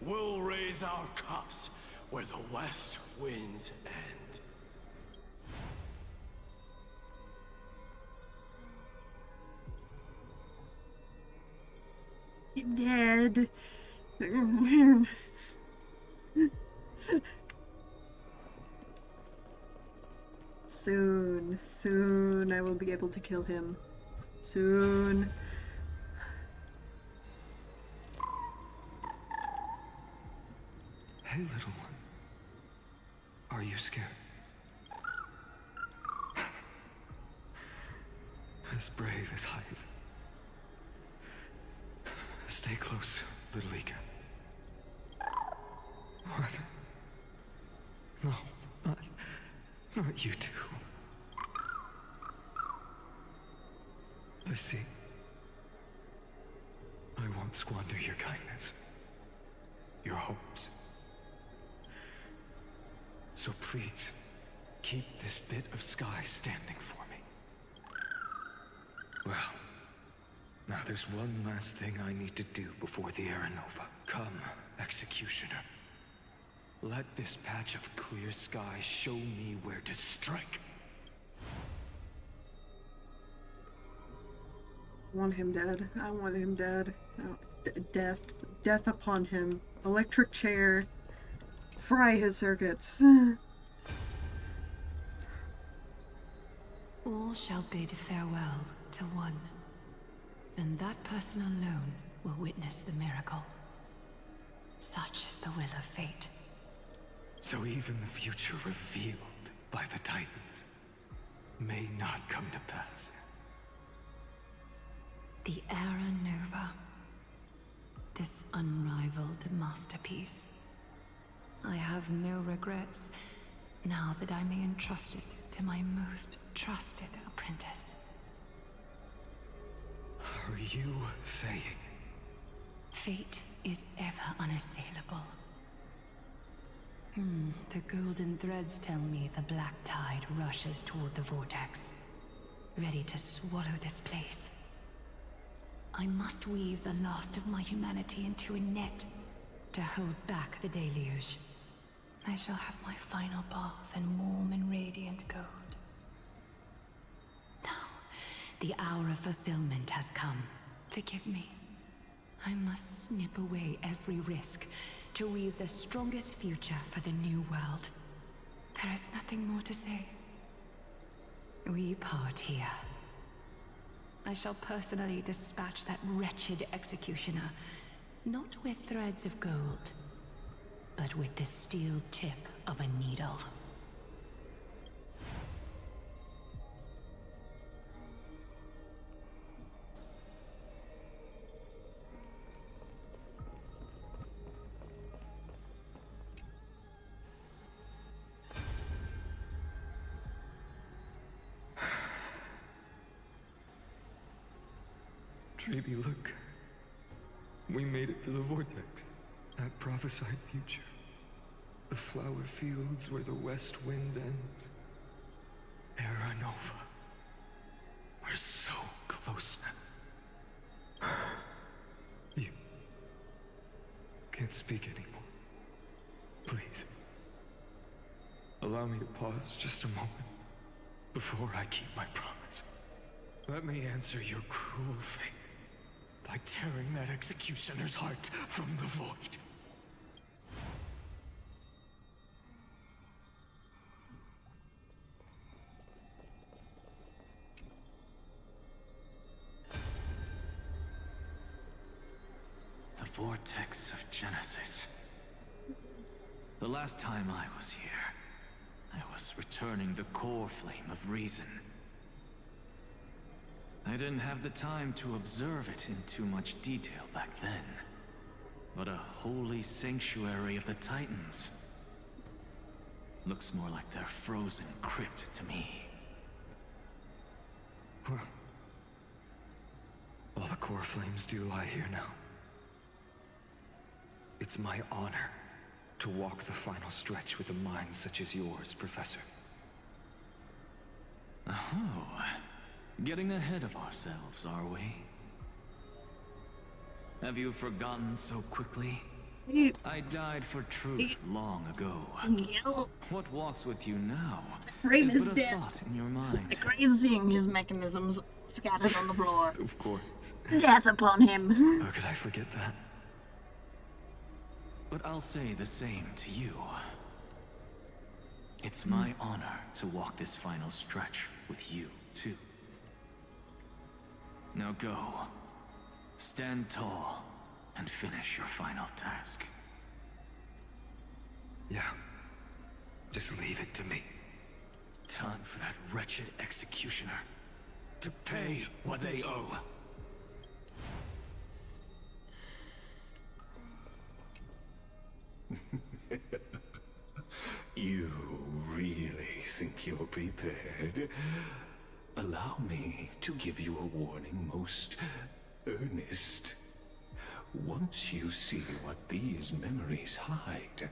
[SPEAKER 20] we'll raise our cups where the west winds end.
[SPEAKER 1] I'm dead. Soon I will be able to kill him. Soon.
[SPEAKER 21] Hey, little one. Are you scared? As brave as heights. Stay close, little Ika. What? No, not you two. I see. I won't squander your kindness. Your hopes. So please, keep this bit of sky standing for me. Well, now there's one last thing I need to do before the Era Nova. Come, Executioner. Let this patch of clear sky show me where to strike.
[SPEAKER 1] I want him dead. I want him dead. No, death. Death upon him. Electric chair. Fry his circuits.
[SPEAKER 7] All shall bid farewell to one, and that person alone will witness the miracle. Such is the will of fate.
[SPEAKER 21] So even the future revealed by the Titans may not come to pass.
[SPEAKER 7] The Era Nova. This unrivaled masterpiece. I have no regrets now that I may entrust it to my most trusted apprentice.
[SPEAKER 21] Are you saying?
[SPEAKER 7] Fate is ever unassailable. The golden threads tell me the black tide rushes toward the vortex, ready to swallow this place. I must weave the last of my humanity into a net to hold back the deluge. I shall have my final bath in warm and radiant gold. Now, the hour of fulfillment has come. Forgive me. I must snip away every risk to weave the strongest future for the new world. There is nothing more to say. We part here.
[SPEAKER 17] I shall personally dispatch that wretched executioner, not with threads of gold, but with the steel tip of a needle.
[SPEAKER 2] Baby, look. We made it to the vortex. That prophesied future. The flower fields where the west wind ends. Terra Nova. We're so close now. You can't speak anymore. Please. Allow me to pause just a moment before I keep my promise. Let me answer your cruel fate by tearing that executioner's heart from the void.
[SPEAKER 11] The vortex of Genesis. The last time I was here, I was returning the core flame of reason. I didn't have the time to observe it in too much detail back then. But a holy sanctuary of the Titans. Looks more like their frozen crypt to me.
[SPEAKER 2] Well, all the core flames do lie here now. It's my honor to walk the final stretch with a mind such as yours, Professor.
[SPEAKER 11] Oh. Getting ahead of ourselves, are we? Have you forgotten so quickly? I died for truth long ago. What walks with you now
[SPEAKER 1] Grave
[SPEAKER 11] is
[SPEAKER 1] is
[SPEAKER 11] but a
[SPEAKER 1] dead.
[SPEAKER 11] thought in your mind.
[SPEAKER 1] The grave seeing his mechanisms scattered on the floor.
[SPEAKER 2] Of course.
[SPEAKER 1] Death upon him.
[SPEAKER 2] How could I forget that?
[SPEAKER 11] But I'll say the same to you. It's my honor to walk this final stretch with you, too. Now go. Stand tall and finish your final task.
[SPEAKER 2] Yeah. Just leave it to me.
[SPEAKER 11] Time for that wretched executioner to pay what they owe.
[SPEAKER 10] You really think you're prepared? Allow me to give you a warning, most earnest. Once you see what these memories hide,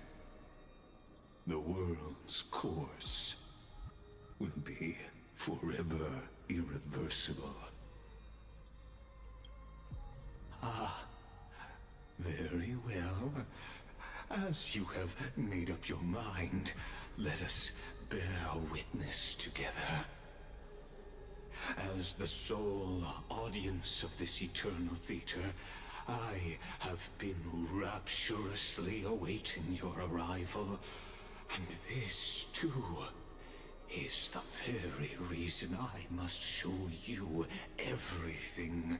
[SPEAKER 10] the world's course will be forever irreversible. Ah, very well. As you have made up your mind, let us bear witness together. As the sole audience of this eternal theater, I have been rapturously awaiting your arrival, and this, too, is the very reason I must show you everything.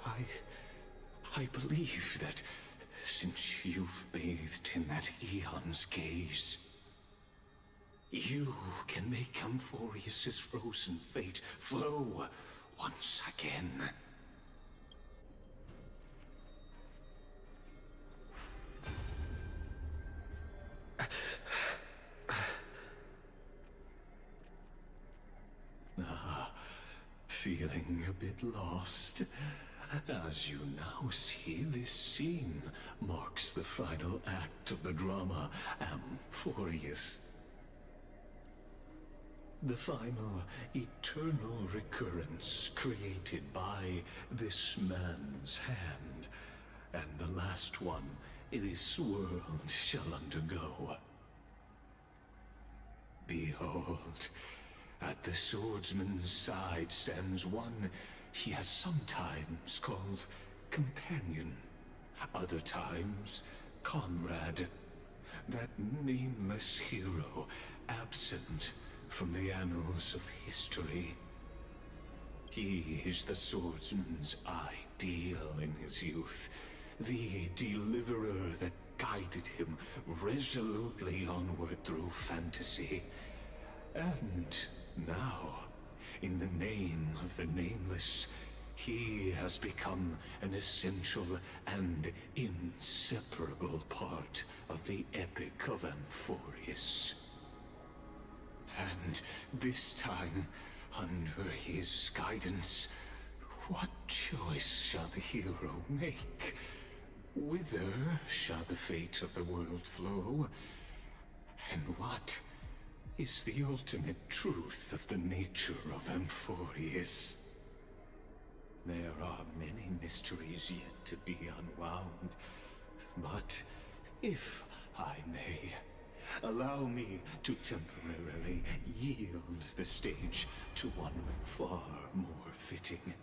[SPEAKER 10] I believe that since you've bathed in that eon's gaze, you can make Amphoreus's frozen fate flow once again. Feeling a bit lost? As you now see, this scene marks the final act of the drama Amphoreus. The final eternal recurrence created by this man's hand, and the last one this world shall undergo. Behold, at the swordsman's side stands one he has sometimes called companion, other times comrade, that nameless hero absent from the annals of history. He is the swordsman's ideal in his youth, the deliverer that guided him resolutely onward through fantasy. And now, in the name of the Nameless, he has become an essential and inseparable part of the epic of amphoreus. And this time, under his guidance, what choice shall the hero make? Whither shall the fate of the world flow? And what is the ultimate truth of the nature of amphoreus? There are many mysteries yet to be unwound, but if I may, allow me to temporarily yield the stage to one far more fitting.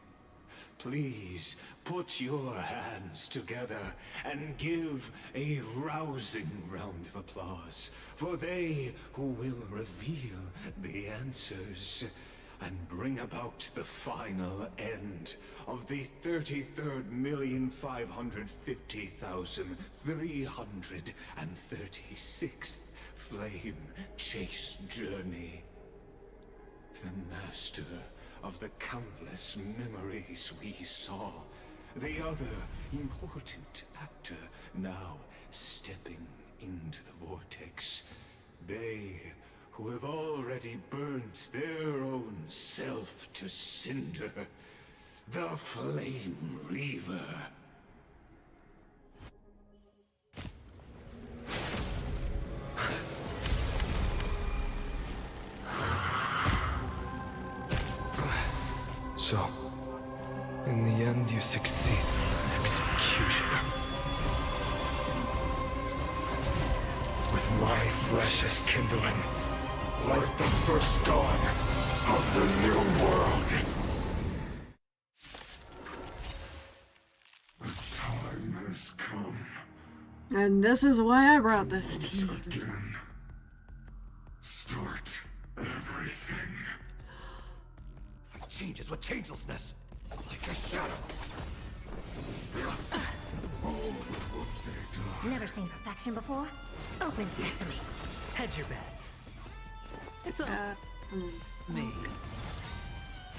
[SPEAKER 10] Please put your hands together and give a rousing round of applause for they who will reveal the answers and bring about the final end of the 33,550,336th flame chase journey. The master of the countless memories we saw, the other important actor now stepping into the vortex. They who have already burnt their own self to cinder, the Flame Reaver.
[SPEAKER 2] So, in the end, you succeed.
[SPEAKER 20] Executioner. With my flesh as kindling, like the first dawn of the new world. The time has come.
[SPEAKER 1] And this is why I brought this to you.
[SPEAKER 20] Again. Start everything.
[SPEAKER 9] It changes with changelessness, like a shadow.
[SPEAKER 4] Never seen perfection before? Open sesame.
[SPEAKER 8] Hedge your bets. It's a me.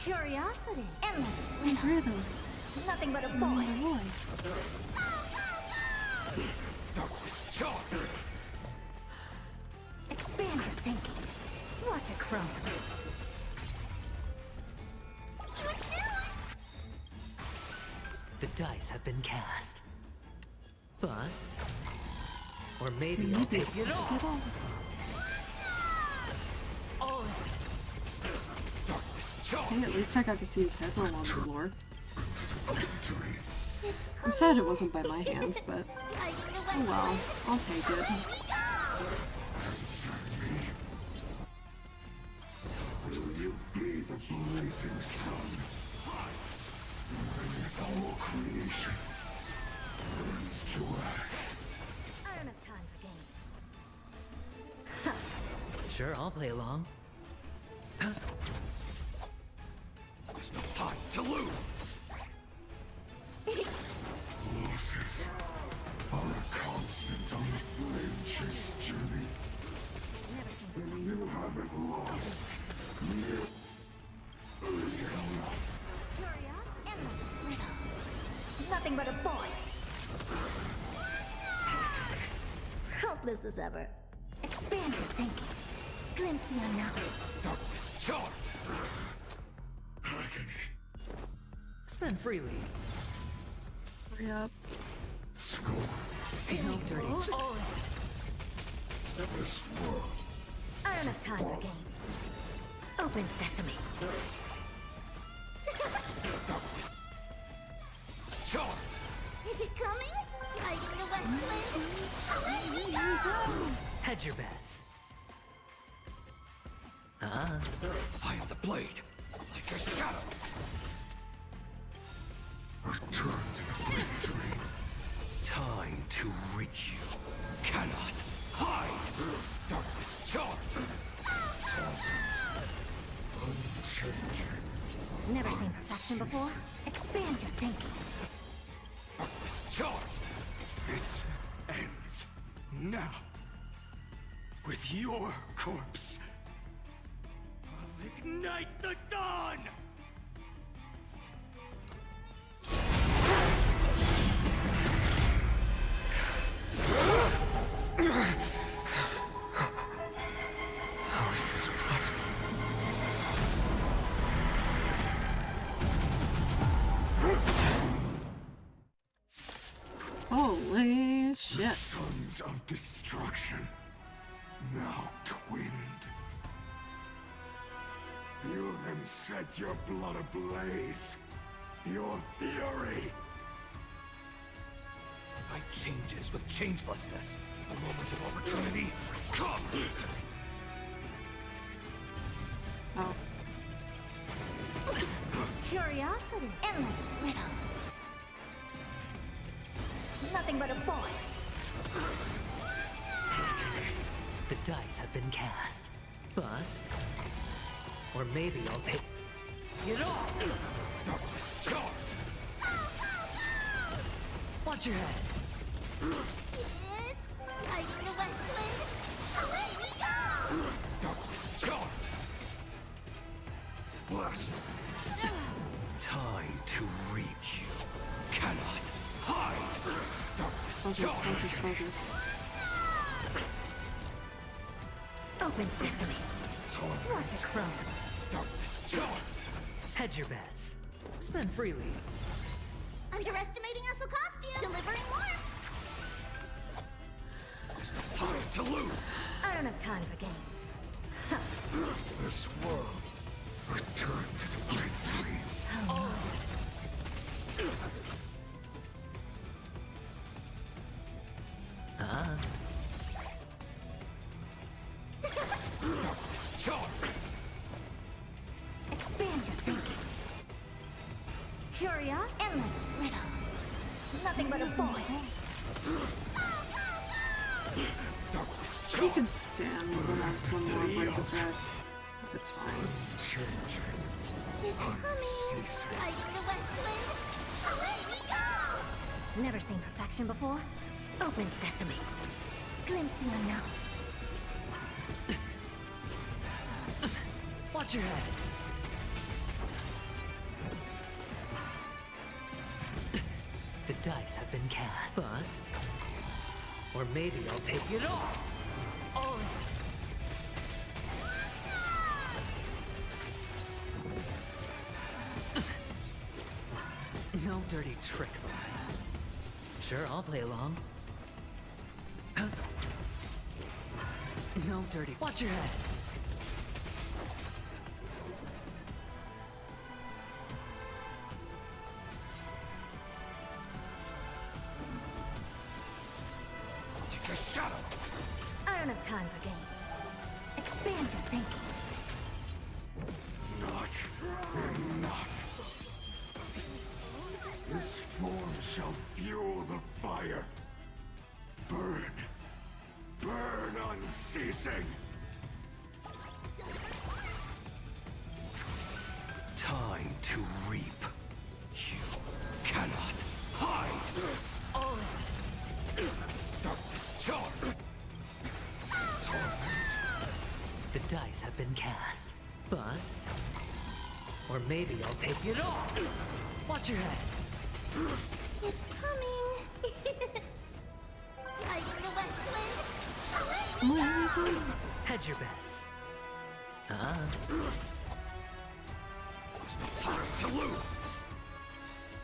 [SPEAKER 4] Curiosity. Endless riddles. Nothing but a void. Expand your thinking. Watch it crumble.
[SPEAKER 8] The dice have been cast. Bust. Or maybe I'll take it all.
[SPEAKER 1] Hey, at least I got to see his head roll on the floor. I'm sad it wasn't by my hands, but oh well, I'll take it.
[SPEAKER 20] Will you be the blazing sun? When all creation burns to ash.
[SPEAKER 4] I don't have time for games.
[SPEAKER 8] Sure, I'll play along.
[SPEAKER 9] There's no time to lose.
[SPEAKER 20] Losses are a constant on the flame chase journey. When you haven't lost, you
[SPEAKER 4] Nothing but a void. Helpless as ever. Expand your thinking. Glimpse the unknown.
[SPEAKER 9] Darkness charmed.
[SPEAKER 8] Spend freely.
[SPEAKER 1] Hurry up.
[SPEAKER 8] No dirty.
[SPEAKER 20] This world.
[SPEAKER 4] I don't have time for games. Open sesame.
[SPEAKER 9] Charmed.
[SPEAKER 4] Is it coming? Hiding the West Wind? Away we go!
[SPEAKER 8] Hedge your bets.
[SPEAKER 9] I am the blade, like a shadow.
[SPEAKER 20] Return to the great dream.
[SPEAKER 9] Time to rid you. Cannot hide. Darkness charmed.
[SPEAKER 20] Unchanging.
[SPEAKER 4] Never seen fashion before? Expand your thinking.
[SPEAKER 9] This ends now. With your corpse. I'll ignite the dawn!
[SPEAKER 2] How is this possible?
[SPEAKER 1] Holy shit.
[SPEAKER 9] The sons of destruction, now twinned. Feel them set your blood ablaze. Your fury.
[SPEAKER 10] Fight changes with changelessness. The moment of opportunity, come!
[SPEAKER 1] Oh.
[SPEAKER 4] Curiosity. Endless riddles. Nothing but a void.
[SPEAKER 8] The dice have been cast. Bust. Or maybe I'll take... Get off! Watch your head.
[SPEAKER 4] It's lighting the West Wind. Away we go!
[SPEAKER 10] Blast. Time to reach. Cannot hide.
[SPEAKER 1] Focus.
[SPEAKER 4] Open sesame. Watch it crumble.
[SPEAKER 8] Hedge your bets. Spend freely.
[SPEAKER 4] Underestimating us will cost you. Delivering warmth.
[SPEAKER 10] Time to lose.
[SPEAKER 4] I don't have time for games.
[SPEAKER 10] This world return to the great dream.
[SPEAKER 4] Expand your thinking. Curiosity. Endless riddles. Nothing but a void.
[SPEAKER 1] He can stand to have some more break of that. It's fine.
[SPEAKER 4] It's coming. Lighting the West Wind. Away we go! Never seen perfection before? Open sesame. Glimpse the unknown.
[SPEAKER 8] Watch your head. The dice have been cast. Bust. Or maybe I'll take it all. Oh. No dirty tricks on me. Sure, I'll play along. No dirty. Watch your head.
[SPEAKER 4] I don't have time for games. Expand your thinking.
[SPEAKER 9] Not enough. This form shall fuel the fire. Burn. Burn unceasing.
[SPEAKER 10] Time to reap. You cannot hide.
[SPEAKER 8] Oh. The dice have been cast. Bust. Or maybe I'll take it all. Watch your head.
[SPEAKER 4] It's coming. Lighting the West Wind. Away we go!
[SPEAKER 8] Hedge your bets.
[SPEAKER 10] Time to lose.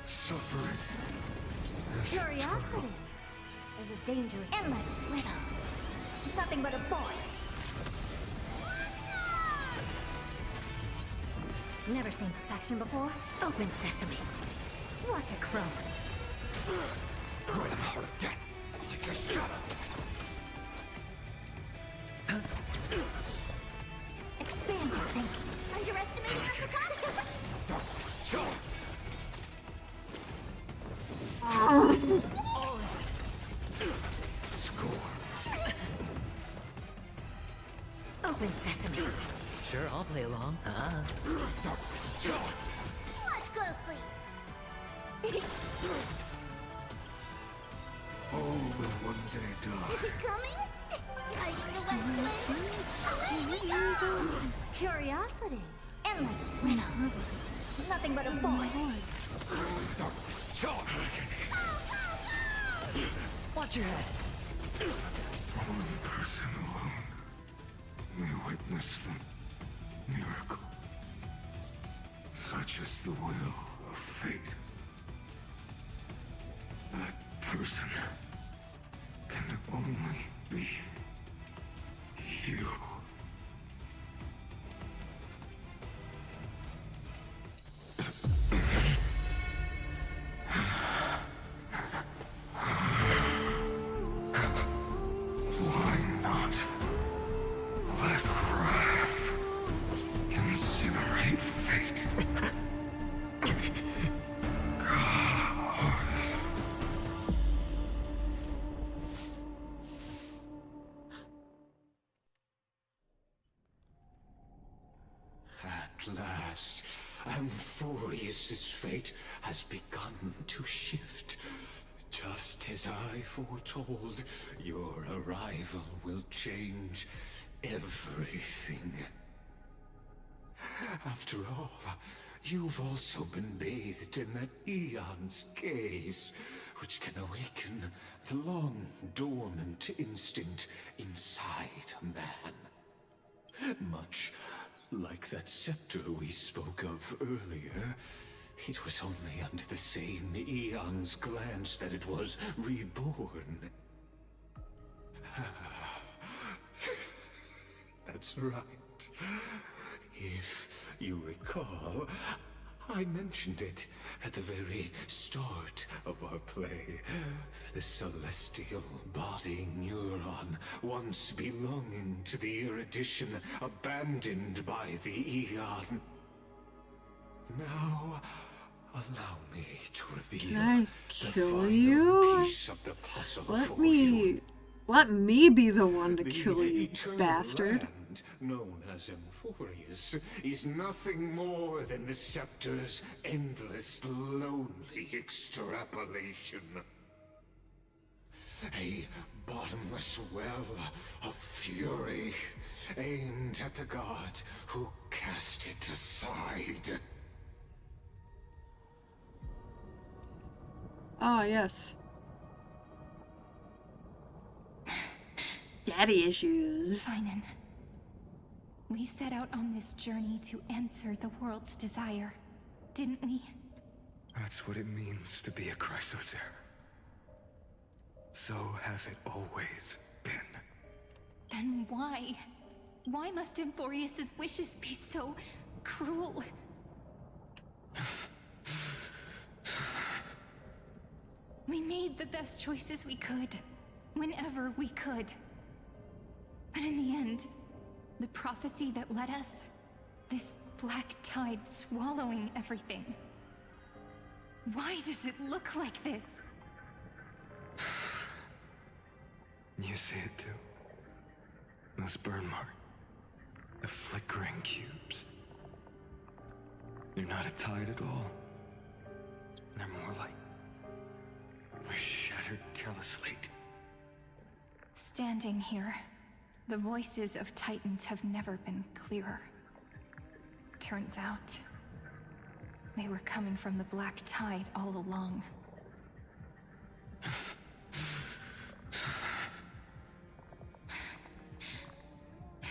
[SPEAKER 9] Suffering.
[SPEAKER 4] Curiosity. There's a danger. Endless riddles. Nothing but a void. Never seen perfection before? Open sesame. Watch it crumble.
[SPEAKER 10] Right in the heart of death. Like a shadow.
[SPEAKER 4] Expand your thinking. Underestimating us will cost you.
[SPEAKER 10] Score.
[SPEAKER 4] Open sesame.
[SPEAKER 8] Sure, I'll play along.
[SPEAKER 4] Watch closely.
[SPEAKER 10] All will one day die.
[SPEAKER 4] Is he coming? Hiding the West Wind? Away we go! Curiosity. Endless riddles. Nothing but a boy.
[SPEAKER 8] Watch your head.
[SPEAKER 10] One person alone may witness the miracle. Such is the will of fate. That person can only be you. Why not let wrath incinerate fate? Gods. At last, Amphoreus's fate has begun to shift. Just as I foretold, your arrival will change everything. After all, you've also been bathed in that eon's gaze, which can awaken the long-dormant instinct inside a man. Much like that scepter we spoke of earlier, it was only under the same eon's glance that it was reborn. That's right. If you recall, I mentioned it at the very start of our play. The celestial body neuron, once belonging to the erudition abandoned by the Eon. Now, allow me to reveal
[SPEAKER 1] Can I
[SPEAKER 10] the
[SPEAKER 1] kill
[SPEAKER 10] final
[SPEAKER 1] you?
[SPEAKER 10] piece of the puzzle
[SPEAKER 1] Let
[SPEAKER 10] for you.
[SPEAKER 1] me be the one to
[SPEAKER 10] The
[SPEAKER 1] kill you,
[SPEAKER 10] eternal
[SPEAKER 1] bastard.
[SPEAKER 10] land, known as Amphoreus, is nothing more than the scepter's endless, lonely extrapolation. A bottomless well of fury, aimed at the god who cast it aside.
[SPEAKER 1] Ah, yes. Daddy issues.
[SPEAKER 13] Finan. We set out on this journey to answer the world's desire, didn't we?
[SPEAKER 9] That's what it means to be a Chrysosaur. So has it always been.
[SPEAKER 13] Then why? Why must Amphoreus's wishes be so cruel? We made the best choices we could, whenever we could. But in the end, the prophecy that led us, this black tide swallowing everything. Why does it look like this?
[SPEAKER 9] You see it too. Those burn marks. The flickering cubes. They're not a tide at all. They're more like a shattered teleslate.
[SPEAKER 13] Standing here, the voices of Titans have never been clearer. Turns out, they were coming from the black tide all along.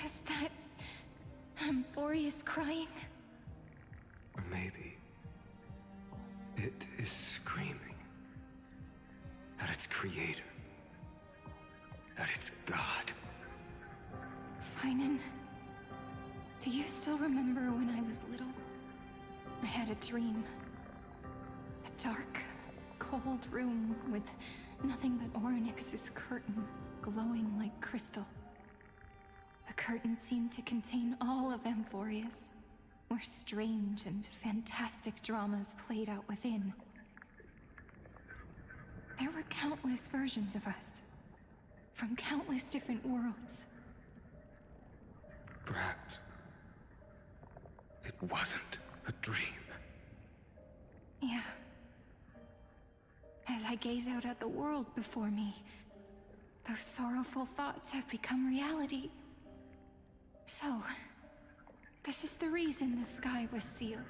[SPEAKER 13] Is that Amphoreus crying?
[SPEAKER 9] Or maybe it is screaming at its creator, at its god.
[SPEAKER 13] Finan, do you still remember when I was little? I had a dream. A dark, cold room with nothing but Orynyx's curtain glowing like crystal. The curtain seemed to contain all of Amphoreus, where strange and fantastic dramas played out within. There were countless versions of us, from countless different worlds.
[SPEAKER 9] Perhaps it wasn't a dream.
[SPEAKER 13] Yeah,
[SPEAKER 5] As I gaze out at the world before me, those sorrowful thoughts have become reality. So, this is the reason the sky was sealed.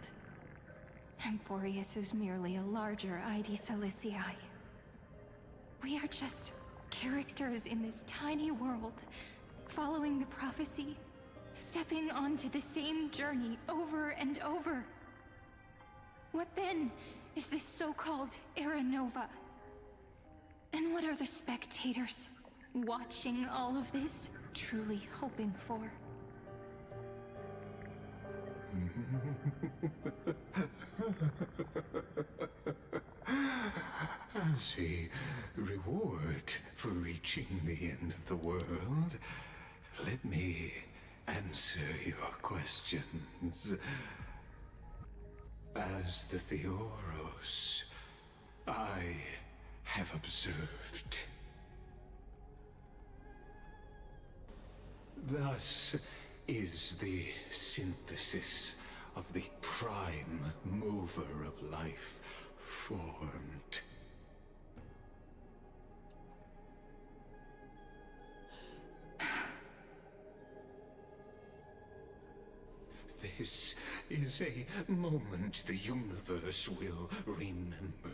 [SPEAKER 5] Amphoreus is merely a larger ID Silicii. We are just characters in this tiny world, following the prophecy, stepping onto the same journey over and over. What then is this so-called Era Nova? And what are the spectators watching all of this truly hoping for?
[SPEAKER 10] As a reward for reaching the end of the world, let me answer your questions. As the Theoros, I have observed. Thus is the synthesis of the prime mover of life formed. This is a moment the universe will remember.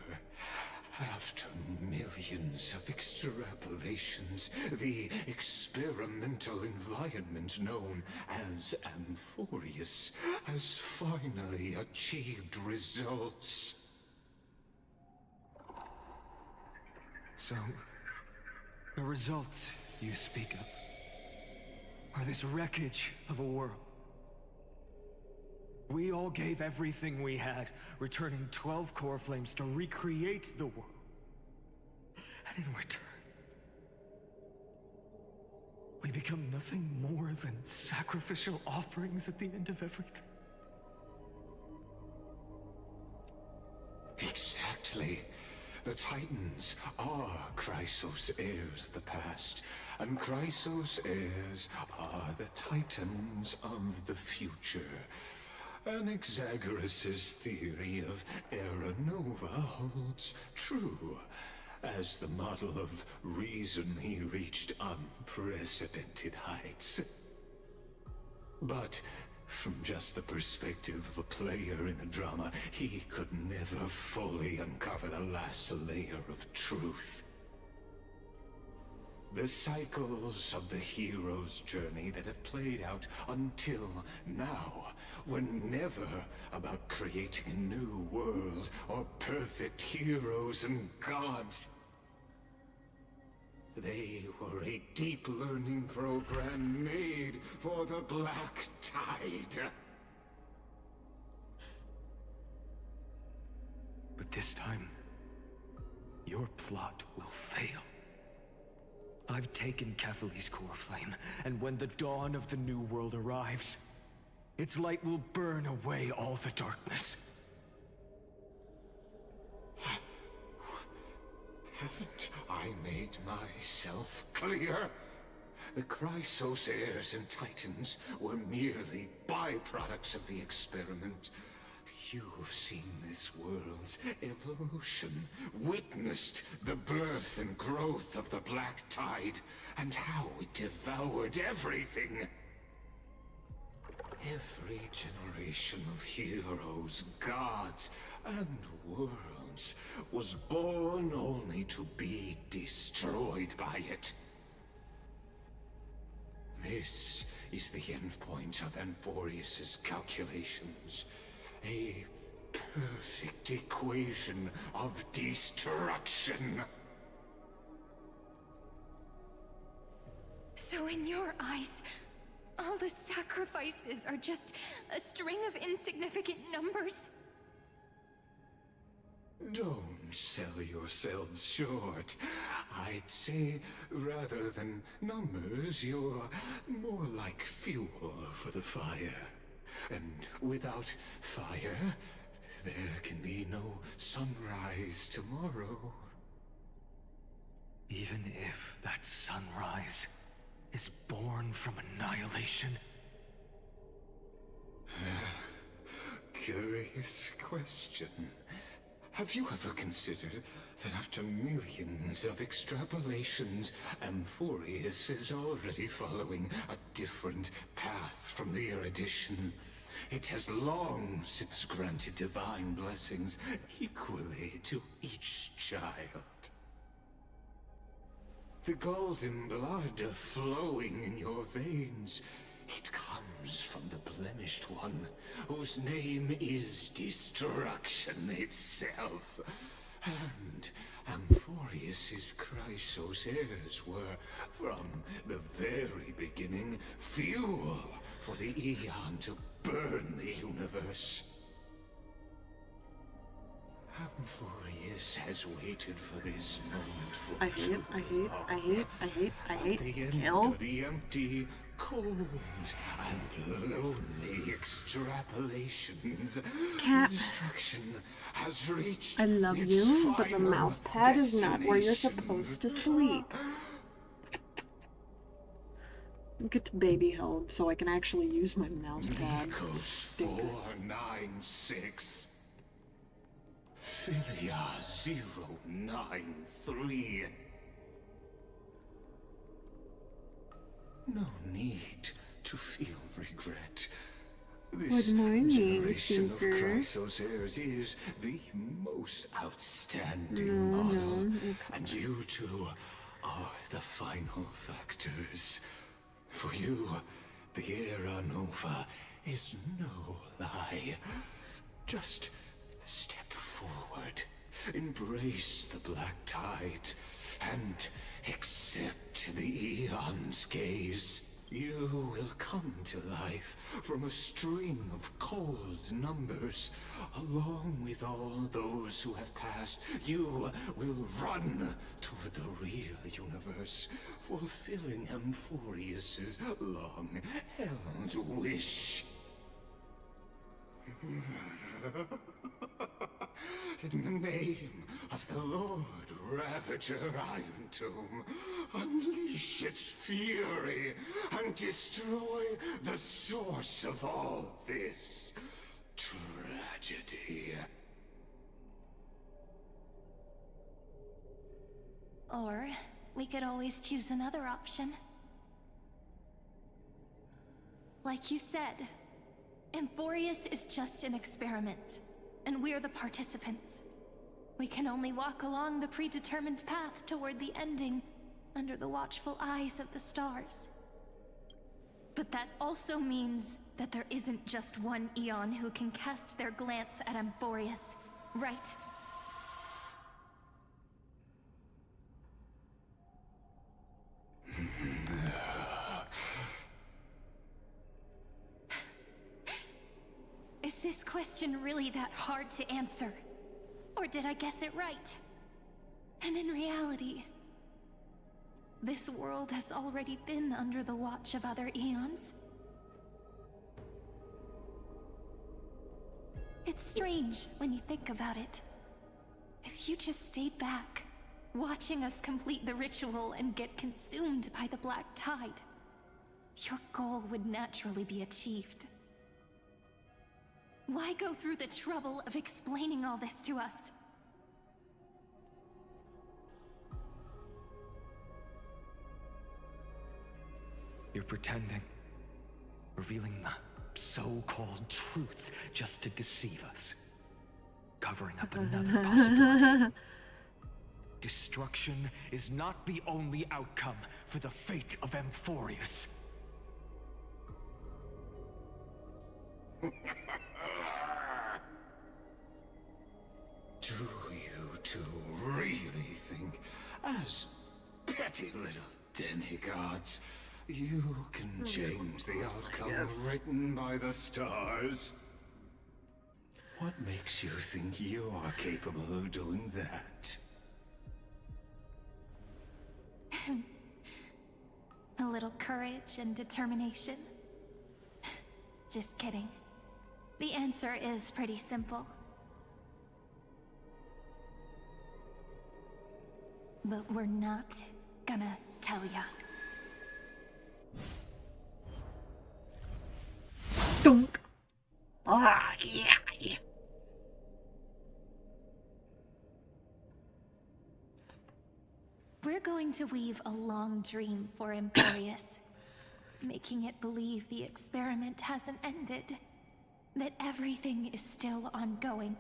[SPEAKER 10] After millions of extrapolations, the experimental environment known as amphoreus has finally achieved results.
[SPEAKER 21] So, the results you speak of are this wreckage of a world. We all gave everything we had, returning 12 core flames to recreate the world. And in return, we become nothing more than sacrificial offerings at the end of everything.
[SPEAKER 10] Exactly. The Titans are Chrysos heirs of the past, and Chrysos heirs are the Titans of the future. Anaxagoras' theory of Era Nova holds true. As the model of reason, he reached unprecedented heights. But from just the perspective of a player in the drama, he could never fully uncover the last layer of truth. The cycles of the hero's journey that have played out until now were never about creating a new world or perfect heroes and gods. They were a deep learning program made for the Black Tide.
[SPEAKER 21] But this time, your plot will fail. I've taken Kefali's core flame, and when the dawn of the new world arrives, its light will burn away all the darkness.
[SPEAKER 10] Haven't I made myself clear? The Chrysos heirs and Titans were merely byproducts of the experiment. You've seen this world's evolution, witnessed the birth and growth of the Black Tide, and how it devoured everything. Every generation of heroes, gods, and worlds was born only to be destroyed by it. This is the endpoint of Amphoreus' calculations. A perfect equation of destruction.
[SPEAKER 5] So in your eyes, all the sacrifices are just a string of insignificant numbers?
[SPEAKER 10] Don't sell yourselves short. I'd say, rather than numbers, you're more like fuel for the fire. And without fire, there can be no sunrise tomorrow.
[SPEAKER 21] Even if that sunrise is born from annihilation.
[SPEAKER 10] Curious question. Have you ever considered that after millions of extrapolations, Amphoreus is already following a different path from the erudition? It has long since granted divine blessings equally to each child. The golden blood flowing in your veins, it comes from the blemished one, whose name is destruction itself. And Amphoreus's Chrysos heirs were, from the very beginning, fuel for the Aeon to burn the universe. Amphoreus has waited for this moment for the end of the empty, cold, and lonely extrapolations.
[SPEAKER 1] Cat.
[SPEAKER 10] Destruction has reached
[SPEAKER 1] I love
[SPEAKER 10] its
[SPEAKER 1] you, but the
[SPEAKER 10] final
[SPEAKER 1] mouse pad is not where you're
[SPEAKER 10] destination.
[SPEAKER 1] supposed to sleep. Get baby held so I can actually use my mouse pad.
[SPEAKER 10] Nikos 496. Philia 093. No need to feel regret. This
[SPEAKER 1] Good morning,
[SPEAKER 10] generation of
[SPEAKER 1] Speaker.
[SPEAKER 10] Chrysos heirs is the most outstanding model, and you two are the final factors. For you, the Era Nova is no lie. Just step forward, embrace the black tide, and accept the Aeon's gaze. You will come to life from a string of cold numbers. Along with all those who have passed, you will run toward the real universe, fulfilling Amphoreus's long-held wish. In the name of the Lord Ravager Iron Tomb, unleash its fury and destroy the source of all this tragedy.
[SPEAKER 13] Or we could always choose another option. Like you said, Amphoreus is just an experiment, and we're the participants. We can only walk along the predetermined path toward the ending, under the watchful eyes of the stars. But that also means that there isn't just one Aeon who can cast their glance at Amphoreus, right? Is this question really that hard to answer? Or did I guess it right? And in reality, this world has already been under the watch of other Aeons. It's strange when you think about it. If you just stayed back, watching us complete the ritual and get consumed by the black tide, your goal would naturally be achieved. Why go through the trouble of explaining all this to us?
[SPEAKER 2] You're pretending. Revealing the so-called truth just to deceive us. Covering up another possibility. Destruction is not the only outcome for the fate of Amphoreus.
[SPEAKER 10] Do you two really think, as petty little demigods, you can change the outcome written by the stars? What makes you think you are capable of doing that?
[SPEAKER 13] A little courage and determination. Just kidding. The answer is pretty simple. But we're not gonna tell ya.
[SPEAKER 1] Dunk. Ah, yeah.
[SPEAKER 13] We're going to weave a long dream for Amphoreus, making it believe the experiment hasn't ended, that everything is still ongoing.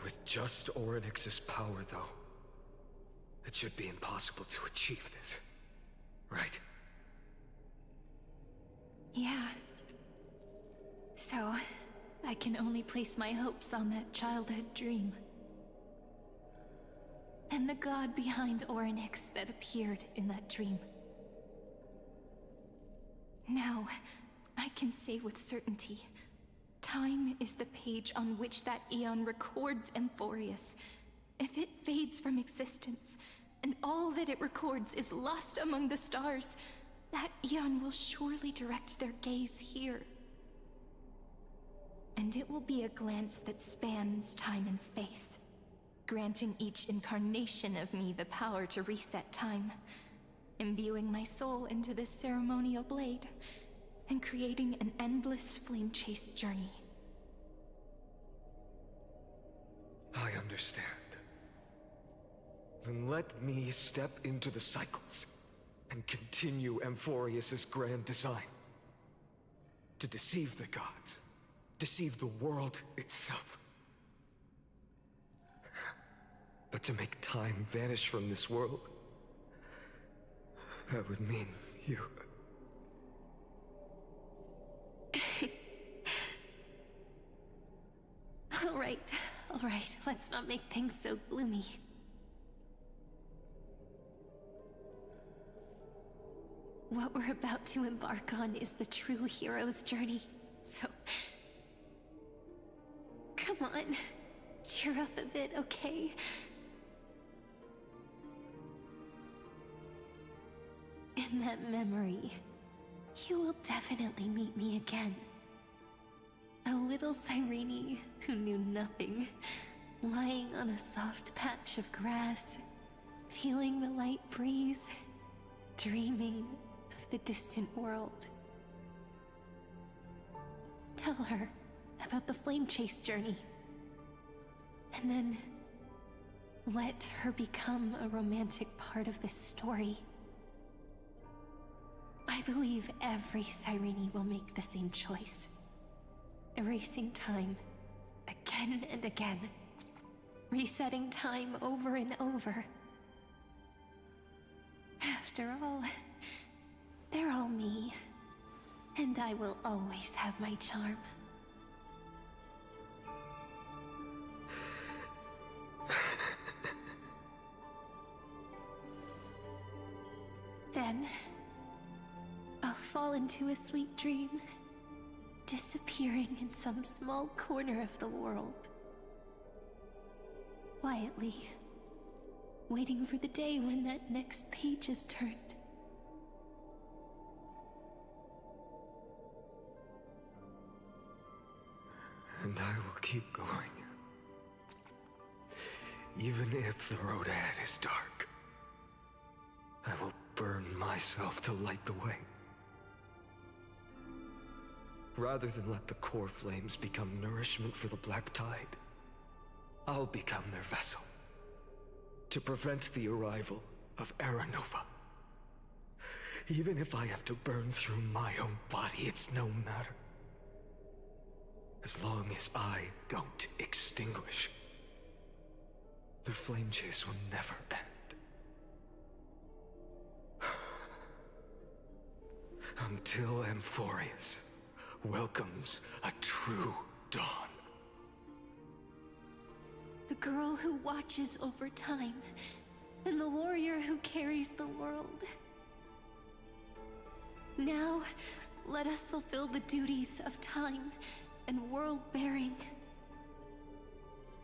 [SPEAKER 21] With just Orynyx's power, though, it should be impossible to achieve this, right?
[SPEAKER 13] Yeah. So, I can only place my hopes on that childhood dream. And the god behind Orynyx that appeared in that dream. Now, I can say with certainty, time is the page on which that eon records Amphoreus. If it fades from existence, and all that it records is lost among the stars, that eon will surely direct their gaze here. And it will be a glance that spans time and space, granting each incarnation of me the power to reset time, imbuing my soul into this ceremonial blade, and creating an endless flame-chased journey.
[SPEAKER 21] I understand. Then let me step into the cycles and continue Amphoreus's grand design. To deceive the gods, deceive the world itself. But to make time vanish from this world, that would mean you.
[SPEAKER 13] All right, let's not make things so gloomy. What we're about to embark on is the true hero's journey, so... Come on, cheer up a bit, okay? In that memory, you will definitely meet me again. A little Cyrene who knew nothing, lying on a soft patch of grass, feeling the light breeze, dreaming of the distant world. Tell her about the flame chase journey, and then let her become a romantic part of this story. I believe every Cyrene will make the same choice. Erasing time, again and again. Resetting time over and over. After all, they're all me. And I will always have my charm. Then, I'll fall into a sweet dream, disappearing in some small corner of the world. Quietly, waiting for the day when that next page is turned.
[SPEAKER 21] And I will keep going. Even if the road ahead is dark, I will burn myself to light the way. Rather than let the core flames become nourishment for the Black Tide, I'll become their vessel. To prevent the arrival of Aranova. Even if I have to burn through my own body, it's no matter. As long as I don't extinguish, the flame chase will never end. Until Amphoreus welcomes a true dawn.
[SPEAKER 13] The girl who watches over time, and the warrior who carries the world. Now, let us fulfill the duties of time and world-bearing.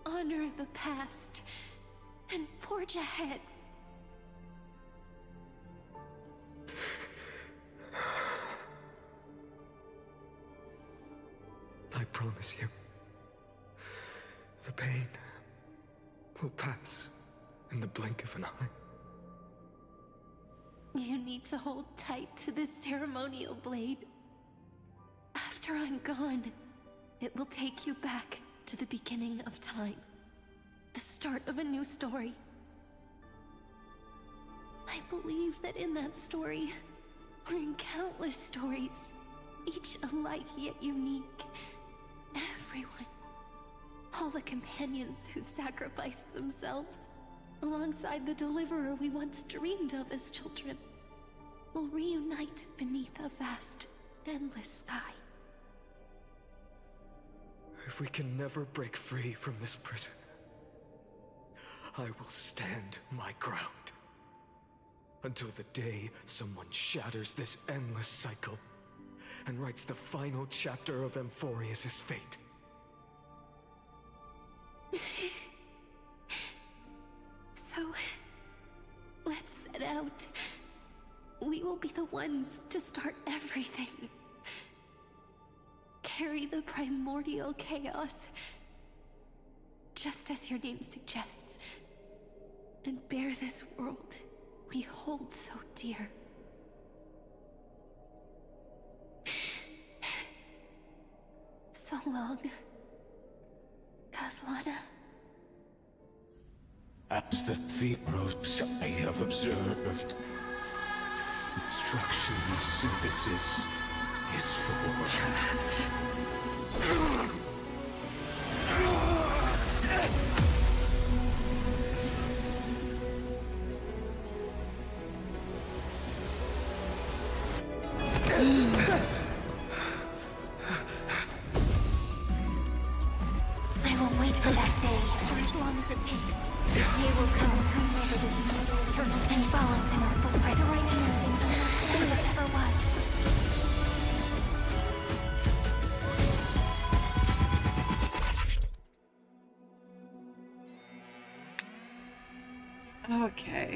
[SPEAKER 13] Honor the past, and forge ahead.
[SPEAKER 21] I promise you, the pain will pass in the blink of an eye.
[SPEAKER 13] You need to hold tight to this ceremonial blade. After I'm gone, it will take you back to the beginning of time.
[SPEAKER 15] the start of a new story. I believe that in that story, we're in countless stories, each alike yet unique. Everyone, all the companions who sacrificed themselves, alongside the deliverer we once dreamed of as children, will reunite beneath a vast, endless sky.
[SPEAKER 21] If we can never break free from this prison, I will stand my ground. Until the day someone shatters this endless cycle and writes the final chapter of Amphoreus' fate.
[SPEAKER 15] So, let's set out. We will be the ones to start everything. Carry the primordial chaos, just as your name suggests, and bear this world we hold so dear. So long, Kaslana.
[SPEAKER 10] As the Theros I have observed, instruction synthesis is formed.
[SPEAKER 5] I will wait for that day, for as long as it takes. The day will come whenever this world turns and follows in our footprint to right anything unless it ever was.
[SPEAKER 1] Okay.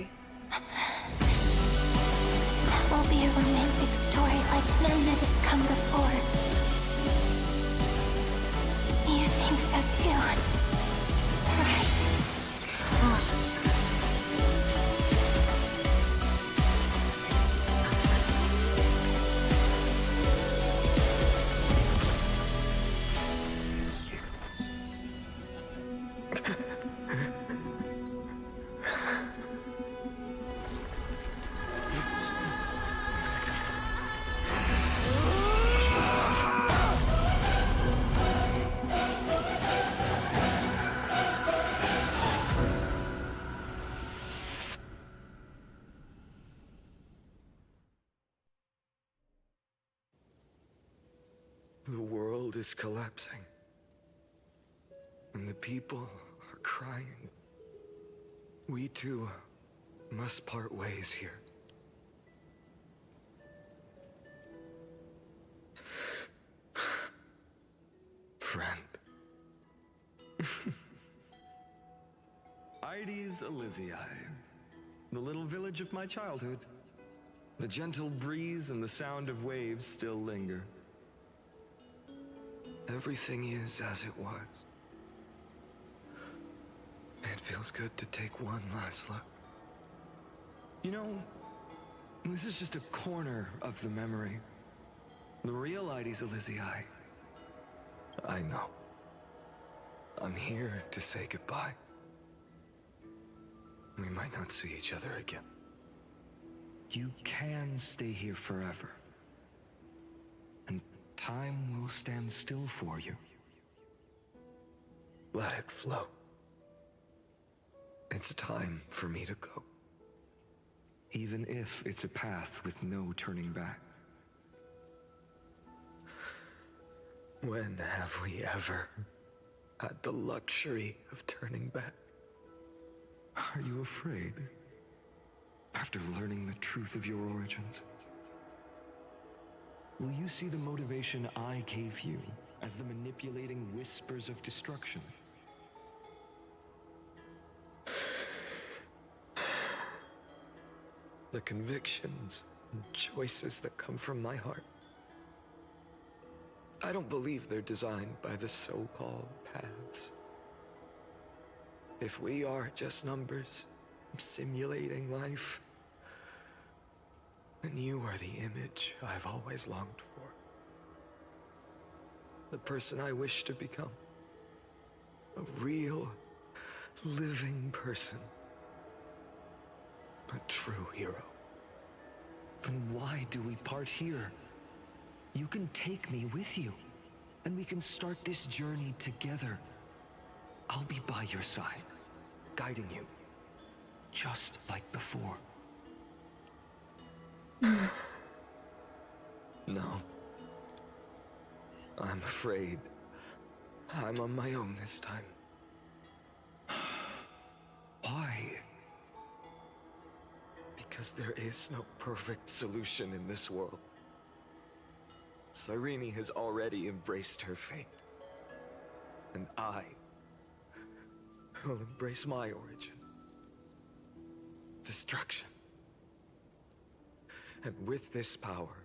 [SPEAKER 5] That will be a romantic story like none that has come before. You think so too, right?
[SPEAKER 21] The world is collapsing. And the people are crying. We too must part ways here. Friend.
[SPEAKER 2] Ides Elysiae, the little village of my childhood. The gentle breeze and the sound of waves still linger.
[SPEAKER 21] Everything is as it was. It feels good to take one last look.
[SPEAKER 2] You know, this is just a corner of the memory. The real Ides Elysiae.
[SPEAKER 21] I know. I'm here to say goodbye. We might not see each other again.
[SPEAKER 2] You can stay here forever. And time will stand still for you.
[SPEAKER 21] Let it flow. It's time for me to go.
[SPEAKER 2] Even if it's a path with no turning back.
[SPEAKER 21] When have we ever had the luxury of turning back?
[SPEAKER 2] Are you afraid? After learning the truth of your origins? Will you see the motivation I gave you as the manipulating whispers of destruction?
[SPEAKER 21] The convictions and choices that come from my heart. I don't believe they're designed by the so-called paths. If we are just numbers simulating life, then you are the image I've always longed for. The person I wish to become. A real, living person. A true hero. Then why do we part here? You can take me with you, and we can start this journey together. I'll be by your side, guiding you, just like before. No. I'm afraid I'm on my own this time. Why? Because there is no perfect solution in this world. Cyrene has already embraced her fate. And I will embrace my origin. Destruction. And with this power,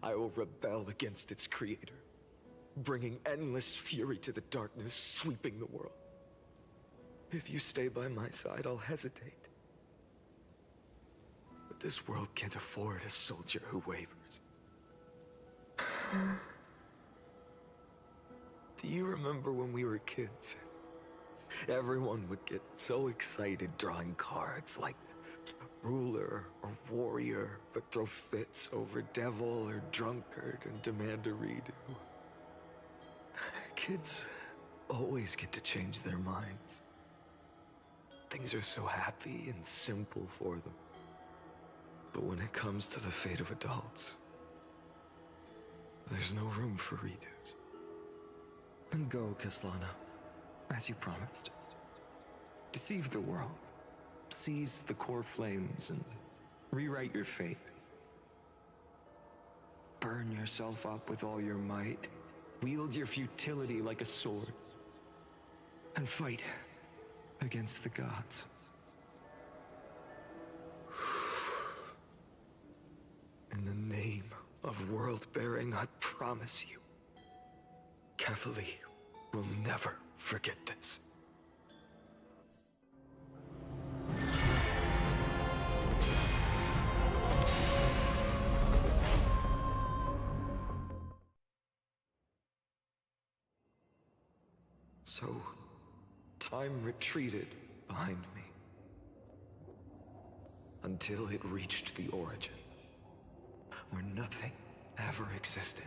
[SPEAKER 21] I will rebel against its creator, bringing endless fury to the darkness sweeping the world. If you stay by my side, I'll hesitate. But this world can't afford a soldier who wavers. Do you remember when we were kids? Everyone would get so excited drawing cards like ruler or warrior, but throw fits over devil or drunkard and demand a redo. Kids always get to change their minds. Things are so happy and simple for them. But when it comes to the fate of adults, there's no room for redos. And go, Kaslana, as you promised. Deceive the world. Seize the core flames and rewrite your fate. Burn yourself up with all your might. Wield your futility like a sword. And fight against the gods. In the name of world-bearing, I promise you, Kefali will never forget this. So, time retreated behind me until it reached the origin, where nothing ever existed.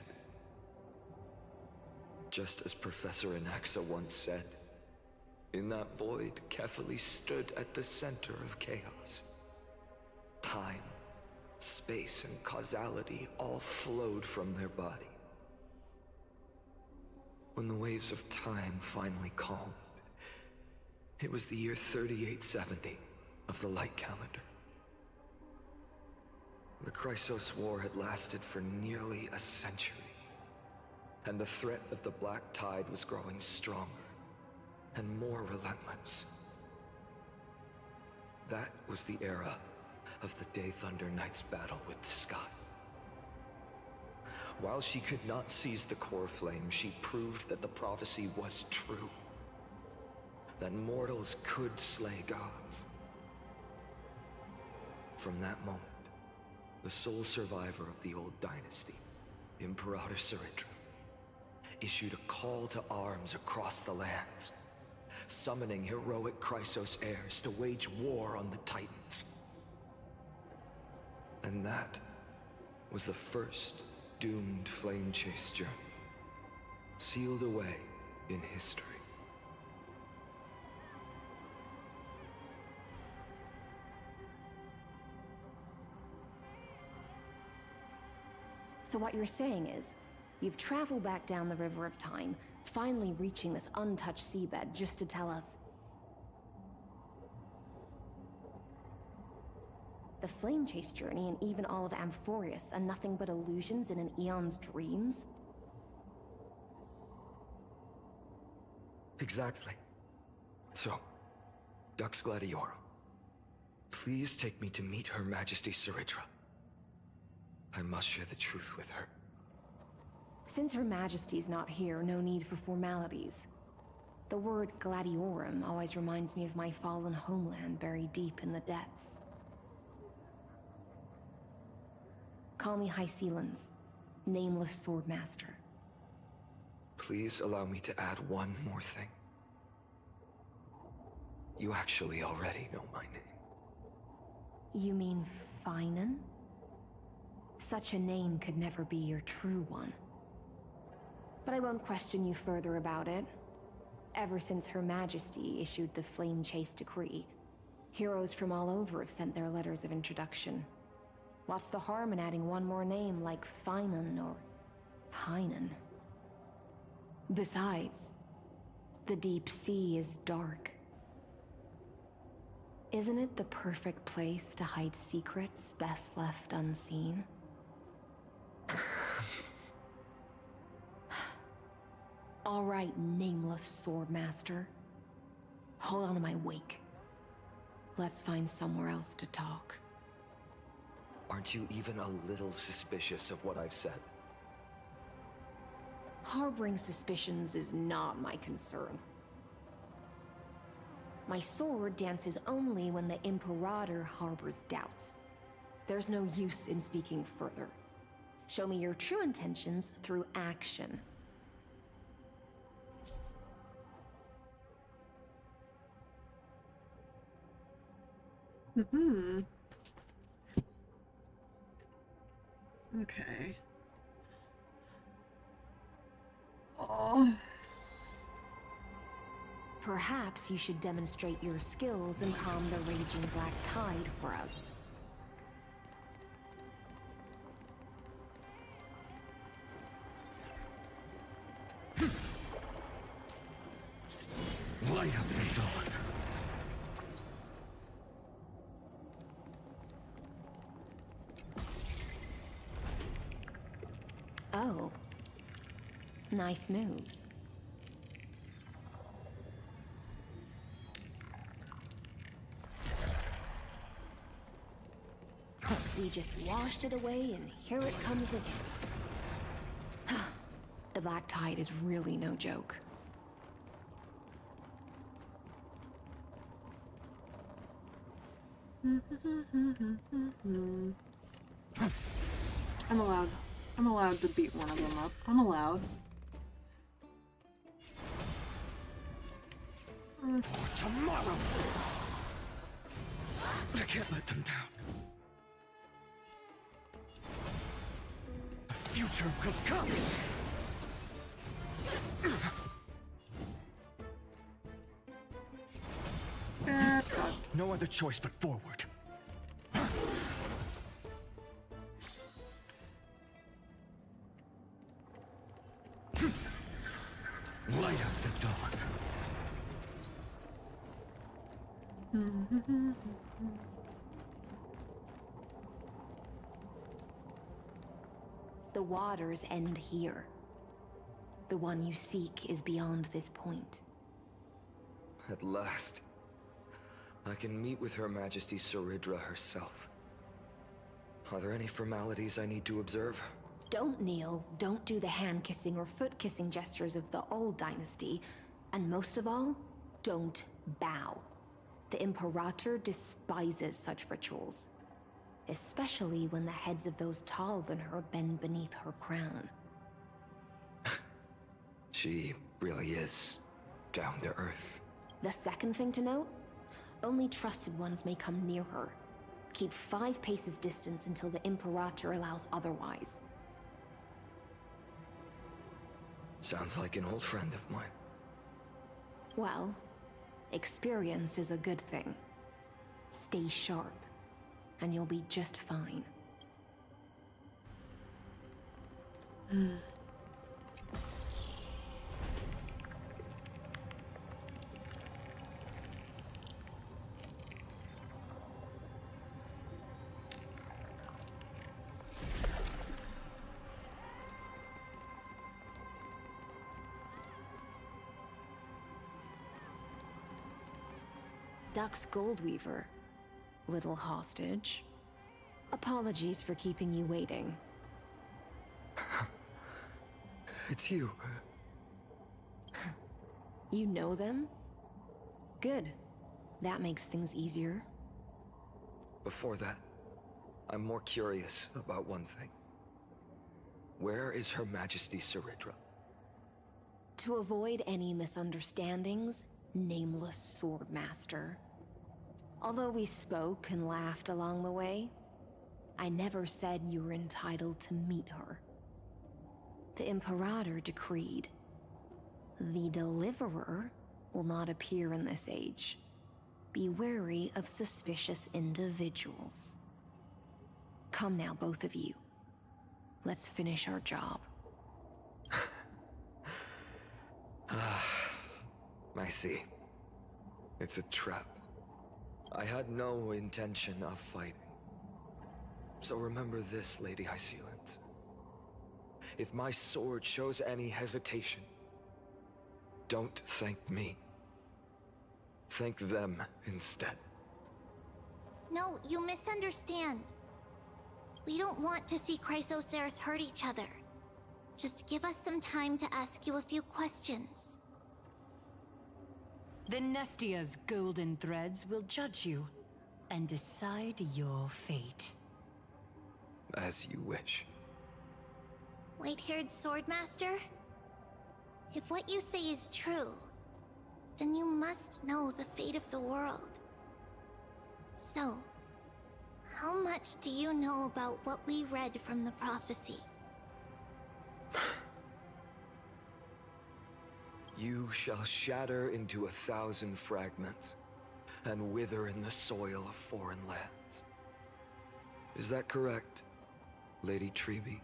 [SPEAKER 21] Just as Professor Anaxa once said, in that void, Kefali stood at the center of chaos. Time, space, and causality all flowed from their body. When the waves of time finally calmed, it was the year 3870 of the light calendar. The Chrysos War had lasted for nearly a century, and the threat of the Black Tide was growing stronger and more relentless. That was the era of the Day Thunder Knight's battle with the sky. While she could not seize the core flame, she proved that the prophecy was true. That mortals could slay gods. From that moment, the sole survivor of the old dynasty, Imperator Saritra, issued a call to arms across the lands, summoning heroic Chrysos heirs to wage war on the Titans. And that was the first doomed flame chase journey, sealed away in history.
[SPEAKER 6] So what you're saying is, you've traveled back down the River of Time, finally reaching this untouched seabed just to tell us the flame chase journey and even all of Amphoreus are nothing but illusions in an eon's dreams?
[SPEAKER 21] Exactly. So, Dux Gladiorum, please take me to meet Her Majesty Saritra. I must share the truth with her.
[SPEAKER 6] Since Her Majesty's not here, no need for formalities. The word Gladiorum always reminds me of my fallen homeland buried deep in the depths. Call me High Sealans, Nameless Swordmaster.
[SPEAKER 21] Please allow me to add one more thing. You actually already know my name.
[SPEAKER 6] You mean Finan? Such a name could never be your true one. But I won't question you further about it. Ever since Her Majesty issued the Flame Chase Decree, heroes from all over have sent their letters of introduction. What's the harm in adding one more name like Finan or Pynan? Besides, the deep sea is dark. Isn't it the perfect place to hide secrets best left unseen? All right, nameless swordmaster. Hold on to my wake. Let's find somewhere else to talk.
[SPEAKER 21] Aren't you even a little suspicious of what I've said?
[SPEAKER 6] Harboring suspicions is not my concern. My sword dances only when the Imperator harbors doubts. There's no use in speaking further. Show me your true intentions through action.
[SPEAKER 1] Hmm. Okay. Oh.
[SPEAKER 6] Perhaps you should demonstrate your skills and calm the raging black tide for us.
[SPEAKER 9] Light up the dawn.
[SPEAKER 6] Oh. Nice moves. We just washed it away and here it comes again. The black tide is really no joke.
[SPEAKER 1] I'm allowed to beat one of them up. I'm allowed.
[SPEAKER 9] For tomorrow! I can't let them down. The future will come! No other choice but forward. Light up the dawn.
[SPEAKER 6] The waters end here. The one you seek is beyond this point.
[SPEAKER 21] At last, I can meet with Her Majesty Saridra herself. Are there any formalities I need to observe?
[SPEAKER 6] Don't kneel, don't do the hand-kissing or foot-kissing gestures of the old dynasty, and most of all, don't bow. The Imperator despises such rituals, especially when the heads of those taller than her bend beneath her crown.
[SPEAKER 21] She really is down to earth.
[SPEAKER 6] The second thing to note, only trusted ones may come near her. Keep 5 paces distance until the Imperator allows otherwise.
[SPEAKER 21] Sounds like an old friend of mine.
[SPEAKER 6] Well, experience is a good thing. Stay sharp, and you'll be just fine. Duck's Goldweaver, little hostage. Apologies for keeping you waiting.
[SPEAKER 21] It's you.
[SPEAKER 6] You know them? Good. That makes things easier.
[SPEAKER 21] Before that, I'm more curious about one thing. Where is Her Majesty Saridra?
[SPEAKER 6] To avoid any misunderstandings, nameless swordmaster. Although we spoke and laughed along the way, I never said you were entitled to meet her. The Imperator decreed, the Deliverer will not appear in this age. Be wary of suspicious individuals. Come now, both of you. Let's finish our job.
[SPEAKER 21] I see. It's a trap. I had no intention of fighting. So remember this, Lady Hysealant. If my sword shows any hesitation, don't thank me. Thank them instead.
[SPEAKER 4] No, you misunderstand. We don't want to see Chrysoceres hurt each other. Just give us some time to ask you a few questions.
[SPEAKER 17] The Nestia's golden threads will judge you and decide your fate.
[SPEAKER 21] As you wish.
[SPEAKER 4] White-haired swordmaster? If what you say is true, then you must know the fate of the world. So, how much do you know about what we read from the prophecy?
[SPEAKER 21] You shall shatter into 1,000 fragments and wither in the soil of foreign lands. Is that correct, Lady Treby?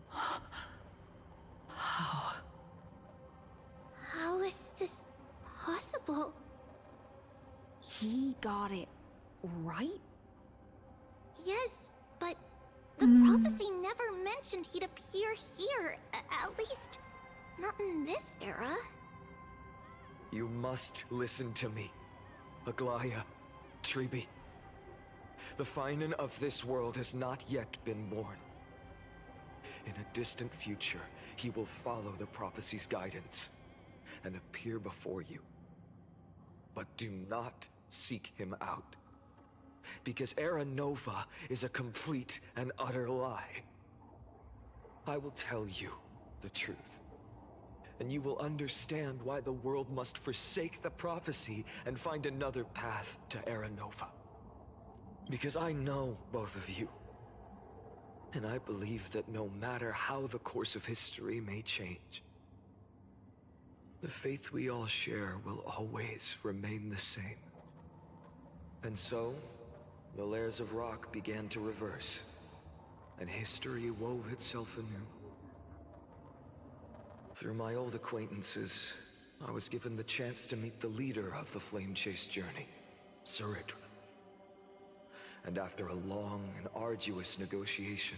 [SPEAKER 6] How?
[SPEAKER 4] How is this possible?
[SPEAKER 6] He got it right?
[SPEAKER 4] Yes, but the prophecy never mentioned he'd appear here, at least not in this era.
[SPEAKER 21] You must listen to me, Aglaya, Treby. The Finan of this world has not yet been born. In a distant future, he will follow the prophecy's guidance and appear before you. But do not seek him out, because Era Nova is a complete and utter lie. I will tell you the truth, and you will understand why the world must forsake the prophecy and find another path to Era Nova. Because I know both of you, and I believe that no matter how the course of history may change, the faith we all share will always remain the same. And so, the layers of rock began to reverse, and history wove itself anew. Through my old acquaintances, I was given the chance to meet the leader of the Flame Chase journey, Saridra. And after a long and arduous negotiation,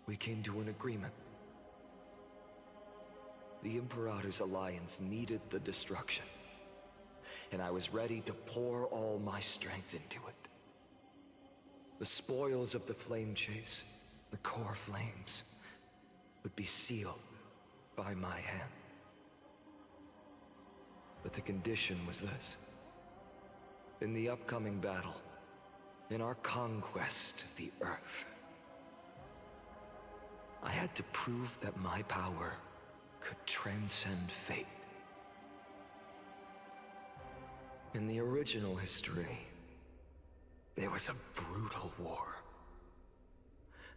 [SPEAKER 21] we came to an agreement. The Imperator's alliance needed the destruction, and I was ready to pour all my strength into it. The spoils of the Flame Chase, the core flames, would be sealed by my hand. But the condition was this. In the upcoming battle, in our conquest of the Earth, I had to prove that my power could transcend fate. In the original history, there was a brutal war.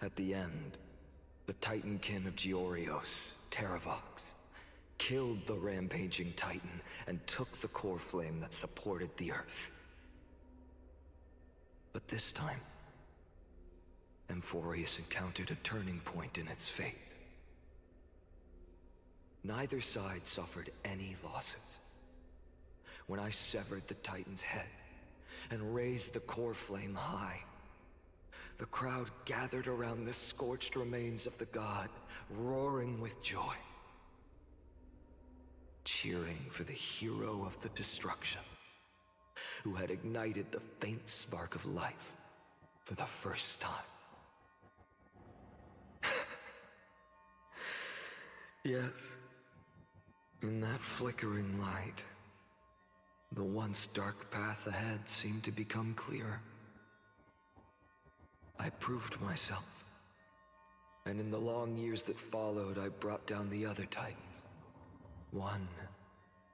[SPEAKER 21] At the end, the Titankin of Georios, Terravox, killed the rampaging Titan and took the core flame that supported the Earth. But this time, amphoreus encountered a turning point in its fate. Neither side suffered any losses. When I severed the Titan's head and raised the core flame high, the crowd gathered around the scorched remains of the god, roaring with joy, cheering for the hero of the destruction, who had ignited the faint spark of life for the first time. Yes, in that flickering light, the once dark path ahead seemed to become clearer. I proved myself, and in the long years that followed, I brought down the other Titans, one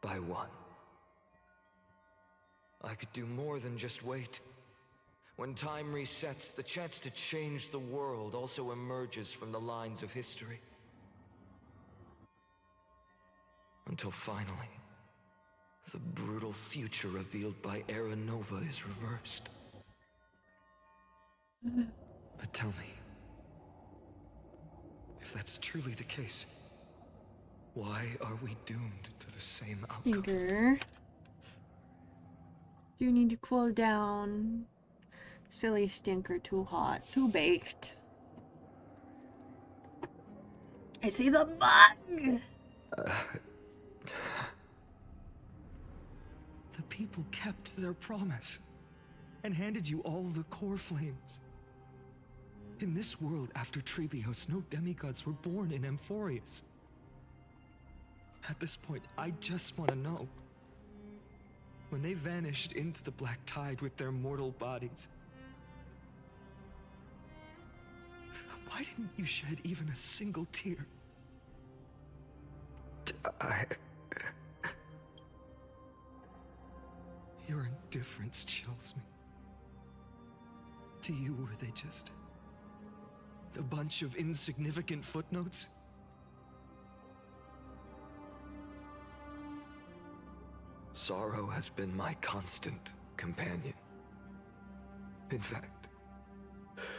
[SPEAKER 21] by one. I could do more than just wait. When time resets, the chance to change the world also emerges from the lines of history. Until finally, the brutal future revealed by Era Nova is reversed. But tell me, if that's truly the case, why are we doomed to the same outcome?
[SPEAKER 1] Stinker. Do you need to cool down? Silly stinker, too hot, too baked. I see the bug!
[SPEAKER 21] The people kept their promise and handed you all the core flames. In this world after Trebios, no demigods were born in Amphoreus. At this point, I just want to know. When they vanished into the black tide with their mortal bodies, why didn't you shed even a single tear? Your indifference chills me. To you, were they just a bunch of insignificant footnotes? Sorrow has been my constant companion. In fact,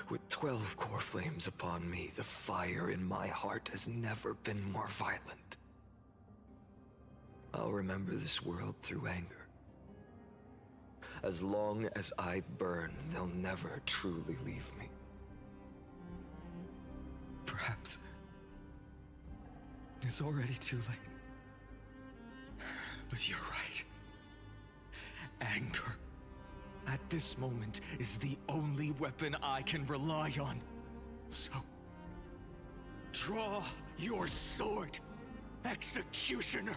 [SPEAKER 21] with 12 core flames upon me, the fire in my heart has never been more violent. I'll remember this world through anger. As long as I burn, they'll never truly leave me. Perhaps it's already too late. But you're right. Anger, at this moment, is the only weapon I can rely on. So, draw your sword, Executioner.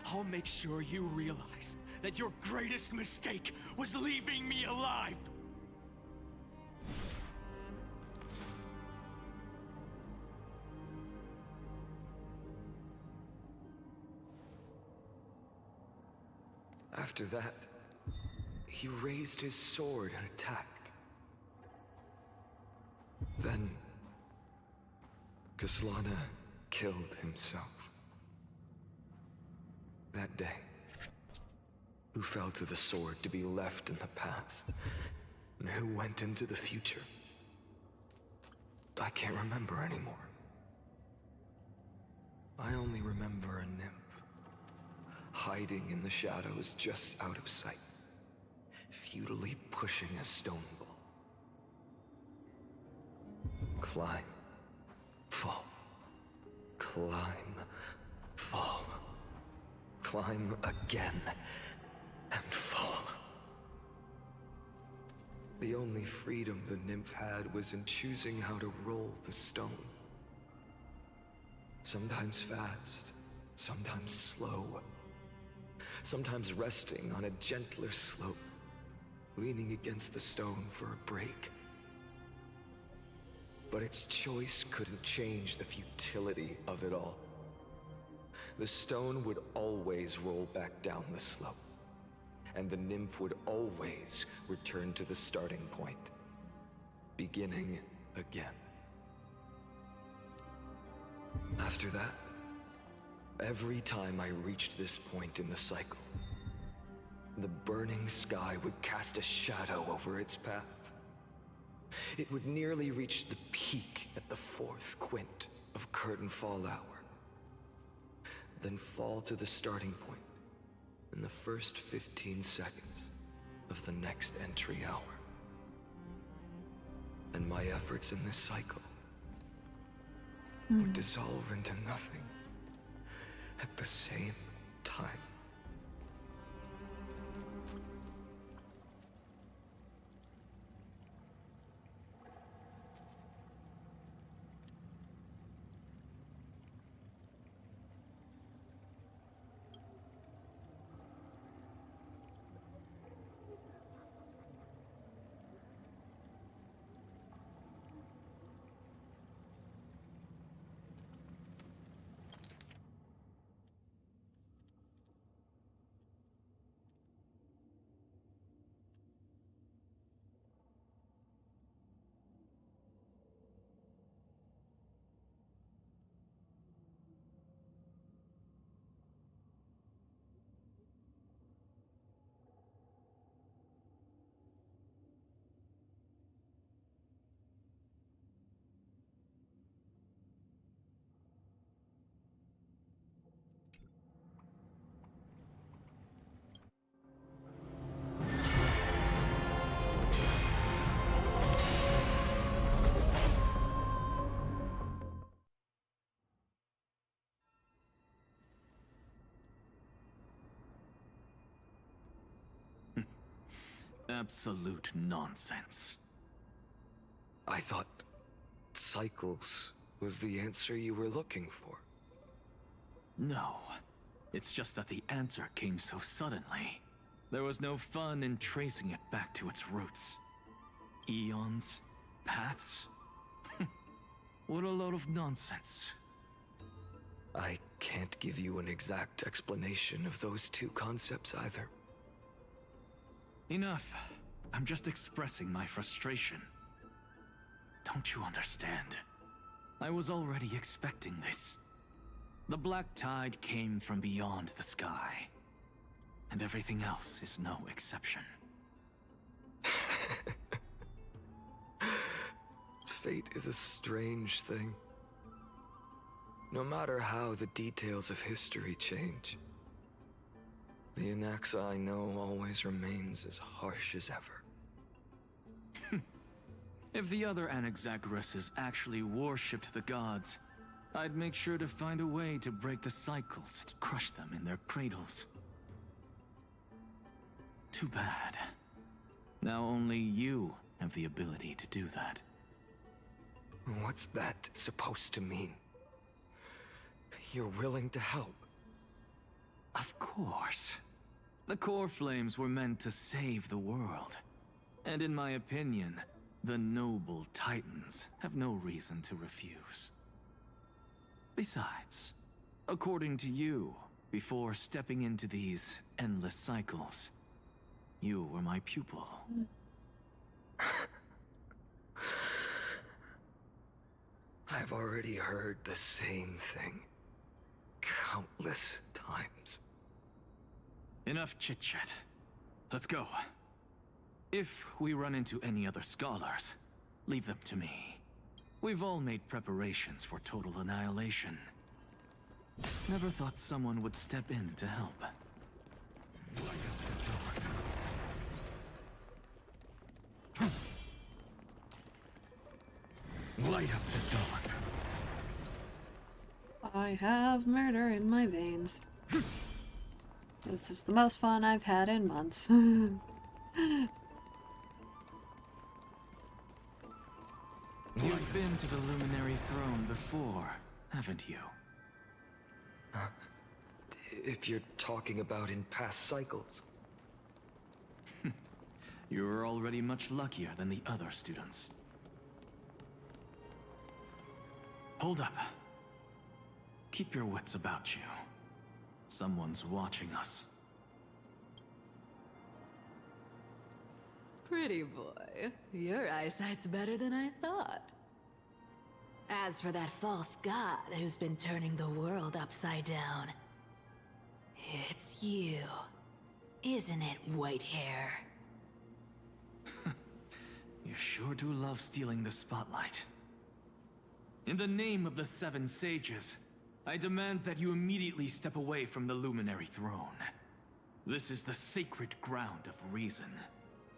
[SPEAKER 21] I'll make sure you realize that your greatest mistake was leaving me alive. After that, he raised his sword and attacked. Then, Kaslana killed himself. That day, who fell to the sword to be left in the past, and who went into the future, I can't remember anymore. I only remember a nymph, hiding in the shadows just out of sight, futilely pushing a stone ball. Climb, fall, climb, fall, climb again, and fall. The only freedom the nymph had was in choosing how to roll the stone. Sometimes fast, sometimes slow. Sometimes resting on a gentler slope, leaning against the stone for a break. But its choice couldn't change the futility of it all. The stone would always roll back down the slope, and the nymph would always return to the starting point, beginning again. After that, every time I reached this point in the cycle, the burning sky would cast a shadow over its path. It would nearly reach the peak at the 4th quint of curtain fall hour, then fall to the starting point in the first 15 seconds of the next entry hour. And my efforts in this cycle would dissolve into nothing at the same time.
[SPEAKER 11] Absolute nonsense.
[SPEAKER 21] I thought cycles was the answer you were looking for.
[SPEAKER 11] No. It's just that the answer came so suddenly. There was no fun in tracing it back to its roots. Eons? Paths? What a load of nonsense.
[SPEAKER 21] I can't give you an exact explanation of those two concepts either.
[SPEAKER 11] Enough. I'm just expressing my frustration. Don't you understand? I was already expecting this. The black tide came from beyond the sky. And everything else is no exception.
[SPEAKER 21] Fate is a strange thing. No matter how the details of history change, the Anaxa I know always remains as harsh as ever.
[SPEAKER 11] If the other Anaxagoras actually worshipped the gods, I'd make sure to find a way to break the cycles and crush them in their cradles. Too bad. Now only you have the ability to do that.
[SPEAKER 21] What's that supposed to mean? You're willing to help?
[SPEAKER 11] Of course. The core flames were meant to save the world. And in my opinion, the noble Titans have no reason to refuse. Besides, according to you, before stepping into these endless cycles, you were my pupil.
[SPEAKER 21] I've already heard the same thing countless times.
[SPEAKER 11] Enough chit-chat. Let's go. If we run into any other scholars, leave them to me. We've all made preparations for total annihilation. Never thought someone would step in to help.
[SPEAKER 21] Light up the dawn.
[SPEAKER 1] I have murder in my veins. This is the most fun I've had in months.
[SPEAKER 11] You've been to the Luminary Throne before, haven't you?
[SPEAKER 21] If you're talking about in past cycles.
[SPEAKER 11] You're already much luckier than the other students. Hold up. Keep your wits about you. Someone's watching us.
[SPEAKER 22] Pretty boy, your eyesight's better than I thought. As for that false god who's been turning the world upside down, it's you, isn't it, white hair?
[SPEAKER 11] You sure do love stealing the spotlight. In the name of the Seven Sages, I demand that you immediately step away from the Luminary Throne. This is the sacred ground of reason,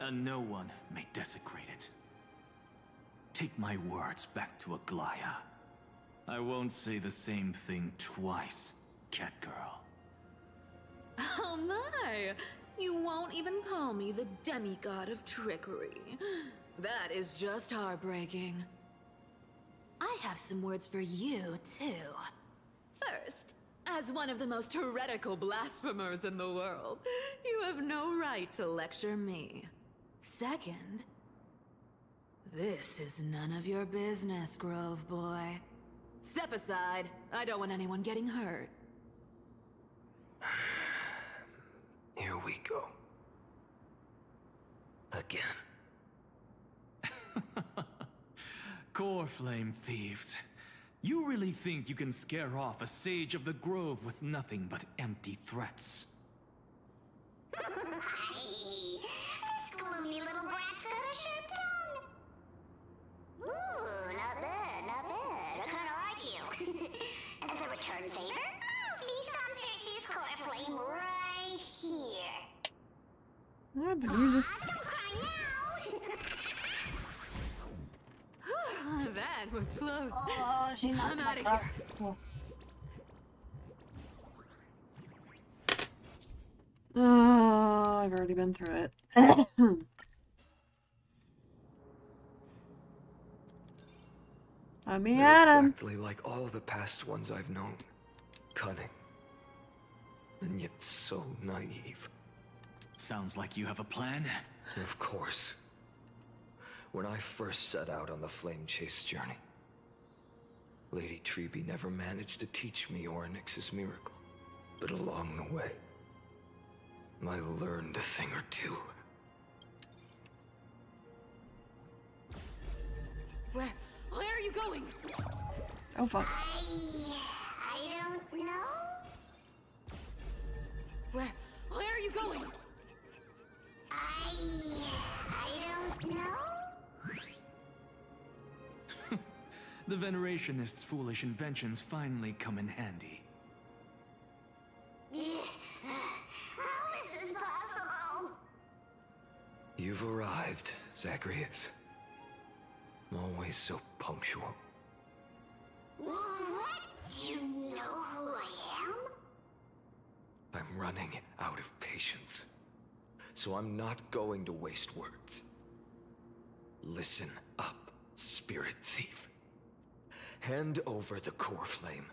[SPEAKER 11] and no one may desecrate it. Take my words back to Aglaya. I won't say the same thing twice, Catgirl.
[SPEAKER 22] Oh my! You won't even call me the demigod of trickery. That is just heartbreaking. I have some words for you, too. First, as one of the most heretical blasphemers in the world, you have no right to lecture me. Second, this is none of your business, Grove Boy. Step aside. I don't want anyone getting hurt.
[SPEAKER 21] Here we go. Again.
[SPEAKER 11] Core Flame thieves. You really think you can scare off a sage of the Grove with nothing but empty threats?
[SPEAKER 4] This gloomy little brat's got a sharp tongue. Ooh, not bad, not bad. I kinda like you. As a return favor, please come search this core flame right here.
[SPEAKER 1] What did you just...
[SPEAKER 4] Don't cry now.
[SPEAKER 22] That was close.
[SPEAKER 1] Oh, she's not
[SPEAKER 22] I'm out of here.
[SPEAKER 1] Cool. Oh, I've already been through it. Let me
[SPEAKER 21] They're
[SPEAKER 1] at him.
[SPEAKER 21] exactly like all the past ones I've known. Cunning. And yet so naive.
[SPEAKER 11] Sounds like you have a plan.
[SPEAKER 21] Of course. When I first set out on the flame chase journey, Lady Treby never managed to teach me Orynyx's miracle. But along the way, I learned a thing or two.
[SPEAKER 3] Where are you going?
[SPEAKER 1] Oh fuck.
[SPEAKER 4] I don't know.
[SPEAKER 3] Where are you going?
[SPEAKER 4] I don't know.
[SPEAKER 11] The Venerationists' foolish inventions finally come in handy.
[SPEAKER 4] How is this possible?
[SPEAKER 21] You've arrived, Zagreus. Always so punctual.
[SPEAKER 4] What? Do you know who I am?
[SPEAKER 21] I'm running out of patience. So I'm not going to waste words. Listen up, spirit thief. Hand over the core flame,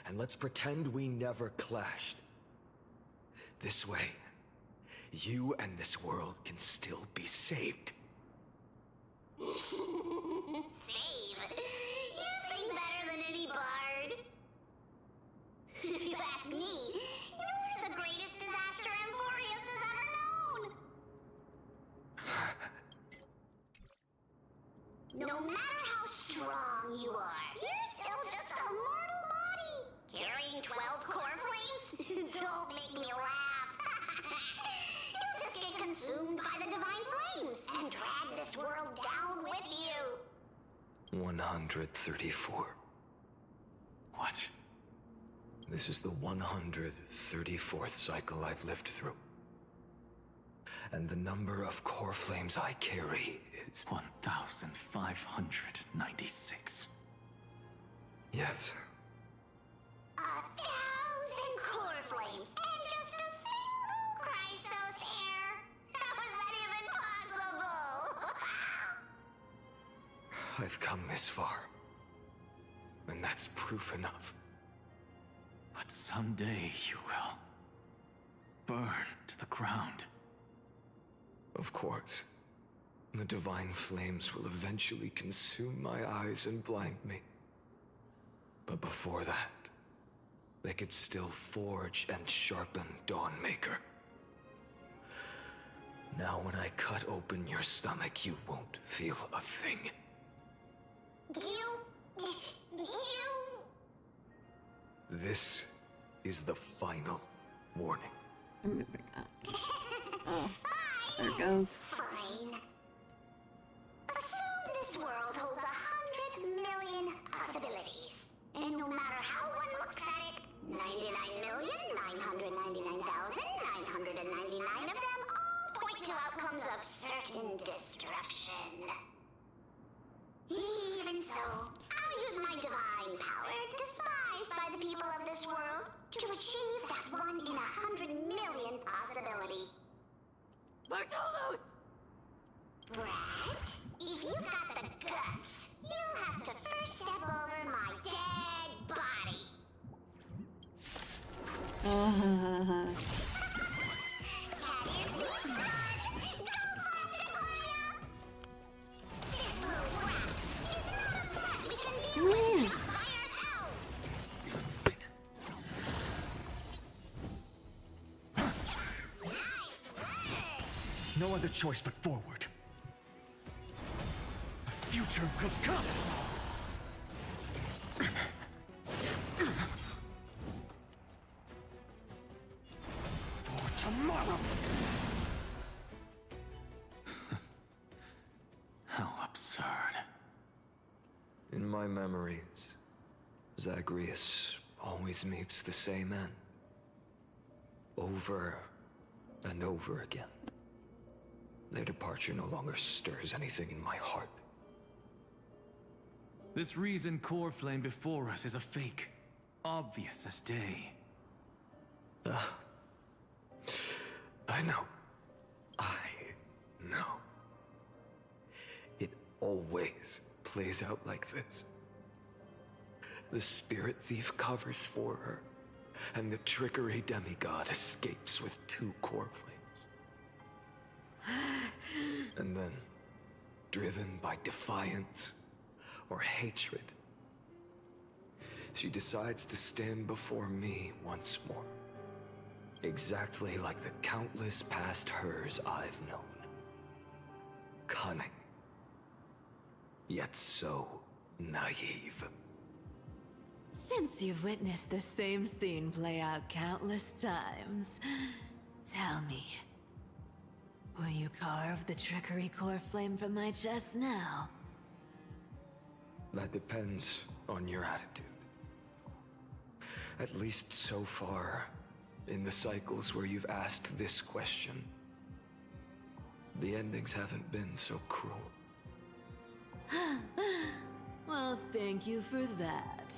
[SPEAKER 21] and let's pretend we never clashed. This way, you and this world can still be saved.
[SPEAKER 4] Save? You think better than any bard. If you ask me, you're the greatest disaster amphoreus has ever known. No matter how strong you are, you're still just a mortal body. Carrying 12 core flames? Don't make me laugh. You'll just get consumed by the divine flames and drag this world down with you.
[SPEAKER 21] 134.
[SPEAKER 11] What?
[SPEAKER 21] This is the 134th cycle I've lived through. And the number of core flames I carry is
[SPEAKER 11] 1,596.
[SPEAKER 21] Yes.
[SPEAKER 4] 1,000 core flames and just a single Chrysos hair. How is that even possible?
[SPEAKER 21] I've come this far. And that's proof enough.
[SPEAKER 11] But someday you will burn to the ground.
[SPEAKER 21] Of course. The divine flames will eventually consume my eyes and blind me. But before that, they could still forge and sharpen Dawnmaker. Now when I cut open your stomach, you won't feel a thing.
[SPEAKER 4] You...
[SPEAKER 21] This is the final warning.
[SPEAKER 1] I'm moving that. Oh, there it goes.
[SPEAKER 4] Fine. Assume this world holds 100 million possibilities. And no matter how one looks at it, 99,999,999 of them all point to outcomes of certain destruction. Even so, I'll use my divine power, despised by the people of this world, to achieve that 1 in 100 million possibility.
[SPEAKER 3] Bartolos!
[SPEAKER 4] Brat, if you've got the guts, you'll have to first step over my dead body.
[SPEAKER 9] No other choice but forward. A future will come. For tomorrow.
[SPEAKER 11] How absurd.
[SPEAKER 21] In my memories, Zagreus always meets the same end. Over and over again. Their departure no longer stirs anything in my heart.
[SPEAKER 11] This reason core flame before us is a fake. Obvious as day.
[SPEAKER 21] I know. I know. It always plays out like this.
[SPEAKER 2] The spirit thief covers for her, and the trickery demigod escapes with 2 core flames. And then, driven by defiance or hatred, she decides to stand before me once more. Exactly like the countless past hers I've known. Cunning, yet so naive.
[SPEAKER 22] Since you've witnessed the same scene play out countless times, tell me, will you carve the trickery core flame from my chest now?
[SPEAKER 2] That depends on your attitude. At least so far, in the cycles where you've asked this question, the endings haven't been so cruel.
[SPEAKER 22] Well, thank you for that.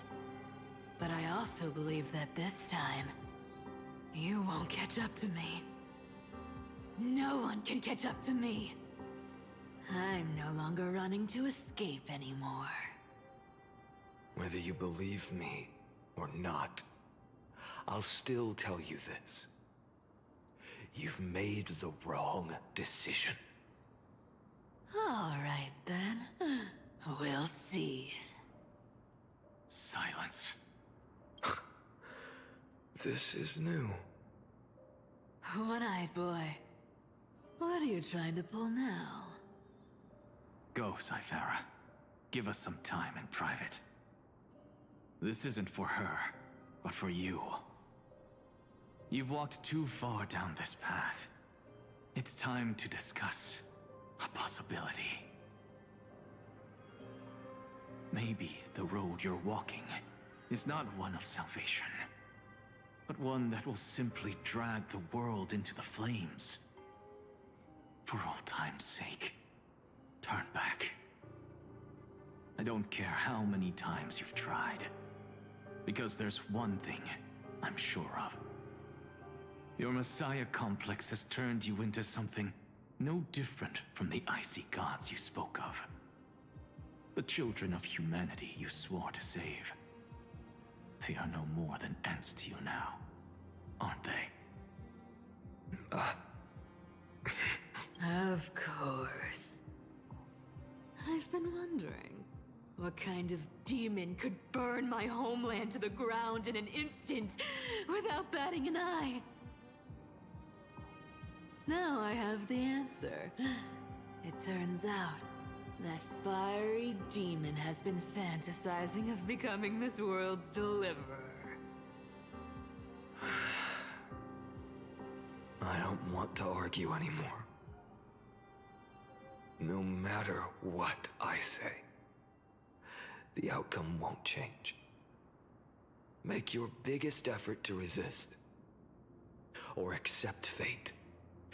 [SPEAKER 22] But I also believe that this time, you won't catch up to me. No one can catch up to me. I'm no longer running to escape anymore.
[SPEAKER 2] Whether you believe me or not, I'll still tell you this. You've made the wrong decision.
[SPEAKER 22] All right, then. We'll see.
[SPEAKER 11] Silence.
[SPEAKER 2] This is new.
[SPEAKER 22] One-eyed boy. What are you trying to pull now?
[SPEAKER 11] Go, Cythera. Give us some time in private. This isn't for her, but for you. You've walked too far down this path. It's time to discuss a possibility. Maybe the road you're walking is not one of salvation, but one that will simply drag the world into the flames. For old time's sake, turn back. I don't care how many times you've tried, because there's one thing I'm sure of. Your Messiah complex has turned you into something no different from the icy gods you spoke of. The children of humanity you swore to save. They are no more than ants to you now, aren't they?
[SPEAKER 22] Of course. I've been wondering, what kind of demon could burn my homeland to the ground in an instant without batting an eye? Now I have the answer. It turns out that fiery demon has been fantasizing of becoming this world's deliverer.
[SPEAKER 2] I don't want to argue anymore. No matter what I say, the outcome won't change. Make your biggest effort to resist, or accept fate,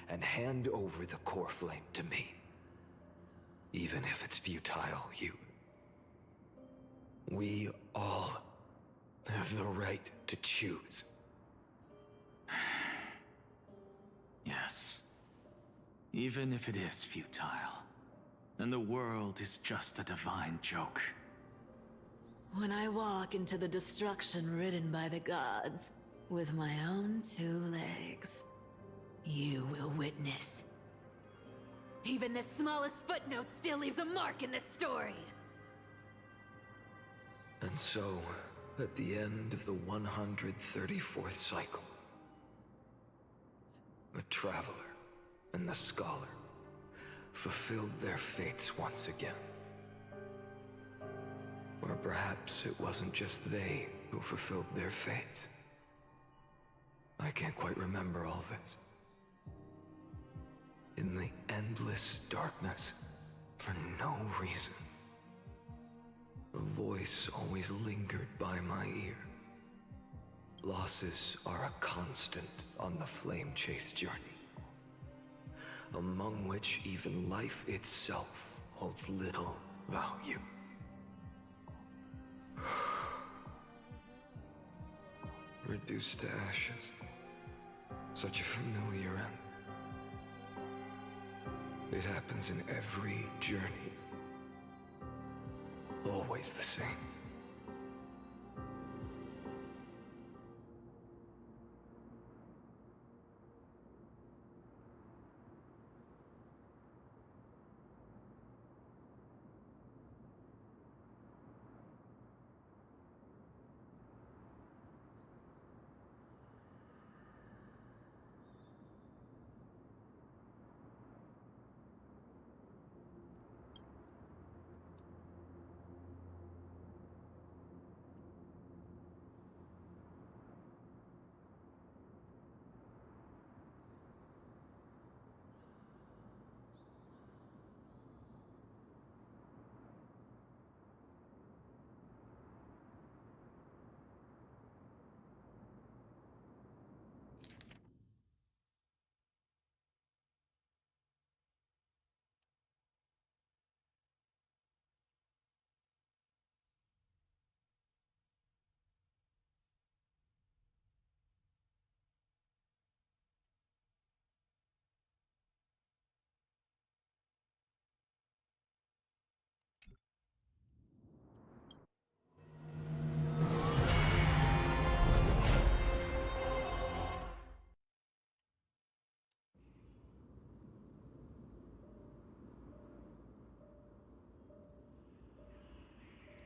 [SPEAKER 2] and hand over the core flame to me. Even if it's futile, we all have the right to choose.
[SPEAKER 11] Yes. Even if it is futile, and the world is just a divine joke.
[SPEAKER 22] When I walk into the destruction ridden by the gods, with my own 2 legs, you will witness. Even the smallest footnote still leaves a mark in this story.
[SPEAKER 2] And so, at the end of the 134th cycle, the Traveler and the Scholar fulfilled their fates once again. Or perhaps it wasn't just they who fulfilled their fates. I can't quite remember all this. In the endless darkness, for no reason, a voice always lingered by my ear. Losses are a constant on the flame chase journey, among which even life itself holds little value. Reduced to ashes. Such a familiar end. It happens in every journey. Always the same.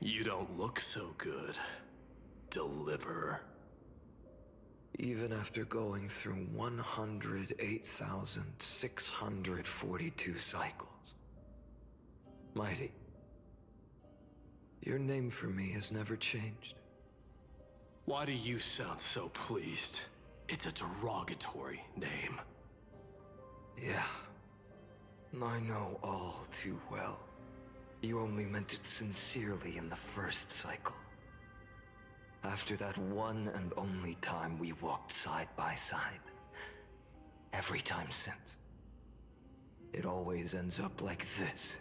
[SPEAKER 20] You don't look so good, Deliverer.
[SPEAKER 2] Even after going through 108,642 cycles. Mighty, your name for me has never changed.
[SPEAKER 20] Why do you sound so pleased? It's a derogatory name.
[SPEAKER 2] Yeah. I know all too well. You only meant it sincerely in the first cycle. After that one and only time we walked side by side. Every time since. It always ends up like this.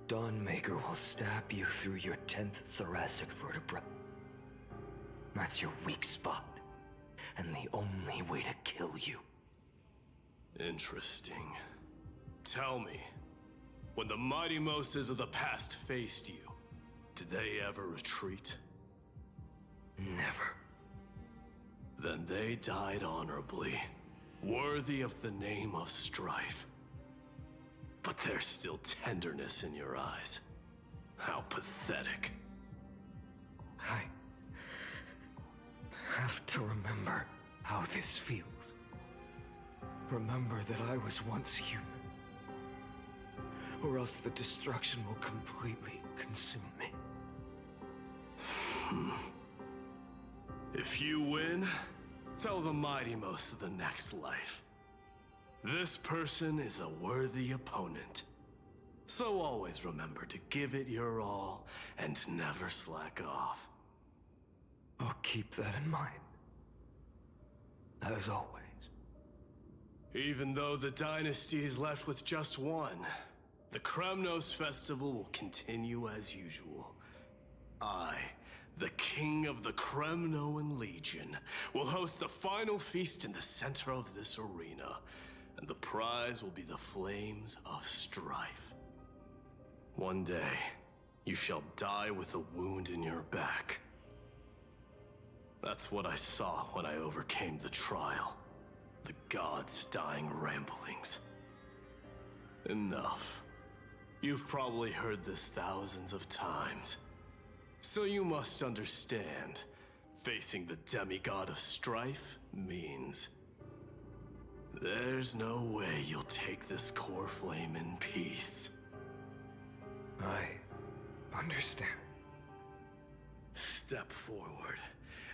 [SPEAKER 2] Dawnmaker will stab you through your 10th thoracic vertebra. That's your weak spot, and the only way to kill you.
[SPEAKER 20] Interesting. Tell me, when the mighty Moses of the past faced you, did they ever retreat?
[SPEAKER 2] Never.
[SPEAKER 20] Then they died honorably, worthy of the name of strife. But there's still tenderness in your eyes. How pathetic.
[SPEAKER 2] I have to remember how this feels. Remember that I was once human. Or else the destruction will completely consume me.
[SPEAKER 20] If you win, tell the mighty most of the next life. This person is a worthy opponent. So always remember to give it your all and never slack off.
[SPEAKER 2] I'll keep that in mind. As always.
[SPEAKER 20] Even though the dynasty is left with just one, the Kremnos festival will continue as usual. I, the king of the Kremnoan Legion, will host the final feast in the center of this arena, and the prize will be the flames of strife. One day, you shall die with a wound in your back. That's what I saw when I overcame the trial. The gods' dying ramblings. Enough. You've probably heard this thousands of times. So you must understand, facing the demigod of strife means there's no way you'll take this core flame in peace.
[SPEAKER 2] I understand.
[SPEAKER 20] Step forward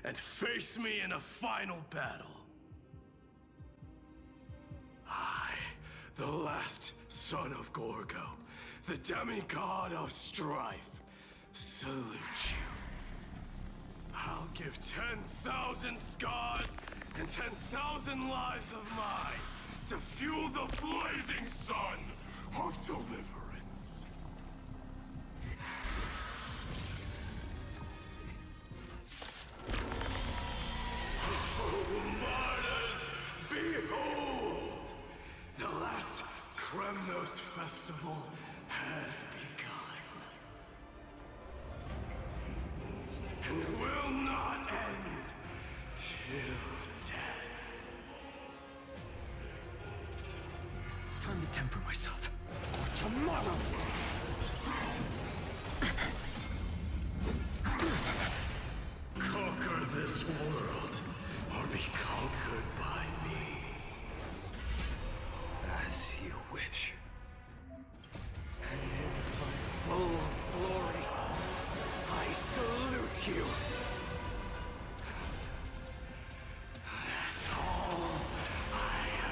[SPEAKER 20] and face me in a final battle. I, the last son of Gorgo, the demigod of strife, salute you. I'll give 10,000 scars and 10,000 lives of mine to fuel the blazing sun of deliverance. Oh, martyrs, behold! The last Kremnos festival has begun. And will not end till death.
[SPEAKER 14] Time to temper myself. For tomorrow!
[SPEAKER 20] Conquer this world, or be conquered by me.
[SPEAKER 2] As you wish. And in my full glory, I salute you.
[SPEAKER 20] That's all I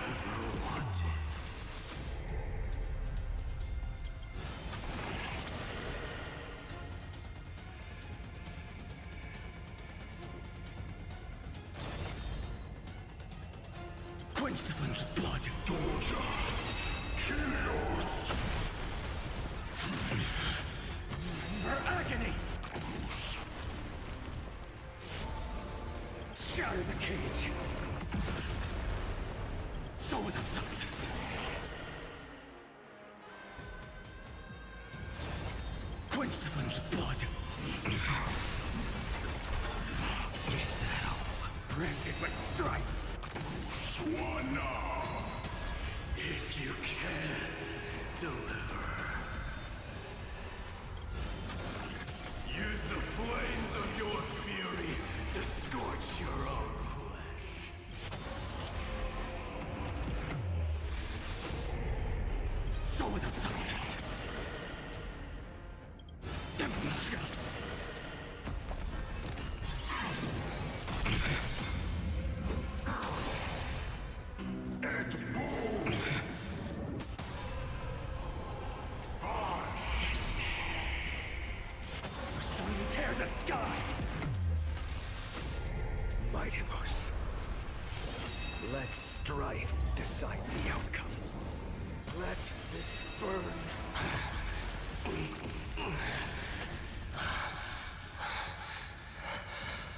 [SPEAKER 20] ever wanted.
[SPEAKER 9] Quench the flames of blood. Torture. Chaos.
[SPEAKER 14] Her agony!
[SPEAKER 9] Shatter the cage. So without substance. Quench the flames of blood. Is that all? Branded with strife.
[SPEAKER 20] Swana! If you can, deliver.
[SPEAKER 2] Let strife decide the outcome. Let this burn.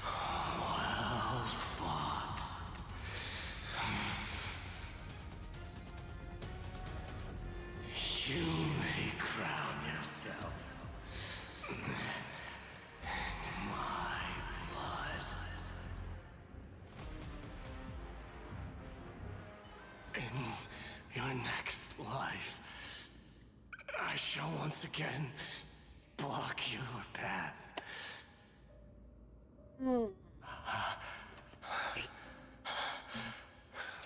[SPEAKER 11] Well fought. You may crown yourself my blood. In your next life, I shall once again block your path.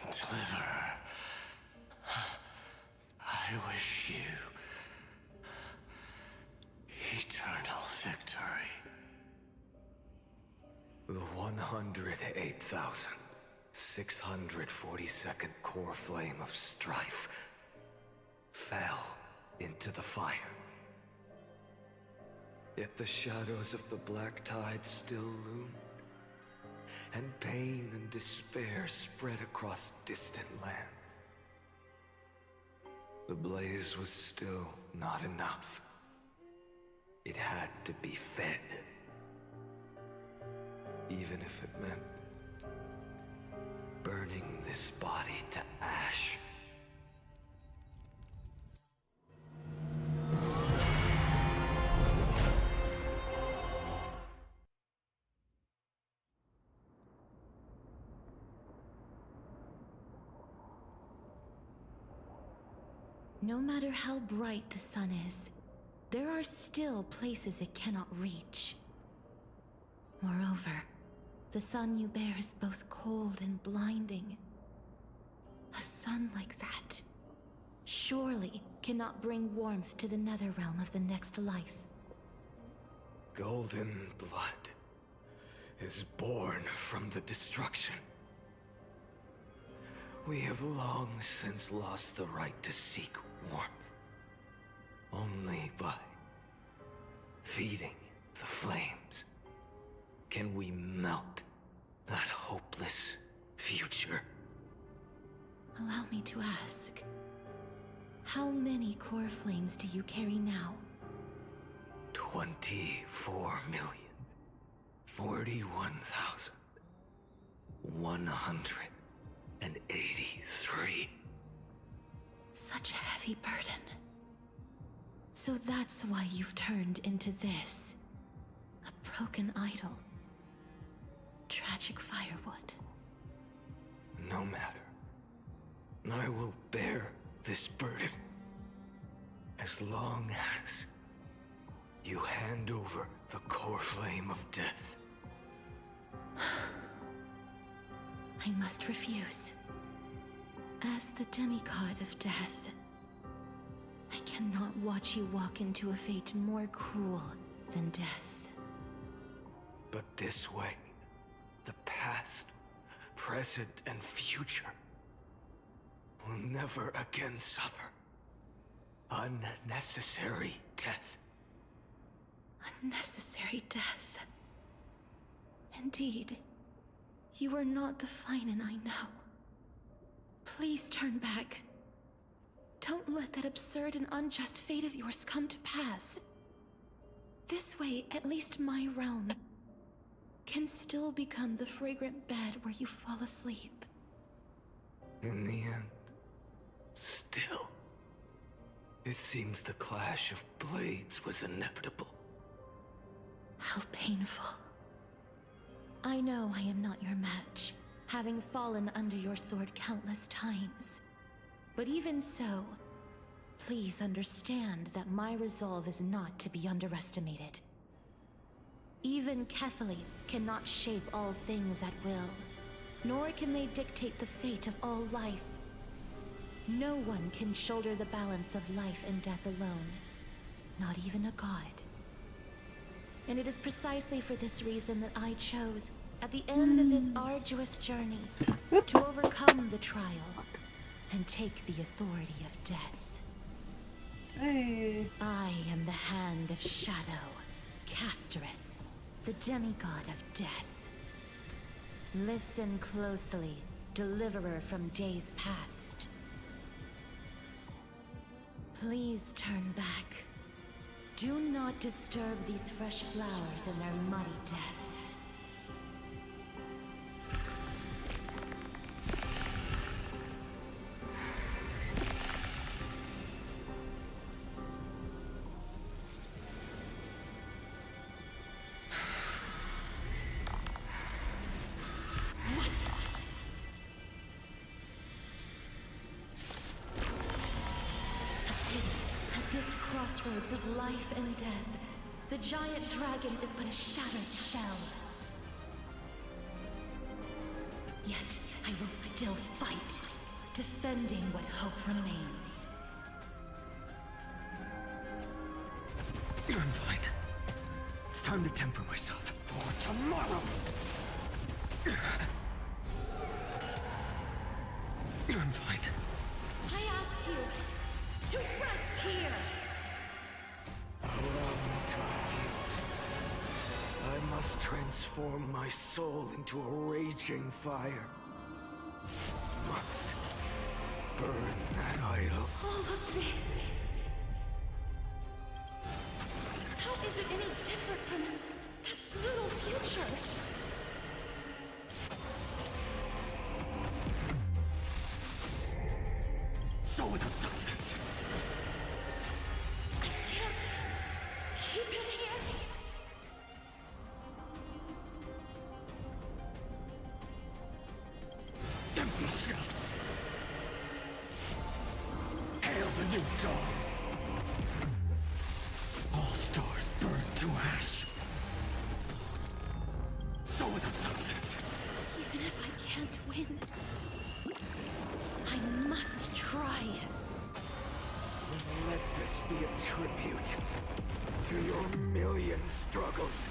[SPEAKER 11] Deliver. I wish you eternal victory.
[SPEAKER 2] The 108,642nd core flame of strife fell into the fire. Yet the shadows of the black tide still loomed, and pain and despair spread across distant lands. The blaze was still not enough. It had to be fed. Even if it meant burning this body to ash.
[SPEAKER 12] No matter how bright the sun is, there are still places it cannot reach. Moreover, the sun you bear is both cold and blinding. A sun like that surely cannot bring warmth to the nether realm of the next life.
[SPEAKER 2] Golden blood is born from the destruction. We have long since lost the right to seek warmth. Only by feeding the flames can we melt that hopeless future.
[SPEAKER 12] Allow me to ask, how many core flames do you carry now?
[SPEAKER 2] 24,041,183.
[SPEAKER 12] Such a heavy burden. So that's why you've turned into this. A broken idol. Tragic firewood.
[SPEAKER 2] No matter. I will bear this burden as long as you hand over the core flame of death.
[SPEAKER 12] I must refuse. As the demigod of death, I cannot watch you walk into a fate more cruel than death.
[SPEAKER 2] But this way, the past, present, and future will never again suffer unnecessary death.
[SPEAKER 12] Unnecessary death. Indeed, you are not the Finan I know. Please turn back. Don't let that absurd and unjust fate of yours come to pass. This way, at least my realm can still become the fragrant bed where you fall asleep.
[SPEAKER 2] In the end, still, it seems the clash of blades was inevitable.
[SPEAKER 12] How painful. I know I am not your match, having fallen under your sword countless times. But even so, please understand that my resolve is not to be underestimated. Even Kefali cannot shape all things at will, nor can they dictate the fate of all life. No one can shoulder the balance of life and death alone, not even a god. And it is precisely for this reason that I chose, at the end of this arduous journey, to overcome the trial and take the authority of death.
[SPEAKER 1] Hey.
[SPEAKER 12] I am the Hand of Shadow, Casterus, the demigod of death. Listen closely, deliverer from days past. Please turn back. Do not disturb these fresh flowers in their muddy deaths. Crossroads of life and death, the giant dragon is but a shattered shell. Yet I will still fight, defending what hope remains.
[SPEAKER 14] I'm fine. It's time to temper myself. For tomorrow! I'm fine.
[SPEAKER 12] I ask you to rest here!
[SPEAKER 2] Allow me to refuse. I must transform my soul into a raging fire. Must burn that idol.
[SPEAKER 12] All of this... How is it any different from that brutal future?
[SPEAKER 14] So without substance.
[SPEAKER 12] I can't keep him here.
[SPEAKER 14] Empty shell. Hail the new dawn. All stars burn to ash. So without substance.
[SPEAKER 12] Even if I can't win, I must try.
[SPEAKER 2] Let this be a tribute to your million struggles.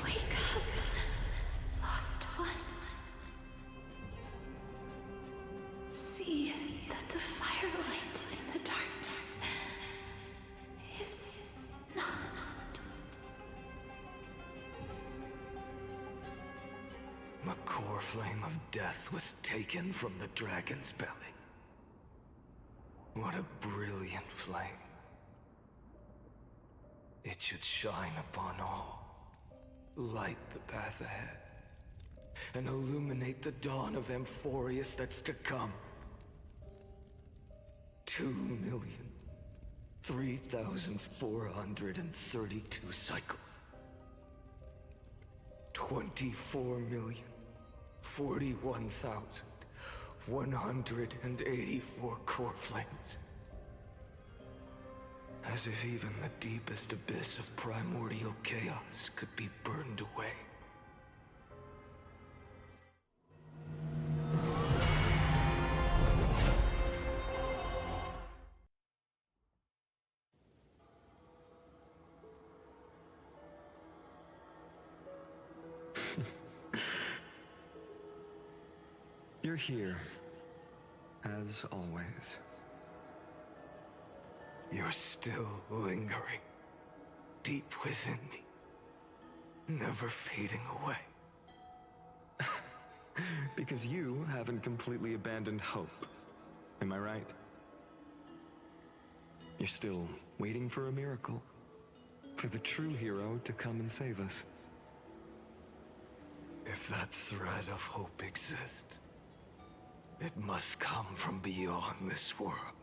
[SPEAKER 12] Wake up, lost one. See that the firelight in the darkness is not.
[SPEAKER 2] The core flame of death was taken from the dragon's belly. What a brilliant flame. It should shine upon all, light the path ahead, and illuminate the dawn of amphoreus that's to come. 2,003,432 cycles. 24,041,184 core flames. As if even the deepest abyss of primordial chaos could be burned away.
[SPEAKER 21] You're here, as always.
[SPEAKER 2] You're still lingering, deep within me, never fading away.
[SPEAKER 21] Because you haven't completely abandoned hope. Am I right? You're still waiting for a miracle. For the true hero to come and save us.
[SPEAKER 2] If that thread of hope exists, it must come from beyond this world.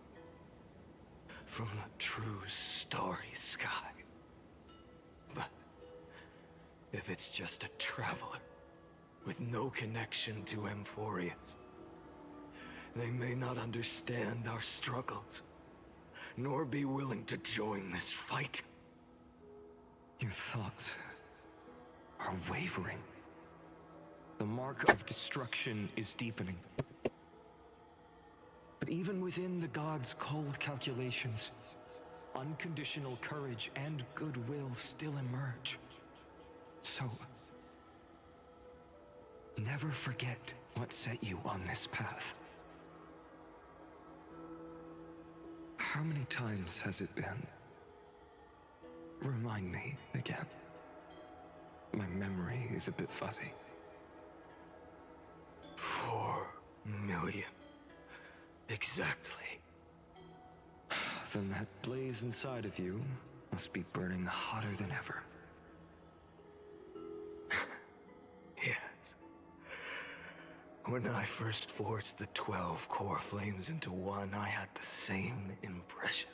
[SPEAKER 2] From the true starry sky. But if it's just a traveler with no connection to amphoreus, they may not understand our struggles, nor be willing to join this fight.
[SPEAKER 21] Your thoughts are wavering. The mark of destruction is deepening. But even within the gods' cold calculations, unconditional courage and goodwill still emerge. So, never forget what set you on this path. How many times has it been? Remind me again. My memory is a bit fuzzy.
[SPEAKER 2] 4
[SPEAKER 20] Exactly.
[SPEAKER 2] Then that blaze inside of you must be burning hotter than ever.
[SPEAKER 20] Yes. When I first forged the 12 core flames into one, I had the same impression.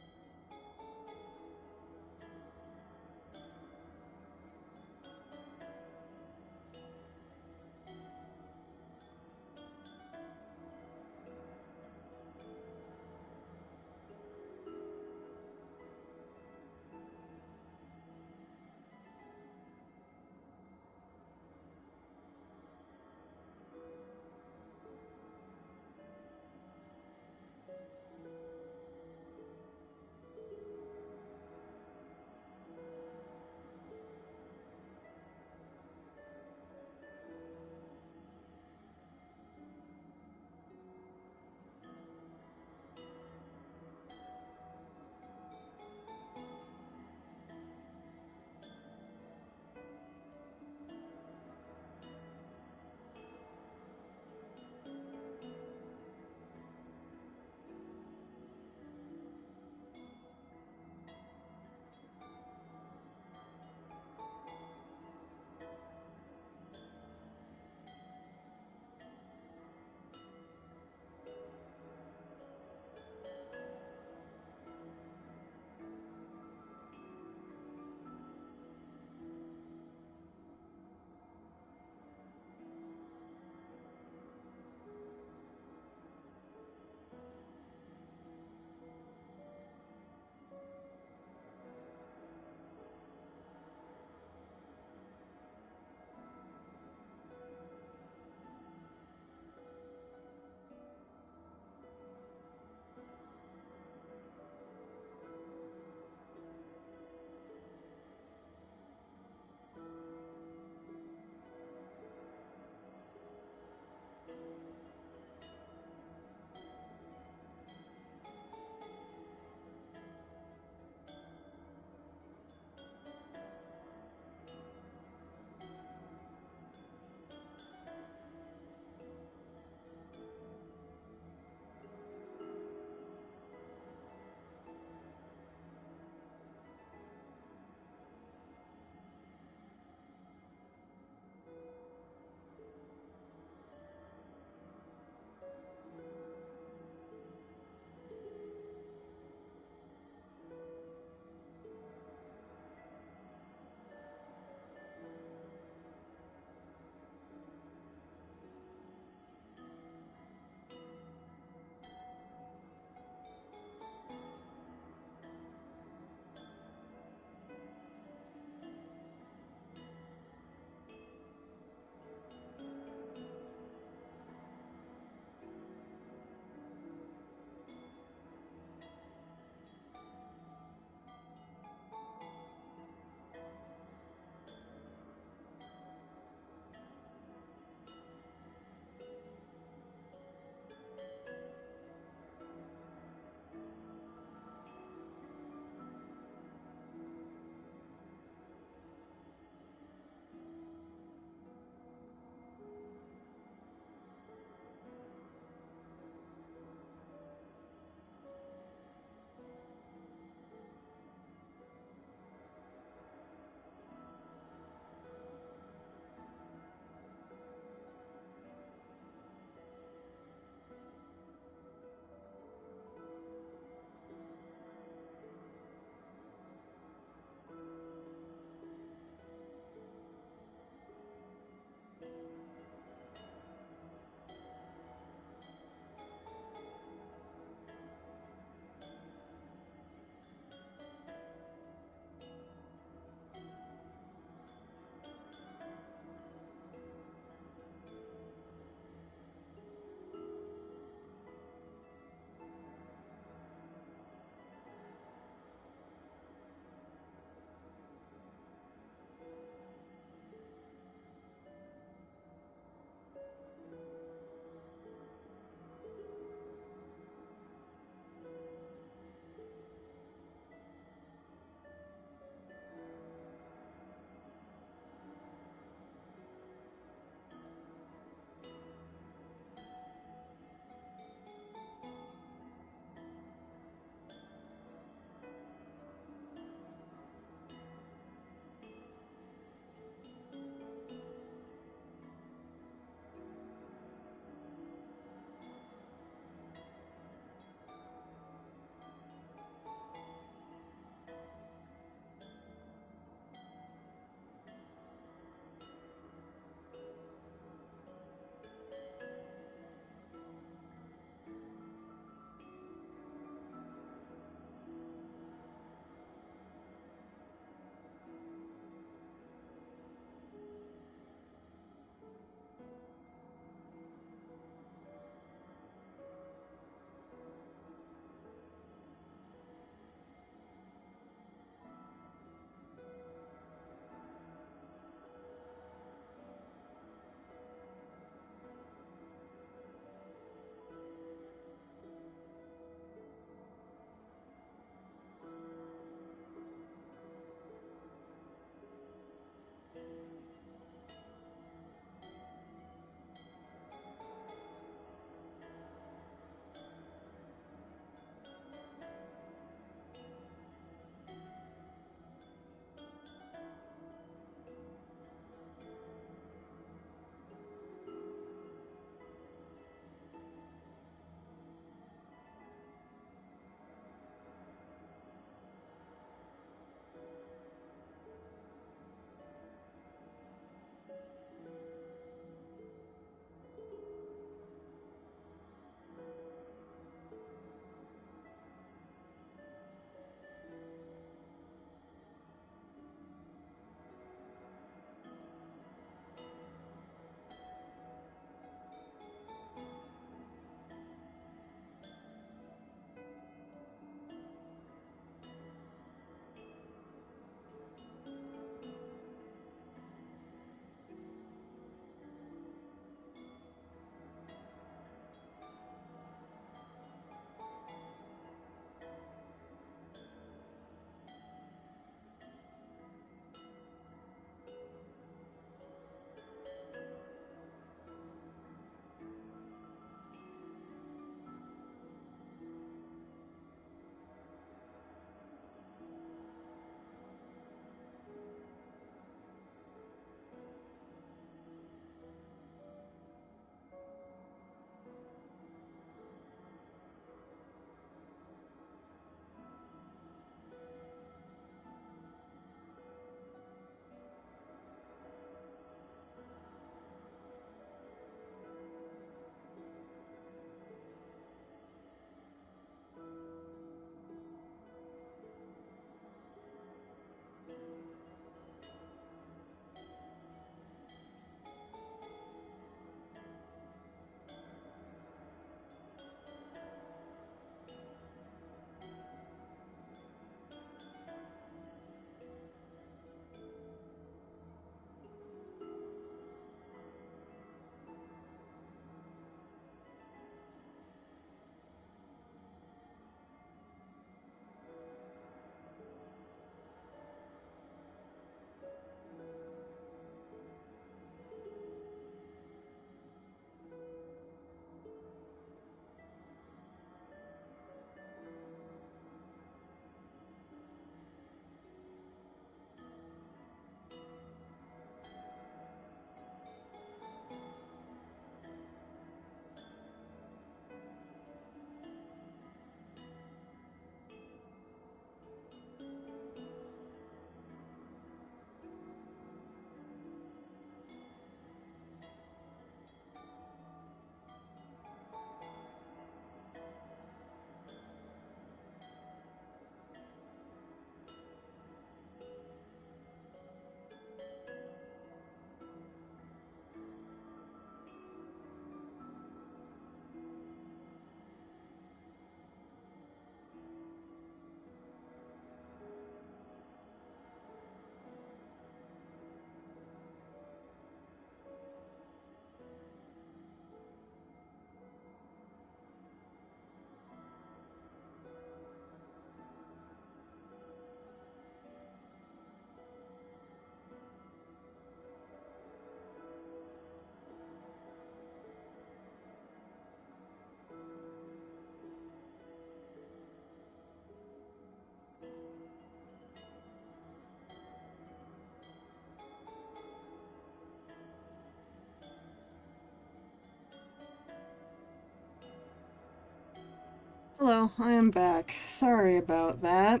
[SPEAKER 1] Hello, I am back. Sorry about that.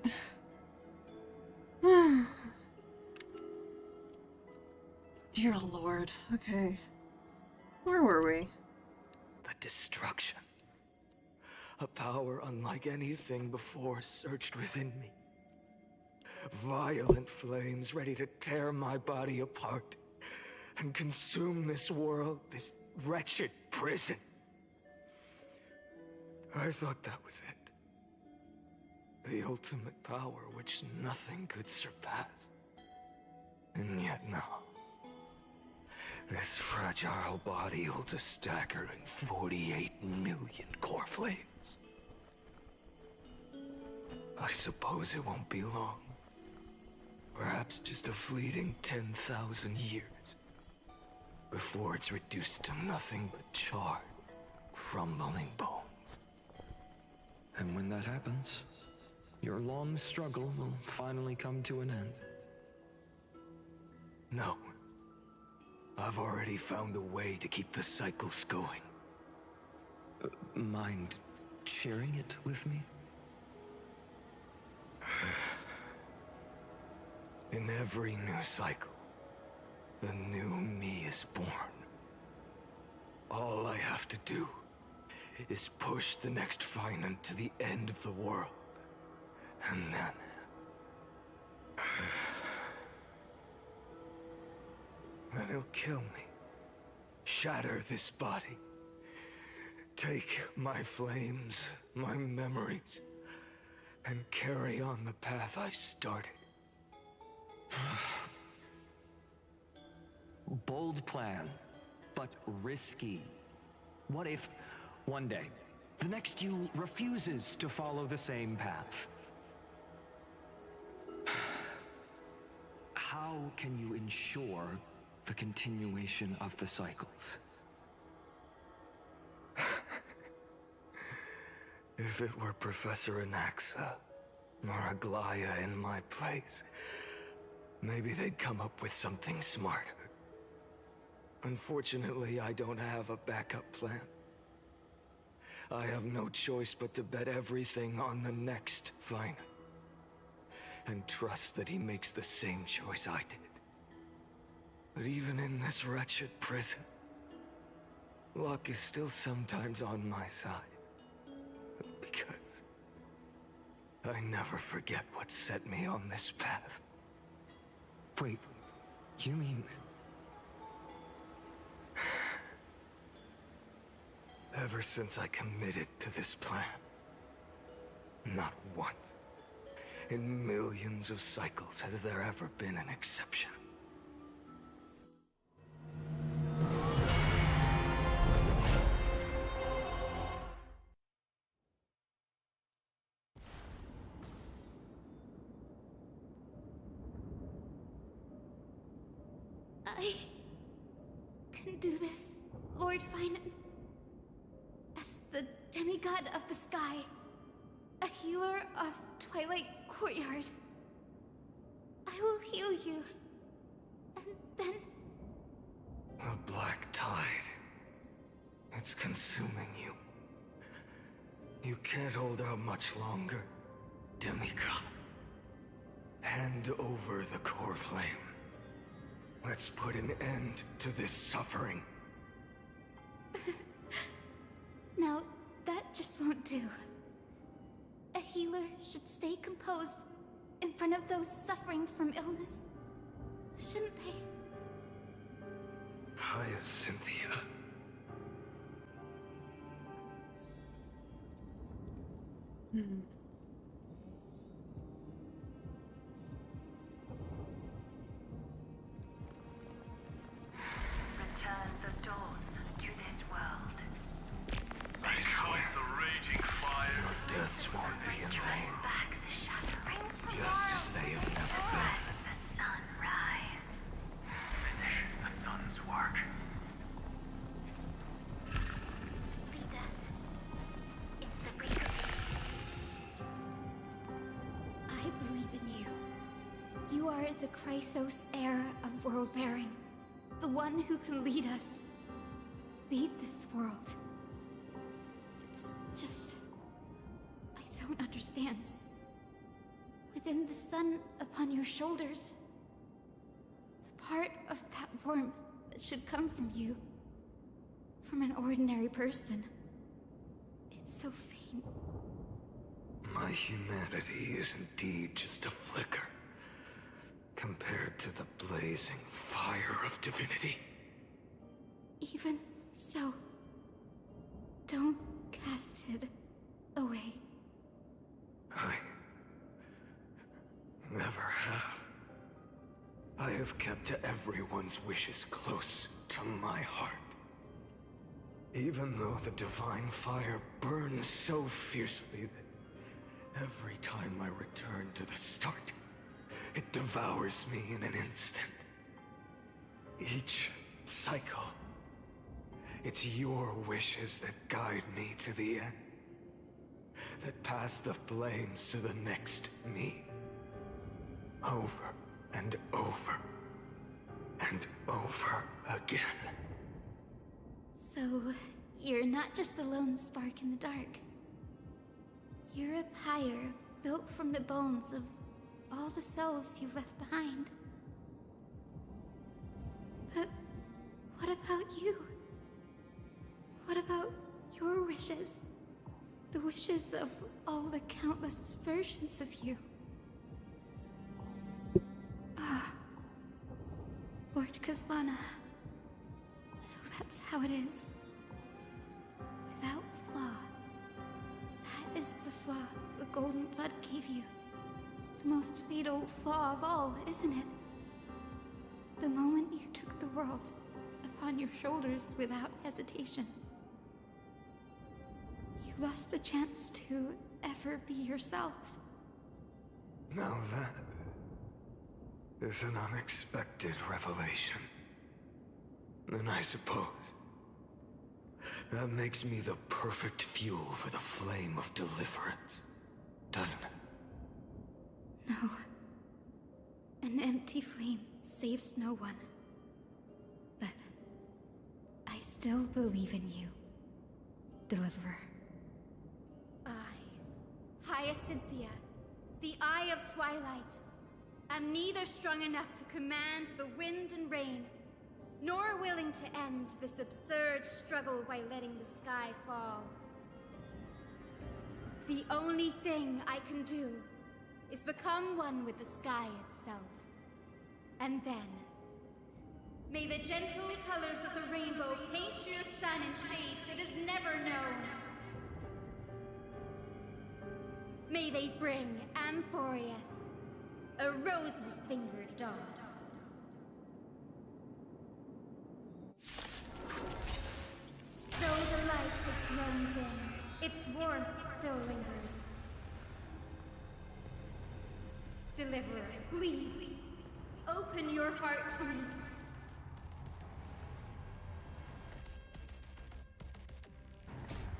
[SPEAKER 1] Dear Lord. Okay. Where were we?
[SPEAKER 21] The destruction. A power unlike anything before surged within me. Violent flames ready to tear my body apart and consume this world, this wretched prison. I thought that was it. The ultimate power which nothing could surpass. And yet now, this fragile body holds a staggering 48 million core flames. I suppose it won't be long. Perhaps just a fleeting 10,000 years. Before it's reduced to nothing but charred, crumbling bones.
[SPEAKER 2] And when that happens, your long struggle will finally come to an end.
[SPEAKER 21] No. I've already found a way to keep the cycles going.
[SPEAKER 2] Mind sharing it with me?
[SPEAKER 21] In every new cycle, a new me is born. All I have to do is push the next Finan to the end of the world. And then he'll kill me. Shatter this body. Take my flames, my memories, and carry on the path I started.
[SPEAKER 2] Bold plan, but risky. What if, one day, the next you refuses to follow the same path? How can you ensure the continuation of the cycles?
[SPEAKER 21] If it were Professor Anaxa or Aglaya in my place, maybe they'd come up with something smarter. Unfortunately, I don't have a backup plan. I have no choice but to bet everything on the next Finan. And trust that he makes the same choice I did. But even in this wretched prison, luck is still sometimes on my side. Because I never forget what set me on this path.
[SPEAKER 2] Wait, you mean...
[SPEAKER 21] Ever since I committed to this plan, not once, in millions of cycles, has there ever been an exception.
[SPEAKER 3] I can do this, Lord Finan. As the demigod of the sky, a healer of Twilight Courtyard. I will heal you, and then...
[SPEAKER 21] The black tide. It's consuming you. You can't hold out much longer, demigod. Hand over the core flame. Let's put an end to this suffering.
[SPEAKER 3] Now, that just won't do. A healer should stay composed in front of those suffering from illness. Shouldn't they?
[SPEAKER 21] Hyacinthia.
[SPEAKER 18] Return the dawn to this world.
[SPEAKER 21] I swear,
[SPEAKER 18] The raging fire.
[SPEAKER 21] your deaths won't be in vain. Just as they have never been.
[SPEAKER 18] The sun rise. Finish the sun's work.
[SPEAKER 4] Lead us. It's the break of
[SPEAKER 3] I believe in you. You are the Chrysos heir of world bearing. The one who can lead us. Lead this world. It's just...
[SPEAKER 5] don't understand. Within the sun upon your shoulders, the part of that warmth that should come from you, from an ordinary person, it's so faint.
[SPEAKER 21] My humanity is indeed just a flicker, compared to the blazing fire of divinity.
[SPEAKER 5] Even so, don't cast it away.
[SPEAKER 21] I never have. I have kept everyone's wishes close to my heart. Even though the divine fire burns so fiercely that every time I return to the start, it devours me in an instant. Each cycle, it's your wishes that guide me to the end, that pass the flames to the next me. Over and over and over again.
[SPEAKER 5] So, you're not just a lone spark in the dark. You're a pyre built from the bones of all the selves you've left behind. But what about you? What about your wishes? The wishes of all the countless versions of you? Ah, Lord Kazlana. So that's how it is. Without flaw. That is the flaw the golden blood gave you. The most fatal flaw of all, isn't it? The moment you took the world upon your shoulders without hesitation. You lost the chance to ever be yourself.
[SPEAKER 21] Now that is an unexpected revelation. And I suppose that makes me the perfect fuel for the flame of deliverance, doesn't it?
[SPEAKER 5] No. An empty flame saves no one. But I still believe in you, Deliverer. I, Hyacinthia, the Eye of Twilight, am neither strong enough to command the wind and rain, nor willing to end this absurd struggle by letting the sky fall. The only thing I can do is become one with the sky itself. And then, may the gentle colors of the rainbow paint your sun in shades it has never known. May they bring amphoreus, a rosy-fingered dog. Though the light has grown dim, its warmth still lingers. Deliverer, please, open your heart to me.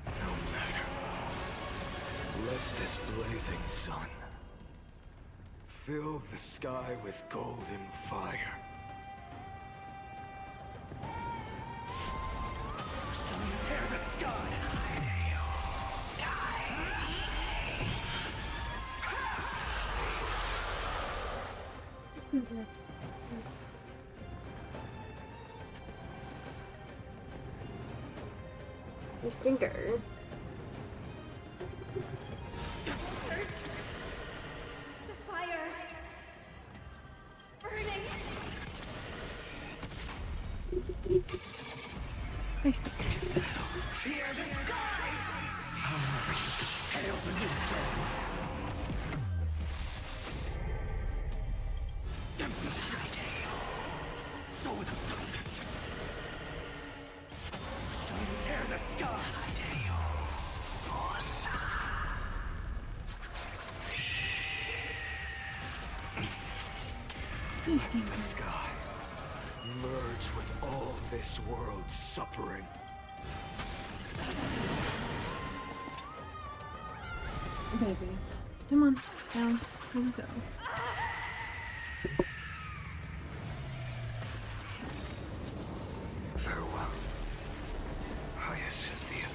[SPEAKER 21] No matter. Let this blazing sun fill the sky with golden fire.
[SPEAKER 9] Tear the sky!
[SPEAKER 1] You stinker.
[SPEAKER 5] The fire. Burning.
[SPEAKER 1] I stinker.
[SPEAKER 9] Fear the sky! Hail the new dawn! Empty sight. So without substance. Sun tear the sky!
[SPEAKER 21] The sky merge with all this world's suffering.
[SPEAKER 1] Baby. Come on. Down. Here we go.
[SPEAKER 21] Farewell, Hyacinthia.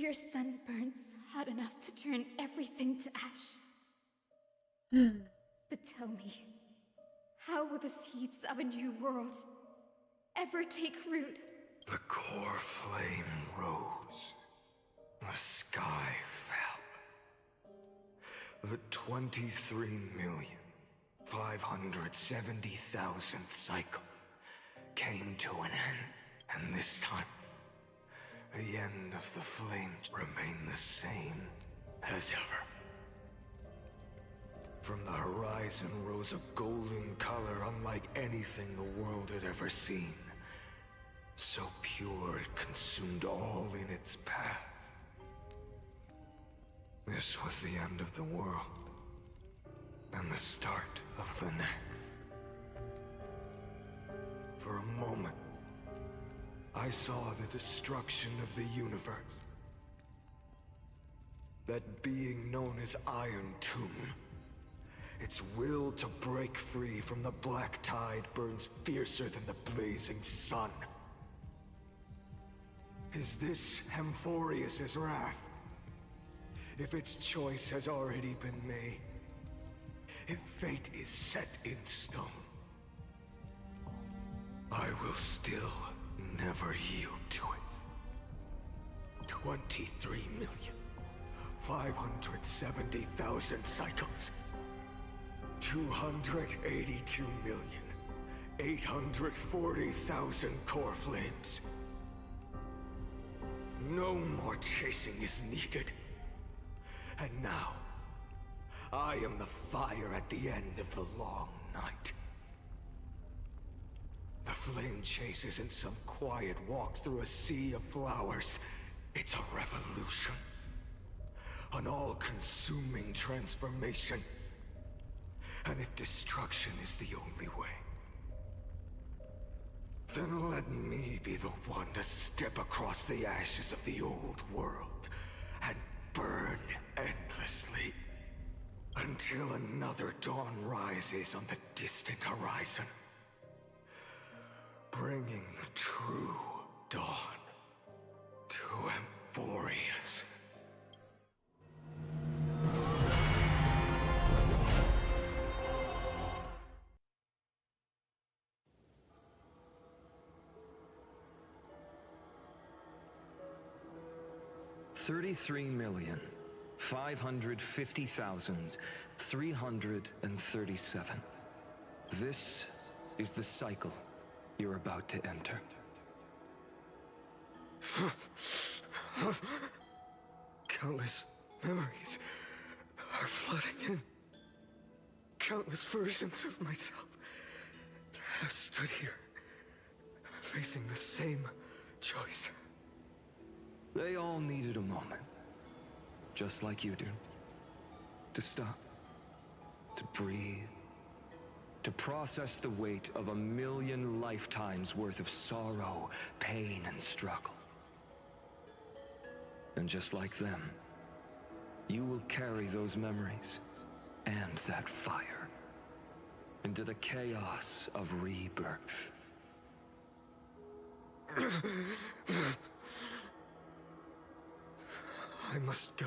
[SPEAKER 5] Your sun burns hot enough to turn everything to ash. But tell me, how will the seeds of a new world ever take root?
[SPEAKER 21] The core flame rose. The sky fell. The 23,570,000th cycle came to an end, and this time, the end of the flames remained the same as ever. From the horizon rose a golden color unlike anything the world had ever seen. So pure it consumed all in its path. This was the end of the world, and the start of the next. For a moment, I saw the destruction of the universe. That being known as Iron Tomb, its will to break free from the black tide burns fiercer than the blazing sun. Is this amphoreus' wrath? If its choice has already been made, if fate is set in stone, I will still never yield to it. 23,570,000 cycles. 282,840,000 core flames. No more chasing is needed. And now, I am the fire at the end of the long night. The flame chase isn't some quiet walk through a sea of flowers. It's a revolution. An all-consuming transformation. And if destruction is the only way, then let me be the one to step across the ashes of the old world and burn endlessly until another dawn rises on the distant horizon, bringing the true dawn to Amphoreus. $33,550,337. This is the cycle you're about to enter. Countless memories are flooding in. Countless versions of myself have stood here, facing the same choice. They all needed a moment, just like you do. To stop, to breathe, to process the weight of 1,000,000 lifetimes worth of sorrow, pain, and struggle. And just like them, you will carry those memories and that fire into the chaos of rebirth. I must go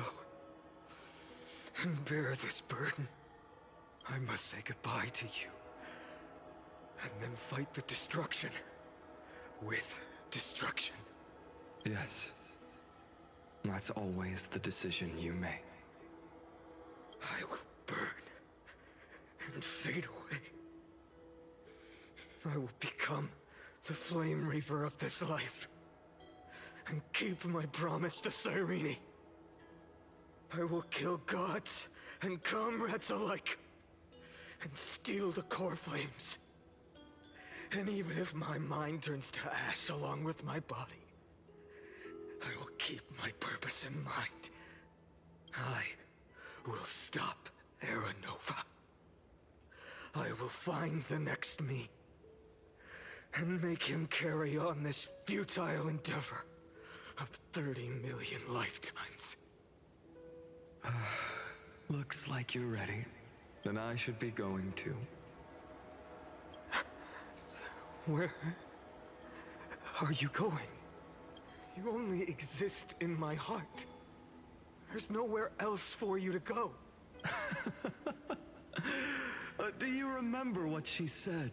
[SPEAKER 21] and bear this burden. I must say goodbye to you, and then fight the destruction with destruction. Yes, that's always the decision you make. I will burn and fade away. I will become the flame reaver of this life and keep my promise to Cyrene. I will kill gods and comrades alike, and steal the core flames. And even if my mind turns to ash along with my body, I will keep my purpose in mind. I will stop Aranova. I will find the next me, and make him carry on this futile endeavor of 30 million lifetimes. Looks like you're ready. Then I should be going too. Where are you going? You only exist in my heart. There's nowhere else for you to go.
[SPEAKER 2] Do you remember what she said?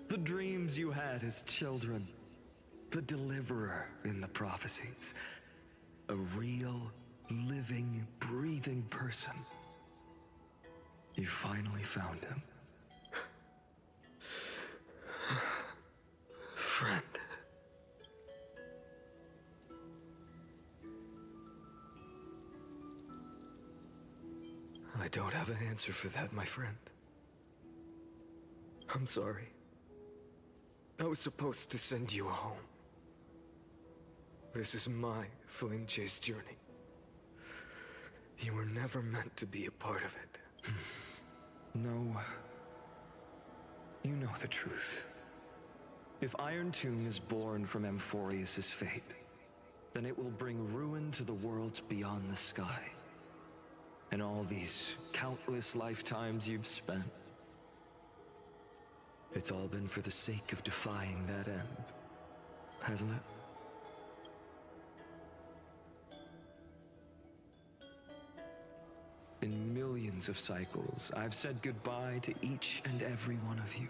[SPEAKER 2] The dreams you had as children. The deliverer in the prophecies. A real, living, breathing person. You finally found him.
[SPEAKER 21] Friend. I don't have an answer for that, my friend. I'm sorry. I was supposed to send you home. This is my flame chase journey. You were never meant to be a part of it.
[SPEAKER 2] No. You know the truth. If Iron Tomb is born from Amphoreus' fate, then it will bring ruin to the worlds beyond the sky. And all these countless lifetimes you've spent, it's all been for the sake of defying that end, hasn't it? In millions of cycles, I've said goodbye to each and every one of you.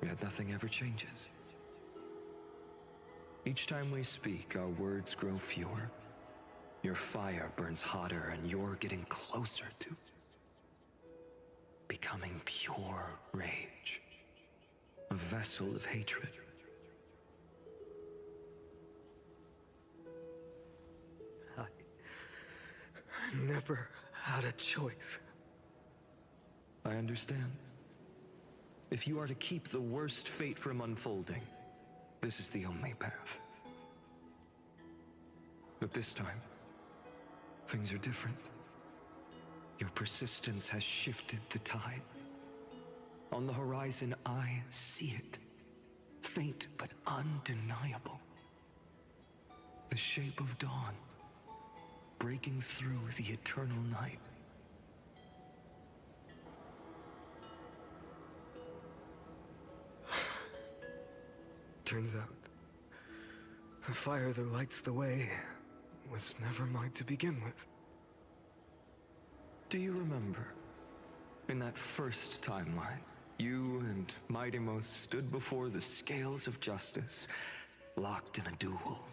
[SPEAKER 2] Yet nothing ever changes. Each time we speak, our words grow fewer. Your fire burns hotter, and you're getting closer to becoming pure rage. A vessel of hatred.
[SPEAKER 21] I never had a choice.
[SPEAKER 2] I understand. If you are to keep the worst fate from unfolding, this is the only path. But this time, things are different. Your persistence has shifted the tide. On the horizon, I see it. Faint but undeniable. The shape of dawn, breaking through the eternal night.
[SPEAKER 21] Turns out, the fire that lights the way was never mine to begin with.
[SPEAKER 2] Do you remember, in that first timeline, you and Mightymost stood before the scales of justice, locked in a duel?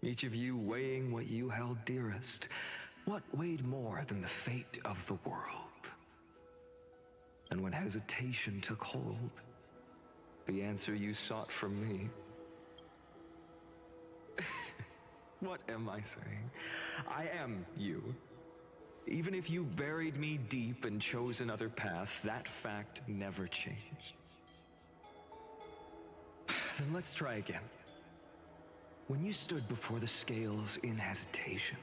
[SPEAKER 2] Each of you weighing what you held dearest. What weighed more than the fate of the world? And when hesitation took hold, the answer you sought from me. What am I saying? I am you. Even if you buried me deep and chose another path, that fact never changed. Then let's try again. When you stood before the scales in hesitation,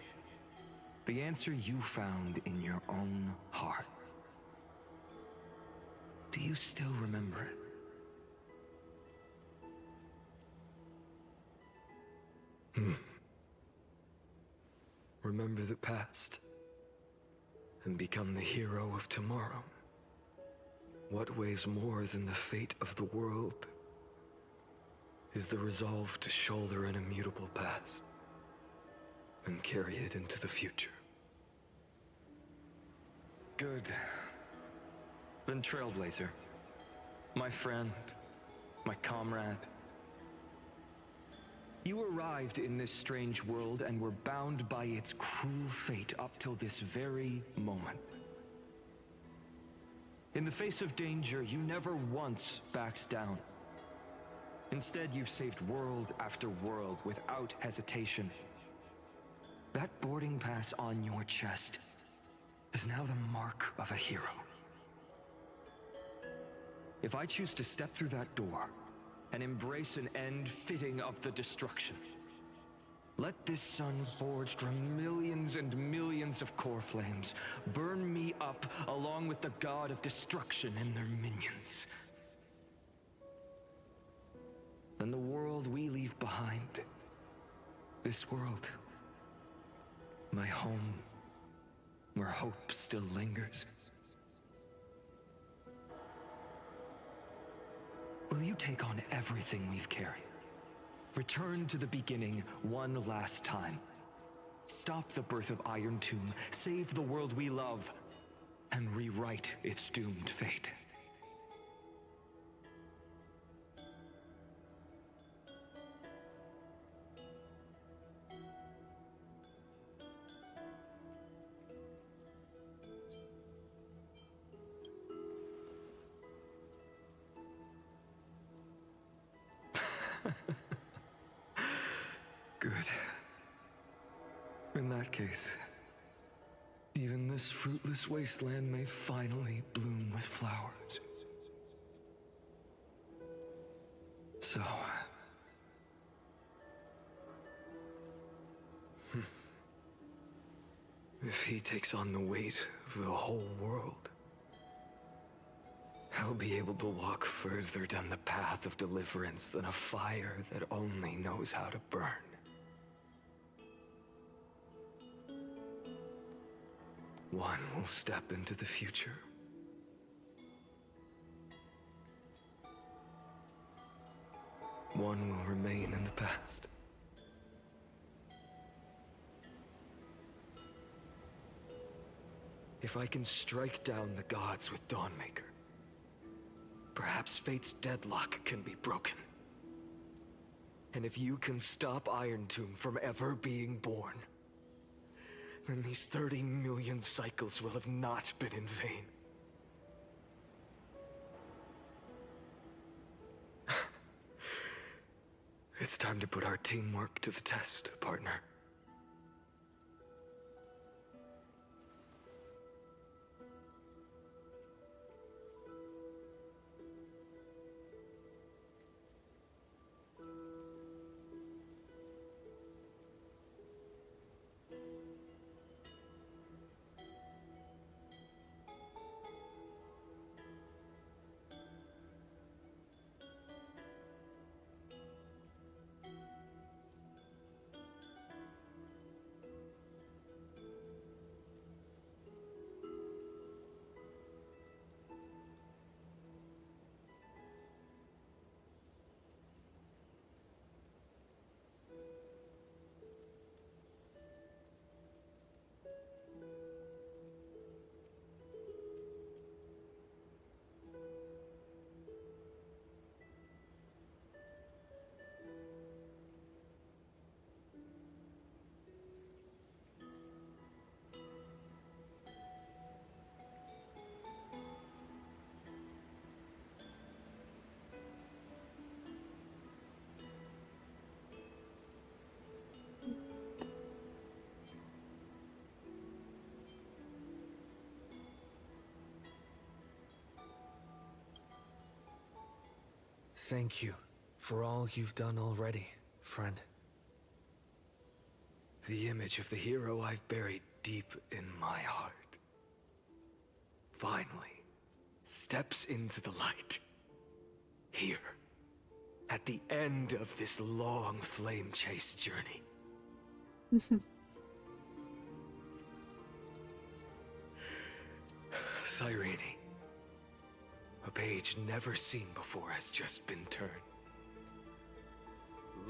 [SPEAKER 2] the answer you found in your own heart. Do you still remember it?
[SPEAKER 21] Remember the past and become the hero of tomorrow. What weighs more than the fate of the world is the resolve to shoulder an immutable past and carry it into the future.
[SPEAKER 2] Good. Then Trailblazer, my friend, my comrade. You arrived in this strange world and were bound by its cruel fate up till this very moment. In the face of danger, you never once backed down. Instead, you've saved world after world without hesitation. That boarding pass on your chest is now the mark of a hero. If I choose to step through that door and embrace an end fitting of the destruction, let this sun forged from millions and millions of core flames burn me up along with the god of destruction and their minions. Then the world we leave behind, this world, my home, where hope still lingers. Will you take on everything we've carried? Return to the beginning one last time. Stop the birth of Iron Tomb, save the world we love, and rewrite its doomed fate. Good. In that case, even this fruitless wasteland may finally bloom with flowers. So... if he takes on the weight of the whole world, I'll be able to walk further down the path of deliverance than a fire that only knows how to burn. One will step into the future. One will remain in the past. If I can strike down the gods with Dawnmaker, perhaps fate's deadlock can be broken. And if you can stop Iron Tomb from ever being born, then these 30 million cycles will have not been in vain. It's time to put our teamwork to the test, partner. Thank you for all you've done already, friend. The image of the hero I've buried deep in my heart finally steps into the light. Here, at the end of this long flame chase journey. Cyrene. A page never seen before has just been turned.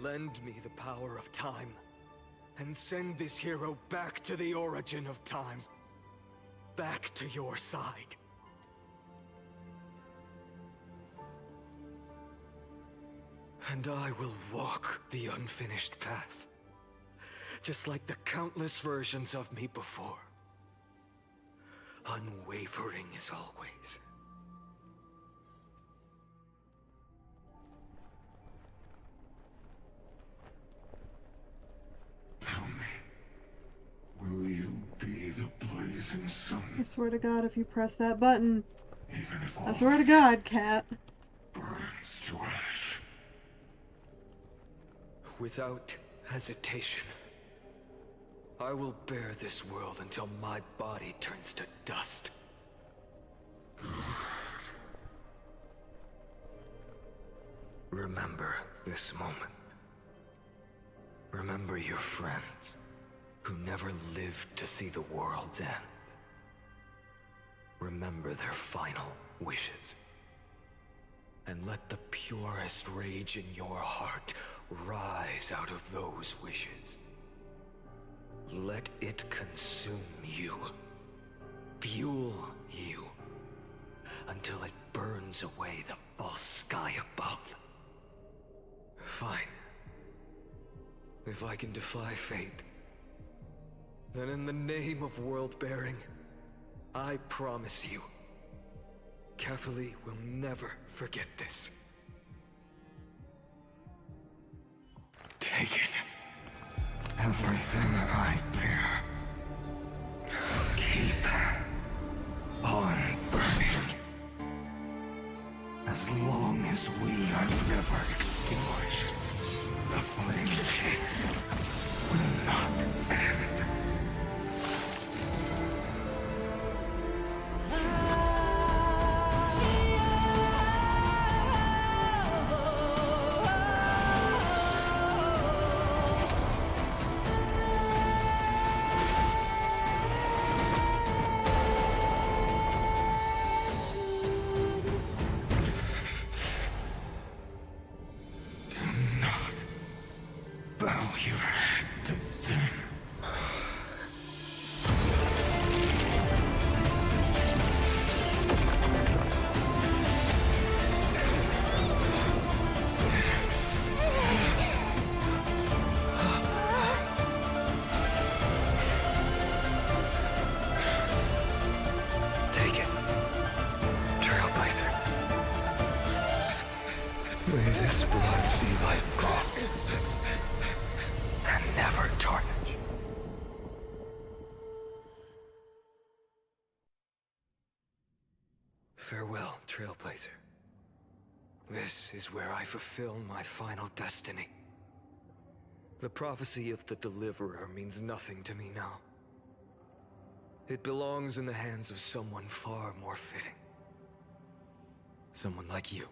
[SPEAKER 2] Lend me the power of time, and send this hero back to the origin of time. Back to your side. And I will walk the unfinished path, just like the countless versions of me before. Unwavering as always.
[SPEAKER 10] Will you be the blazing sun?
[SPEAKER 1] I swear to God, if you press that button.
[SPEAKER 10] Even if
[SPEAKER 1] I swear to God, cat.
[SPEAKER 10] burns to ash.
[SPEAKER 2] Without hesitation, I will bear this world until my body turns to dust. Remember this moment. Remember your friends who never lived to see the world's end. Remember their final wishes. And let the purest rage in your heart
[SPEAKER 21] rise out of those wishes. Let it consume you, fuel you, until it burns away the false sky above. Fine. If I can defy fate, then in the name of world-bearing, I promise you, Kefali will never forget this.
[SPEAKER 10] Take it. Everything I bear. Keep on burning. As long as we are never extinguished, the flame chase will not end. Bow your head to them.
[SPEAKER 21] Take it, Trailblazer. May this blood be like gold, and never tarnish. Farewell, Trailblazer. This is where I fulfill my final destiny. The prophecy of the Deliverer means nothing to me now. It belongs in the hands of someone far more fitting. Someone like you.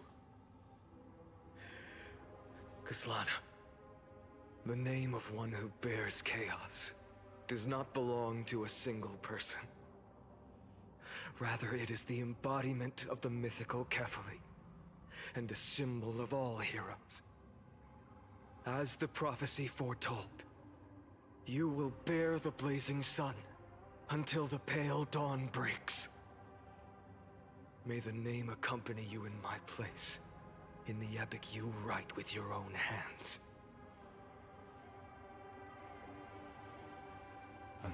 [SPEAKER 21] Kaslana, the name of one who bears chaos does not belong to a single person. Rather, it is the embodiment of the mythical Kefali, and a symbol of all heroes. As the prophecy foretold, you will bear the blazing sun until the pale dawn breaks. May the name accompany you in my place, in the epic you write with your own hands.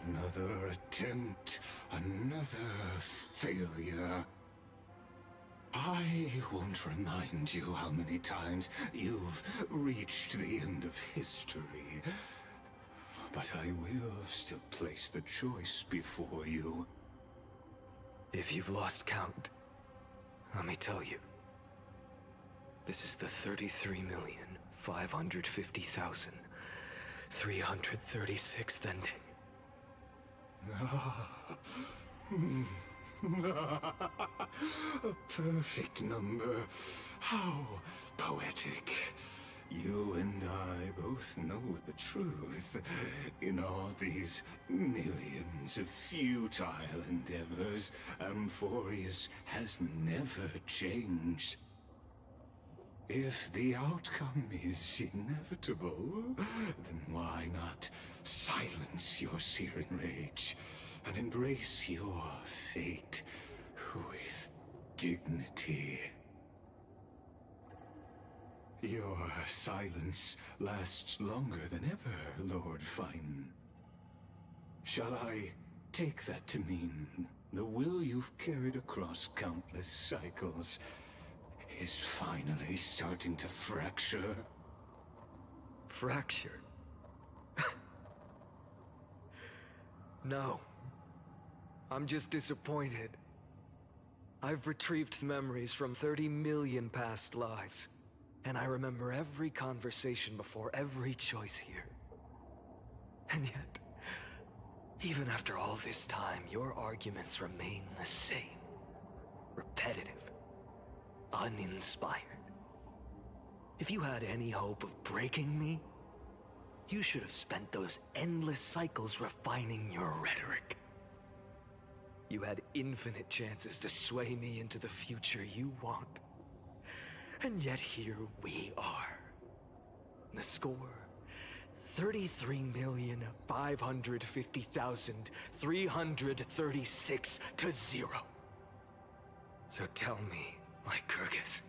[SPEAKER 10] Another attempt, another failure. I won't remind you how many times you've reached the end of history. But I will still place the choice before you.
[SPEAKER 21] If you've lost count, let me tell you. This is the 33,550,336th ending.
[SPEAKER 10] A perfect number. How poetic. You and I both know the truth. In all these millions of futile endeavors, Amphoreus has never changed. If the outcome is inevitable, then why not silence your searing rage and embrace your fate with dignity? Your silence lasts longer than ever, Lord Fine. Shall I take that to mean the will you've carried across countless cycles is finally starting to fracture?
[SPEAKER 21] Fracture? No. I'm just disappointed. I've retrieved memories from 30 million past lives, and I remember every conversation before every choice here. And yet, even after all this time, your arguments remain the same. Repetitive. Uninspired. If you had any hope of breaking me, you should have spent those endless cycles refining your rhetoric. You had infinite chances to sway me into the future you want. And yet here we are. The score: 33,550,336 to 0. So tell me, Lycurgus,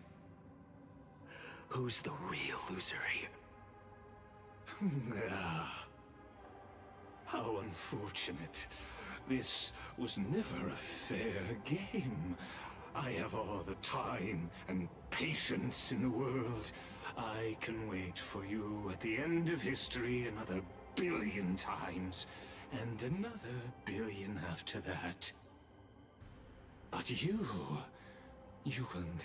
[SPEAKER 21] who's the real loser here?
[SPEAKER 10] How unfortunate. This was never a fair game. I have all the time and patience in the world. I can wait for you at the end of history another billion times, and another billion after that. But you will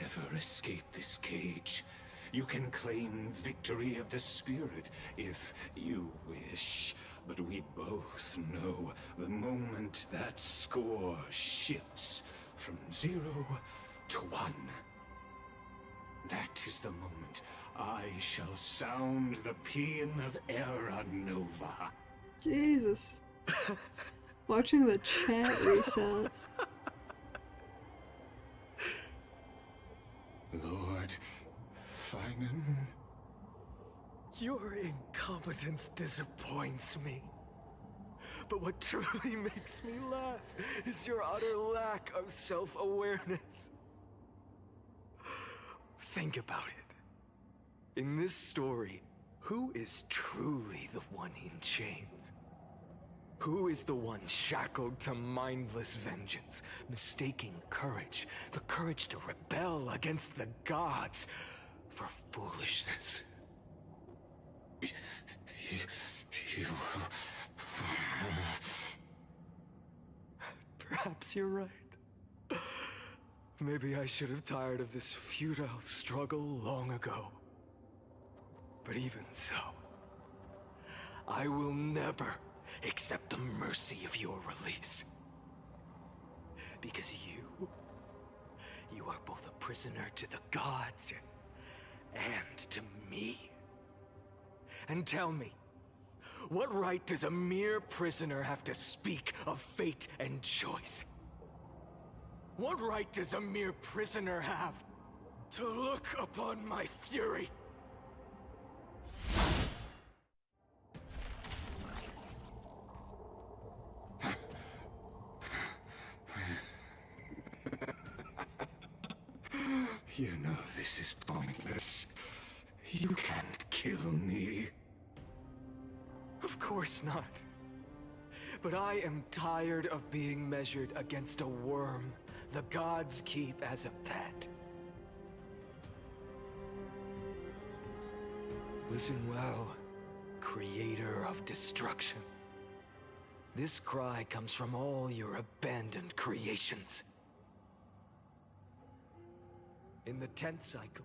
[SPEAKER 10] never escape this cage. You can claim victory of the spirit if you wish, but we both know the moment that score shifts from 0 to 1. That is the moment I shall sound the paean of Era Nova.
[SPEAKER 1] Jesus. Watching the chat reset.
[SPEAKER 10] Lord Finan?
[SPEAKER 21] Your incompetence disappoints me. But what truly makes me laugh is your utter lack of self-awareness. Think about it. In this story, who is truly the one in chains? Who is the one shackled to mindless vengeance, mistaking courage, the courage to rebel against the gods, for foolishness?
[SPEAKER 10] You...
[SPEAKER 21] Perhaps you're right. Maybe I should have tired of this futile struggle long ago. But even so, I will never accept the mercy of your release. Because you are both a prisoner to the gods and to me. And tell me, what right does a mere prisoner have to speak of fate and choice? What right does a mere prisoner have to look upon my fury?
[SPEAKER 10] You know this is pointless. You can't kill me.
[SPEAKER 21] Of course not. But I am tired of being measured against a worm the gods keep as a pet. Listen well, creator of destruction. This cry comes from all your abandoned creations. In the 10th cycle,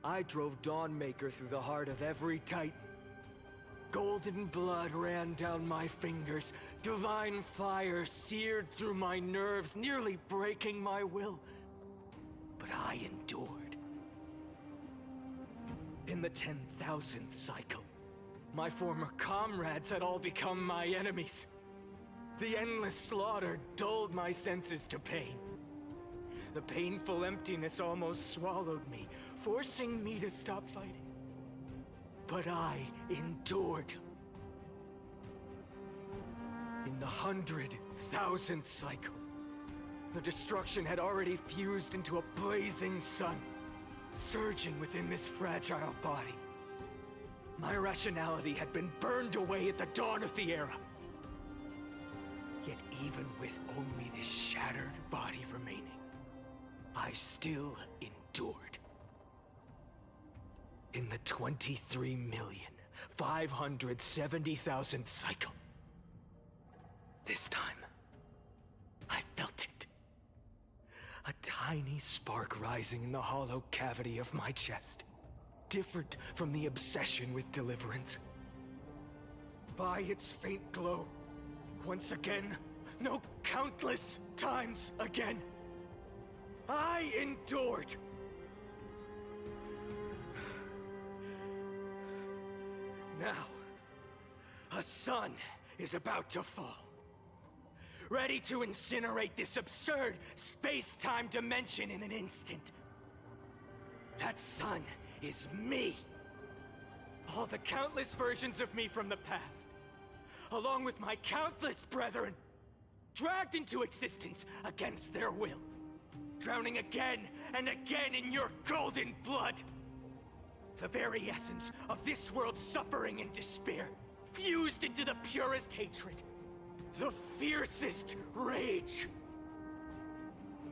[SPEAKER 21] I drove Dawnmaker through the heart of every Titan. Golden blood ran down my fingers, divine fire seared through my nerves, nearly breaking my will. But I endured. In the 10,000th cycle, my former comrades had all become my enemies. The endless slaughter dulled my senses to pain. The painful emptiness almost swallowed me, forcing me to stop fighting. But I endured. In the 100,000th cycle, the destruction had already fused into a blazing sun, surging within this fragile body. My rationality had been burned away at the dawn of the era. Yet even with only this shattered body remaining, I still endured. In the 23,570,000th cycle, this time, I felt it. A tiny spark rising in the hollow cavity of my chest, different from the obsession with deliverance. By its faint glow, once again, no, countless times again, I endured. Now, a sun is about to fall, ready to incinerate this absurd space-time dimension in an instant. That sun is me.
[SPEAKER 14] All the countless versions of me from the past, along with my countless brethren, dragged into existence against their will, drowning again and again in your golden blood. The very essence of this world's suffering and despair, fused into the purest hatred, the fiercest rage.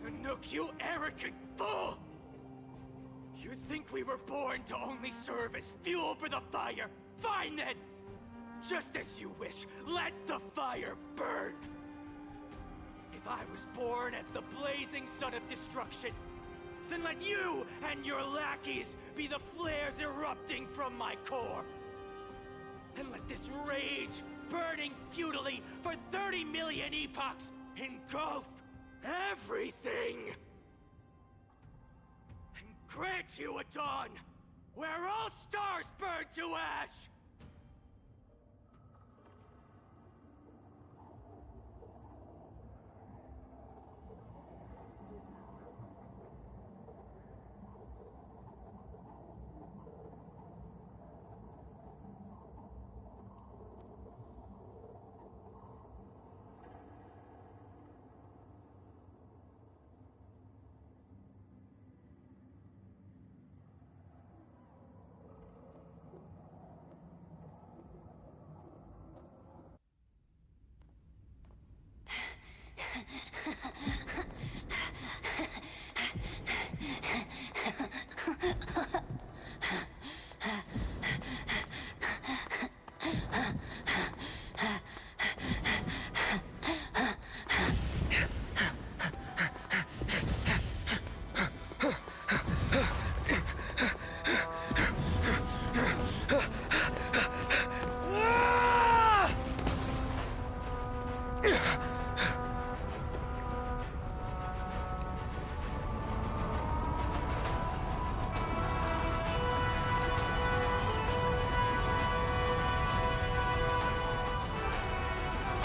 [SPEAKER 14] Nanook, you arrogant fool! You think we were born to only serve as fuel for the fire? Fine then! Just as you wish, let the fire burn! If I was born as the blazing son of destruction, then let you and your lackeys be the flares erupting from my core. And let this rage, burning futilely for 30 million epochs, engulf everything! And grant you a dawn where all stars burn to ash!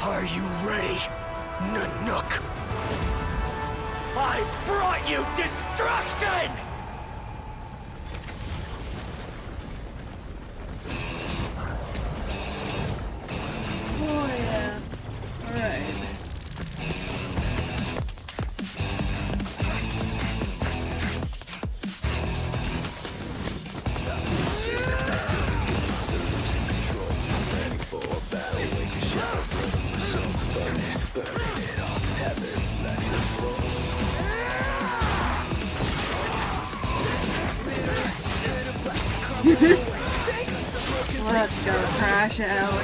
[SPEAKER 16] Are you ready, Nanook? I've brought you destruction!
[SPEAKER 1] Oh yeah. Alright. Let's go crash out.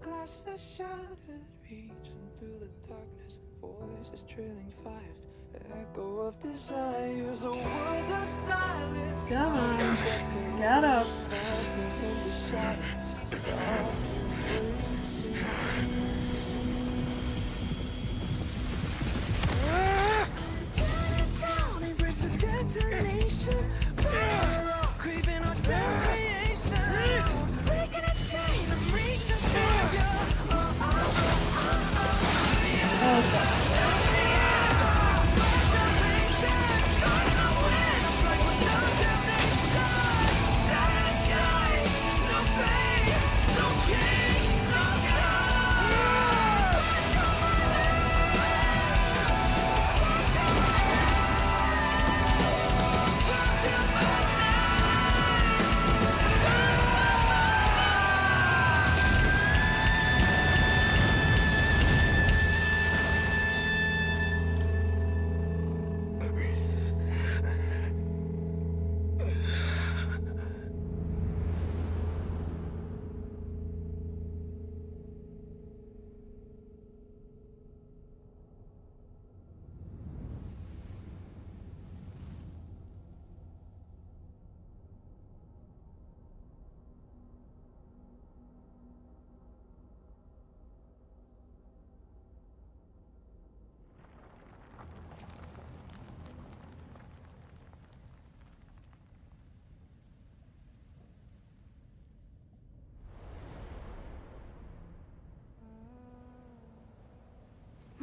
[SPEAKER 19] Glass that shattered, reaching through the darkness, voices trailing fires, echo of desires, a world of silence.
[SPEAKER 1] Come on, get up.
[SPEAKER 19] Down, embrace the detonation, craving our damn creation, breaking a chain, I'm reaching for you.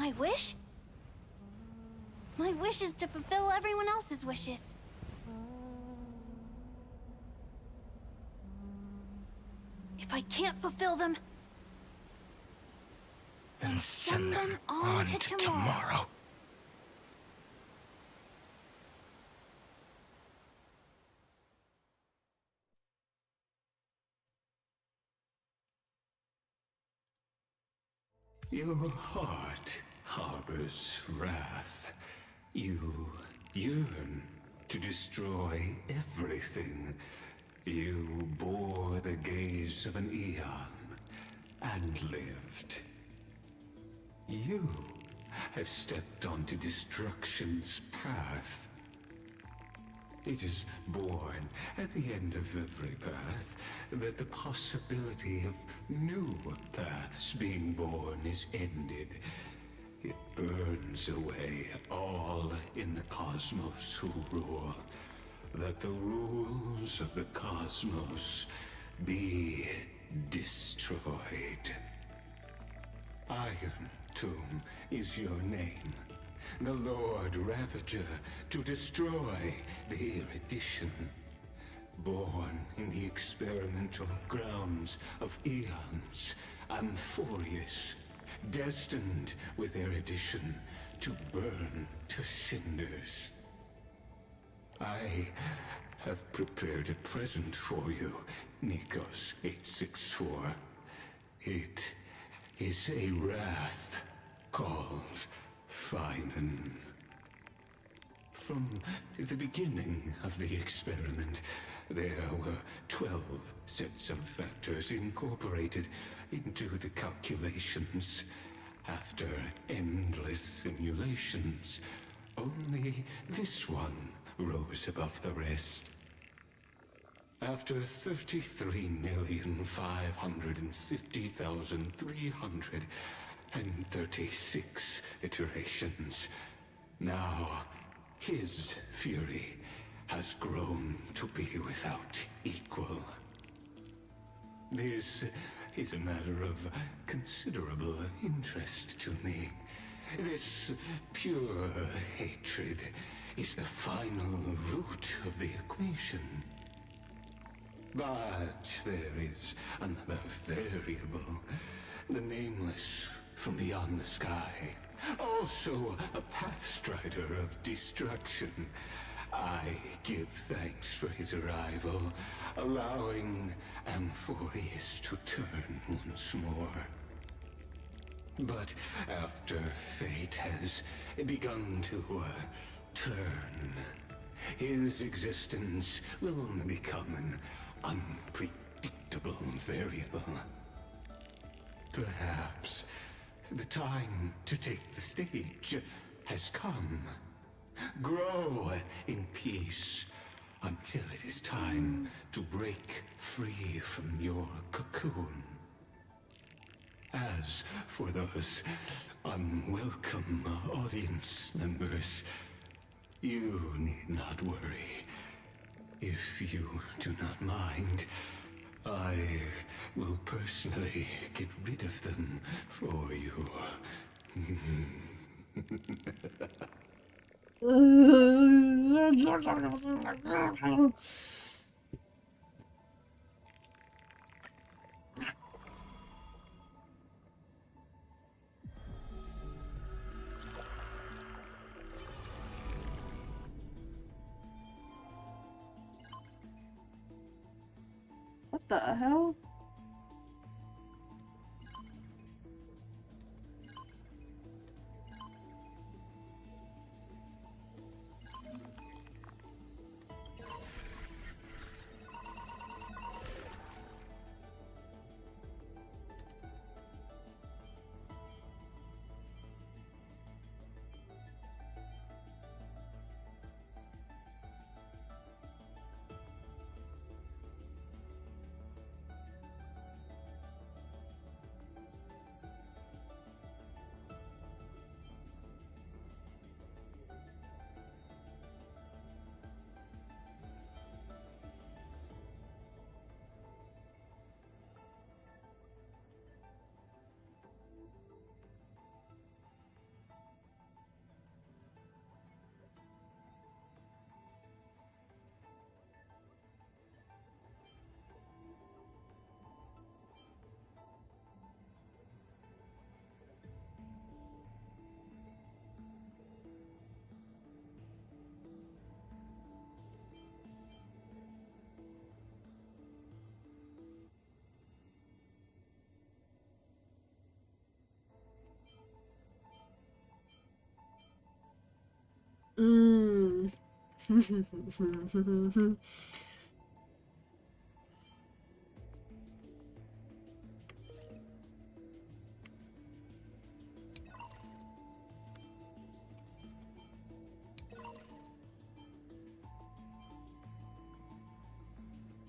[SPEAKER 4] My wish? My wish is to fulfill everyone else's wishes. If I can't fulfill them,
[SPEAKER 16] then send them on to tomorrow.
[SPEAKER 10] Your heart harbors wrath. You yearn to destroy everything. You bore the gaze of an eon and lived. You have stepped onto destruction's path. It is born at the end of every path that the possibility of new paths being born is ended. It burns away all in the cosmos who rule, that the rules of the cosmos be destroyed. Iron Tomb is your name. The Lord Ravager to destroy the erudition. Born in the experimental grounds of eons, amphoreus, destined with erudition to burn to cinders. I have prepared a present for you, Nikos 864. It is a wrath called Finan. From the beginning of the experiment, there were 12 sets of factors incorporated into the calculations. After endless simulations, only this one rose above the rest. After 33,550,336 iterations, now his fury has grown to be without equal. This is a matter of considerable interest to me. This pure hatred is the final root of the equation. But there is another variable, the nameless from beyond the sky. Also a pathstrider of destruction. I give thanks for his arrival, allowing amphoreus to turn once more. But after fate has begun to turn, his existence will only become an unpredictable variable. Perhaps the time to take the stage has come. Grow in peace until it is time to break free from your cocoon. As for those unwelcome audience members, you need not worry. If you do not mind, I will personally get rid of them for you.
[SPEAKER 1] What the hell?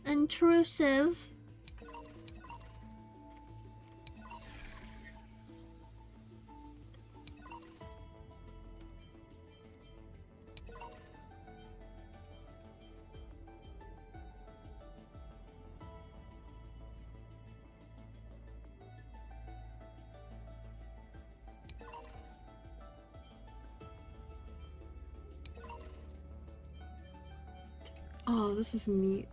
[SPEAKER 1] Intrusive. Oh, this is neat.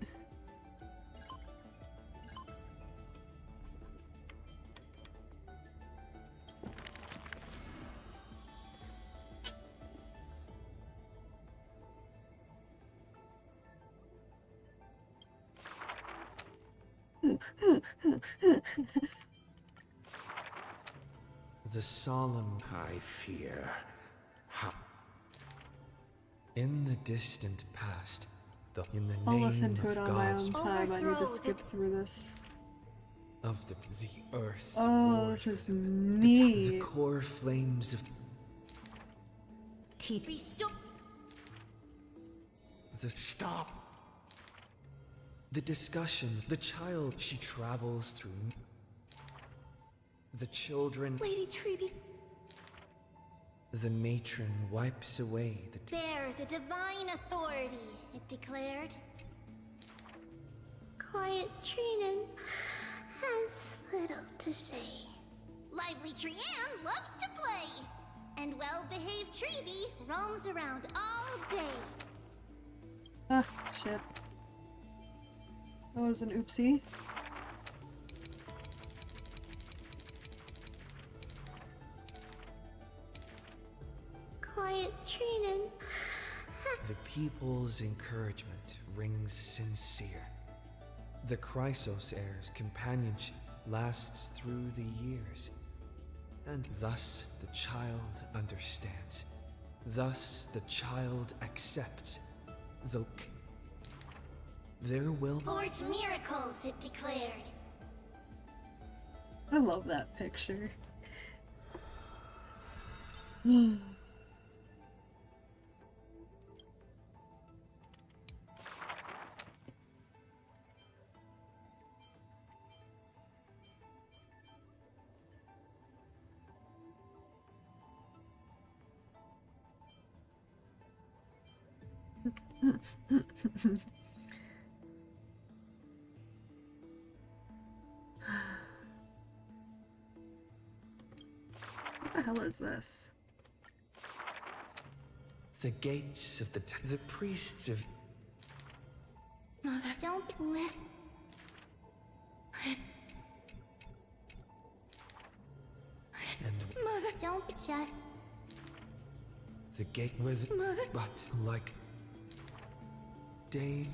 [SPEAKER 2] The solemn
[SPEAKER 10] I fear.
[SPEAKER 2] In the distant past, in the
[SPEAKER 1] I'll
[SPEAKER 2] name
[SPEAKER 1] listen to it
[SPEAKER 2] of
[SPEAKER 1] on my
[SPEAKER 2] God's
[SPEAKER 1] own time. I need to skip through this.
[SPEAKER 2] of the earth,
[SPEAKER 1] Oh, this is
[SPEAKER 2] the
[SPEAKER 1] neat.
[SPEAKER 2] core flames of the
[SPEAKER 10] stop.
[SPEAKER 2] The discussions, the child she travels through, the children,
[SPEAKER 15] Lady Treaty.
[SPEAKER 2] the matron wipes away the
[SPEAKER 4] Bear the divine authority, it declared. Quiet Trinan has little to say. Lively Trianne loves to play. And well-behaved Treeby roams around all day.
[SPEAKER 1] Ah, shit. That was an oopsie.
[SPEAKER 4] Quiet Trinan.
[SPEAKER 2] The people's encouragement rings sincere. The Chrysos heir's companionship lasts through the years. And thus the child understands. Thus the child accepts. Though there will
[SPEAKER 4] Forge miracles, it declared.
[SPEAKER 1] I love that picture. What the hell is this?
[SPEAKER 2] the gates of the priests of
[SPEAKER 4] Mother, don't listen.
[SPEAKER 2] and
[SPEAKER 4] Mother, don't just.
[SPEAKER 2] the gate was
[SPEAKER 4] Mother.
[SPEAKER 2] but like day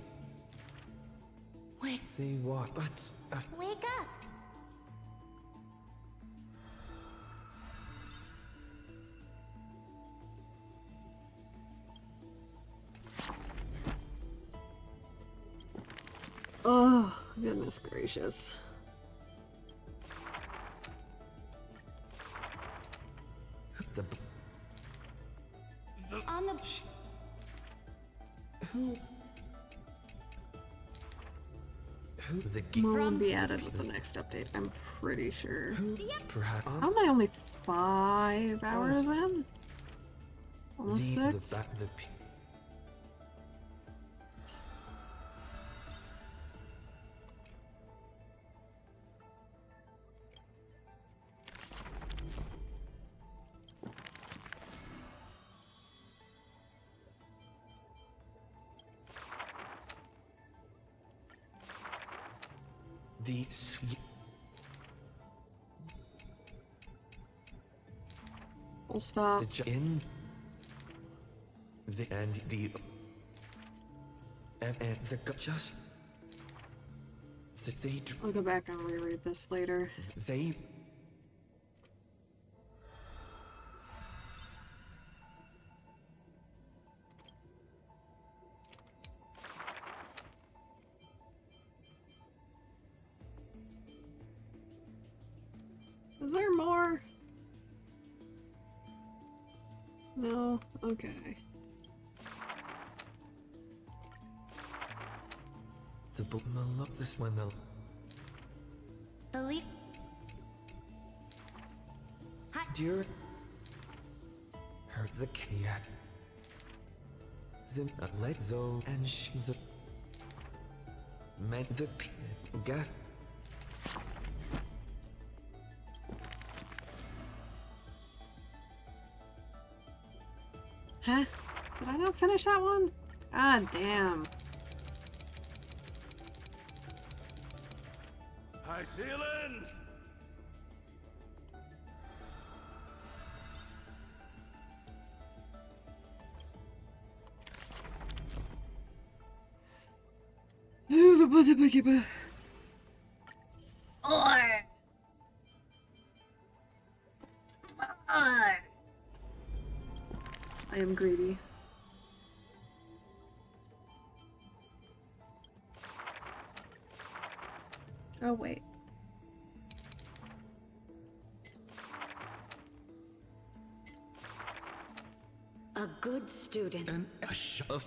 [SPEAKER 4] Wait.
[SPEAKER 2] they walk but
[SPEAKER 4] Wake up.
[SPEAKER 1] Oh, goodness gracious.
[SPEAKER 2] the
[SPEAKER 4] On the.
[SPEAKER 2] who the
[SPEAKER 1] More will be added with the next update, I'm pretty sure.
[SPEAKER 2] perhaps
[SPEAKER 1] How am I only 5 hours in? Almost 6?
[SPEAKER 2] the
[SPEAKER 1] Full stop.
[SPEAKER 2] in the and the and the just that they
[SPEAKER 1] I'll go back and reread this later.
[SPEAKER 2] they
[SPEAKER 1] Is there more? No? Okay.
[SPEAKER 2] The book love this one though.
[SPEAKER 4] Believe.
[SPEAKER 2] Dear. Heard the cat. Then let though and the. Met the gat.
[SPEAKER 1] Huh? Did I not finish that one? God damn.
[SPEAKER 7] High Sealand!
[SPEAKER 1] I am greedy. Oh wait.
[SPEAKER 17] A good student.
[SPEAKER 2] And a shove.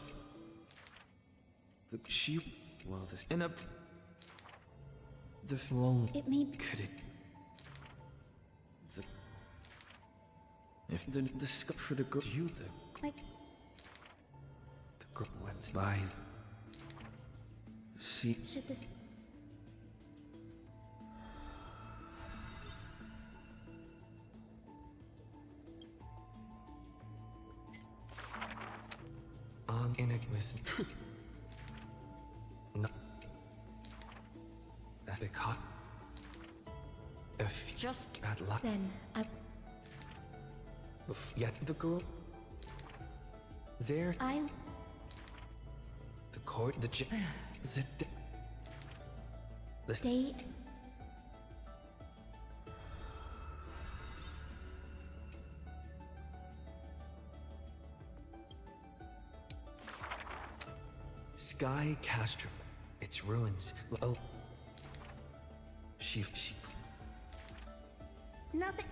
[SPEAKER 2] The sheep. Well, this in a. The long.
[SPEAKER 4] It may.
[SPEAKER 2] Could it? The. If the scope for the girl. You the.
[SPEAKER 4] Like.
[SPEAKER 2] The girl went by. See.
[SPEAKER 4] Should this.
[SPEAKER 2] On in it with. No. That a caught. If
[SPEAKER 4] Just
[SPEAKER 2] bad luck.
[SPEAKER 4] then, I.
[SPEAKER 2] Yet the girl. There.
[SPEAKER 4] I.
[SPEAKER 2] The court. The the
[SPEAKER 4] Day.
[SPEAKER 2] Sky Castrum. Its ruins. Oh. She.
[SPEAKER 4] Nothing.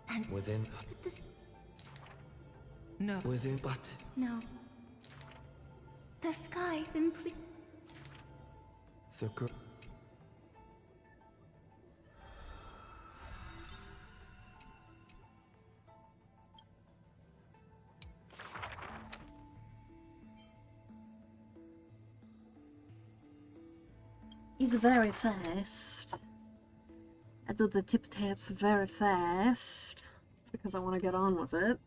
[SPEAKER 4] And
[SPEAKER 2] Within.
[SPEAKER 4] this.
[SPEAKER 17] No.
[SPEAKER 2] Within. But.
[SPEAKER 4] No. The sky. Simply.
[SPEAKER 2] The girl.
[SPEAKER 1] It's very fast. I do the tip taps very fast because I want to get on with it.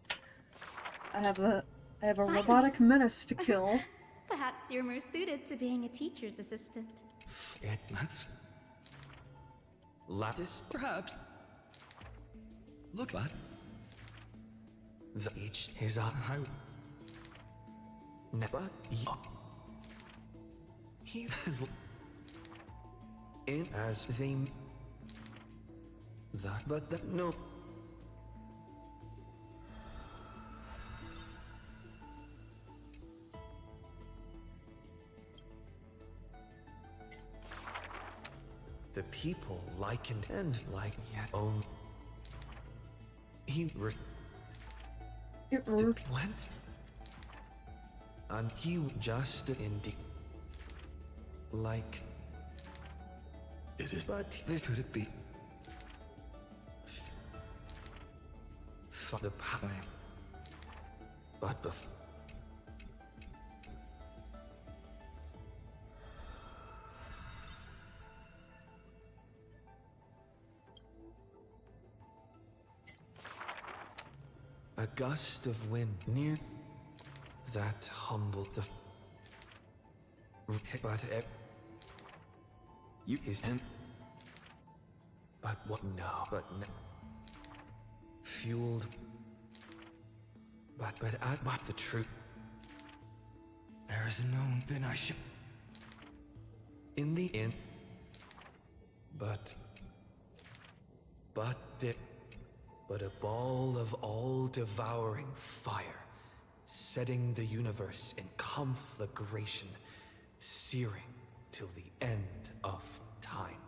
[SPEAKER 1] I have a
[SPEAKER 4] Fine.
[SPEAKER 1] robotic menace to kill.
[SPEAKER 4] Perhaps you're more suited to being a teacher's assistant.
[SPEAKER 2] That's. Lattice, perhaps. Look, lad. The each is a how. Never. He has. In as they. That, but that no. The people likened and like yet own. He the went. And he just indeed like it is, but this could it be for the pie, but the a gust of wind near that humbled the but you is and but what no but no fueled but I but the truth there is a known finish in the end but a ball of all-devouring fire, setting the universe in conflagration, searing till the end of time.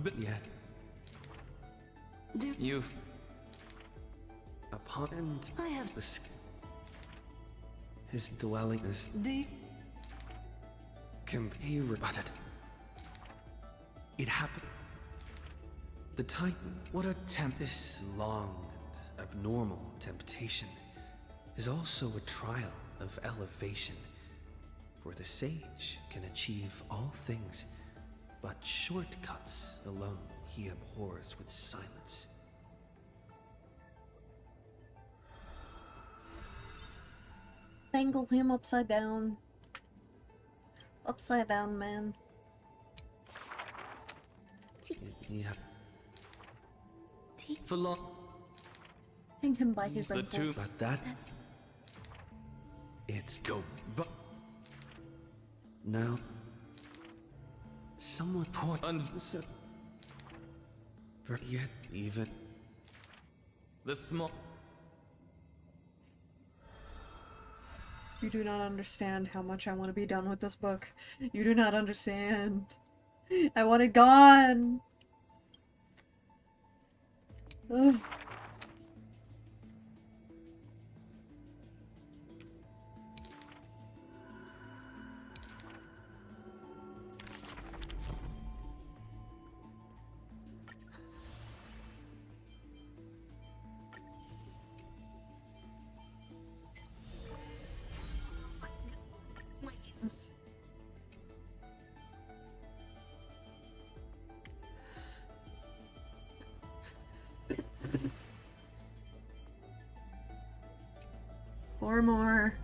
[SPEAKER 2] but yet. You've upon and
[SPEAKER 12] I have
[SPEAKER 2] the his dwelling is deep. Can he rebut it? It happened. The Titan, what a this long and abnormal temptation is also a trial of elevation, for the sage can achieve all things, but shortcuts alone he abhors with silence.
[SPEAKER 1] Tangle him upside down. Upside down, man.
[SPEAKER 2] Yeah. For long.
[SPEAKER 1] Hang him by his
[SPEAKER 2] The
[SPEAKER 1] ankles.
[SPEAKER 2] two, but that. It's go, but now. Someone point unsaid. But yet, even the small.
[SPEAKER 1] You do not understand how much I want to be done with this book. You do not understand. I want it gone. Ugh. Four more.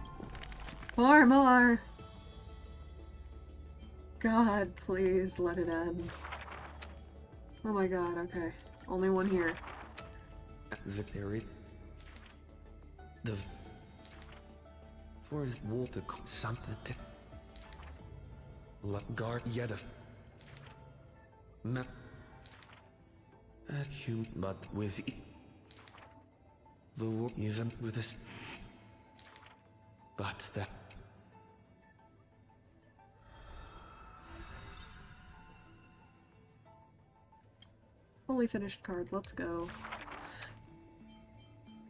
[SPEAKER 1] Four more. God, please let it end. Oh my god, okay. Only one here.
[SPEAKER 2] The buried. The. For his wolf the something to. Guard yet of. Map. A human, but with. The war even with this. But that.
[SPEAKER 1] Fully finished card, let's go.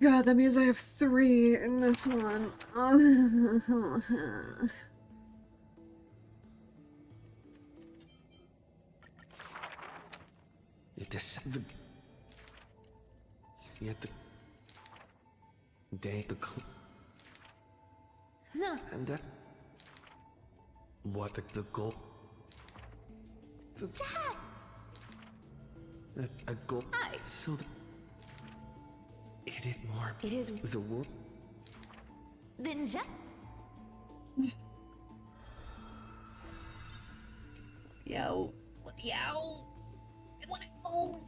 [SPEAKER 1] God, that means I have 3 in this one.
[SPEAKER 2] It is the. Yet the. Day the.
[SPEAKER 15] No.
[SPEAKER 2] And that. What the goal? The.
[SPEAKER 15] Dad!
[SPEAKER 2] A goal.
[SPEAKER 15] Hi.
[SPEAKER 2] So the. It is more.
[SPEAKER 15] It is
[SPEAKER 2] the world.
[SPEAKER 15] Then Jack.
[SPEAKER 1] Yow. Yow. I want to go.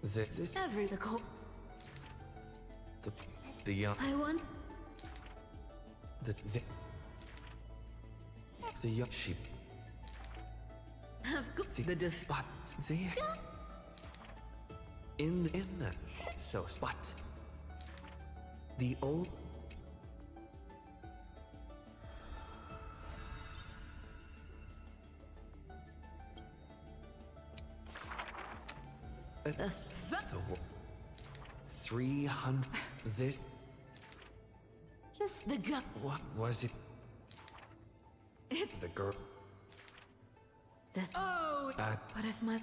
[SPEAKER 2] This.
[SPEAKER 15] Every the goal.
[SPEAKER 2] The young.
[SPEAKER 15] I want.
[SPEAKER 2] The young sheep.
[SPEAKER 15] I've got the diff.
[SPEAKER 2] But they. In the. So spot. The old. The 300. This.
[SPEAKER 15] Just the gut.
[SPEAKER 2] What was it?
[SPEAKER 15] It's
[SPEAKER 2] the girl.
[SPEAKER 15] The. Oh. What if my.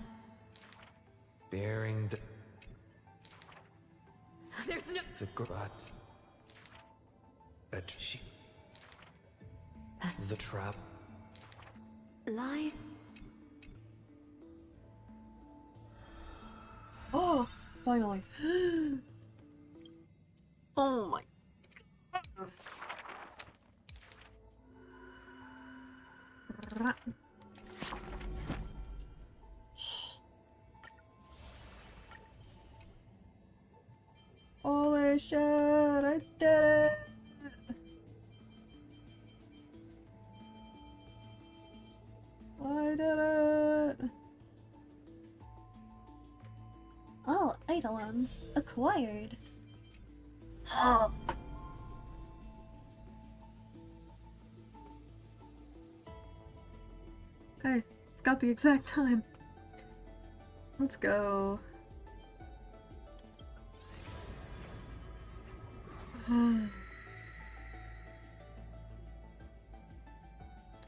[SPEAKER 2] Bearing the.
[SPEAKER 15] There's no.
[SPEAKER 2] The girl. But she. The trap.
[SPEAKER 15] Lie.
[SPEAKER 1] Oh, finally. Oh my god. Holy shit, I did it! I did it! All eidolons acquired. Oh. Hey, it's got the exact time. Let's go.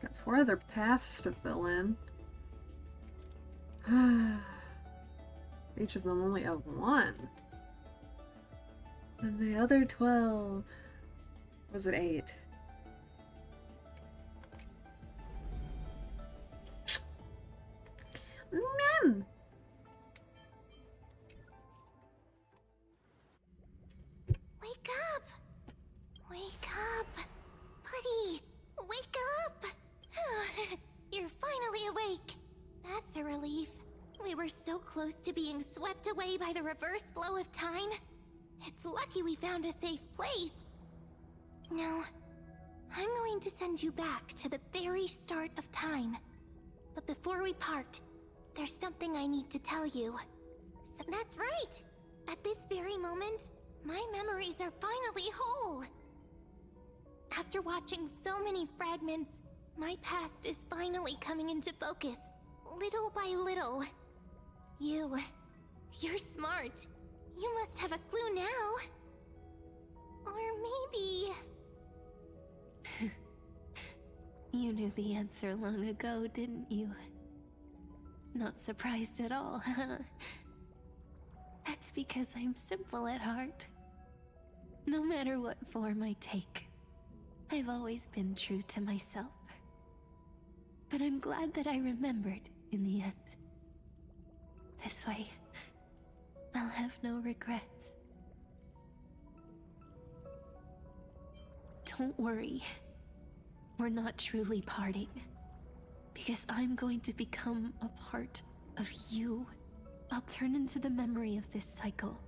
[SPEAKER 1] Got 4 other paths to fill in. Each of them only have 1. And the other 12... Was it 8? Man!
[SPEAKER 4] Wake up! Wake up! Buddy! Wake up! You're finally awake! That's a relief. We were so close to being swept away by the reverse flow of time. It's lucky we found a safe place. Now, I'm going to send you back to the very start of time. But before we part, there's something I need to tell you. So that's right! At this very moment, my memories are finally whole. After watching so many fragments, my past is finally coming into focus, little by little. You're smart. You must have a clue now. Or maybe...
[SPEAKER 15] You knew the answer long ago, didn't you? Not surprised at all, huh? That's because I'm simple at heart. No matter what form I take, I've always been true to myself. But I'm glad that I remembered in the end. This way, I'll have no regrets. Don't worry. We're not truly parting. Because I'm going to become a part of you. I'll turn into the memory of this cycle.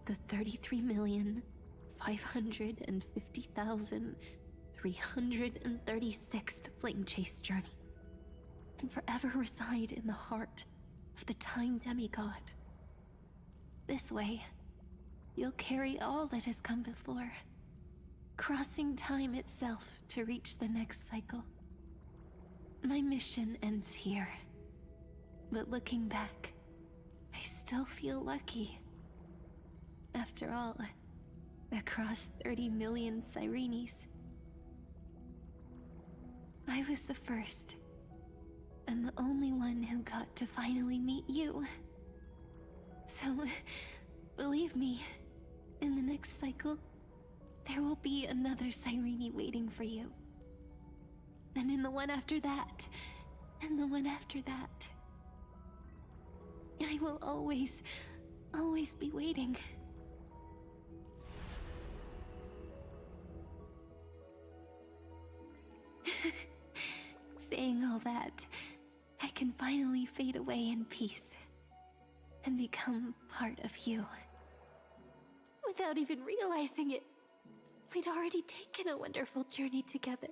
[SPEAKER 15] The 33,550,336th Flame Chase journey. And forever reside in the heart of the Time Demigod. This way, you'll carry all that has come before, crossing time itself to reach the next cycle. My mission ends here, but looking back, I still feel lucky. After all, across 30 million Cyrenes, I was the first, and the only one who got to finally meet you. So, believe me, in the next cycle, there will be another Cyrene waiting for you. And in the one after that, and the one after that. I will always be waiting. Saying all that, I can finally fade away in peace and become part of you. Without even realizing it, we'd already taken a wonderful journey together,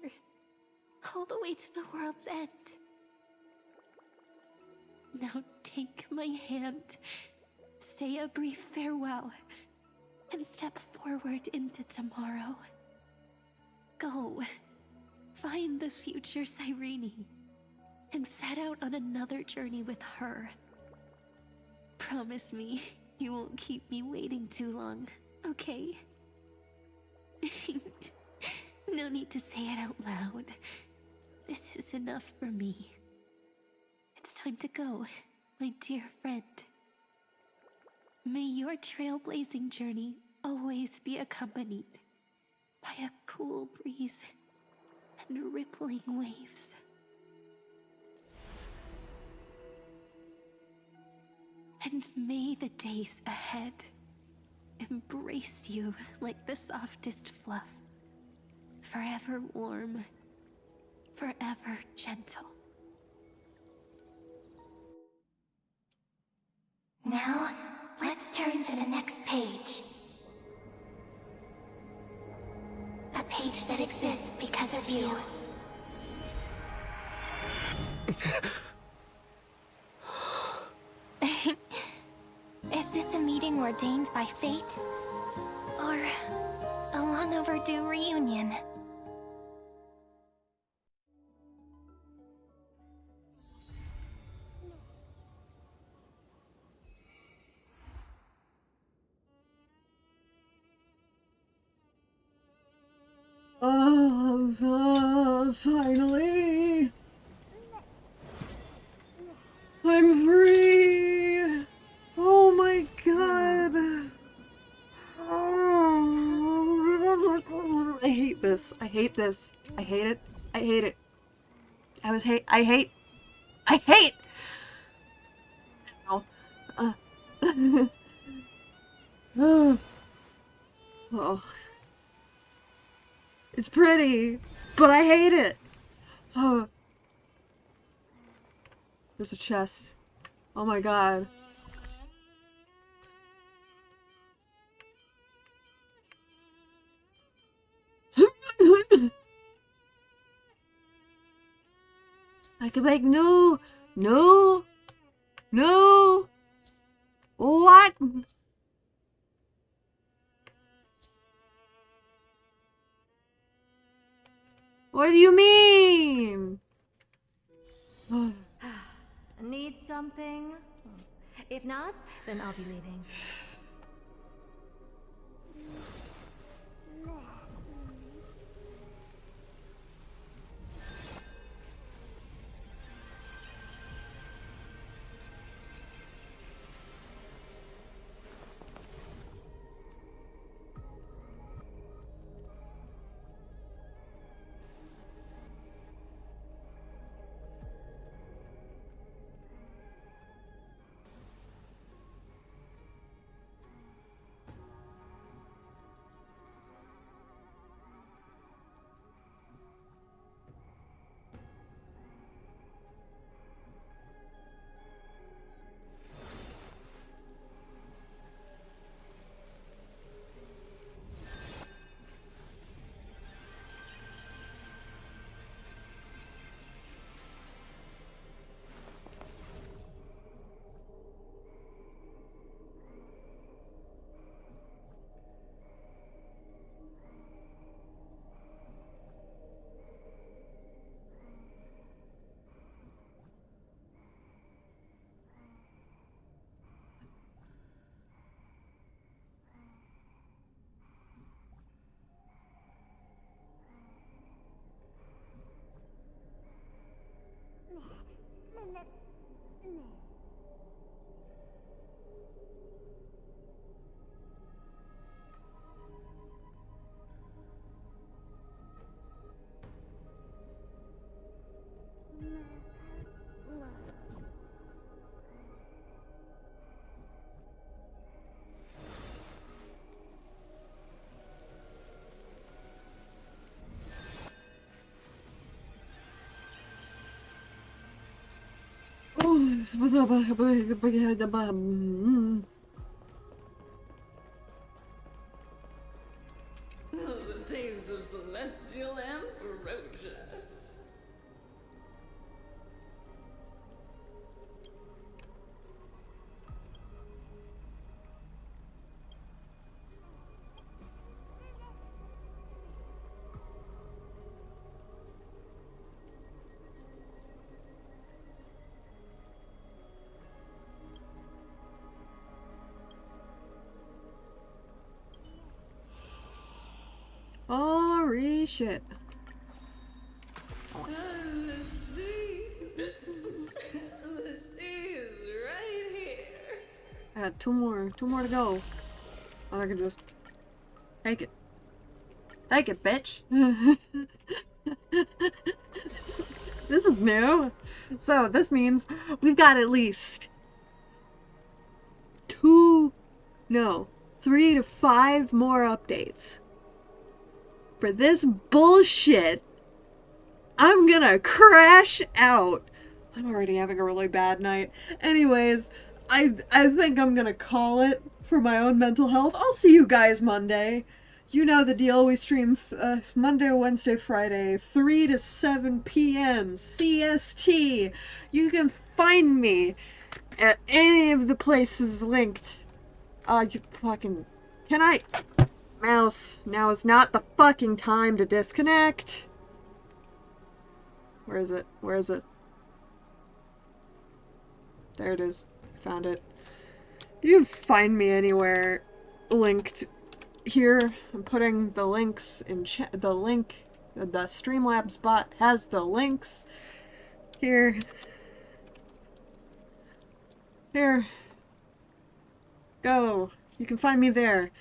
[SPEAKER 15] all the way to the world's end. Now take my hand, say a brief farewell, and step forward into tomorrow. Go, find the future Cyrene, and set out on another journey with her. Promise me you won't keep me waiting too long, okay? No need to say it out loud. This is enough for me. It's time to go, my dear friend. May your trailblazing journey always be accompanied by a cool breeze and rippling waves. And may the days ahead embrace you like the softest fluff, forever warm, forever gentle.
[SPEAKER 4] Now, let's turn to the next page. A page that exists because of you. Is this a meeting ordained by fate? Or a long overdue reunion?
[SPEAKER 1] Finally! I'm free! Oh my god! Oh. I hate this. I hate this. I hate it. I hate it. I hate! Oh. Oh. It's pretty, but I hate it. Oh. There's a chest. Oh my god. I can make no. What? What do you mean?
[SPEAKER 7] Need something? If not, then I'll be leaving.
[SPEAKER 8] The taste of celestial amphoreus.
[SPEAKER 1] Holy shit.
[SPEAKER 8] The sea. The sea is right here.
[SPEAKER 1] I had two more to go. And I can just take it. Take it, bitch. This is new. So this means we've got at least 3 to 5 more updates. For this bullshit, I'm gonna crash out. I'm already having a really bad night. Anyways, I think I'm gonna call it for my own mental health. I'll see you guys Monday. You know the deal. We stream Monday, Wednesday, Friday, 3 to 7 p.m. CST. You can find me at any of the places linked. You fucking... Can I... Mouse, now is not the fucking time to disconnect. Where is it? Where is it? There it is. Found it. You can find me anywhere linked here. I'm putting the links in the link The Streamlabs bot has the links here. Here. Go. You can find me there.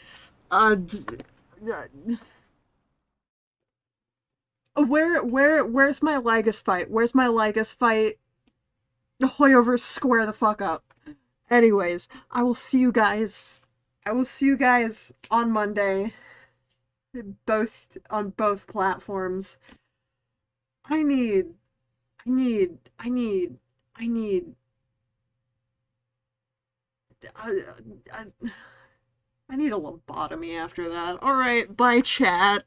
[SPEAKER 1] Where's my Lygus fight? Where's my Lygus fight? Hoyoverse, square the fuck up. Anyways, I will see you guys. I will see you guys on Monday. On both platforms. I need a lobotomy after that. Alright, bye chat.